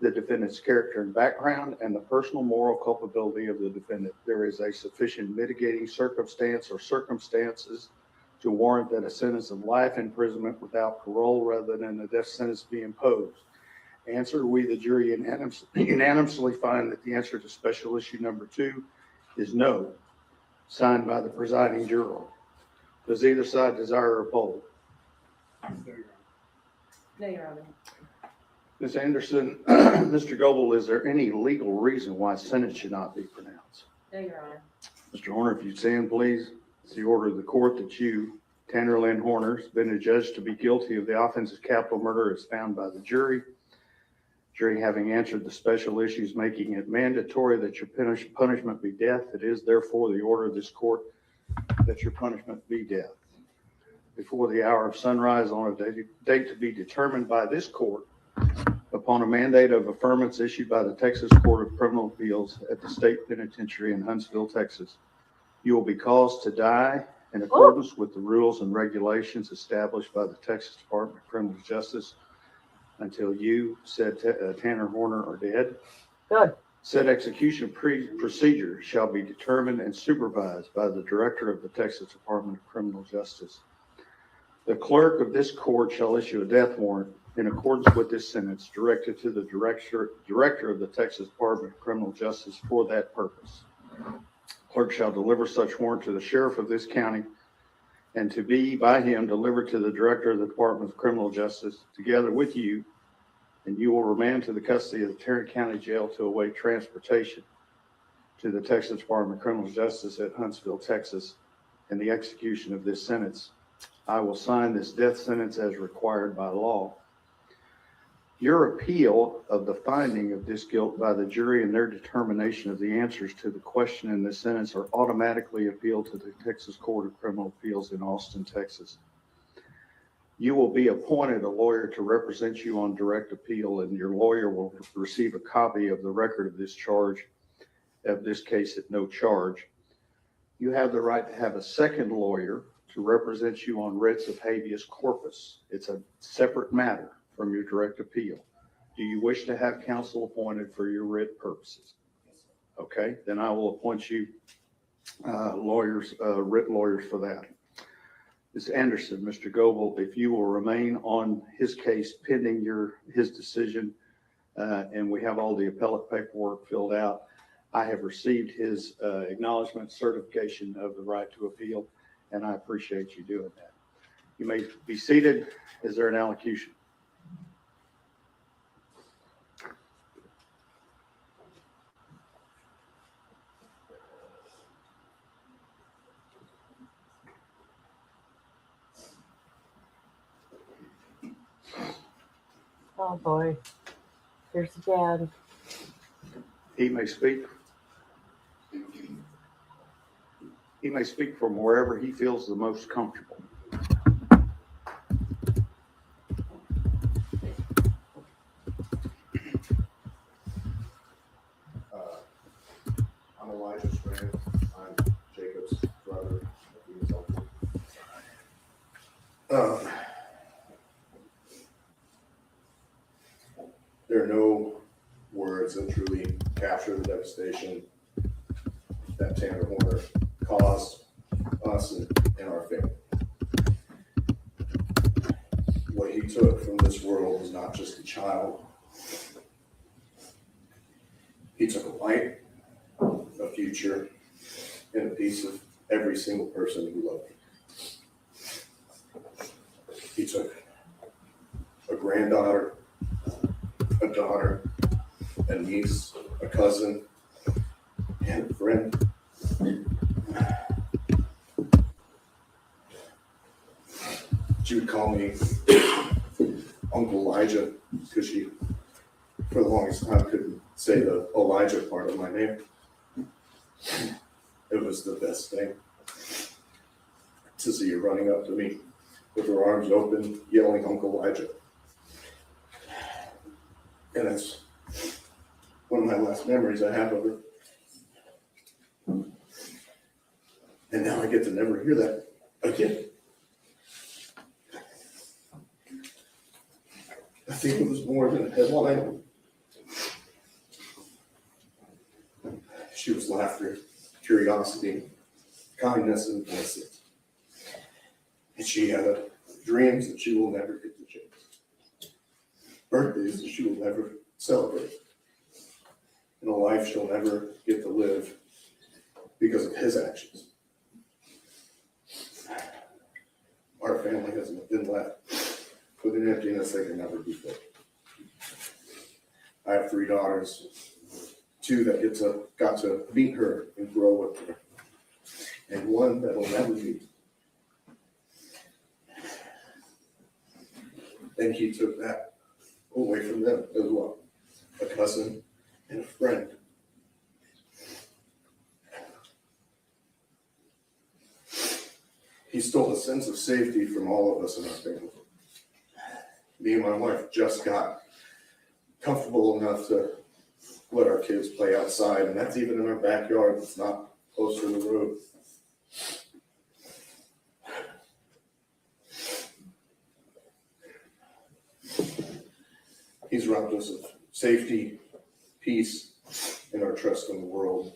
the defendant's character and background, and the personal moral culpability of the defendant, there is a sufficient mitigating circumstance or circumstances to warrant that a sentence of life imprisonment without parole rather than a death sentence be imposed. Answer, we, the jury, unanimously find that the answer to special issue number two is no, signed by the presiding juror. Does either side desire a poll? No, Your Honor. Ms. Anderson, Mr. Goebel, is there any legal reason why sentence should not be pronounced? No, Your Honor. Mr. Horner, if you'd stand, please. It's the order of the court that you, Tanner Lynn Horner, has been adjudged to be guilty of the offense of capital murder as found by the jury. Jury having answered the special issues, making it mandatory that your punishment be death. It is therefore the order of this court that your punishment be death. Before the hour of sunrise on a date to be determined by this court, upon a mandate of affirmance issued by the Texas Court of Criminal Appeals at the State Penitentiary in Huntsville, Texas, you will be caused to die in accordance with the rules and regulations established by the Texas Department of Criminal Justice until you, said Tanner Horner, are dead. Good. Said execution procedure shall be determined and supervised by the Director of the Texas Department of Criminal Justice. The clerk of this court shall issue a death warrant in accordance with this sentence directed to the Director of the Texas Department of Criminal Justice for that purpose. Clerk shall deliver such warrant to the Sheriff of this county and to be by him delivered to the Director of the Department of Criminal Justice together with you, and you will remand to the custody of the Tarrant County Jail to await transportation to the Texas Department of Criminal Justice at Huntsville, Texas, and the execution of this sentence. I will sign this death sentence as required by law. Your appeal of the finding of this guilt by the jury and their determination of the answers to the question in this sentence are automatically appealed to the Texas Court of Criminal Appeals in Austin, Texas. You will be appointed a lawyer to represent you on direct appeal, and your lawyer will receive a copy of the record of this charge, of this case at no charge. You have the right to have a second lawyer to represent you on writs of habeas corpus. It's a separate matter from your direct appeal. Do you wish to have counsel appointed for your writ purposes? Okay, then I will appoint you writ lawyers for that. Ms. Anderson, Mr. Goebel, if you will remain on his case pending his decision, and we have all the appellate paperwork filled out, I have received his acknowledgement certification of the right to appeal, and I appreciate you doing that. You may be seated. Is there an allocution? Oh boy. Here's Dad. He may speak. He may speak from wherever he feels the most comfortable. I'm Elijah's friend. I'm Jacob's brother. He was helpful. There are no words that truly capture the devastation that Tanner Horner caused us and our family. What he took from this world was not just a child. He took a life, a future, and a piece of every single person who loved him. He took a granddaughter, a daughter, a niece, a cousin, and a friend. She would call me Uncle Elijah because she, for the longest time, couldn't say the Elijah part of my name. It was the best thing to see her running up to me with her arms open, yelling Uncle Elijah. And that's one of my last memories I have of her. And now I get to never hear that again. I think it was more than a headline. She was laughter, curiosity, kindness, and innocence. And she had dreams that she will never get to chase, birthdays that she will never celebrate, and a life she'll never get to live because of his actions. Our family has been left with an emptiness that can never be filled. I have 3 daughters, 2 that got to meet her and grow with her, and 1 that will never meet. And he took that away from them as well, a cousin and a friend. He stole a sense of safety from all of us in our family. Me and my wife just got comfortable enough to let our kids play outside, and that's even in our backyard. It's not close to the road. He's robbed us of safety, peace, and our trust in the world,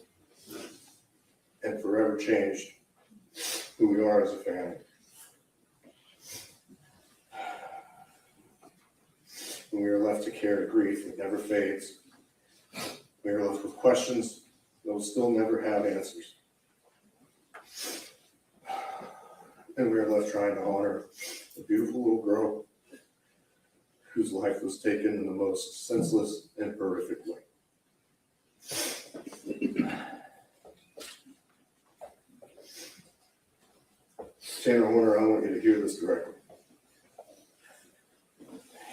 and forever changed who we are as a family. When we are left to carry grief that never fades, we are left with questions that will still never have answers. And we are left trying to honor a beautiful little girl whose life was taken in the most senseless and horrific way. Tanner Horner, I want you to hear this directly.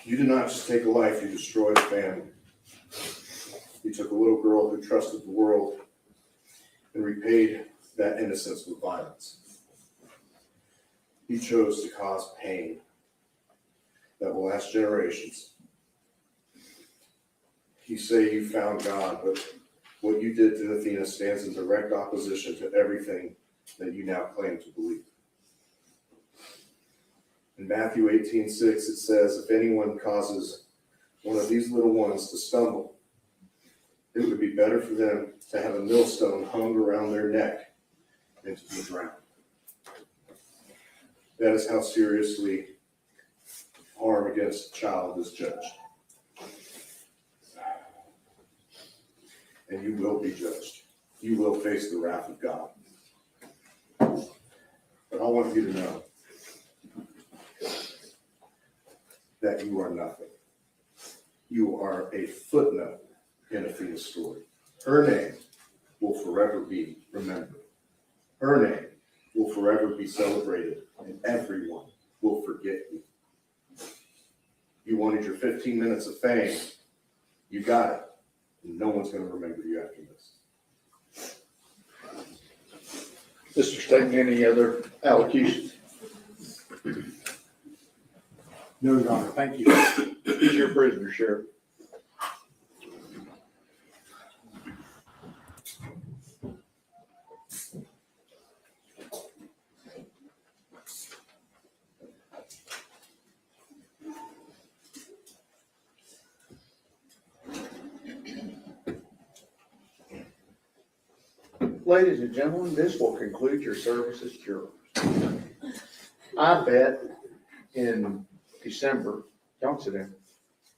You did not just take a life, you destroyed a family. You took a little girl who trusted the world and repaid that innocence with violence. You chose to cause pain that will last generations. You say you found God, but what you did to Athena stands in direct opposition to everything that you now claim to believe. In Matthew 18:6, it says, if anyone causes one of these little ones to stumble, it would be better for them to have a millstone hung around their neck than to be drowned. That is how seriously harm against a child is judged. And you will be judged. You will face the wrath of God. But I want you to know that you are nothing. You are a footnote in Athena's story. Her name will forever be remembered. Her name will forever be celebrated, and everyone will forget you. You wanted your 15 minutes of fame. You got it. And no one's going to remember you after this. Mr. Staten, any other allocutions? No, Your Honor, thank you. He's your prisoner, Sheriff. Ladies and gentlemen, this will conclude your service as jurors. I bet in December, don't sit in,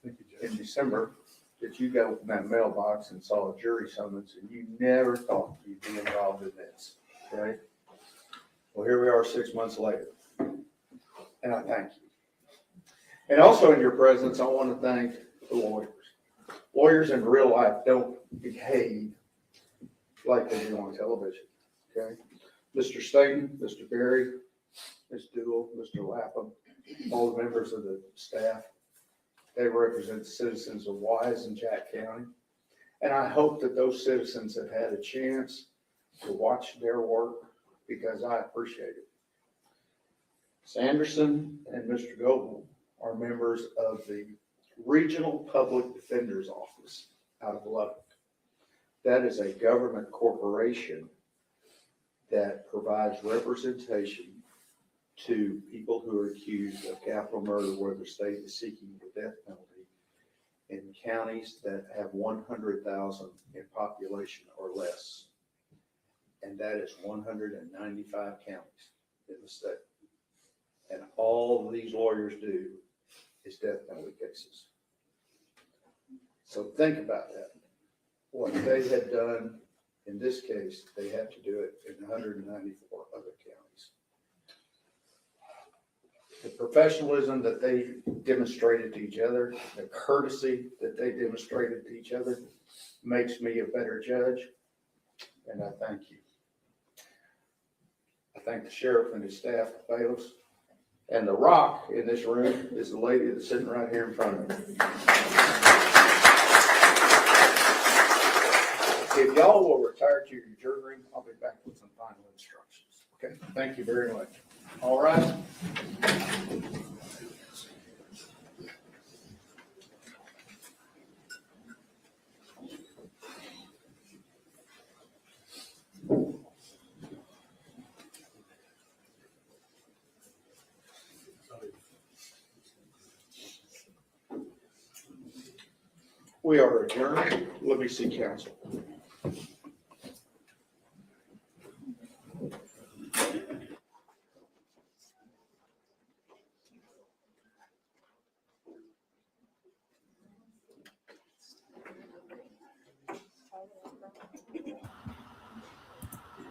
in December, that you got in that mailbox and saw a jury summons and you never thought you'd be involved in this, right? Well, here we are 6 months later, and I thank you. And also in your presence, I want to thank the lawyers. Lawyers in real life don't behave like they do on television, okay? Mr. Staten, Mr. Berry, Ms. Dool, Mr. Lapham, all the members of the staff, they represent the citizens of Wise and Jack County. And I hope that those citizens have had a chance to watch their work because I appreciate it. Sanderson and Mr. Goebel are members of the Regional Public Defender's Office out of Lubbock. That is a government corporation that provides representation to people who are accused of capital murder where the state is seeking the death penalty in counties that have 100,000 in population or less. And that is 195 counties in the state. And all these lawyers do is death penalty cases. So think about that. What they had done in this case, they have to do it in 194 other counties. The professionalism that they demonstrated to each other, the courtesy that they demonstrated to each other makes me a better judge, and I thank you. I thank the sheriff and his staff, the bailiffs, and the rock in this room is the lady that's sitting right here in front of me. If y'all will retire to your jury room, I'll be back with some final instructions. Okay, thank you very much. All right. We are adjourned. Let me see counsel.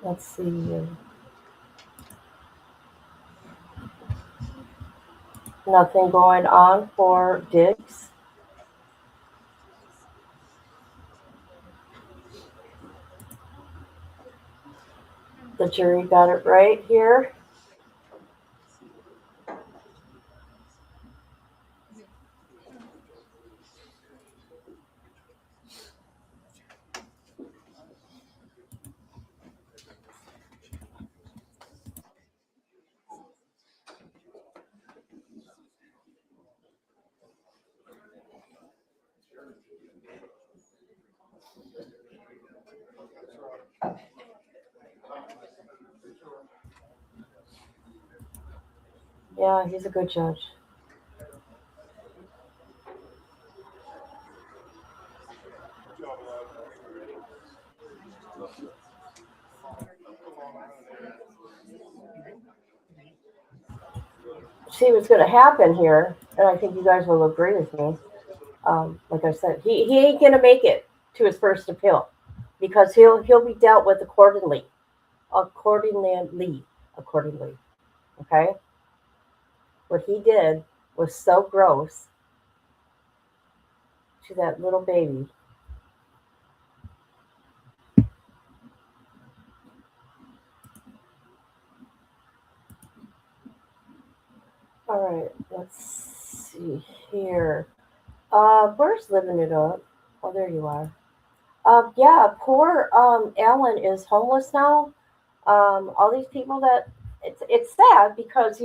Let's see. Nothing going on for Diggs. The jury got it right here. Yeah, he's a good judge. See what's going to happen here, and I think you guys will agree with me. Like I said, he ain't going to make it to his first appeal because he'll be dealt with accordingly. Okay? What he did was so gross to that little baby. All right, let's see here. here? Where's living it up? Oh, there you are. Yeah, poor Alan is homeless now. All these people that it's sad because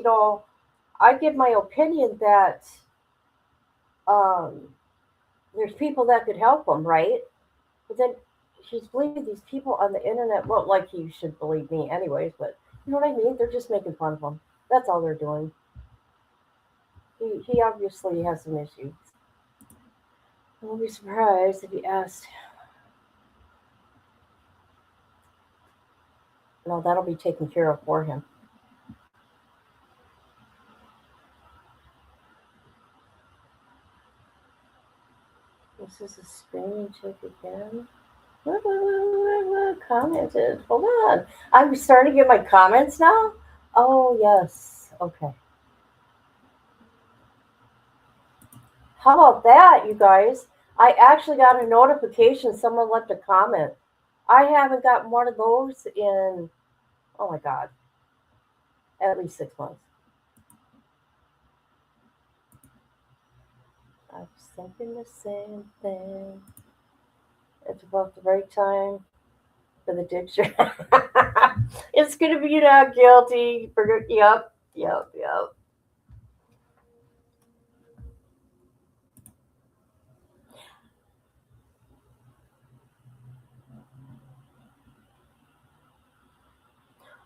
I give my opinion that um there's people that could help him, right? But then he's believing these people on the internet. Well, like he should believe me, anyways. But you know what I mean? They're just making fun of him. That's all they're doing. He obviously has some issues. I won't be surprised if he asked. No, that'll be taken care of for him. This is a screening check again. What commented? Hold on. I'm starting to get my comments now? Oh, yes. Okay. How about that, you guys? I actually got a notification someone left a comment. I haven't gotten one of those in, oh my God, at least 6 months. I was thinking the same thing. It's about the right time for the dictionary. It's going to be not guilty. Yep.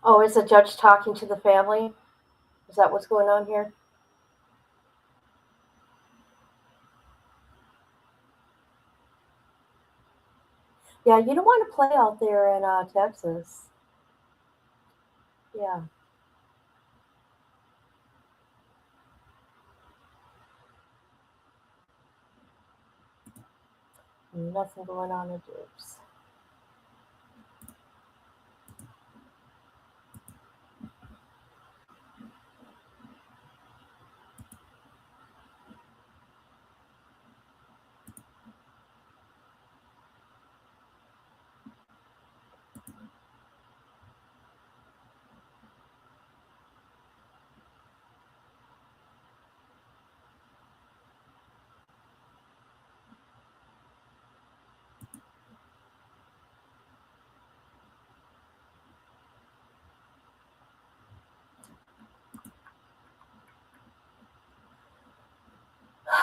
Oh, is the judge talking to the family? Is that what's going on here? Yeah, you don't want to play out there in Texas. Yeah. Nothing going on in Dukes.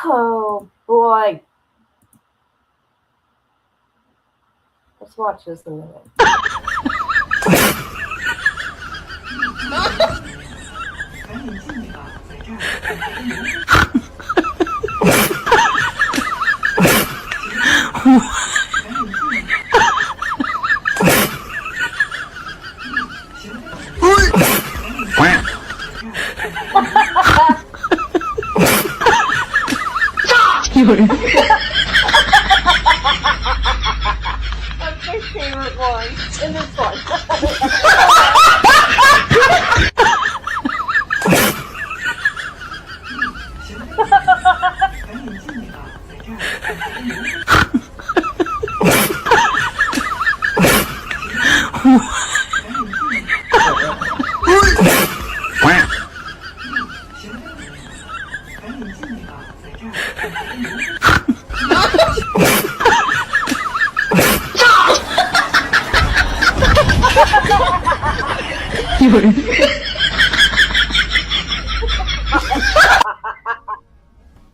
Oh boy. Let's watch this a minute. That's my favorite one. And this one.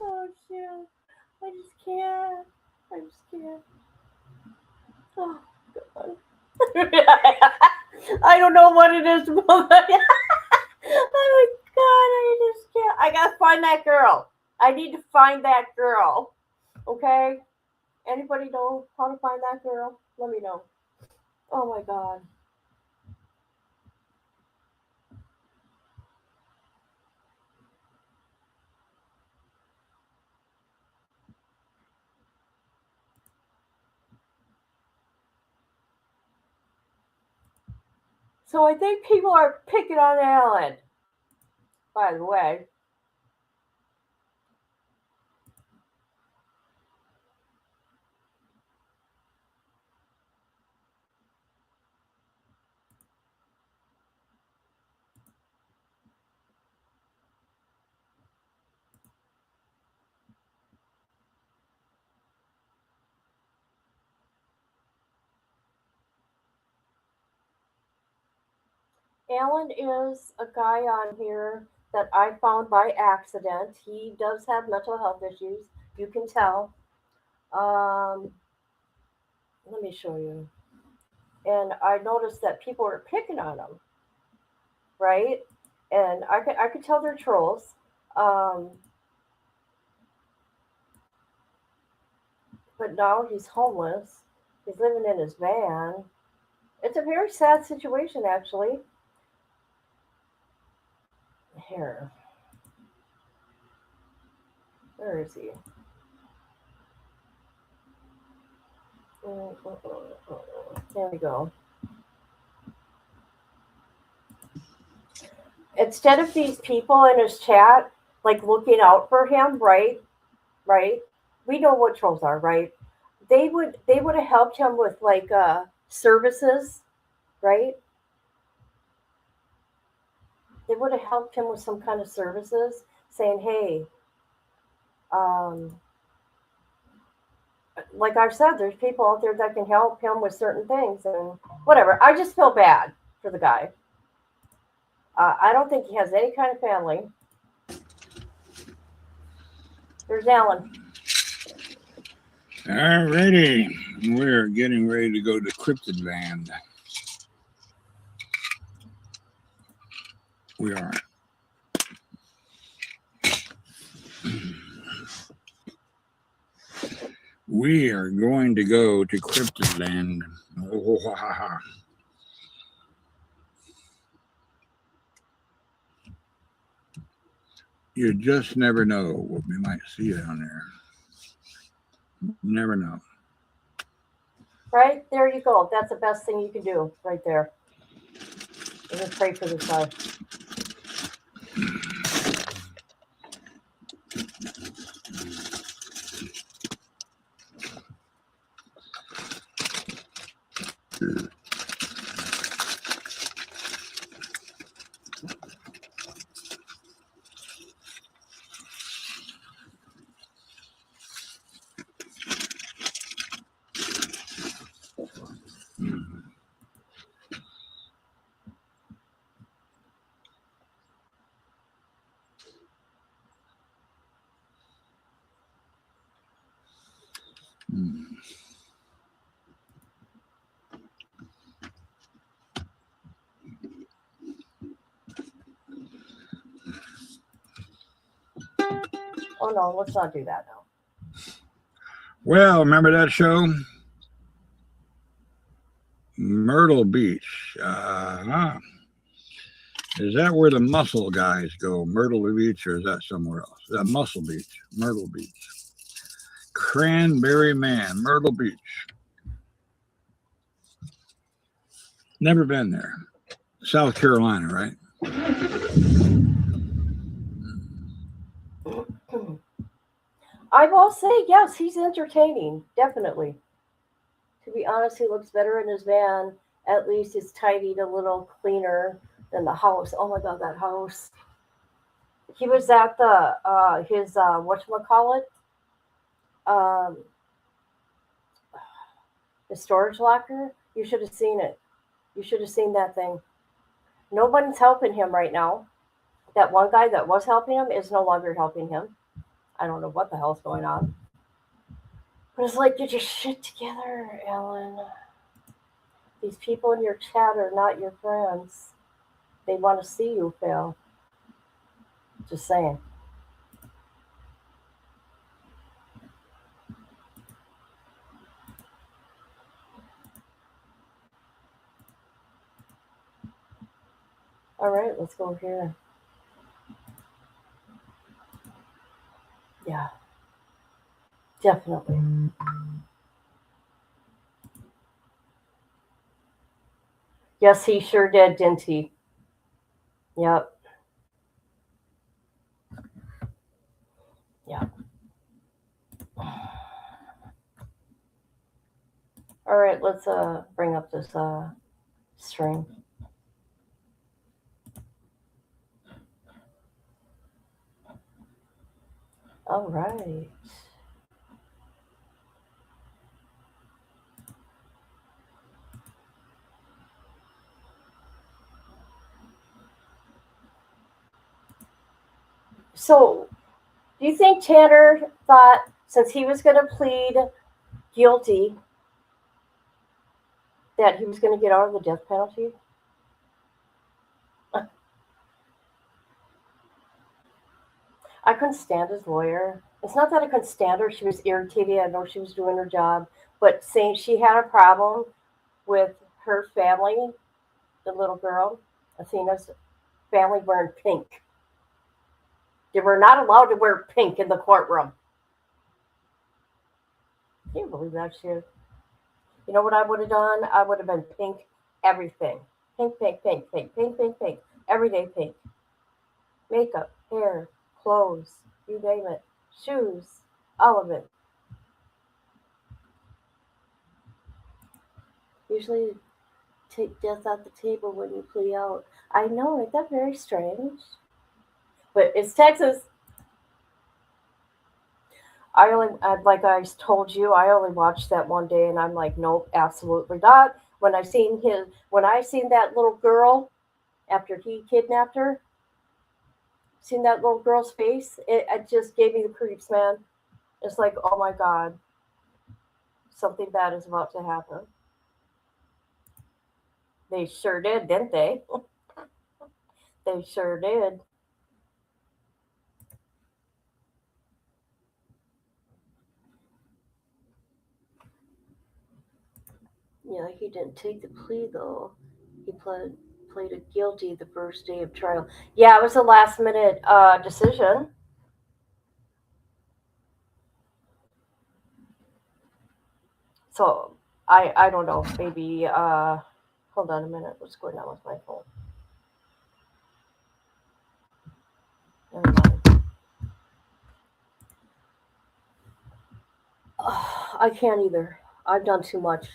Oh shit. I just can't. I just can't. Oh god. I don't know what it is, but oh my god, I just can't. I gotta find that girl. I need to find that girl. Okay? Anybody know how to find that girl? Let me know. Oh my god. So I think people are picking on Alan. By the way. Alan is a guy on here that I found by accident. He does have mental health issues. You can tell. Um, Let me show you. And I noticed that people are picking on him, right? And I could tell they're trolls. Um, but now he's homeless. He's living in his van. It's a very sad situation, actually. Here, where is he? There we go. Instead of these people in his chat like looking out for him, right? Right? We know what trolls are, right? They would have helped him with like services, right? They would have helped him with some kind of services, saying, "Hey, um, like I've said, there's people out there that can help him with certain things and whatever." I just feel bad for the guy. I don't think he has any kind of family. There's Alan. All righty. We're getting ready to go to Cryptid Land. We are. We are going to go to Cryptid Land. Oh, ha, ha, ha. You just never know what we might see down there. Never know. Right there you go. That's the best thing you can do, right there. Just pray for this guy. Oh no, let's not do that now. Well, remember that show? Myrtle Beach. Is that where the muscle guys go? Myrtle Beach, or is that somewhere else? Is that Muscle Beach? Myrtle Beach. Cranberry Man, Myrtle Beach. Never been there. South Carolina, right? I will say, yes, he's entertaining, definitely. To be honest, he looks better in his van. At least it's tidied a little cleaner than the house. Oh my god, that house. He was at the his whatchamacallit? Um the storage locker. You should have seen it. You should have seen that thing. No one's helping him right now. That one guy that was helping him is no longer helping him. I don't know what the hell's going on. But it's like, get your shit together, Alan. These people in your chat are not your friends. They want to see you fail. Just saying. All right, let's go here. Yeah, definitely. Yes, he sure did, didn't he? Yep. Yeah. All right, let's bring up this string. All right. So, do you think Tanner thought since he was going to plead guilty that he was going to get out of the death penalty? I couldn't stand his lawyer. It's not that I couldn't stand her. She was irritating. I know she was doing her job. But saying she had a problem with her family, the little girl, Athena's family, wearing pink. They were not allowed to wear pink in the courtroom. Can you believe that shit? You know what I would have done? I would have been pink everything. Pink, pink, pink, pink, pink, pink, pink. Everyday pink. Makeup, hair, clothes, you name it. Shoes, all of it. Usually take death off the table when you plea out. I know, isn't that very strange? But it's Texas. Like I told you, I only watched that one day, and I'm like, nope, absolutely not. When I seen that little girl after he kidnapped her, seen that little girl's face, it just gave me the creeps, man. It's like, oh my god, something bad is about to happen. They sure did, didn't they? They sure did. Yeah, he didn't take the plea though. He pleaded guilty the first day of trial. Yeah, it was a last minute decision. So I don't know. Maybe hold on a minute. What's going on with my phone? Never mind. I can't either. I've done too much.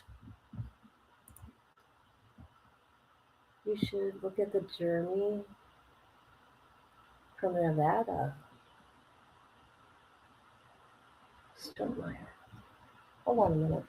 You should look at the journey from Nevada. Stonemeyer. Hold on a minute.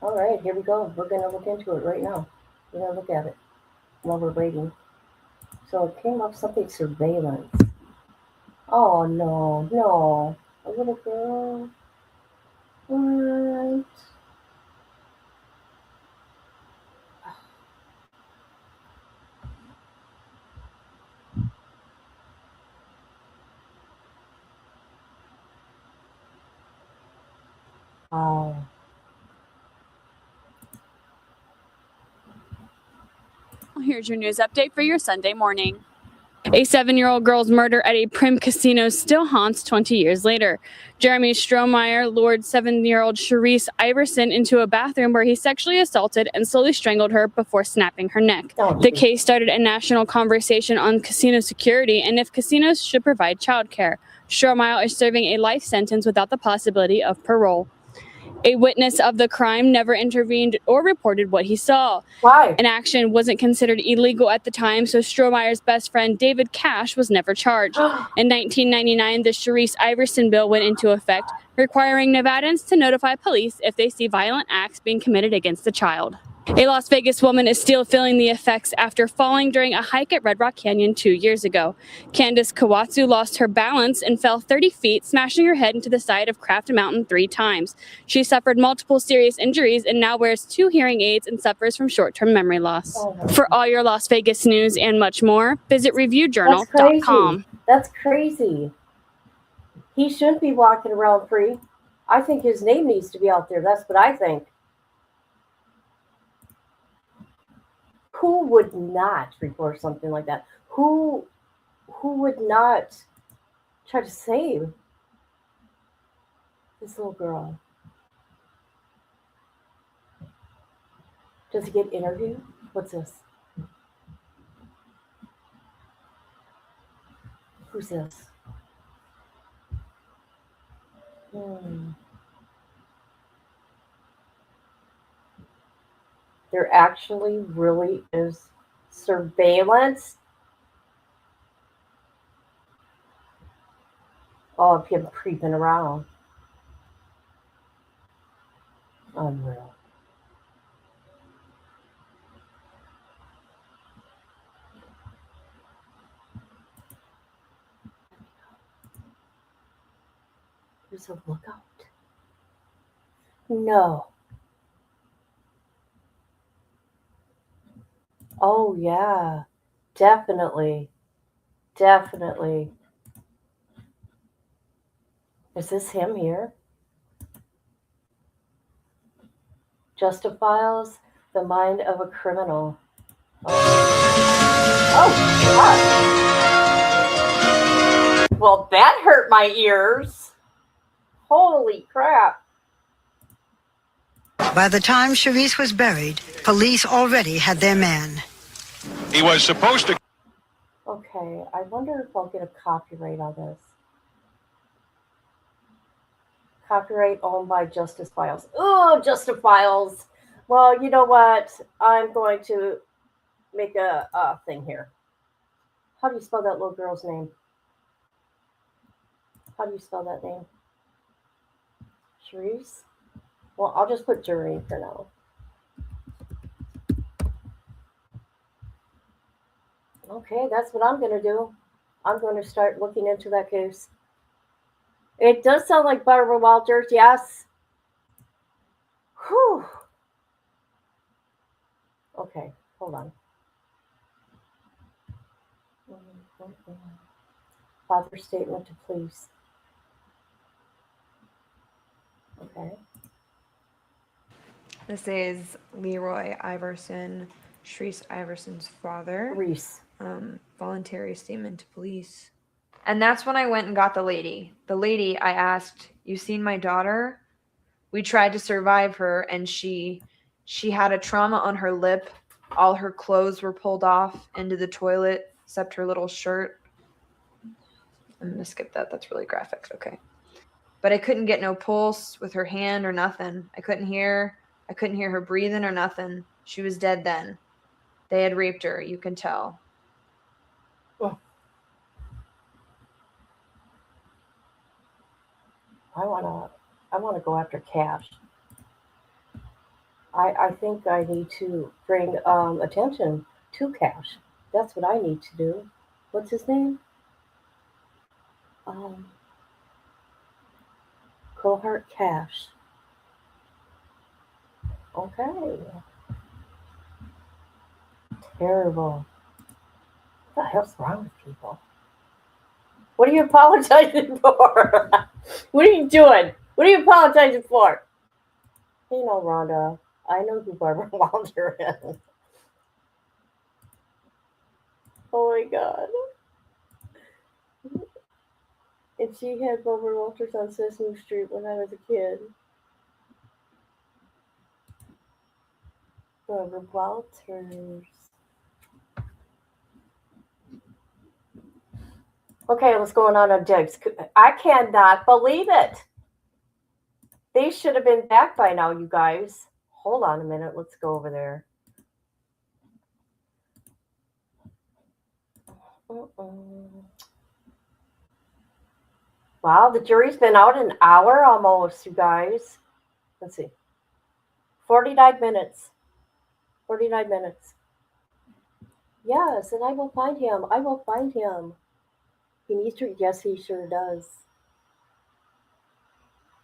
All right, here we go. We're going to look into it right now. We're going to look at it while we're waiting. So it came up something surveillance. Oh, no, no. A little girl. What? Oh. Here's your news update for your Sunday morning. A 7-year-old girl's murder at a Prim casino still haunts 20 years later. Jeremy Strohmeyer lured 7-year-old Sharice Iverson into a bathroom where he sexually assaulted and slowly strangled her before snapping her neck. The case started a national conversation on casino security and if casinos should provide childcare. Strohmeyer is serving a life sentence without the possibility of parole. A witness of the crime never intervened or reported what he saw. Why? An action wasn't considered illegal at the time, so Strohmeyer's best friend David Cash was never charged. In 1999, the Sharice Iverson bill went into effect, requiring Nevadans to notify police if they see violent acts being committed against a child. A Las Vegas woman is still feeling the effects after falling during a hike at Red Rock Canyon 2 years ago. Candace Kawatsu lost her balance and fell 30 feet, smashing her head into the side of Craft Mountain 3 times. She suffered multiple serious injuries and now wears 2 hearing aids and suffers from short-term memory loss. For all your Las Vegas news and much more, visit reviewjournal.com. That's crazy. He shouldn't be walking around free. I think his name needs to be out there. That's what I think. Who would not report something like that? Who would not try to save this little girl? Does he get interviewed? What's this? Who's this? There actually really is surveillance of him creeping around. Unreal. There's a lookout. No. Oh, yeah. Definitely. Definitely. Is this him here? Justifies the mind of a criminal. Oh, God. Well, that hurt my ears. Holy crap. By the time Sharice was buried, police already had their man. He was supposed to. Okay, I wonder if I'll get a copyright on this. Copyright owned by Justice Files. Oh, Justice Files. Well, you know what? I'm going to make a thing here. How do you spell that little girl's name? How do you spell that name? Sharice? Well, I'll just put Jeremy for now. Okay, that's what I'm going to do. I'm going to start looking into that case. It does sound like Barbara Walters, yes. Whew. Okay, hold on. Father's statement to police. Okay. This is Leroy Iverson, Sharice Iverson's father. Reese. Voluntary statement to police. And that's when I went and got the lady. The lady, I asked, "You seen my daughter? We tried to survive her, and she had a trauma on her lip. All her clothes were pulled off into the toilet, except her little shirt." I'm gonna skip that. That's really graphic. Okay. But I couldn't get no pulse with her hand or nothing. I couldn't hear her breathing or nothing. She was dead then. They had raped her, you can tell. Oh. I wanna go after Cash. I think I need to bring attention to Cash. That's what I need to do. What's his name? Cohart Cash. Okay. Terrible. What the hell's wrong with people? What are you apologizing for? What are you doing? What are you apologizing for? You know, Rhonda, I know who Barbara Walter is. Oh my god. And she had Barbara Walters on Sesame Street when I was a kid. Barbara Walters. Okay, what's going on Digs? I cannot believe it. They should have been back by now, you guys. Hold on a minute. Let's go over there. Wow, the jury's been out an hour almost, you guys. Let's see. 49 minutes. 49 minutes. Yes, and I will find him. I will find him. He needs to. Yes, he sure does.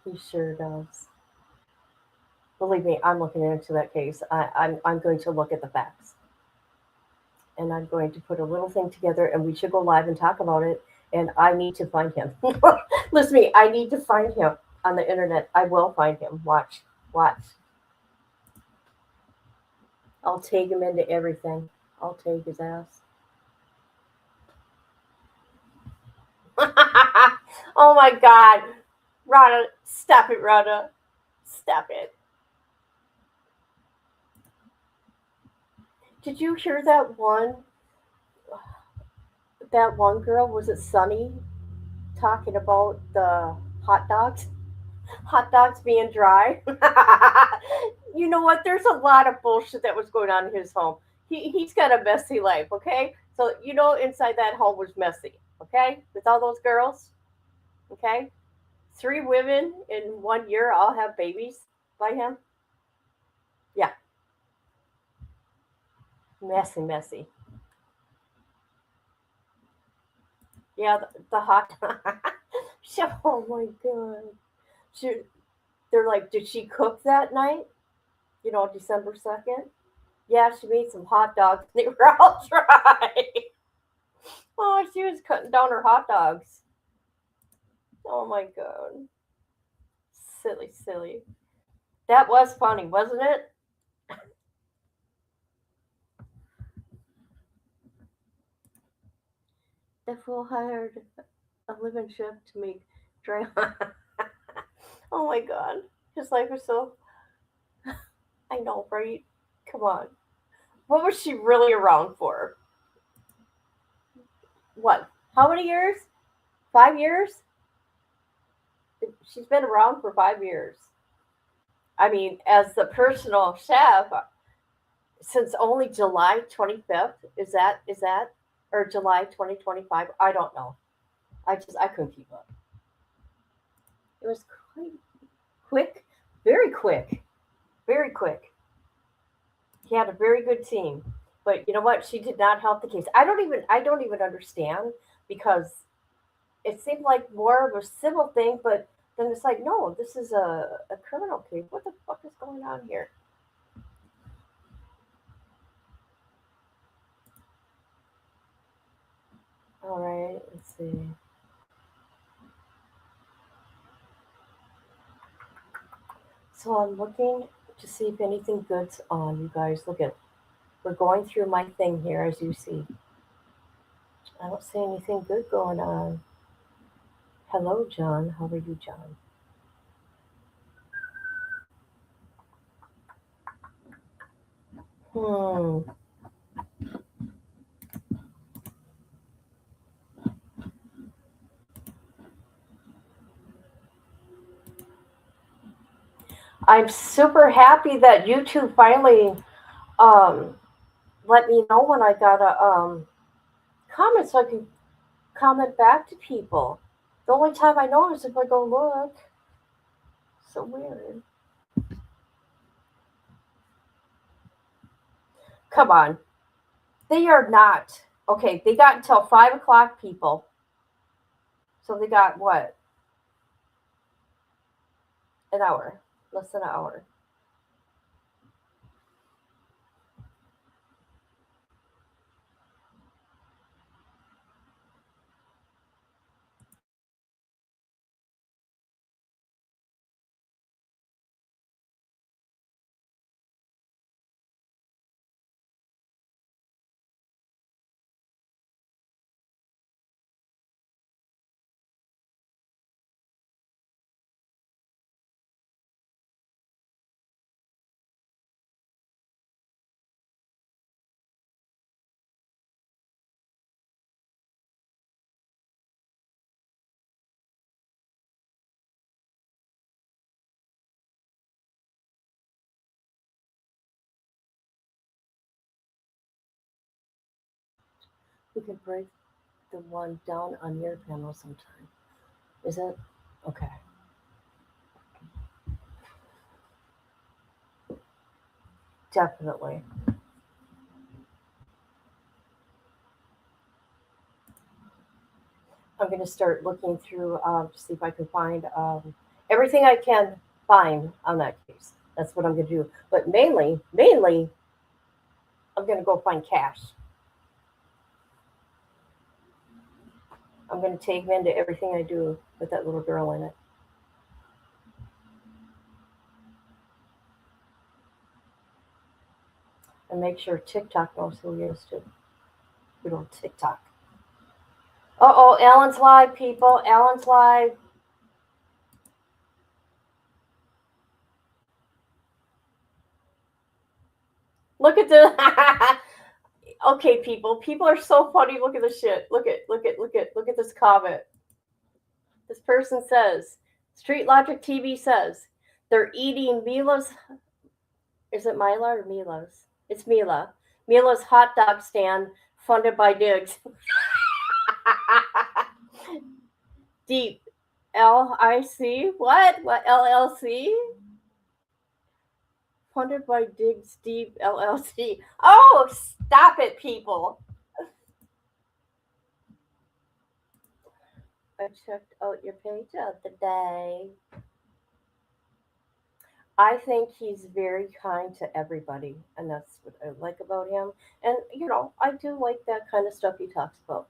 He sure does. Believe me, I'm looking into that case. I'm going to look at the facts. And I'm going to put a little thing together, and we should go live and talk about it and I need to find him. Listen to me, I need to find him on the internet. I will find him. Watch, watch. I'll tag him into everything. I'll tag his ass. Oh my God. Rhonda, stop it, Rhonda. Stop it. Did you hear that one? That one girl, was it Sunny, talking about the hot dogs? Hot dogs being dry. You know what? There's a lot of bullshit that was going on in his home. He's got a messy life, okay? So, you know, inside that home was messy, okay? With all those girls, okay? 3 women in 1 year all have babies by him. Yeah. Messy, messy. Yeah, the hot. Oh my God. She, they're like, did she cook that night? You know, December 2nd? Yeah, she made some hot dogs. They were all dry. Oh, she was cutting down her hot dogs. Oh my God. Silly, silly. That was funny, wasn't it? That fool hired a living chef to make dry. Oh my God. His life is so. I know, right? Come on. What was she really around for? What? How many years? 5 years? She's been around for 5 years. I mean, as the personal chef, since only July 25th, is that or July 2025? I don't know. I couldn't keep up. It was quite quick, very quick, very quick. He had a very good team, but you know what? She did not help the case. I don't even understand, because it seemed like more of a civil thing, but then it's like, no, this is a criminal case. What the fuck is going on here? All right, let's see. So I'm looking to see if anything good's on. You guys, look at. We're going through my thing here, as you see. I don't see anything good going on. Hello, John. How are you, John? Hmm. I'm super happy that YouTube finally um, let me know when I got a comment, so I can comment back to people. The only time I know is if I go look. So weird. Come on. They are not. Okay, they got until 5 o'clock, people. So they got what? An hour. Less than an hour. We could break the one down on your panel sometime. Is it? Okay. Definitely. I'm going to start looking through to see if I can find everything I can find on that case. That's what I'm going to do. But mainly, I'm going to go find cash. I'm going to take him into everything I do with that little girl in it. And make sure TikTok knows who he is too. Good old TikTok. Uh-oh, Alan's live, people. Alan's live. Look at the okay, people. People are so funny. Look at this shit. Look at this comment. This person says, Street Logic TV says, they're eating Mila's, is it Mila or Mila's? It's Mila. Mila's hot dog stand funded by Diggs. Deep. LIC? What? What? LLC? Funded by Diggs Deep LLC. Oh, stop it, people. I checked out your page the other day. I think he's very kind to everybody, and that's what I like about him. And, I do like that kind of stuff he talks about.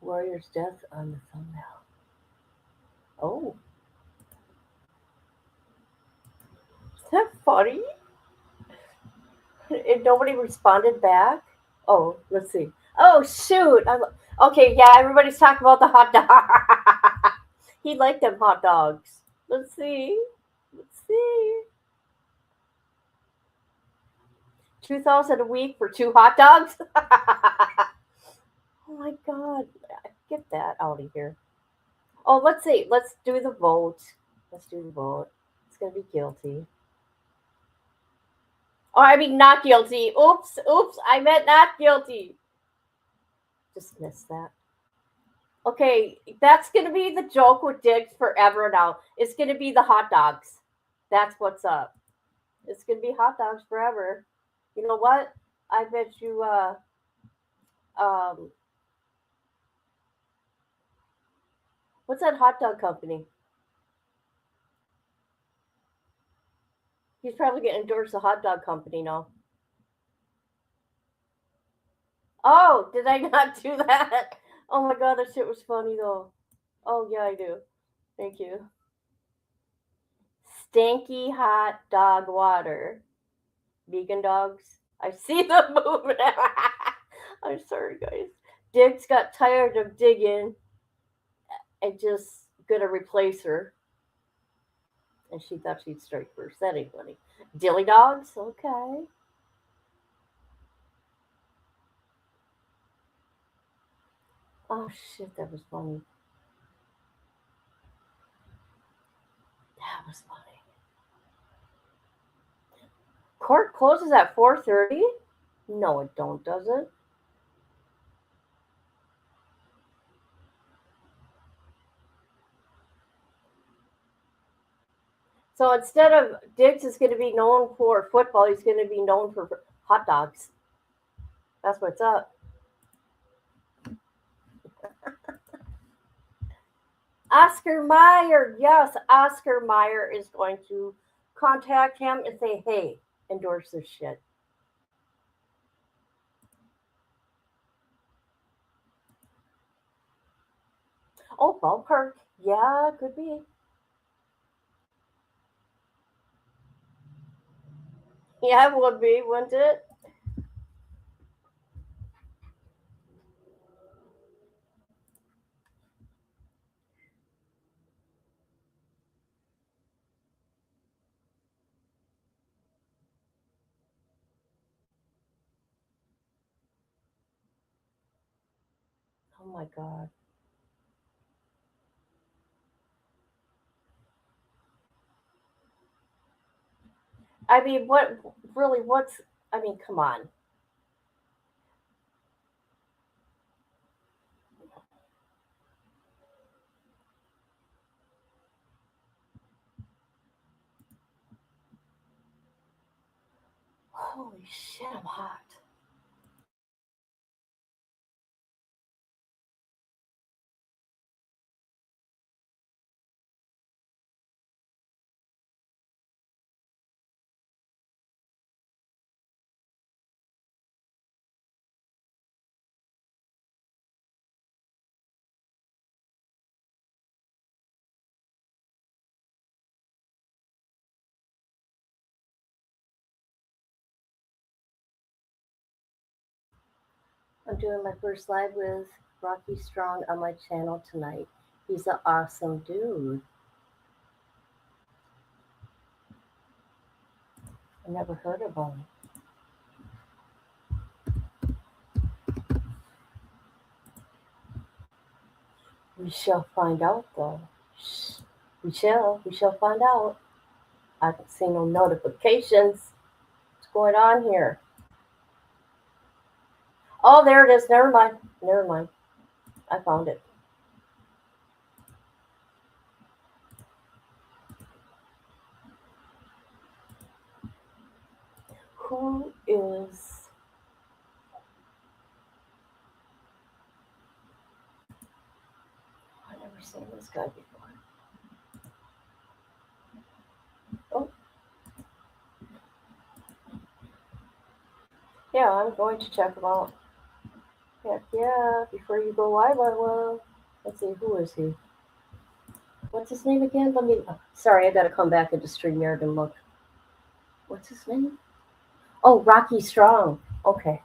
Warrior's death on the thumbnail. Oh. Is that funny? And nobody responded back? Oh, let's see. Oh, shoot. Okay, yeah, everybody's talking about the hot dog. He liked them hot dogs. Let's see. Let's see. 2,000 a week for 2 hot dogs? Oh my god. Get that out of here. Oh, let's see. Let's do the vote. Let's do the vote. It's going to be guilty. Oh, I mean not guilty. Oops. I meant not guilty. Just missed that. Okay, that's going to be the joke with Diggs forever now. It's going to be the hot dogs. That's what's up. It's going to be hot dogs forever. You know what? I bet you, what's that hot dog company? He's probably going to endorse a hot dog company now. Oh, did I not do that? Oh my god, that shit was funny though. Oh yeah, I do. Thank you. Stanky hot dog water. Vegan dogs. I see the movement. I'm sorry, guys. Diggs got tired of digging and just gonna replace her. And she thought she'd strike first. That ain't funny. Dilly dogs? Okay. Oh shit, that was funny. That was funny. Court closes at 4:30? No, it don't, does it? So instead of Diggs is going to be known for football, he's going to be known for hot dogs. That's what's up. Oscar Mayer. Yes, Oscar Mayer is going to contact him and say, hey, endorse this shit. Oh, ballpark. Yeah, could be. Yeah, it would be, wouldn't it? Oh my God. I mean, I mean, come on. Holy shit, I'm hot. I'm doing my first live with Rocky Strong on my channel tonight. He's an awesome dude. I never heard of him. We shall find out, though. We shall find out. I don't see no notifications. What's going on here? Oh, there it is. Never mind. Never mind. I found it. Who is... I've never seen this guy before. Oh. Yeah, I'm going to check him out. Heck yeah, before you go live, I will. Let's see, who is he? What's his name again? Let me... Sorry, I gotta come back into StreamYard and look. What's his name? Oh, Rocky Strong. Okay.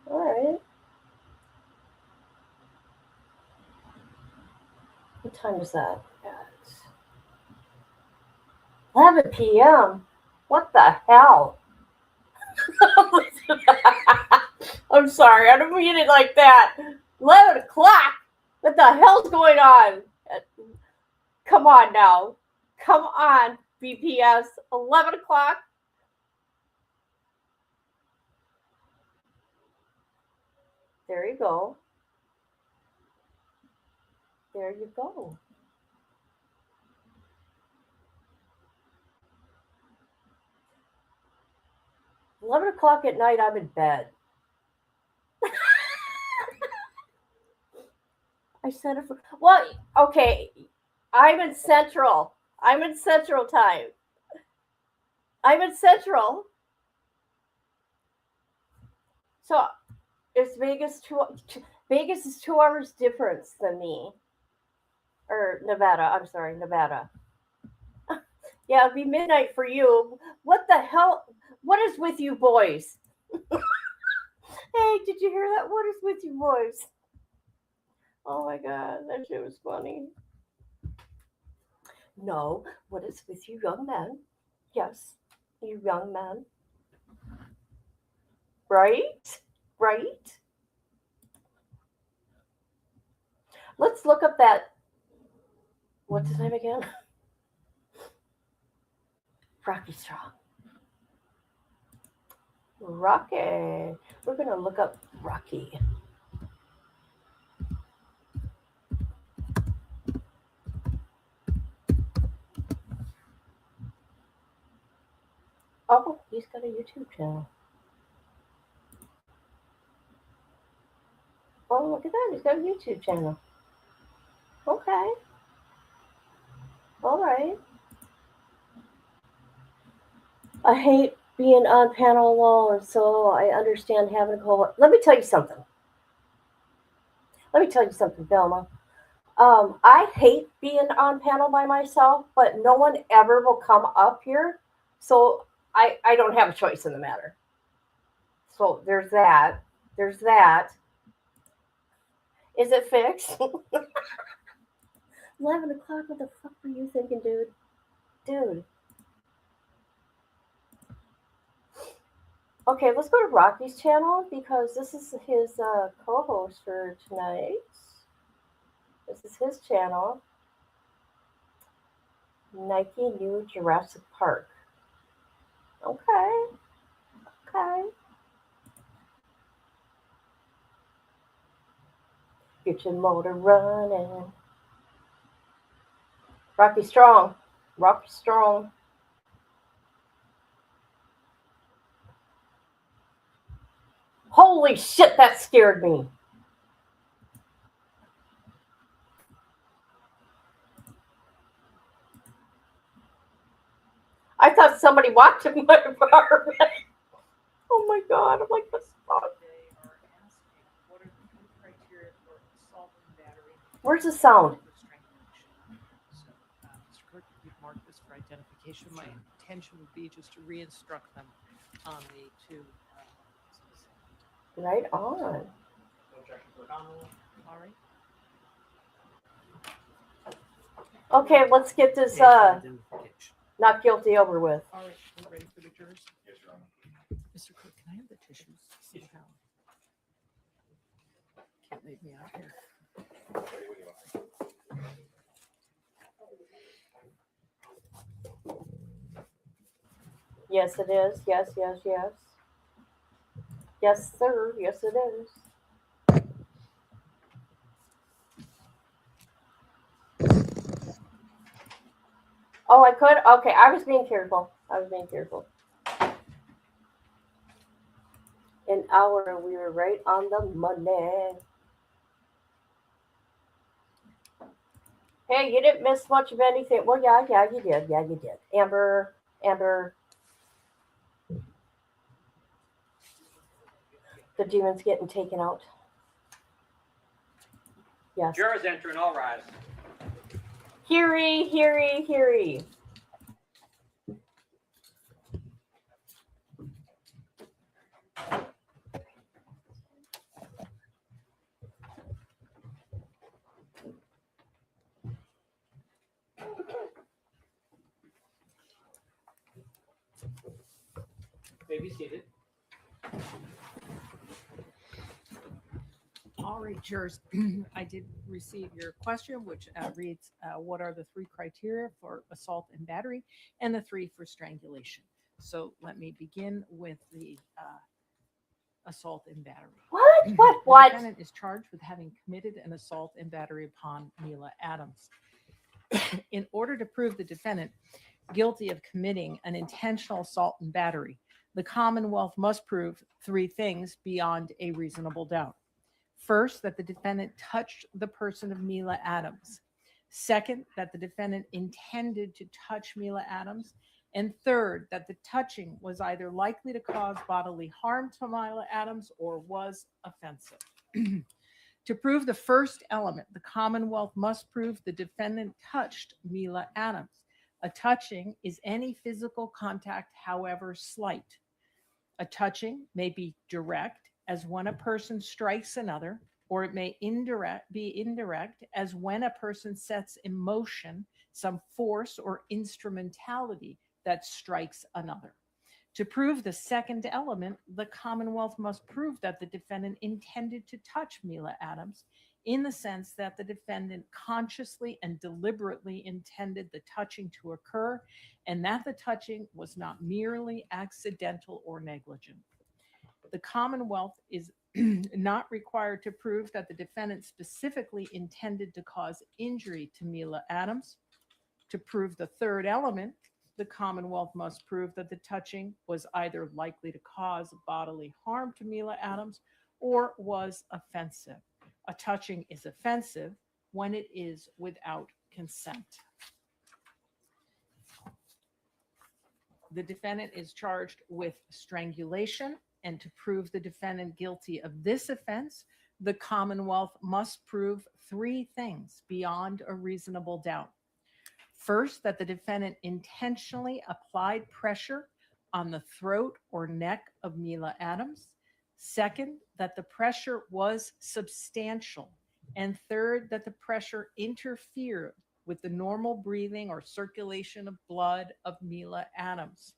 All right. What time is that? It's 11 p.m. What the hell? I'm sorry, I don't mean it like that. 11 o'clock? What the hell's going on? Come on now. Come on, BPS. 11 o'clock? There you go. There you go. $11 at night, I'm in bed. I said it for... Well, okay. I'm in Central. I'm in Central time. I'm in Central. So is Vegas Vegas is 2 hours difference than me. Or Nevada. I'm sorry, Nevada. Yeah, it'd be midnight for you. What the hell? What is with you boys? Hey, did you hear that? What is with you boys? Oh my god, that shit was funny. No, what is with you young men? Yes, you young men. Right? Right? Let's look up that. What's his name again? Rocky Strong. Rocky. We're going to look up Rocky. Oh, he's got a YouTube channel. Oh, look at that. He's got a YouTube channel. Okay. All right. I hate being on panel alone, so I understand having a call. Let me tell you something. Velma. I hate being on panel by myself, but no one ever will come up here, so I don't have a choice in the matter. So there's that. There's that. Is it fixed? 11 o'clock, what the fuck were you thinking, dude? Dude. Okay, let's go to Rocky's channel because this is his co-host for tonight. This is his channel. Nike New Jurassic Park. Okay. Okay. Get your motor running. Rocky Strong. Rocky Strong. Holy shit, that scared me. I thought somebody walked in my apartment. Oh my god, I'm like, this fuck. They are asking, what are the three criteria for assault and battery? Where's the sound? For strangulation. So, Mr. Clerk, if you'd mark this for identification, my intention would be just to re-instruct them on the two offenses. Right on. All right. Okay, let's get this not guilty over with. All right, we're ready for the jurors? Yes, Your Honor. Mr. Clerk, can I have the tissues somehow? Can't leave me out here. Yes, it is. Yes, yes, yes. Yes, sir. Yes, it is. Oh, I could? Okay, I was being careful. An hour, we were right on the money. Hey, you didn't miss much of anything. Well, yeah, you did. Yeah, you did. Amber. The demon's getting taken out. Yes. Jurors enter and all rise. Heary. May be seated. All right, jurors, I did receive your question, which reads, what are the three criteria for assault and battery and the three for strangulation? So let me begin with the assault and battery. What? The defendant is charged with having committed an assault and battery upon Mila Adams. In order to prove the defendant guilty of committing an intentional assault and battery, the Commonwealth must prove three things beyond a reasonable doubt. First, that the defendant touched the person of Mila Adams. Second, that the defendant intended to touch Mila Adams. And third, that the touching was either likely to cause bodily harm to Mila Adams or was offensive. To prove the first element, the Commonwealth must prove the defendant touched Mila Adams. A touching is any physical contact, however slight. A touching may be direct, as when a person strikes another, or it may be indirect, as when a person sets in motion some force or instrumentality that strikes another. To prove the second element, the Commonwealth must prove that the defendant intended to touch Mila Adams in the sense that the defendant consciously and deliberately intended the touching to occur, and that the touching was not merely accidental or negligent. The Commonwealth is not required to prove that the defendant specifically intended to cause injury to Mila Adams. To prove the third element, the Commonwealth must prove that the touching was either likely to cause bodily harm to Mila Adams or was offensive. A touching is offensive when it is without consent. The defendant is charged with strangulation, and to prove the defendant guilty of this offense, the Commonwealth must prove three things beyond a reasonable doubt. First, that the defendant intentionally applied pressure on the throat or neck of Mila Adams. Second, that the pressure was substantial. And third, that the pressure interfered with the normal breathing or circulation of blood of Mila Adams.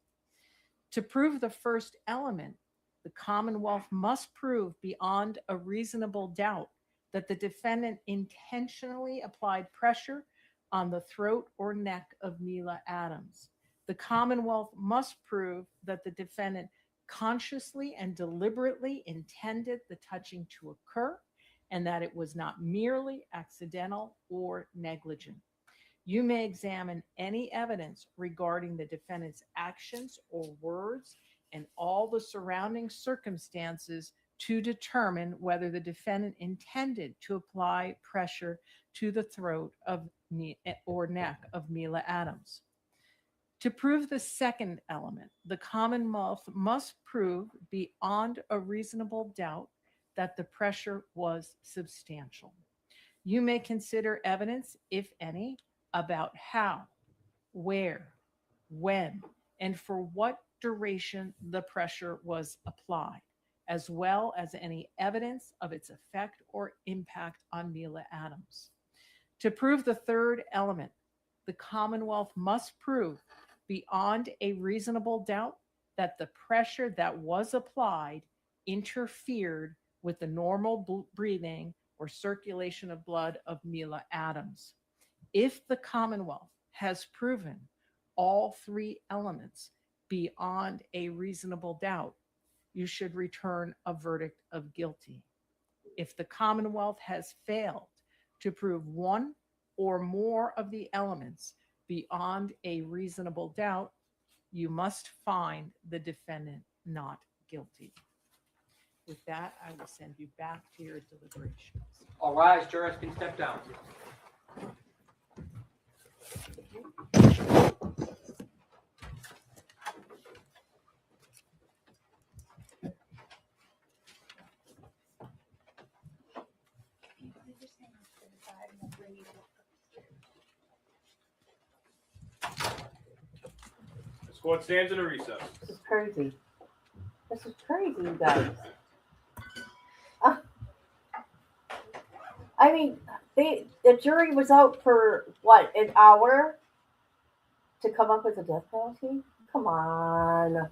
To prove the first element, the Commonwealth must prove beyond a reasonable doubt that the defendant intentionally applied pressure on the throat or neck of Mila Adams. The Commonwealth must prove that the defendant consciously and deliberately intended the touching to occur, and that it was not merely accidental or negligent. You may examine any evidence regarding the defendant's actions or words and all the surrounding circumstances to determine whether the defendant intended to apply pressure to the throat of or neck of Mila Adams. To prove the second element, the Commonwealth must prove beyond a reasonable doubt that the pressure was substantial. You may consider evidence, if any, about how, where, when, and for what duration the pressure was applied, as well as any evidence of its effect or impact on Mila Adams. To prove the third element, the Commonwealth must prove beyond a reasonable doubt that the pressure that was applied interfered with the normal breathing or circulation of blood of Mila Adams. If the Commonwealth has proven all three elements beyond a reasonable doubt, you should return a verdict of guilty. If the Commonwealth has failed to prove one or more of the elements beyond a reasonable doubt, you must find the defendant not guilty. With that, I will send you back to your deliberations. All rise, jurors can step down. This court stands in a recess. This is crazy. This is crazy, you guys. I mean, the jury was out for what, an hour to come up with a death penalty? Come on.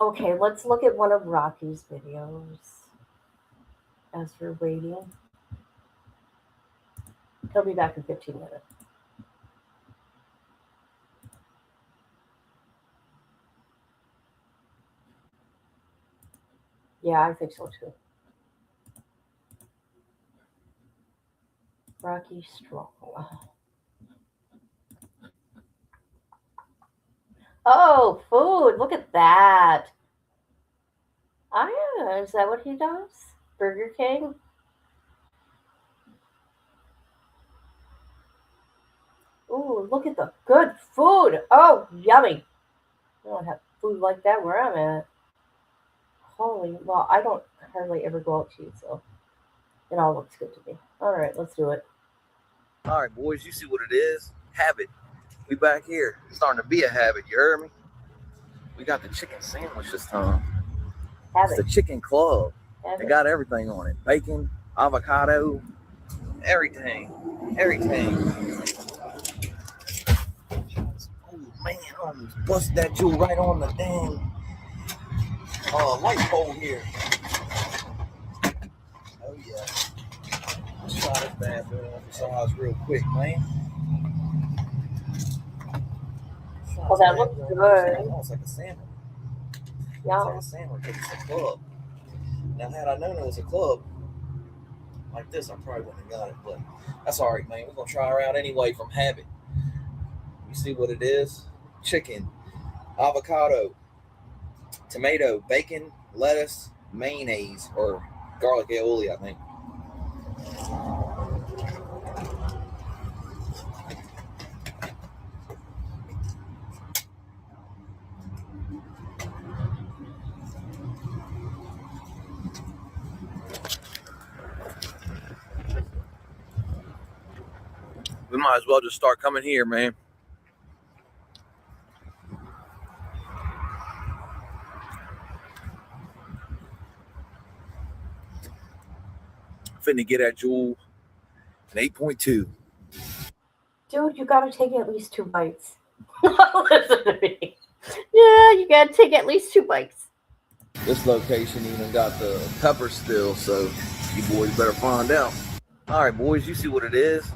Okay, let's look at one of Rocky's videos as we're waiting. He'll be back in 15 minutes. Yeah, I think so too. Rocky Strong. Oh, food. Look at that. Oh, yeah. Is that what he does? Burger King? Ooh, look at the good food. Oh, yummy. I don't have food like that where I'm at. Holy, well, I don't hardly ever go out to eat, so it all looks good to me. All right, let's do it. All right, boys, you see what it is? Habit. We back here. It's starting to be a habit, you heard me? We got the chicken sandwich this time. It's the chicken club. They got everything on it. Bacon, avocado, everything. Everything. Oh, man, I almost busted that jewel right on the dang light pole here. Oh, yeah. Let's try this bad boy on the size real quick, man. Well, that looks good. Oh, it's like a sandwich. Yeah. It's like a sandwich, but it's a club. Now, had I known it was a club like this, I probably wouldn't have got it, but that's all right, man. We're going to try her out anyway from habit. You see what it is? Chicken, avocado, tomato, bacon, lettuce, mayonnaise, or garlic aioli, I think. We might as well just start coming here, man. Finna get at Jewel an 8.2. Dude, you gotta take at least 2 bites. Listen to me. Yeah, you gotta take at least 2 bites. This location even got the pepper still, so you boys better find out. All right, boys, you see what it is?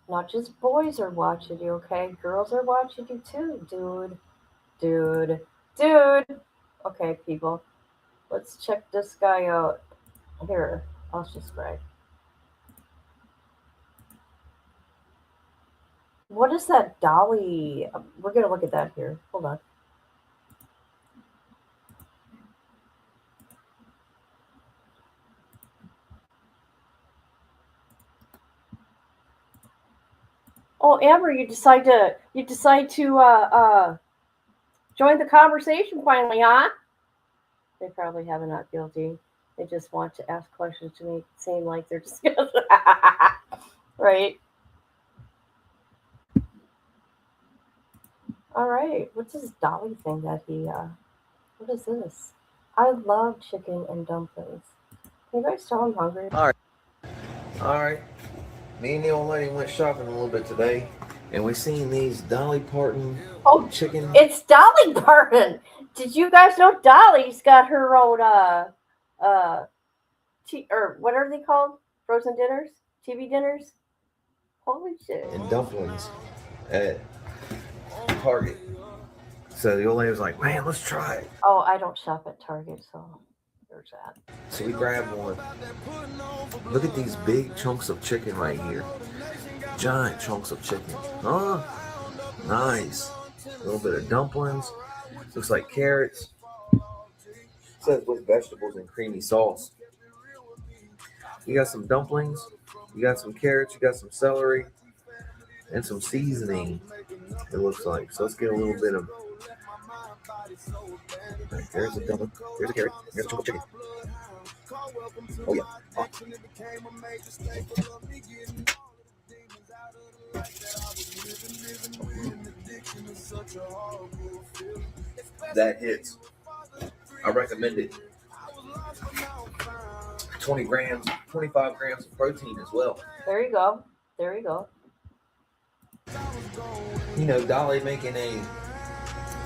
Not just boys are watching you, okay? Girls are watching you too, dude. Okay, people. Let's check this guy out. Here, I'll subscribe. What is that dolly? We're gonna look at that here. Hold on. Oh, Amber, you decide to join the conversation finally, huh? They probably have a not guilty. They just want to ask questions to make it seem like they're discussing. Right. All right. What's this Dolly thing that he? What is this? I love chicken and dumplings. Can you guys tell I'm hungry? All right. Me and the old lady went shopping a little bit today, and we seen these Dolly Parton chicken. It's Dolly Parton. Did you guys know Dolly's got her own or what are they called? Frozen dinners? TV dinners? Holy shit. And dumplings at Target. So the old lady was like, man, let's try it. Oh, I don't shop at Target, so there's that. So we grabbed one. Look at these big chunks of chicken right here. Giant chunks of chicken. Huh? Nice. A little bit of dumplings. Looks like carrots. Says with vegetables and creamy sauce. You got some dumplings. You got some carrots. You got some celery. And some seasoning, it looks like. So let's get a little bit of... Right, there's a dumpling. There's a carrot. There's a chunk of chicken. Oh, yeah. Oh. That hits. I recommend it. 20 grams, 25 grams of protein as well. There you go. There you go. You know, Dolly making a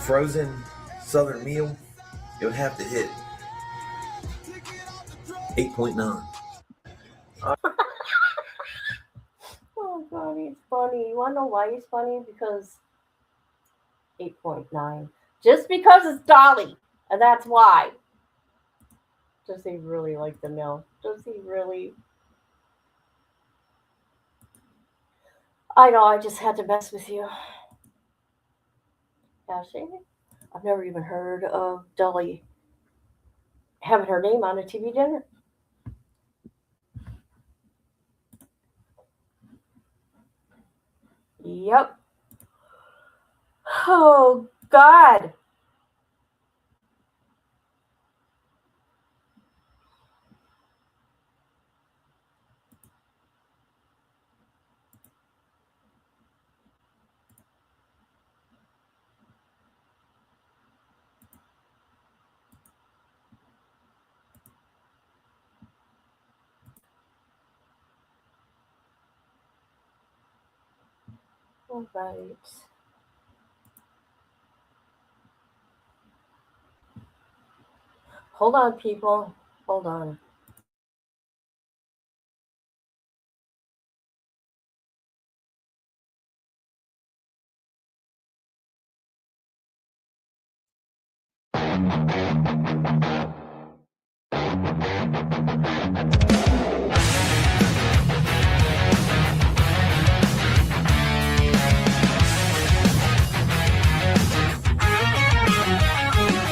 frozen southern meal, it would have to hit 8.9. Oh god, he's funny. You wanna know why he's funny? Because 8.9. Just because it's Dolly, and that's why. Does he really like the meal? Does he really? I know, I just had to mess with you. Ashley, I've never even heard of Dolly having her name on a TV dinner. Yep. Oh, God. All right. Hold on, people. Hold on.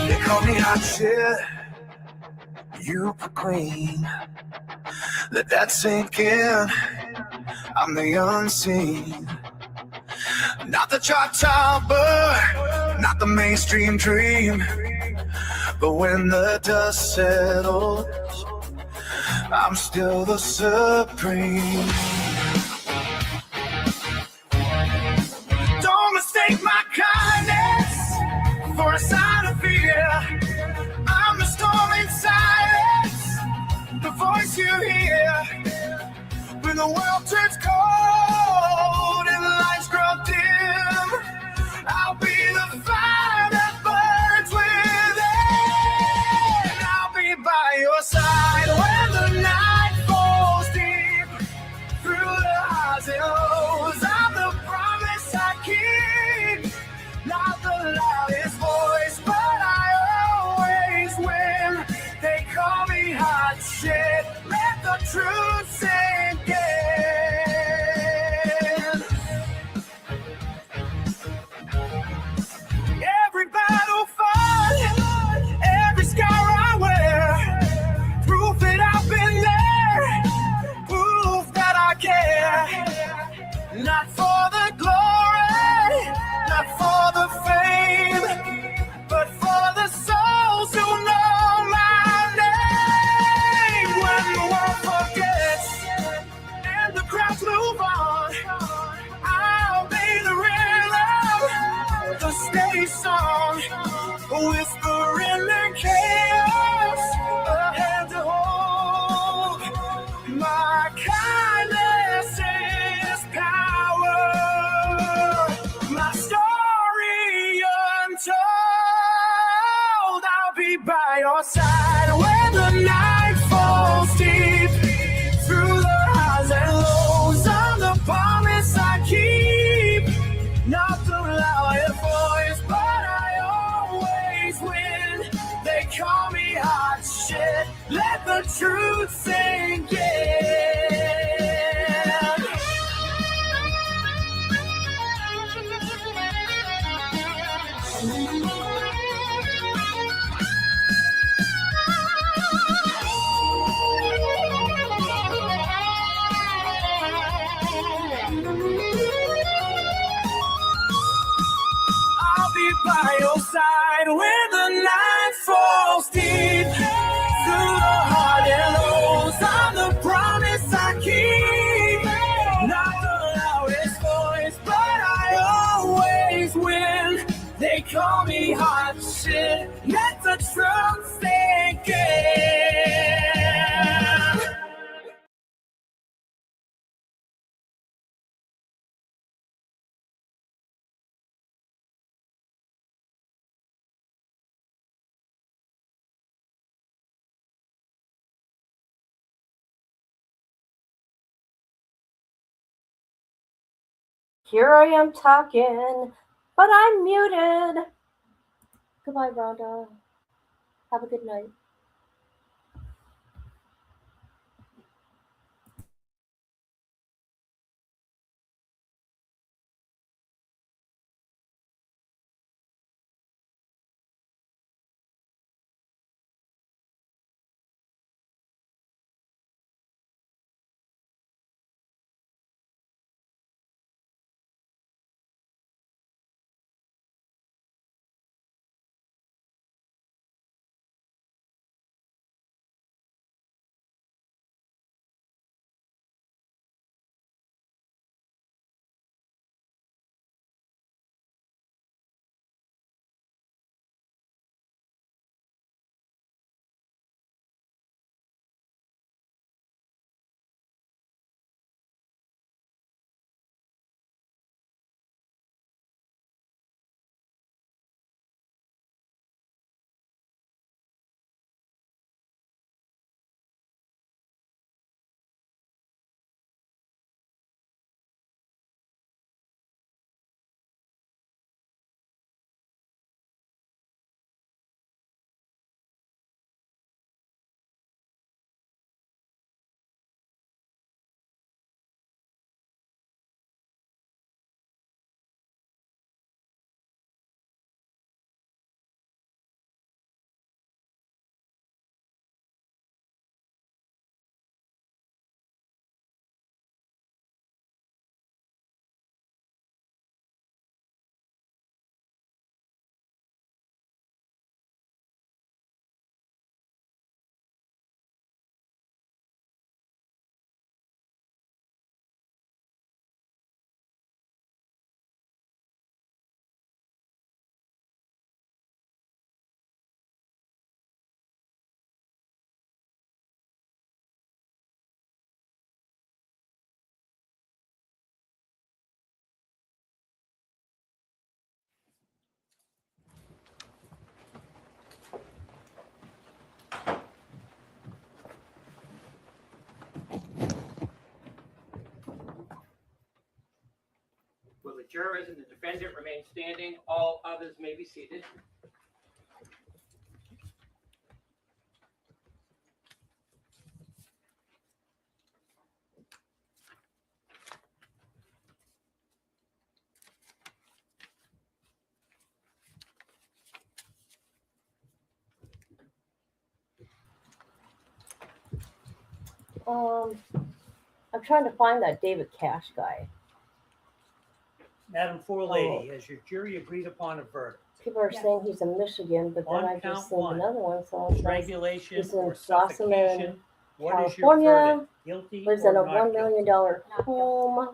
They call me hot shit. You proclaim. Let that sink in. I'm the unseen. Not the chart topper, not the mainstream dream. But when the dust settles, I'm still the supreme. Don't mistake my kindness for a sign of fear. I'm the storm in silence, the voice you hear. When the world turns cold and the lights grow dim, I'll be the fire that burns within. I'll be by your side when the night falls deep. Through the highs and lows, I'm the promise I keep. Not the loudest voice, but I always win. They call me hot shit. Let the truth sink in. Every battle fought, every scar I wear, proof that I've been there, proof that I care. Not for the the truth sink I'll be by your side when the night falls deep. Through the hard and lows, I'm the promise I keep. Not the loudest voice, but I always win. They call me hot shit, let the truth sink in. Here I am talking, but I'm muted. Goodbye, Rhonda. Have a good night. Will the jurors and the defendant remain standing? All others may be seated. I'm trying to find that David Cash guy. Madam Forelady, has your jury agreed upon a verdict? People are saying he's in Michigan, but then On I just count seen one, another one. So strangulation he's in or Blossoming, suffocation, what is your California. verdict? Guilty Lives or in a not $1 million guilty? home.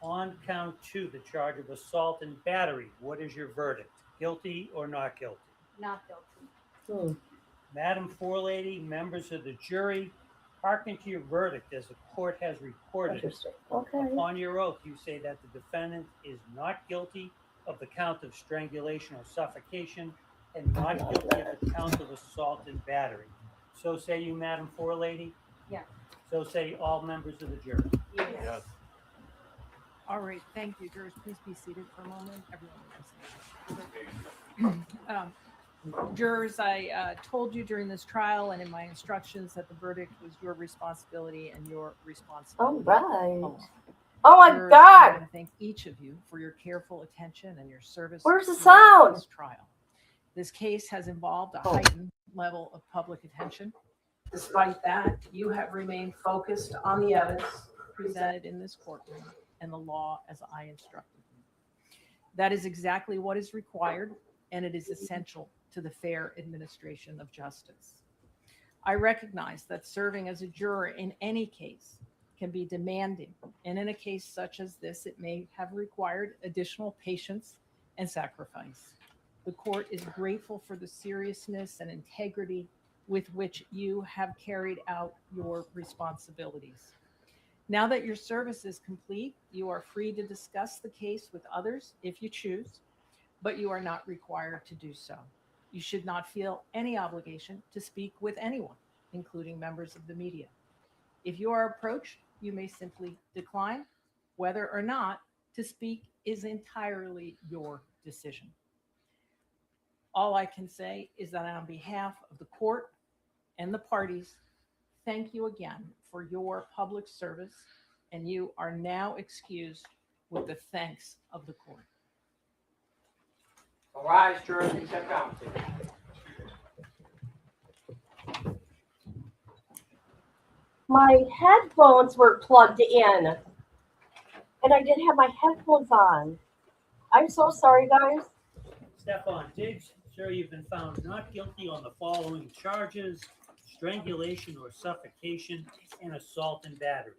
On count two, the charge of assault and battery, what is your verdict? Guilty or not guilty? Not guilty. Madam Forelady, members of the jury, hearken to your verdict as the court has reported. Interesting. Okay. Upon your oath, you say that the defendant is not guilty of the count of strangulation or suffocation and not guilty of the count of assault and battery. So say you, Madam Forelady? Yes. So say all members of the jury. Yes. All right, thank you. Jurors, please be seated for a moment. Everyone, Jurors, I told you during this trial and in my instructions that the verdict was your responsibility and your responsibility. All right. alone. Oh my Jurors, I God. want to thank each of you for your careful attention and your service. Where's the throughout sound? This trial. This case has involved a Oh. heightened level of public attention. Despite that, you have remained focused on the evidence presented in this courtroom and the law as I instructed you. That is exactly what is required, and it is essential to the fair administration of justice. I recognize that serving as a juror in any case can be demanding, and in a case such as this, it may have required additional patience and sacrifice. The court is grateful for the seriousness and integrity with which you have carried out your responsibilities. Now that your service is complete, you are free to discuss the case with others if you choose, but you are not required to do so. You should not feel any obligation to speak with anyone, including members of the media. If you are approached, you may simply decline. Whether or not to speak is entirely your decision. All I can say is that on behalf of the court and the parties, thank you again for your public service, and you are now excused with the thanks of the court. All rise, jurors, and step down. My headphones were plugged in, and I didn't have my headphones on. I'm so sorry, guys. Stefon Diggs, sir, you've been found not guilty on the following charges: strangulation or suffocation and assault and battery.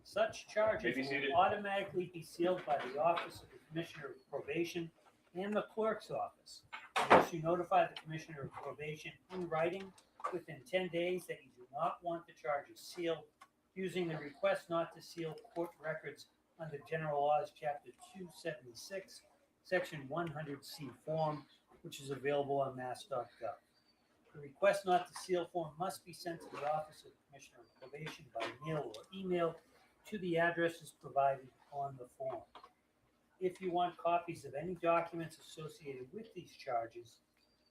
Such charges will automatically be sealed by the Office of the Commissioner of Probation and the Clerk's Office, unless you notify the Commissioner of Probation in writing within 10 days that you do not want the charges sealed, using the request not to seal court records under General Laws, Chapter 276, Section 100C form, which is available on mass.gov. The request not to seal form must be sent to the Office of the Commissioner of Probation by mail or email to the addresses provided on the form. If you want copies of any documents associated with these charges,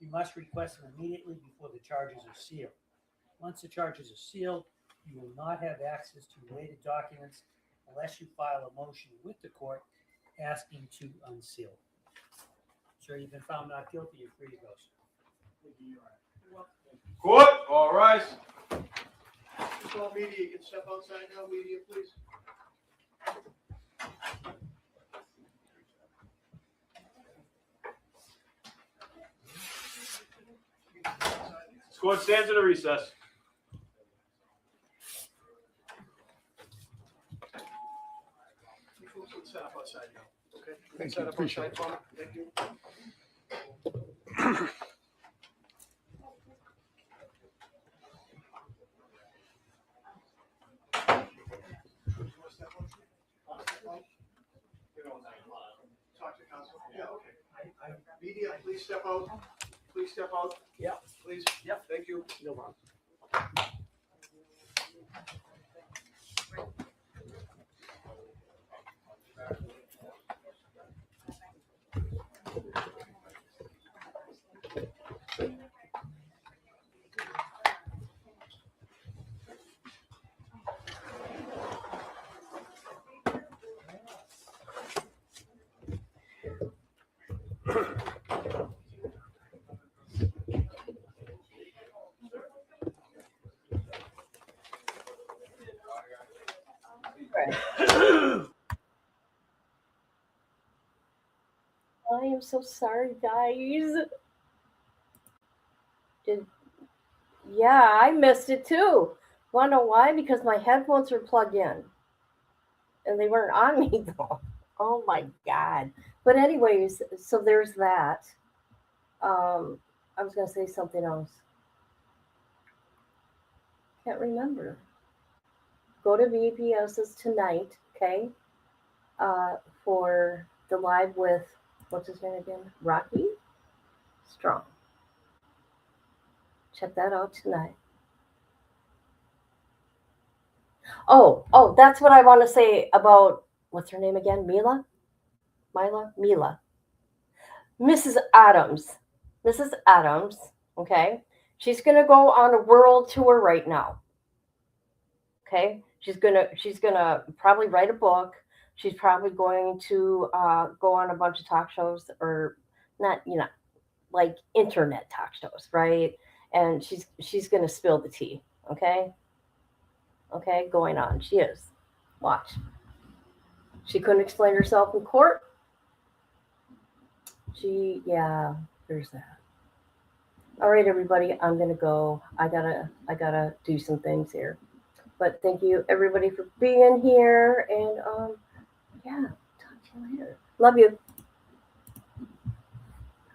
you must request them immediately before the charges are sealed. Once the charges are sealed, you will not have access to related documents unless you file a motion with the court asking to unseal. Sir, you've been found not guilty. You're free to go, sir. Court, all rise. Just all media, you can step outside now, media, please. This court stands at a recess. You folks can set up outside now, okay? You can Thank set you, up appreciate outside for me. Thank you. Talk to counsel. Yeah, okay. Media, please step out. Please step out. Yeah. Please. Yep. Thank you. No problem. I am so sorry, guys. Yeah, I missed it too. Wanna know why? Because my headphones were plugged in. And they weren't on me though. Oh my God. But anyways, so there's that. I was gonna say something else. Can't remember. Go to VPS's tonight, okay? For the live with, what's his name again? Rocky Strong. Check that out tonight. Oh, that's what I want to say about, what's her name again? Mila? Mila? Mila. Mrs. Adams. Mrs. Adams, okay? She's gonna go on a world tour right now. Okay? She's gonna probably write a book. She's probably going to go on a bunch of talk shows, or not, like internet talk shows, right? And she's gonna spill the tea. Okay? Okay, going on. She is. Watch. She couldn't explain herself in court. Yeah, there's that. All right, everybody, I'm gonna go. I gotta do some things here. But thank you, everybody, for being here. And yeah, talk to you later. Love you.